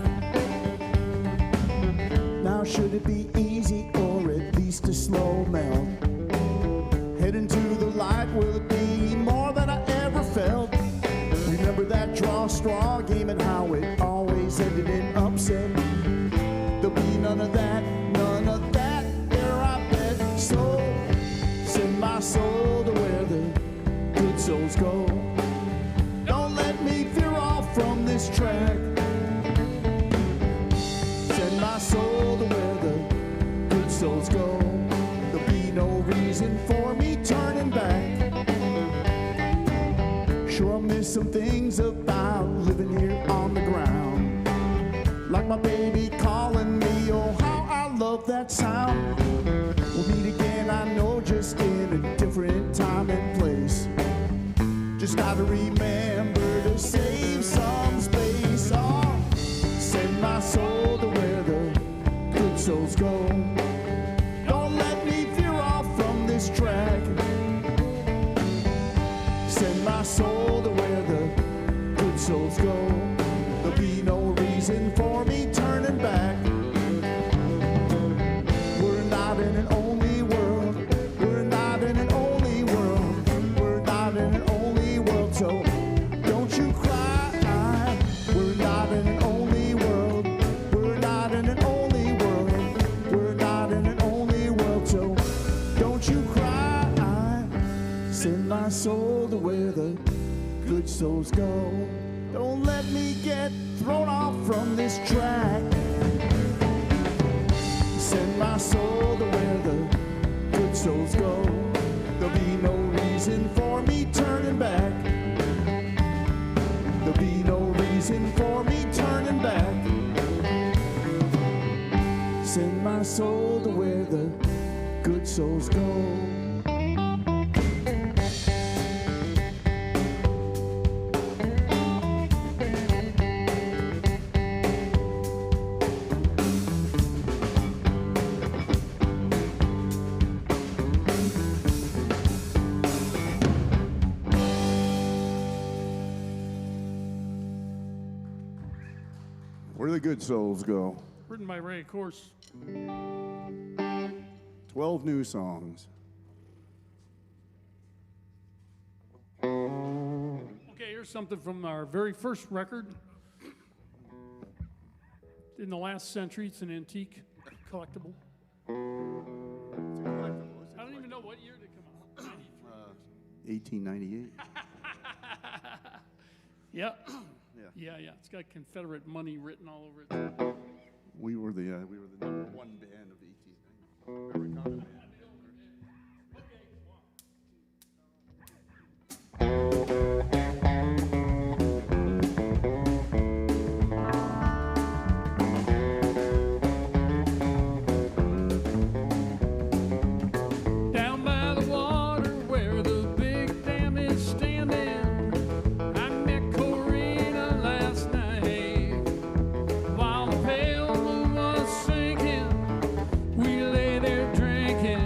Now should it be easy or at least a slow melt? Heading to the light, will it be more than I ever felt? Remember that draw straw game and how it always ended in upset. There'll be none of that there I bet. So send my soul to where the good souls go. Don't let me veer off from this track. Send my soul to where the good souls go. There'll be no reason for me turning back. Sure, I miss some things about living here on the ground. Like my baby calling me, oh how I love that sound. We'll meet again, I know, just in a different time and place. Just gotta remember to save some space. Oh, send my soul to where the good souls go. Don't let me veer off from this track. Send my soul to where the good souls go. There'll be no reason for me turning back. We're not in an only world. We're not in an only world. We're not in an only world. So don't you cry. We're not in an only world. We're not in an only world. We're not in an only world. So don't you cry. Send my soul to where the good souls go. Don't let me get thrown off from this track. Send my soul to where the good souls go. There'll be no reason for me turning back. There'll be no reason for me turning back. Send my soul to where the good souls go. Where do the good souls go? Written by Ray, of course. 12 new songs. Okay, here's something from our very first record. In the last century, it's an antique collectible. I don't even know what year they come out. 1898. Yeah. Yeah. It's got Confederate money written all over it. We were the number one band of 1890. Americana band. Down by the water where the big dam is standing, I met Corina last night. While the pale moon was sinking, we lay there drinking.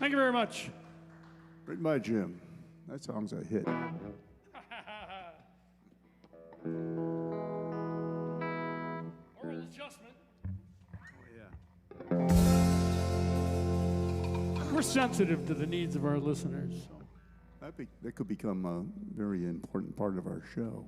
Thank you very much. Written by Jim. That song's a hit. Oral adjustment. Oh, yeah. We're sensitive to the needs of our listeners. So. That could become a very important part of our show.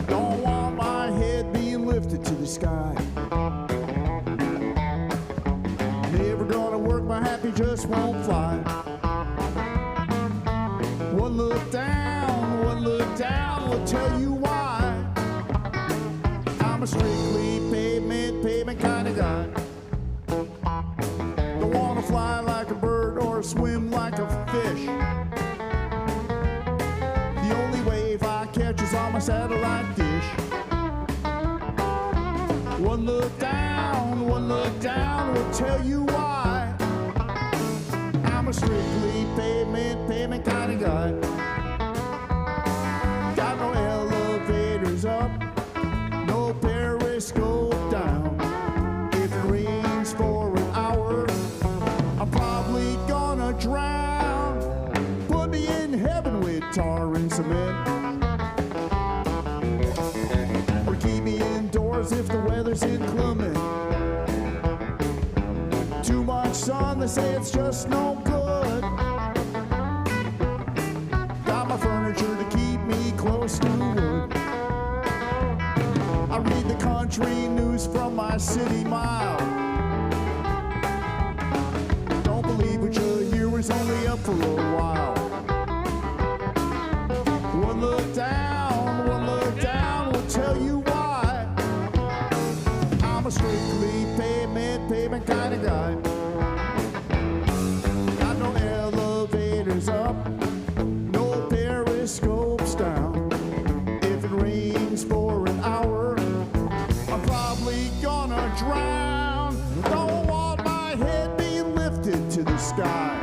Don't want my head being lifted to the sky. Never gonna work, my happy just won't fly. One look down will tell you why. I'm a strictly pavement kind of guy. Don't wanna fly like a bird or swim like a fish. The only wave I catch is on my satellite dish. One look down will tell you why. I'm a strictly pavement kind of guy. Got no elevators up, no periscope down. If it rains for an hour, I'm probably gonna drown. Put me in heaven with tar and cement, or keep me indoors if the weather's inclement. Too much sun, they say it's just no good. Got my furniture to keep me close to wood. I read the country news from my city mile. Don't believe what you hear is only up for a while. One look down will tell you why. I'm a strictly pavement kind of guy. Got no elevators up, no periscopes down. If it rains for an hour, I'm probably gonna drown. Don't want my head being lifted to the sky.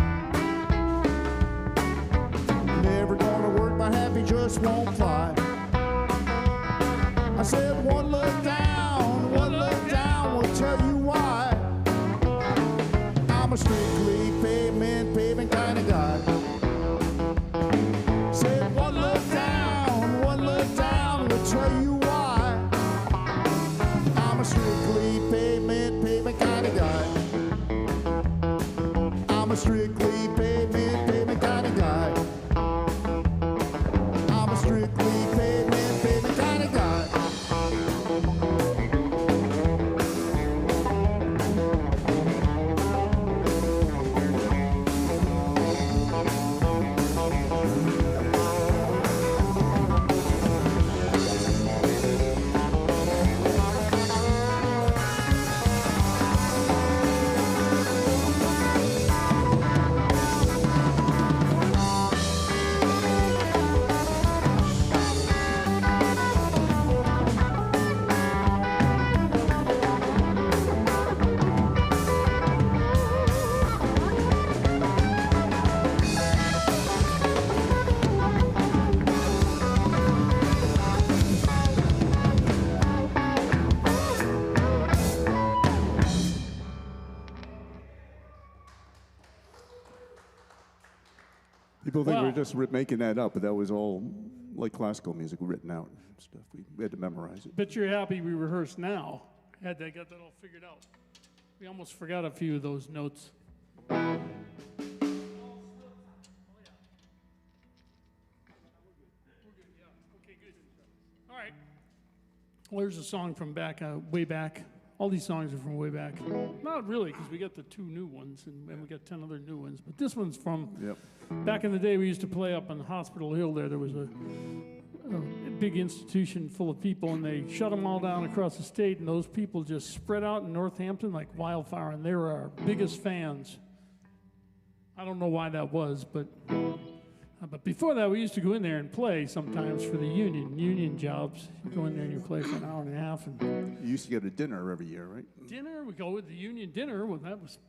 Never gonna work, my happy just won't fly. I said one look down will tell you why. I'm a strictly pavement kind of guy. Said one look down will tell you why. I'm a strictly pavement kind of guy. I'm a strictly pavement kind of guy. I'm a strictly pavement kind of guy. People think Wow. we're just making that up, but that was all like classical music written out and stuff. We had to memorize it. Bet you're happy we rehearsed now. Had that got that all figured out. We almost forgot a few of those notes. All right. Well, there's a song from way back. All these songs are from way back. Not really, because we got the 2 new ones, and we got 10 other new ones. But this one's from back in the day. We used to play up on Hospital Hill there. There was a big institution full of people, and they shut them all down across the state, and those people just spread out in Northampton like wildfire, and they were our biggest fans. I don't know why that was, but But before that, we used to go in there and play sometimes for the union jobs. You go in there and you play for an hour and a half. And You used to get a dinner every year, right? dinner, we go with the union dinner. Well, that was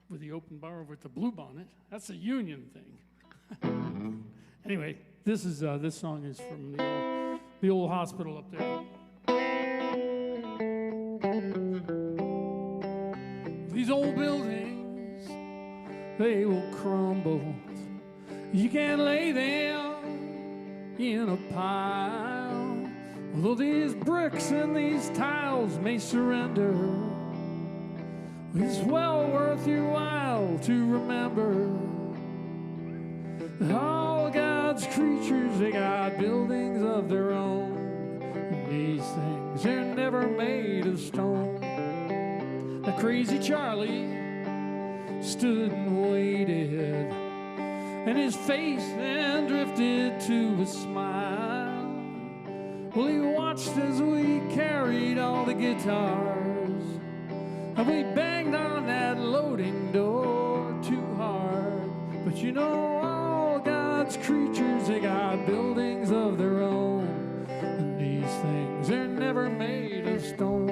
with the open bar over at the Blue Bonnet. That's a union thing. Anyway, this song is from the old hospital up there. These old buildings, they will crumble. You can lay them in a pile. Although these bricks and these tiles may surrender, it's well worth your while to remember that all God's creatures, they got buildings of their own. And these things, they're never made of stone. The crazy Charlie stood and waited, and his face then drifted to a smile. Well, he watched as we carried all the guitars, and we banged on that loading door too hard. But you know, all God's creatures, they got buildings of their own. And these things, they're never made of stone.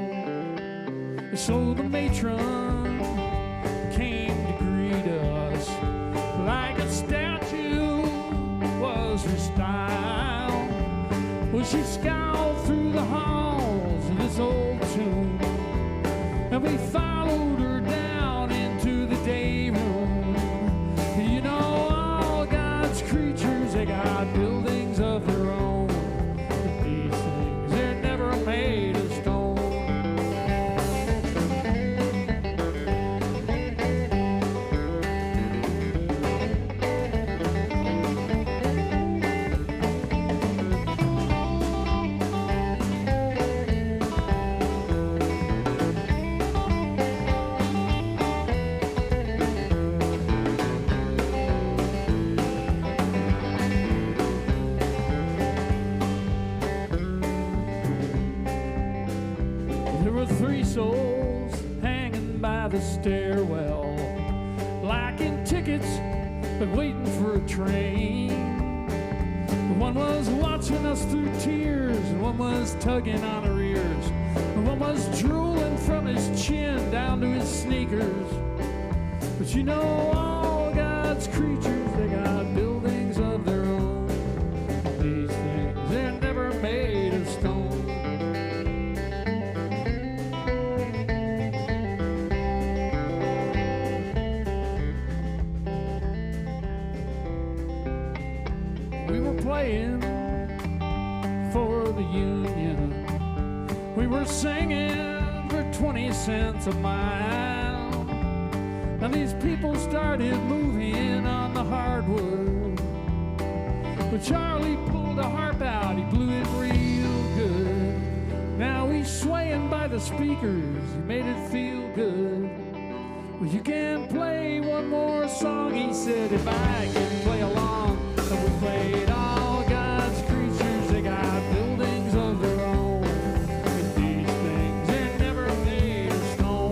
So the matron came to greet us like a statue was her style. Well, she scowled through the halls of this old tomb, and we followed her down into the day room. You know, all God's creatures, they got buildings of their own. But these things, they're never made of stone. Souls hanging by the stairwell, lacking tickets but waiting for a train. One was watching us through tears, and one was tugging on her ears, and one was drooling from his chin down to his sneakers. But you know, all God's creatures, they got buildings of their own. These things, they're never made of stone. Playing for the union, we were singing for 20 cents a mile. Now these people started moving on the hardwood, but Charlie pulled a harp out, he blew it real good. Now he's swaying by the speakers, he made it feel good. Well, you can play one more song, he said, if I can play along. So we played all God's creatures, they got buildings of their own. And these things, they're never made of stone.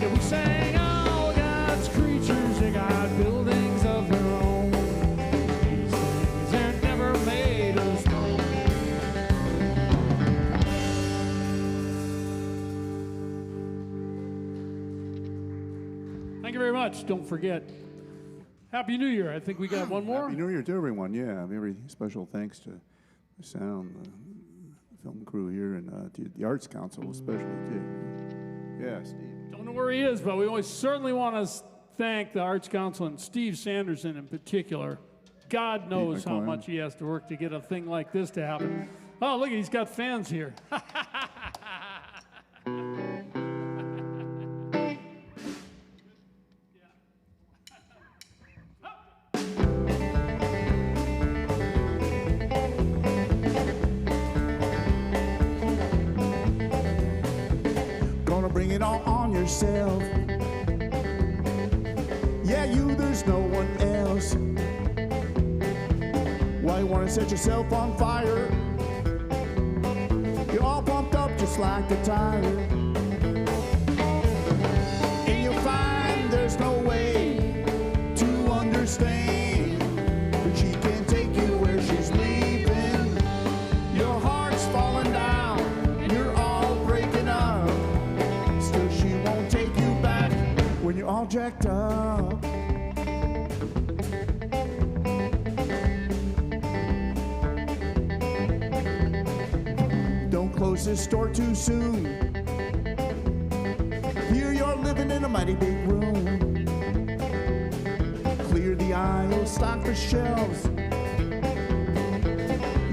Yeah, we sang all God's creatures, they got buildings of their own. And these things, they're never made of stone. Thank you very much. Don't forget, Happy New Year. I think we got one more. Happy New Year to everyone, yeah. Very special thanks to the sound, the film crew here, and to the Arts Council especially, too. Yeah, Steve. Don't know where he is, but we always certainly want to thank the Arts Council and Steve Sanderson in particular. God knows how much he has to work to get a thing like this to happen. Oh, look, he's got fans here. Bring it all on yourself. Yeah, you, there's no one else. Why you wanna set yourself on fire? You're all pumped up just like a tire. And you'll find there's no way to understand close this door too soon. Here you're living in a mighty big room. Clear the aisles, stock the shelves.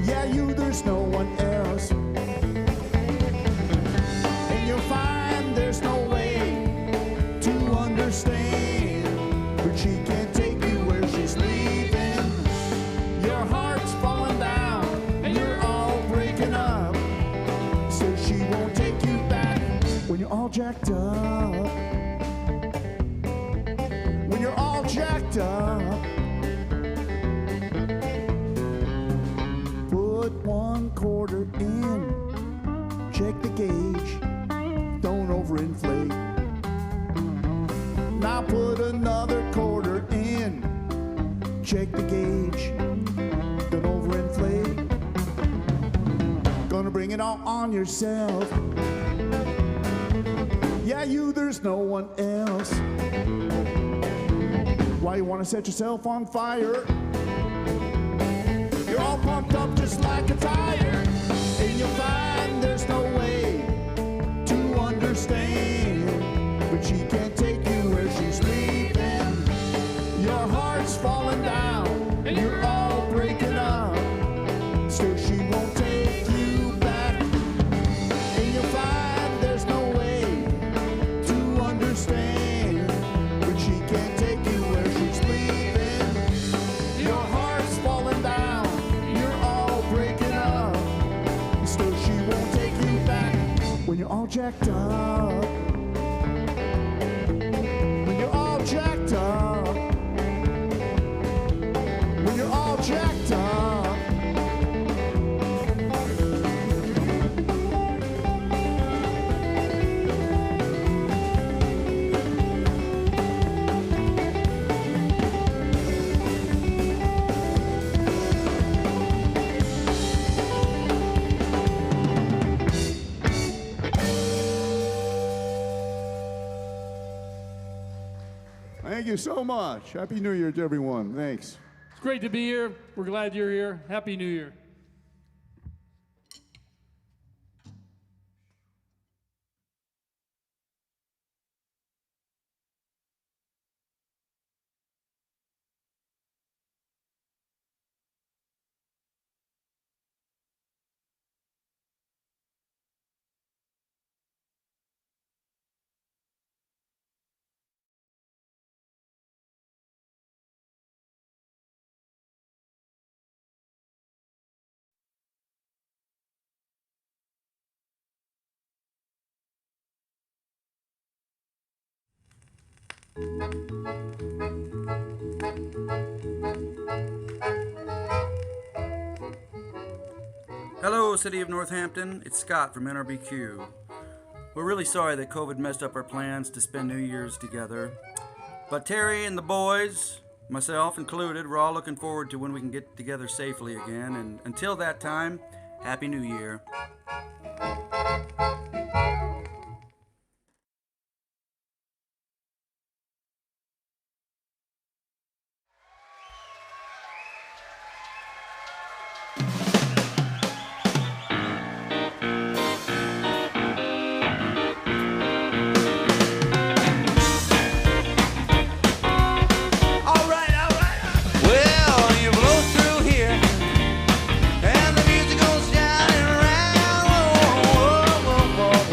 Yeah, there's no one else. And you'll find there's no way to understand. But she can't take you where she's leaving. Your heart's falling down and you're all breaking up. Says she won't take you back when you're all jacked up. When you're all jacked up. Put 1/4 in, check the gauge, don't overinflate. Now put another 1/4 in, check the gauge, don't overinflate. Gonna bring it all on yourself. Yeah, there's no one else. Why you wanna set yourself on fire? You're all pumped up just like a tire. And you'll find there's no way to understand. But she can't take you where she's leaving. Your heart's falling down and you're all breaking up. Still she won't take you back. And you'll find there's no way to understand. But she can't take you where she's leaving. Your heart's falling down, you're all breaking up. Still she won't take you back when you're all jacked up. When you're all jacked up. When you're all jacked up. Thank you so much. Happy New Year to everyone. Thanks. It's great to be here. We're glad you're here. Happy New Year. Hello, City of Northampton. It's Scott from NRBQ. We're really sorry that COVID messed up our plans to spend New Year's together. But Terry and the boys, myself included, we're all looking forward to when we can get together safely again. And until that time, Happy New Year. Well, you blow through here, and the music goes shining around. Whoa, whoa, whoa, whoa.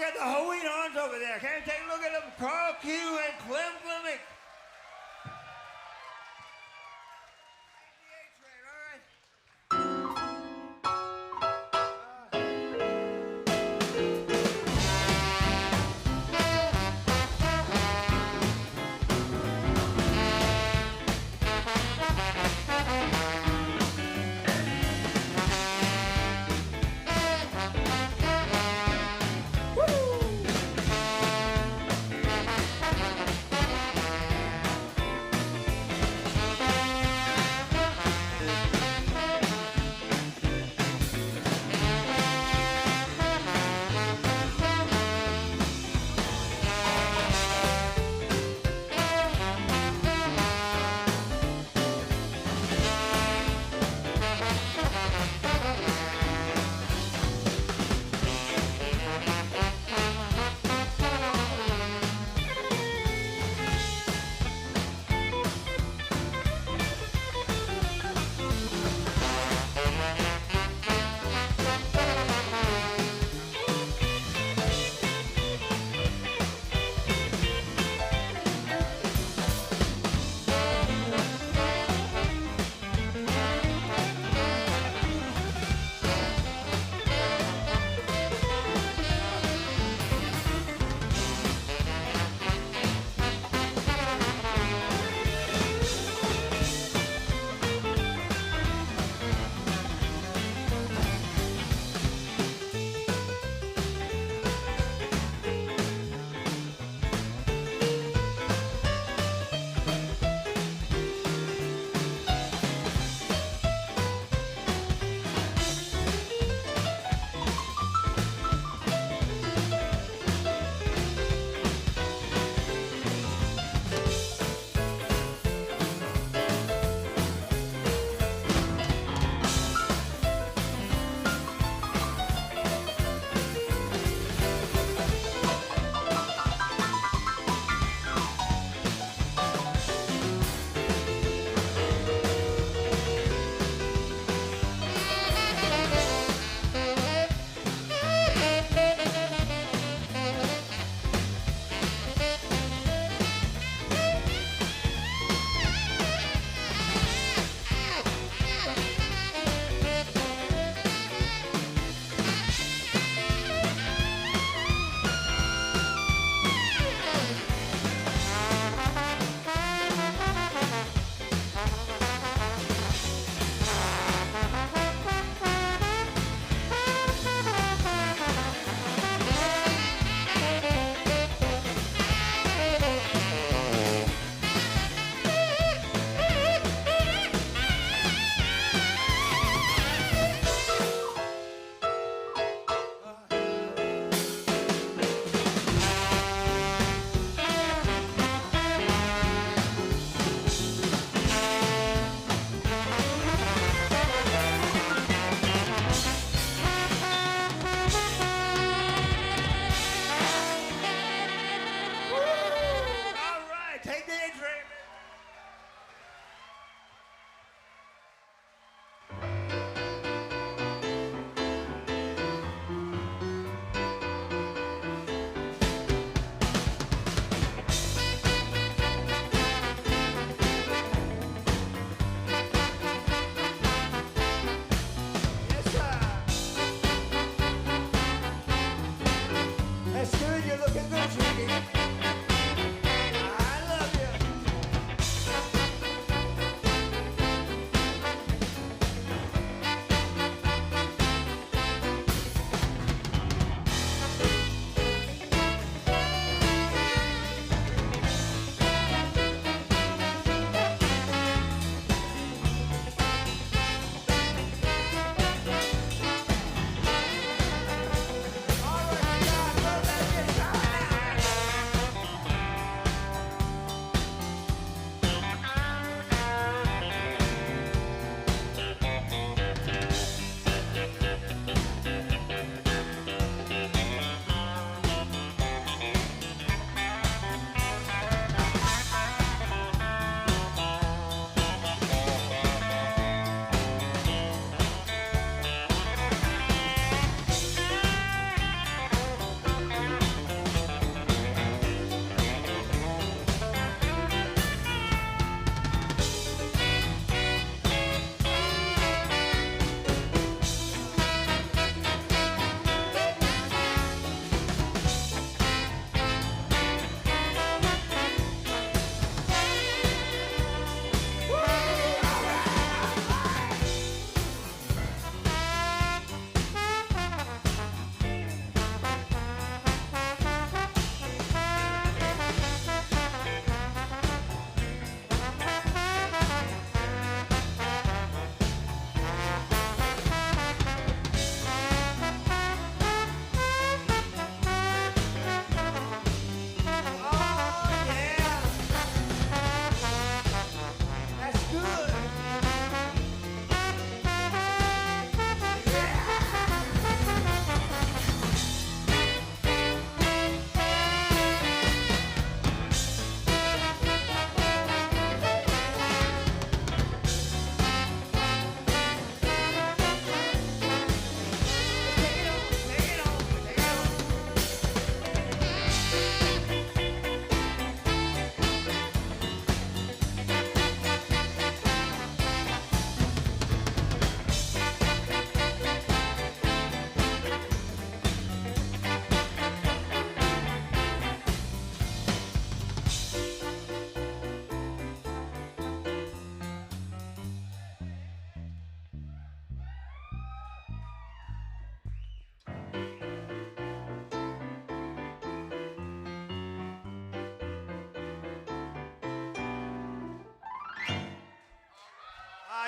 at the Hoeing Horns over there. Can you take a look at them? Carl Q and Clem Fleming.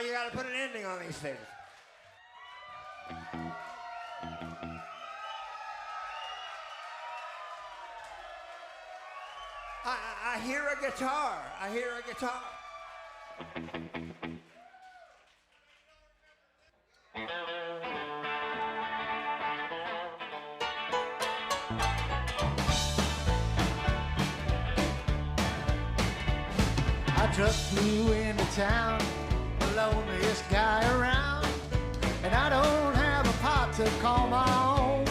you gotta put an ending on these things. I hear a guitar. I hear a guitar. I just flew into town, the loneliest guy around, and I don't have a pot to call my own.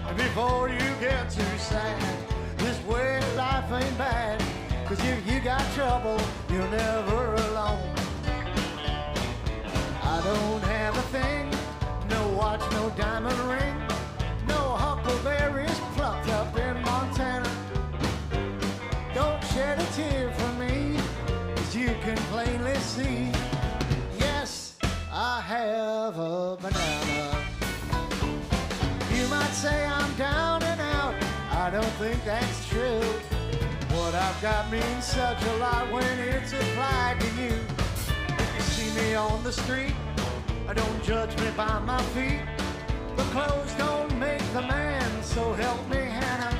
And before you get too sad, this way of life ain't bad, 'cause if you got trouble, you're never alone. I don't have a thing, no watch, no diamond ring, no huckleberries plucked up in Montana. Don't shed a tear for me, 'cause you can plainly see, yes, I have a banana. You might say I'm down and out, I don't think that's true. What I've got means such a lot when it's applied to you. If you see me on the street, don't judge me by my feet. The clothes don't make the man, so help me Hannah.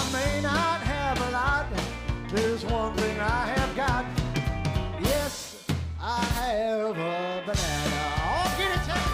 I may not have a lot, there's one thing I have got. Yes, I have a banana. Oh, get it, Tom.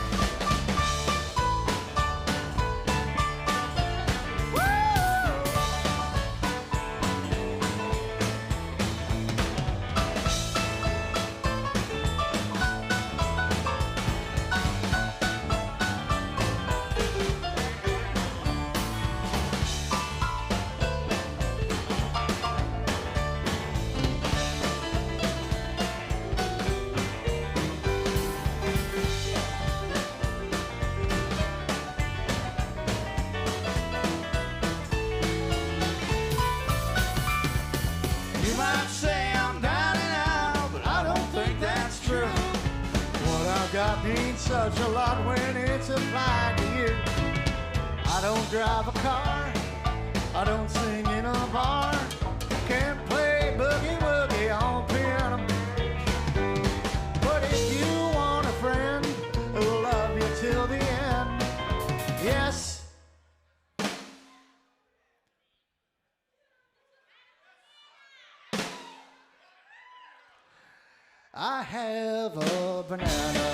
Means such a lot when it's applied to you. I don't drive a car, I don't sing in a bar, can't play boogie woogie on piano. But if you want a friend who'll love you till the end, yes, I have a banana.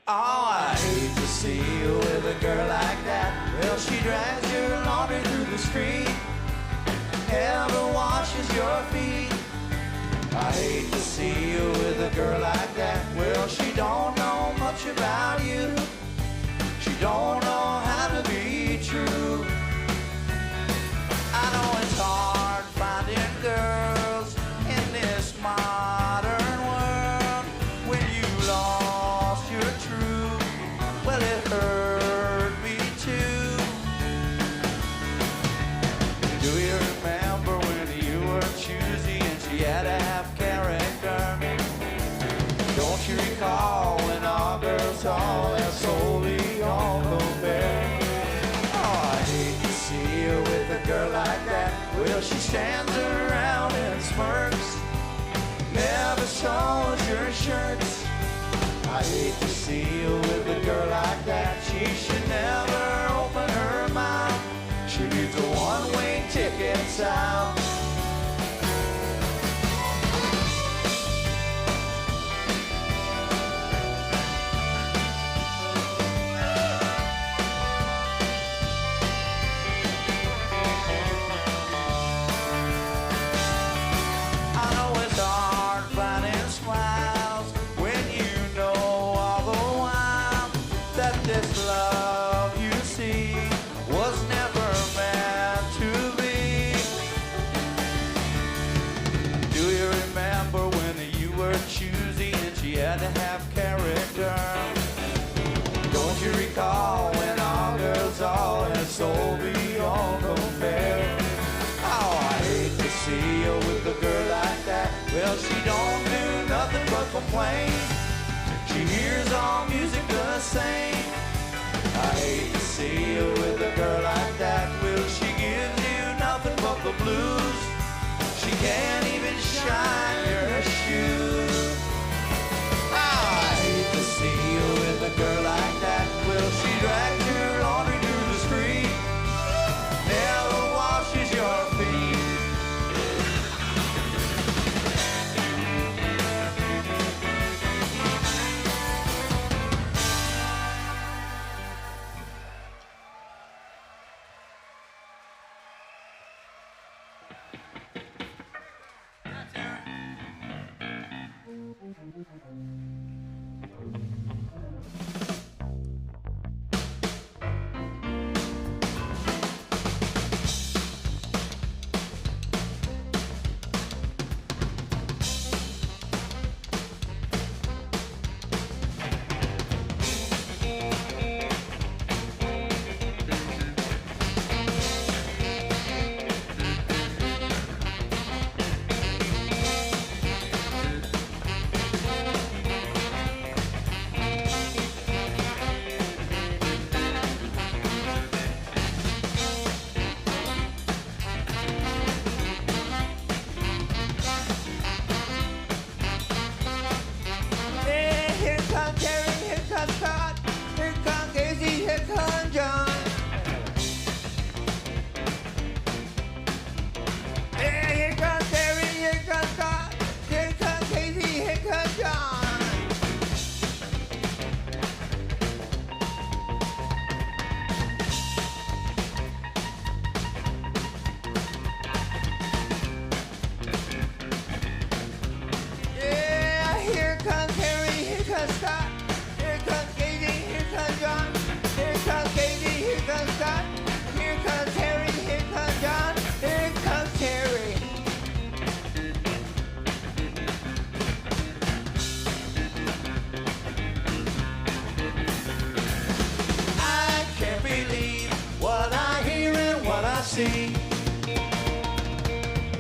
Oh, I hate to see you with a girl like that. Well, she drags your laundry through the street, never washes your feet. I hate to see you with a girl like that. Well, she don't know much about you. She don't know how to be true. I know it's hard finding girls in this modern world. When you lost your truth, well, it hurt me too. Do you remember when you were choosy and she had to have character? Don't you recall when our girls saw that solely on the bed? Oh, I hate to see you with a girl like that. Well, she stands around and smirks, never shows your shirts. I hate to see you with a girl like that. She should never open her mouth. She needs a one-way ticket south. I know it's hard finding smiles when you know all the while that this love you see was never meant to be. see you with a girl like that. Will she give you nothing but the blues? She can't even shine your shoes. I hate to see you with a girl like that. Will she drag your laundry through the street? Never washes your feet. See,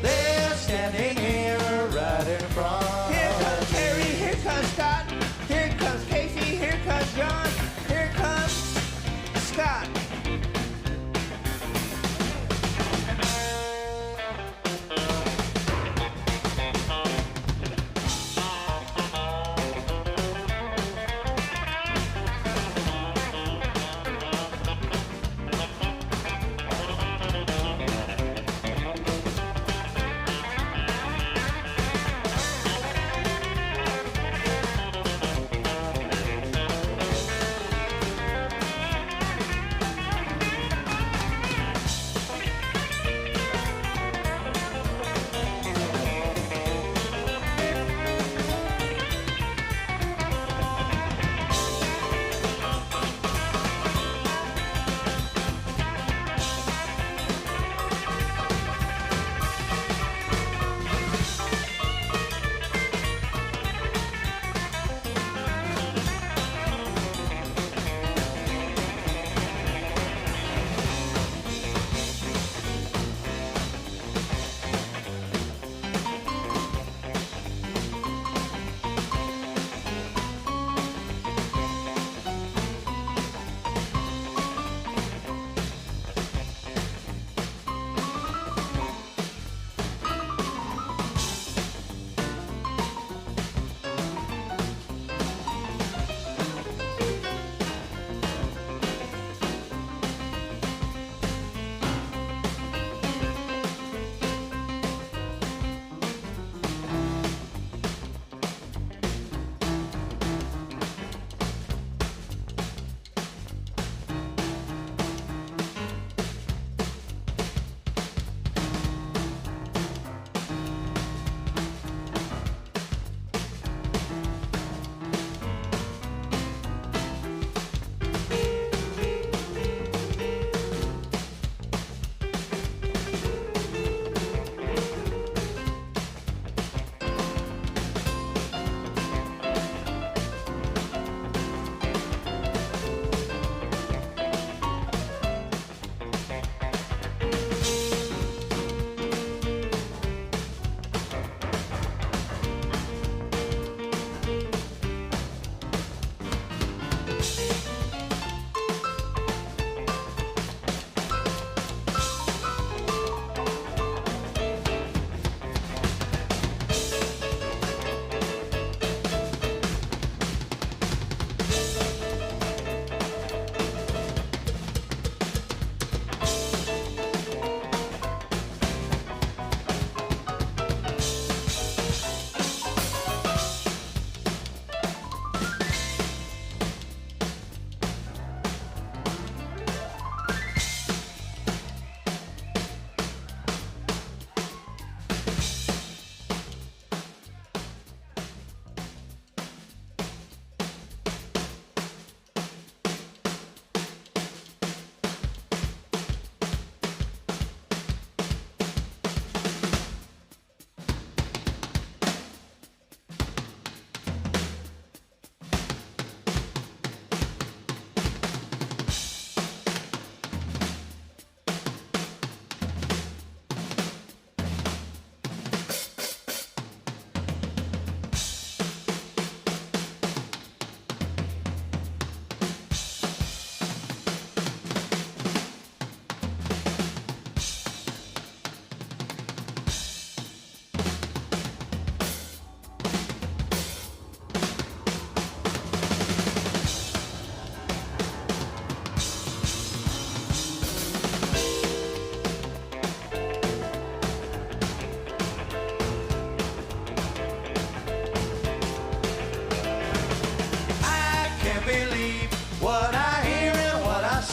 they're standing here right in front. Here comes Terry, here comes Scott, here comes Casey, here comes John, here comes Scott.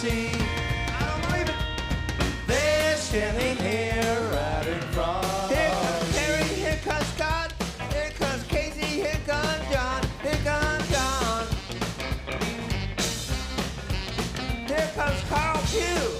see. I don't believe it. They're standing here right in front. Here comes Terry, here comes Scott, here comes Casey, here comes John, here comes John. Here comes Carl Pugh.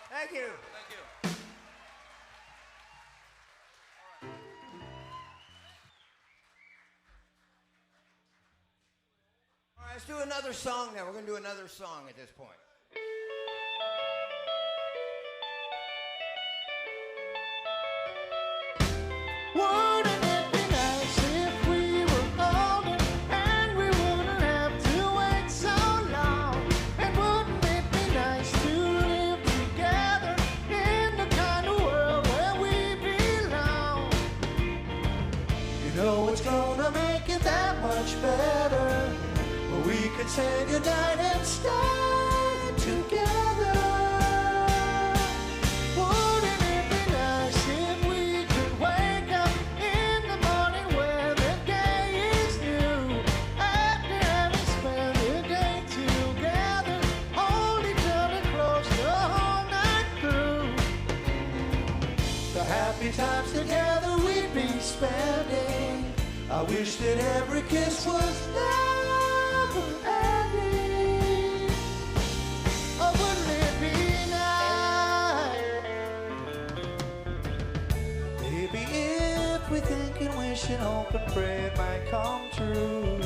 Thank you. Thank you. All right, let's do another song now. We're going to do another song at this point. Wouldn't it be nice if we were older and we wouldn't have to wait so long? And wouldn't it be nice to live together in the kind of world where we belong? You know what's gonna make it that much better? Well, we could say goodnight and stay together. Wouldn't it be nice if we could wake up in the morning where the day is new? After having spent the day together, hold each other close the whole night through. The happy times together we'd be spending. I wish that every kiss was never ending. Oh, wouldn't it be nice? Maybe if we think and wish and hope and pray it might come true.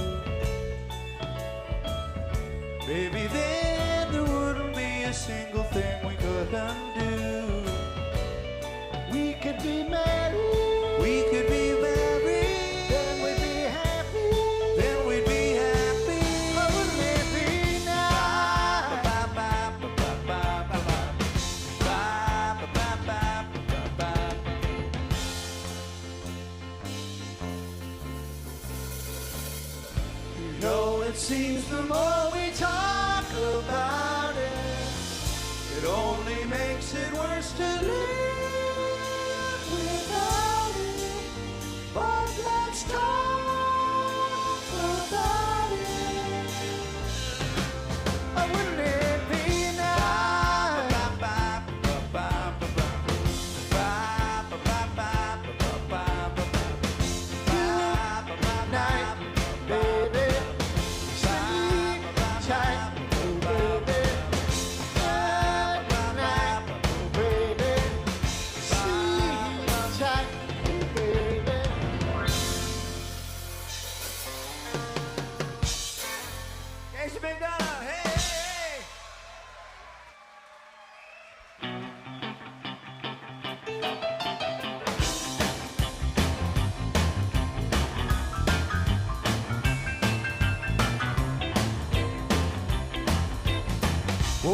Maybe then there wouldn't be a single thing we couldn't do. We could be married. We could be married. Then we'd be happy. Then we'd be happy. Oh, wouldn't it be nice? You know, it seems the more we talk about it, it only makes it worse to live without it. But let's talk about it. Oh, wouldn't it be nice? Night, baby. Sleep tight, oh, baby. Night, baby.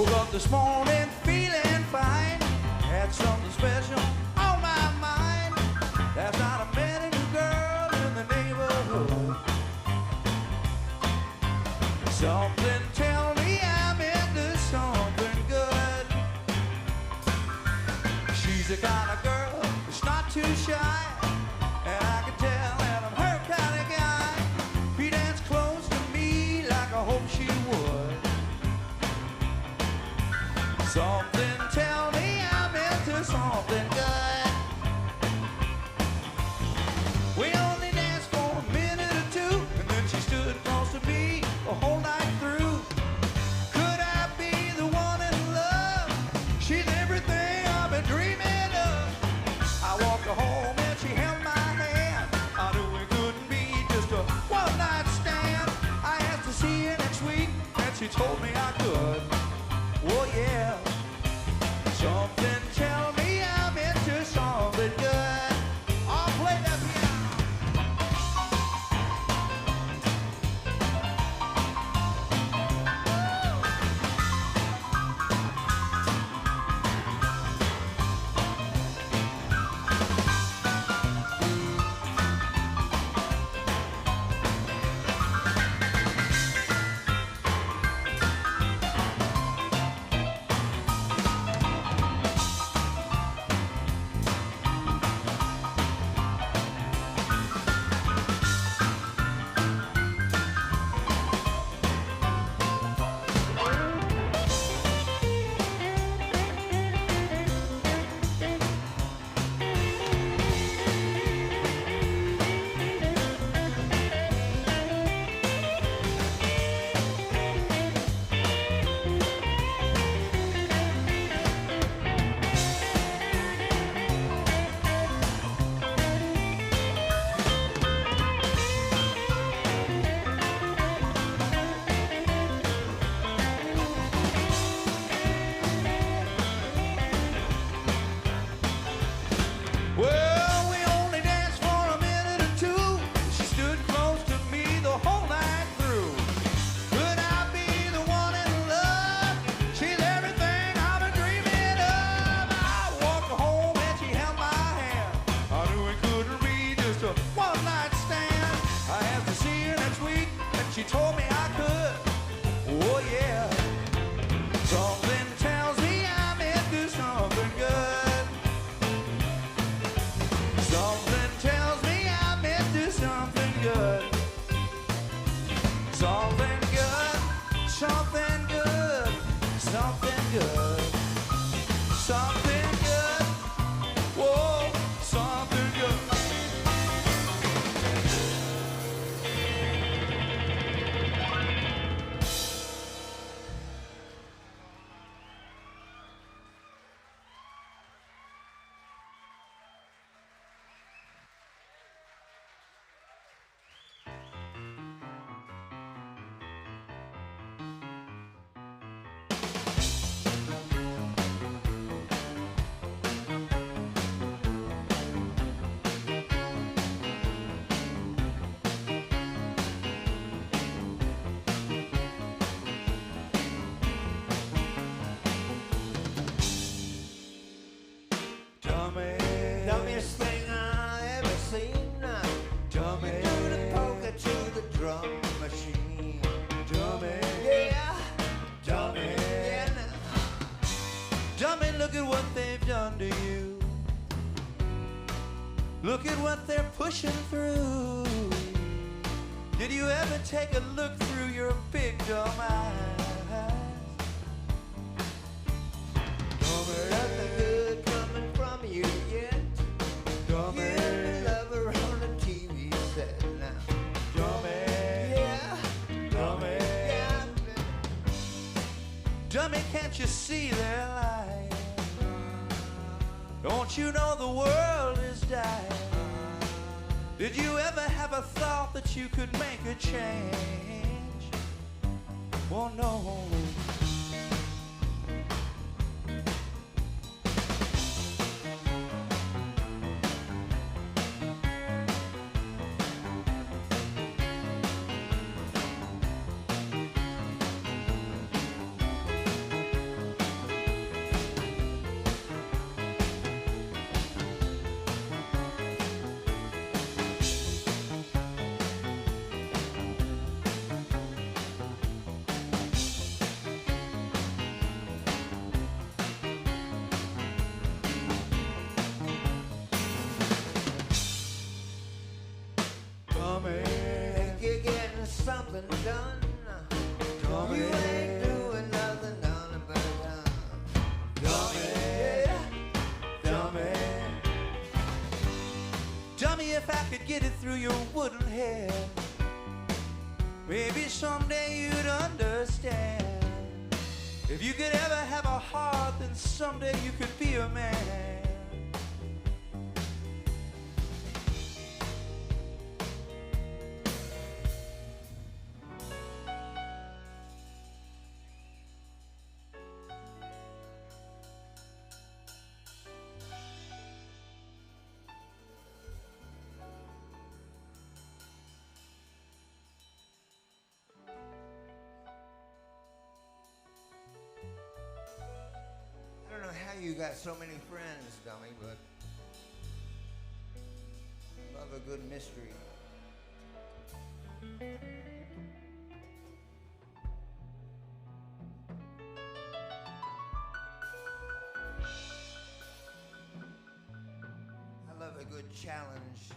Woke up this morning feeling fine. Had something special on my mind. Last night I met a new girl in the neighborhood. Something tell me I'm into something good. She's the kind of girl that's not too shy, and I can tell that I'm her kind of guy. She danced close to me like I hoped she would. Something tell me I'm into something good. We only danced for a minute or two, and then she stood close to me the whole night through. Could I be the one in love? She's everything I've been dreaming of. I walked her home and she held my hand. I knew it couldn't be just a one-night stand. I asked to see her next week, and she told me I could. Oh yeah. Something tell me I'm into something good. I'll play that Dumbest thing I ever seen. Dummy. You do the poker to the drum machine. Dummy. Yeah. Dummy. Yeah. Dummy, look at what they've done to you. Look at what they're pushing through. Did you ever take a look through your big dumb eyes? Dummy, nothing good coming from you yet. Dummy, you love her on the TV set now. Dummy, yeah. Dummy, yeah. Dummy, can't you see their lies? Don't you know the world is dying? Did you ever have a thought that you could make a change? Oh no. nothing done. Dummy. You ain't doing nothing, none but dummy. Yeah, dummy. Dummy, if I could get it through your wooden head, maybe someday you'd understand. If you could ever have a heart, then someday you could be a man. I don't know how you got so many friends, dummy, but I love a good mystery. I love a good challenge.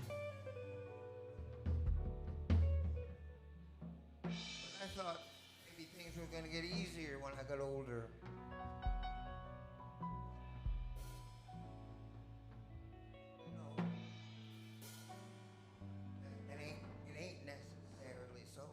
But I thought maybe things were going to get easier when I got older. It ain't necessarily so.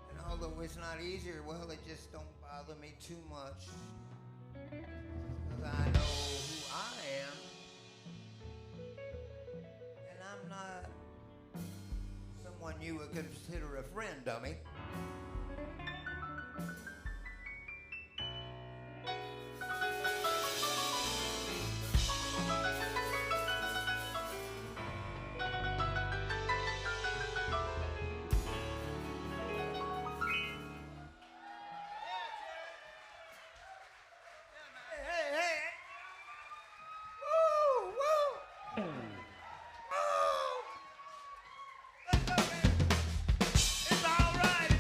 And although it's not easier, well, it just don't bother me too much. 'Cause I know who I am. And I'm not someone you would consider a friend, dummy. Hey! Woo! Woo! It's all right.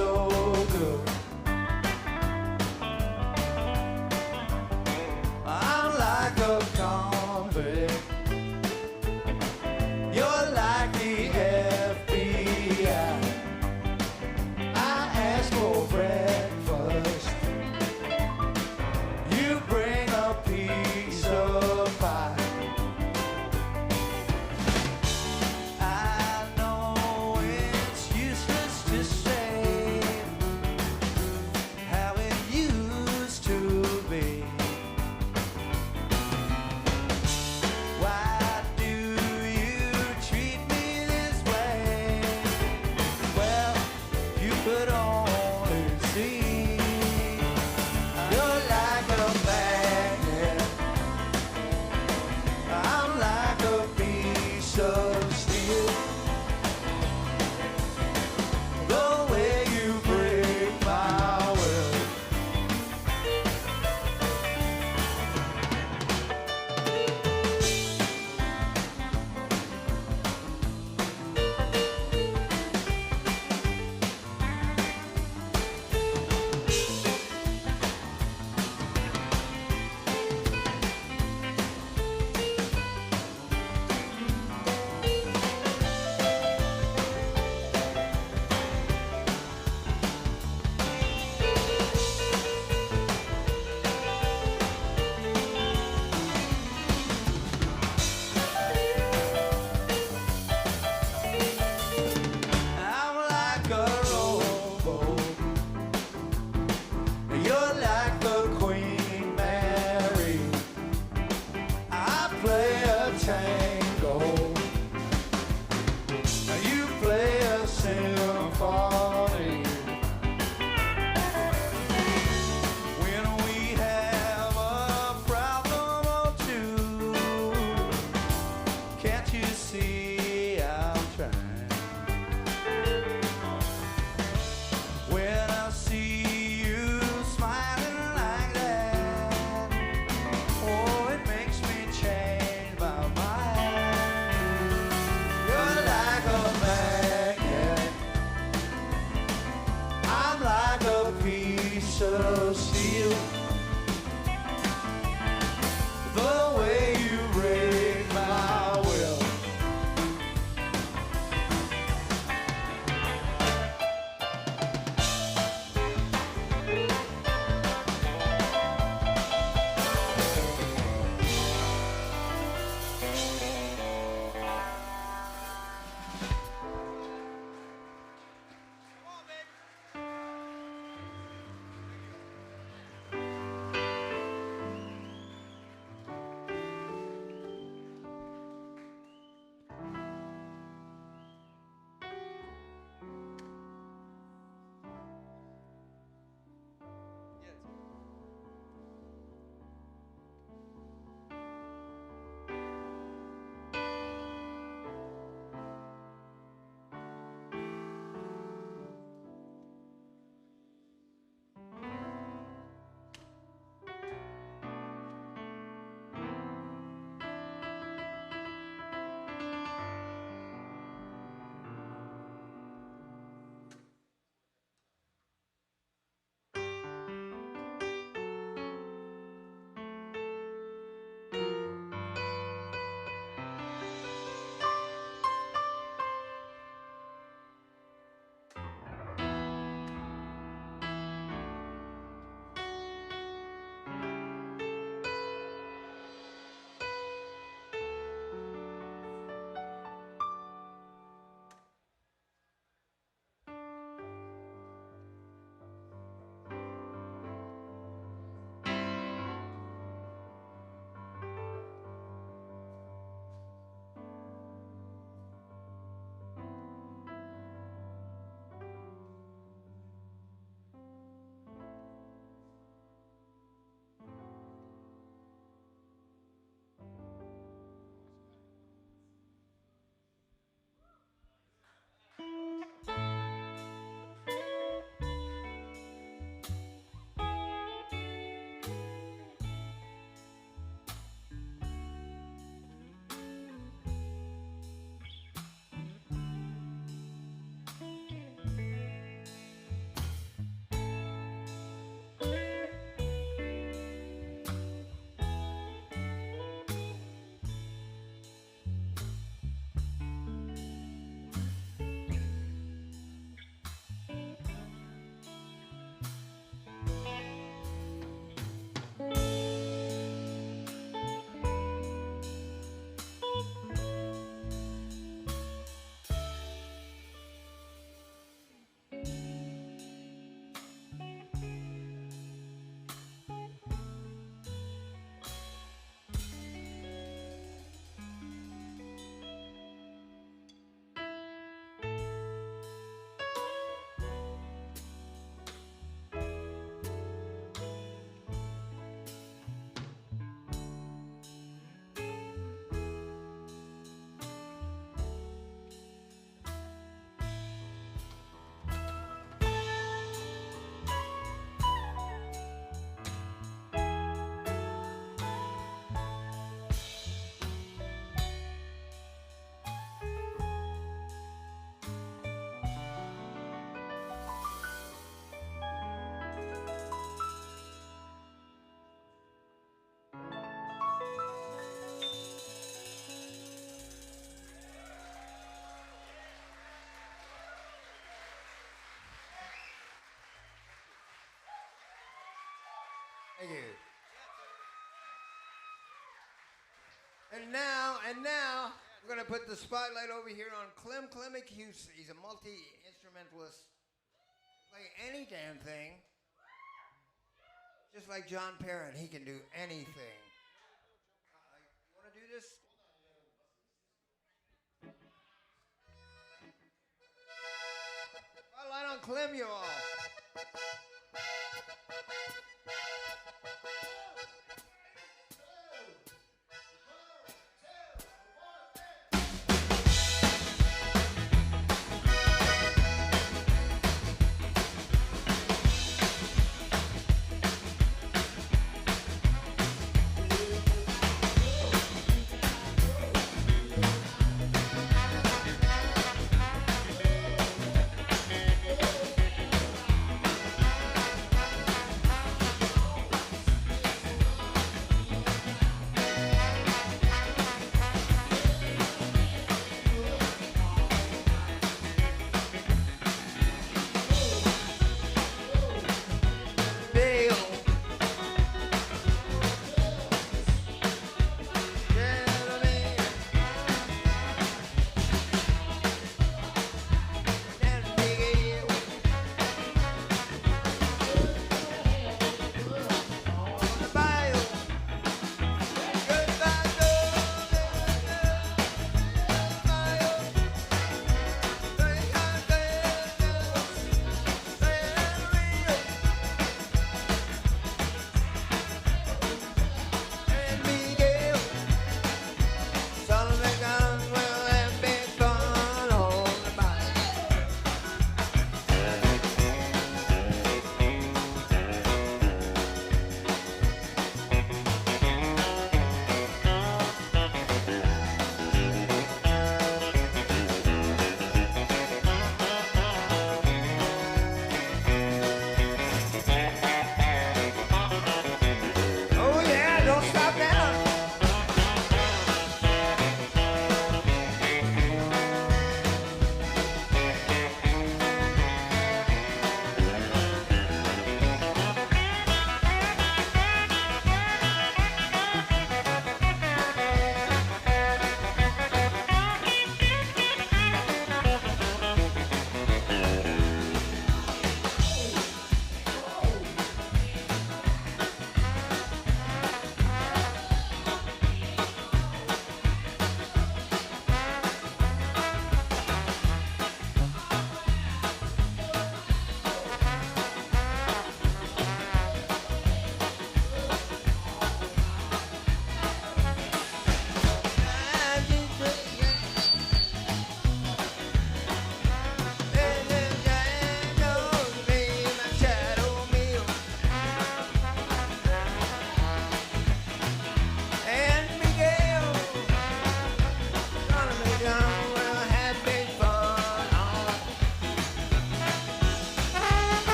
so good. I'm like a convict. You're like the FBI. I ask for breakfast. You bring a piece of pie. I know it's useless to say how it used to be. Why do you treat me this way? Well, you could only see you're like a magnet. I'm like a piece of steel. The way you break my will. I'm like a rowboat. You're like the Queen Mary. I play a tango. You play a symphony. When we have a problem or two, can't you see I'm trying? When I see you smiling like that, oh, it makes me change my mind. You're like a magnet. I'm like a piece of steel. The way you break my will. Thank you. And now, we're going to put the spotlight over here on Clem Clemick. He's a multi-instrumentalist. Play any damn thing. Just like John Perrin, he can do anything. You want to do this? Spotlight on Clem, you all.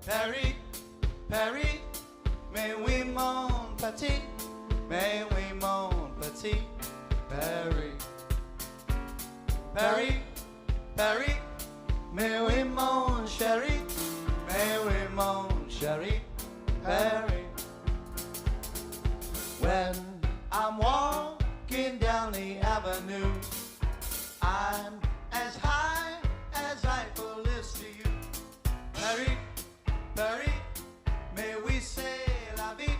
Paris, Paris, mais oui mon petit, mais oui mon petit, Paris, Paris, Paris, mais oui mon chéri, mais oui mon chéri, Paris. When I'm walking down the avenue, I'm as high as Eiffel is to you. Paris, Paris, mais oui c'est la vie,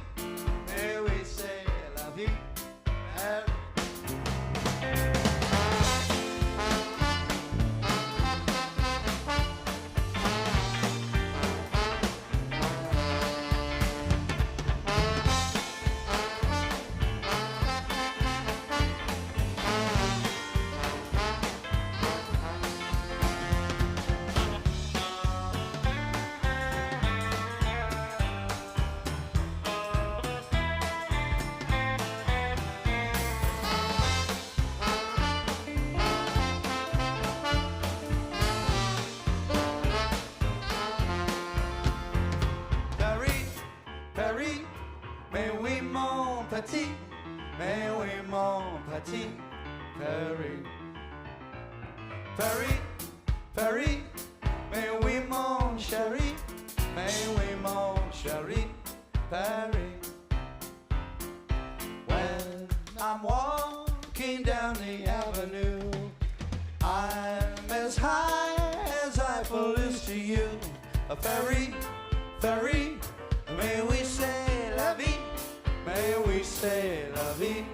mais oui c'est la vie, Paris. Paris, mais oui mon petit, mais oui mon petit, Paris. Paris, Paris, mais oui mon chéri, mais oui mon chéri, Paris. When I'm walking down the avenue, I'm as high as Eiffel is to you. Paris, Paris, mais oui c'est la vie, mais oui c'est la vie,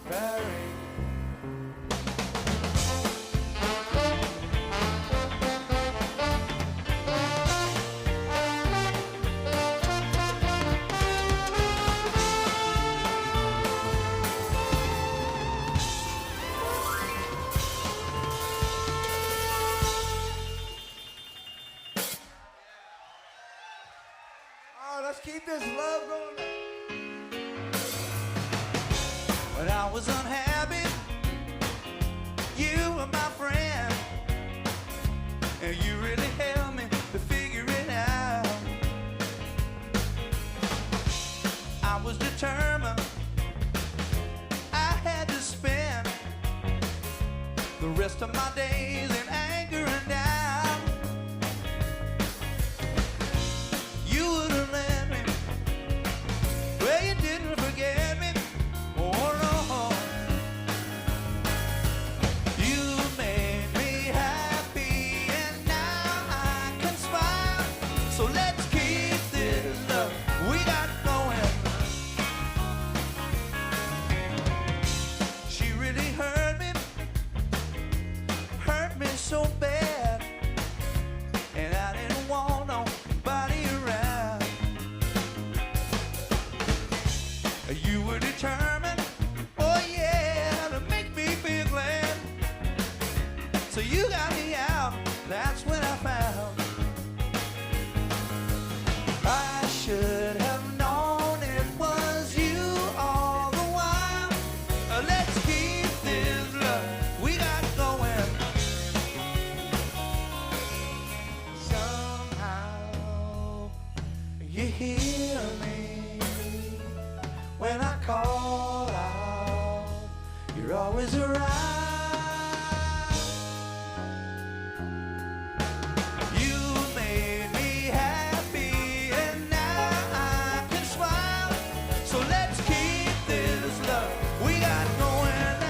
Paris. Let's keep this love going. When I was unhappy, you were my friend, and you really helped me to figure it out. I was determined, I had to spend the rest of my days in anger and doubt. You would have let me, well, you didn't forget me. Oh no, you made me happy, and now I can smile. So let's keep this love we got going. She really hurt me so bad, and I didn't want nobody around. You were determined, oh yeah, to make me feel glad. So you got me out, that's when I found I should have known it was you all the while. Let's keep this love we got going. Somehow you hear me when I call out, you're always around. You made me happy, and now I can smile. So let's keep this love we got going now.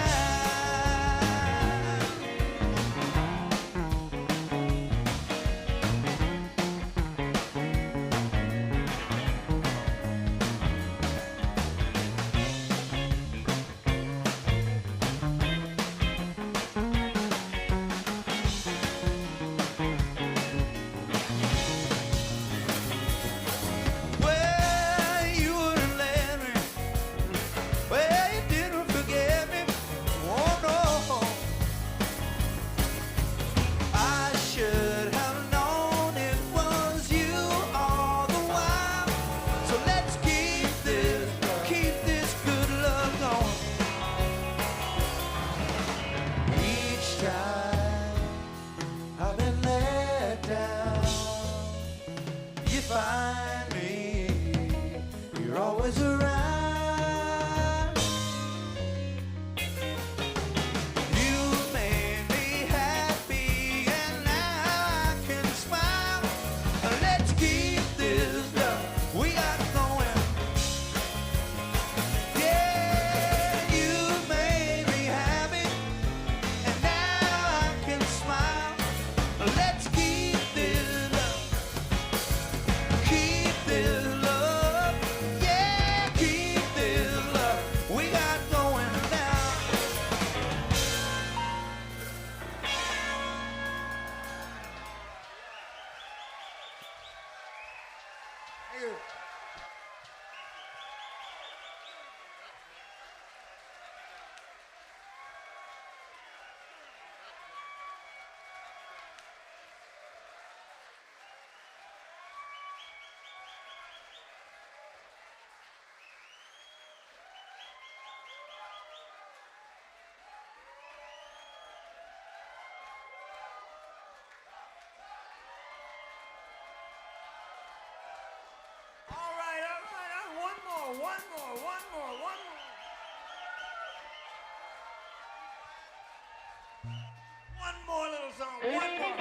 on one more.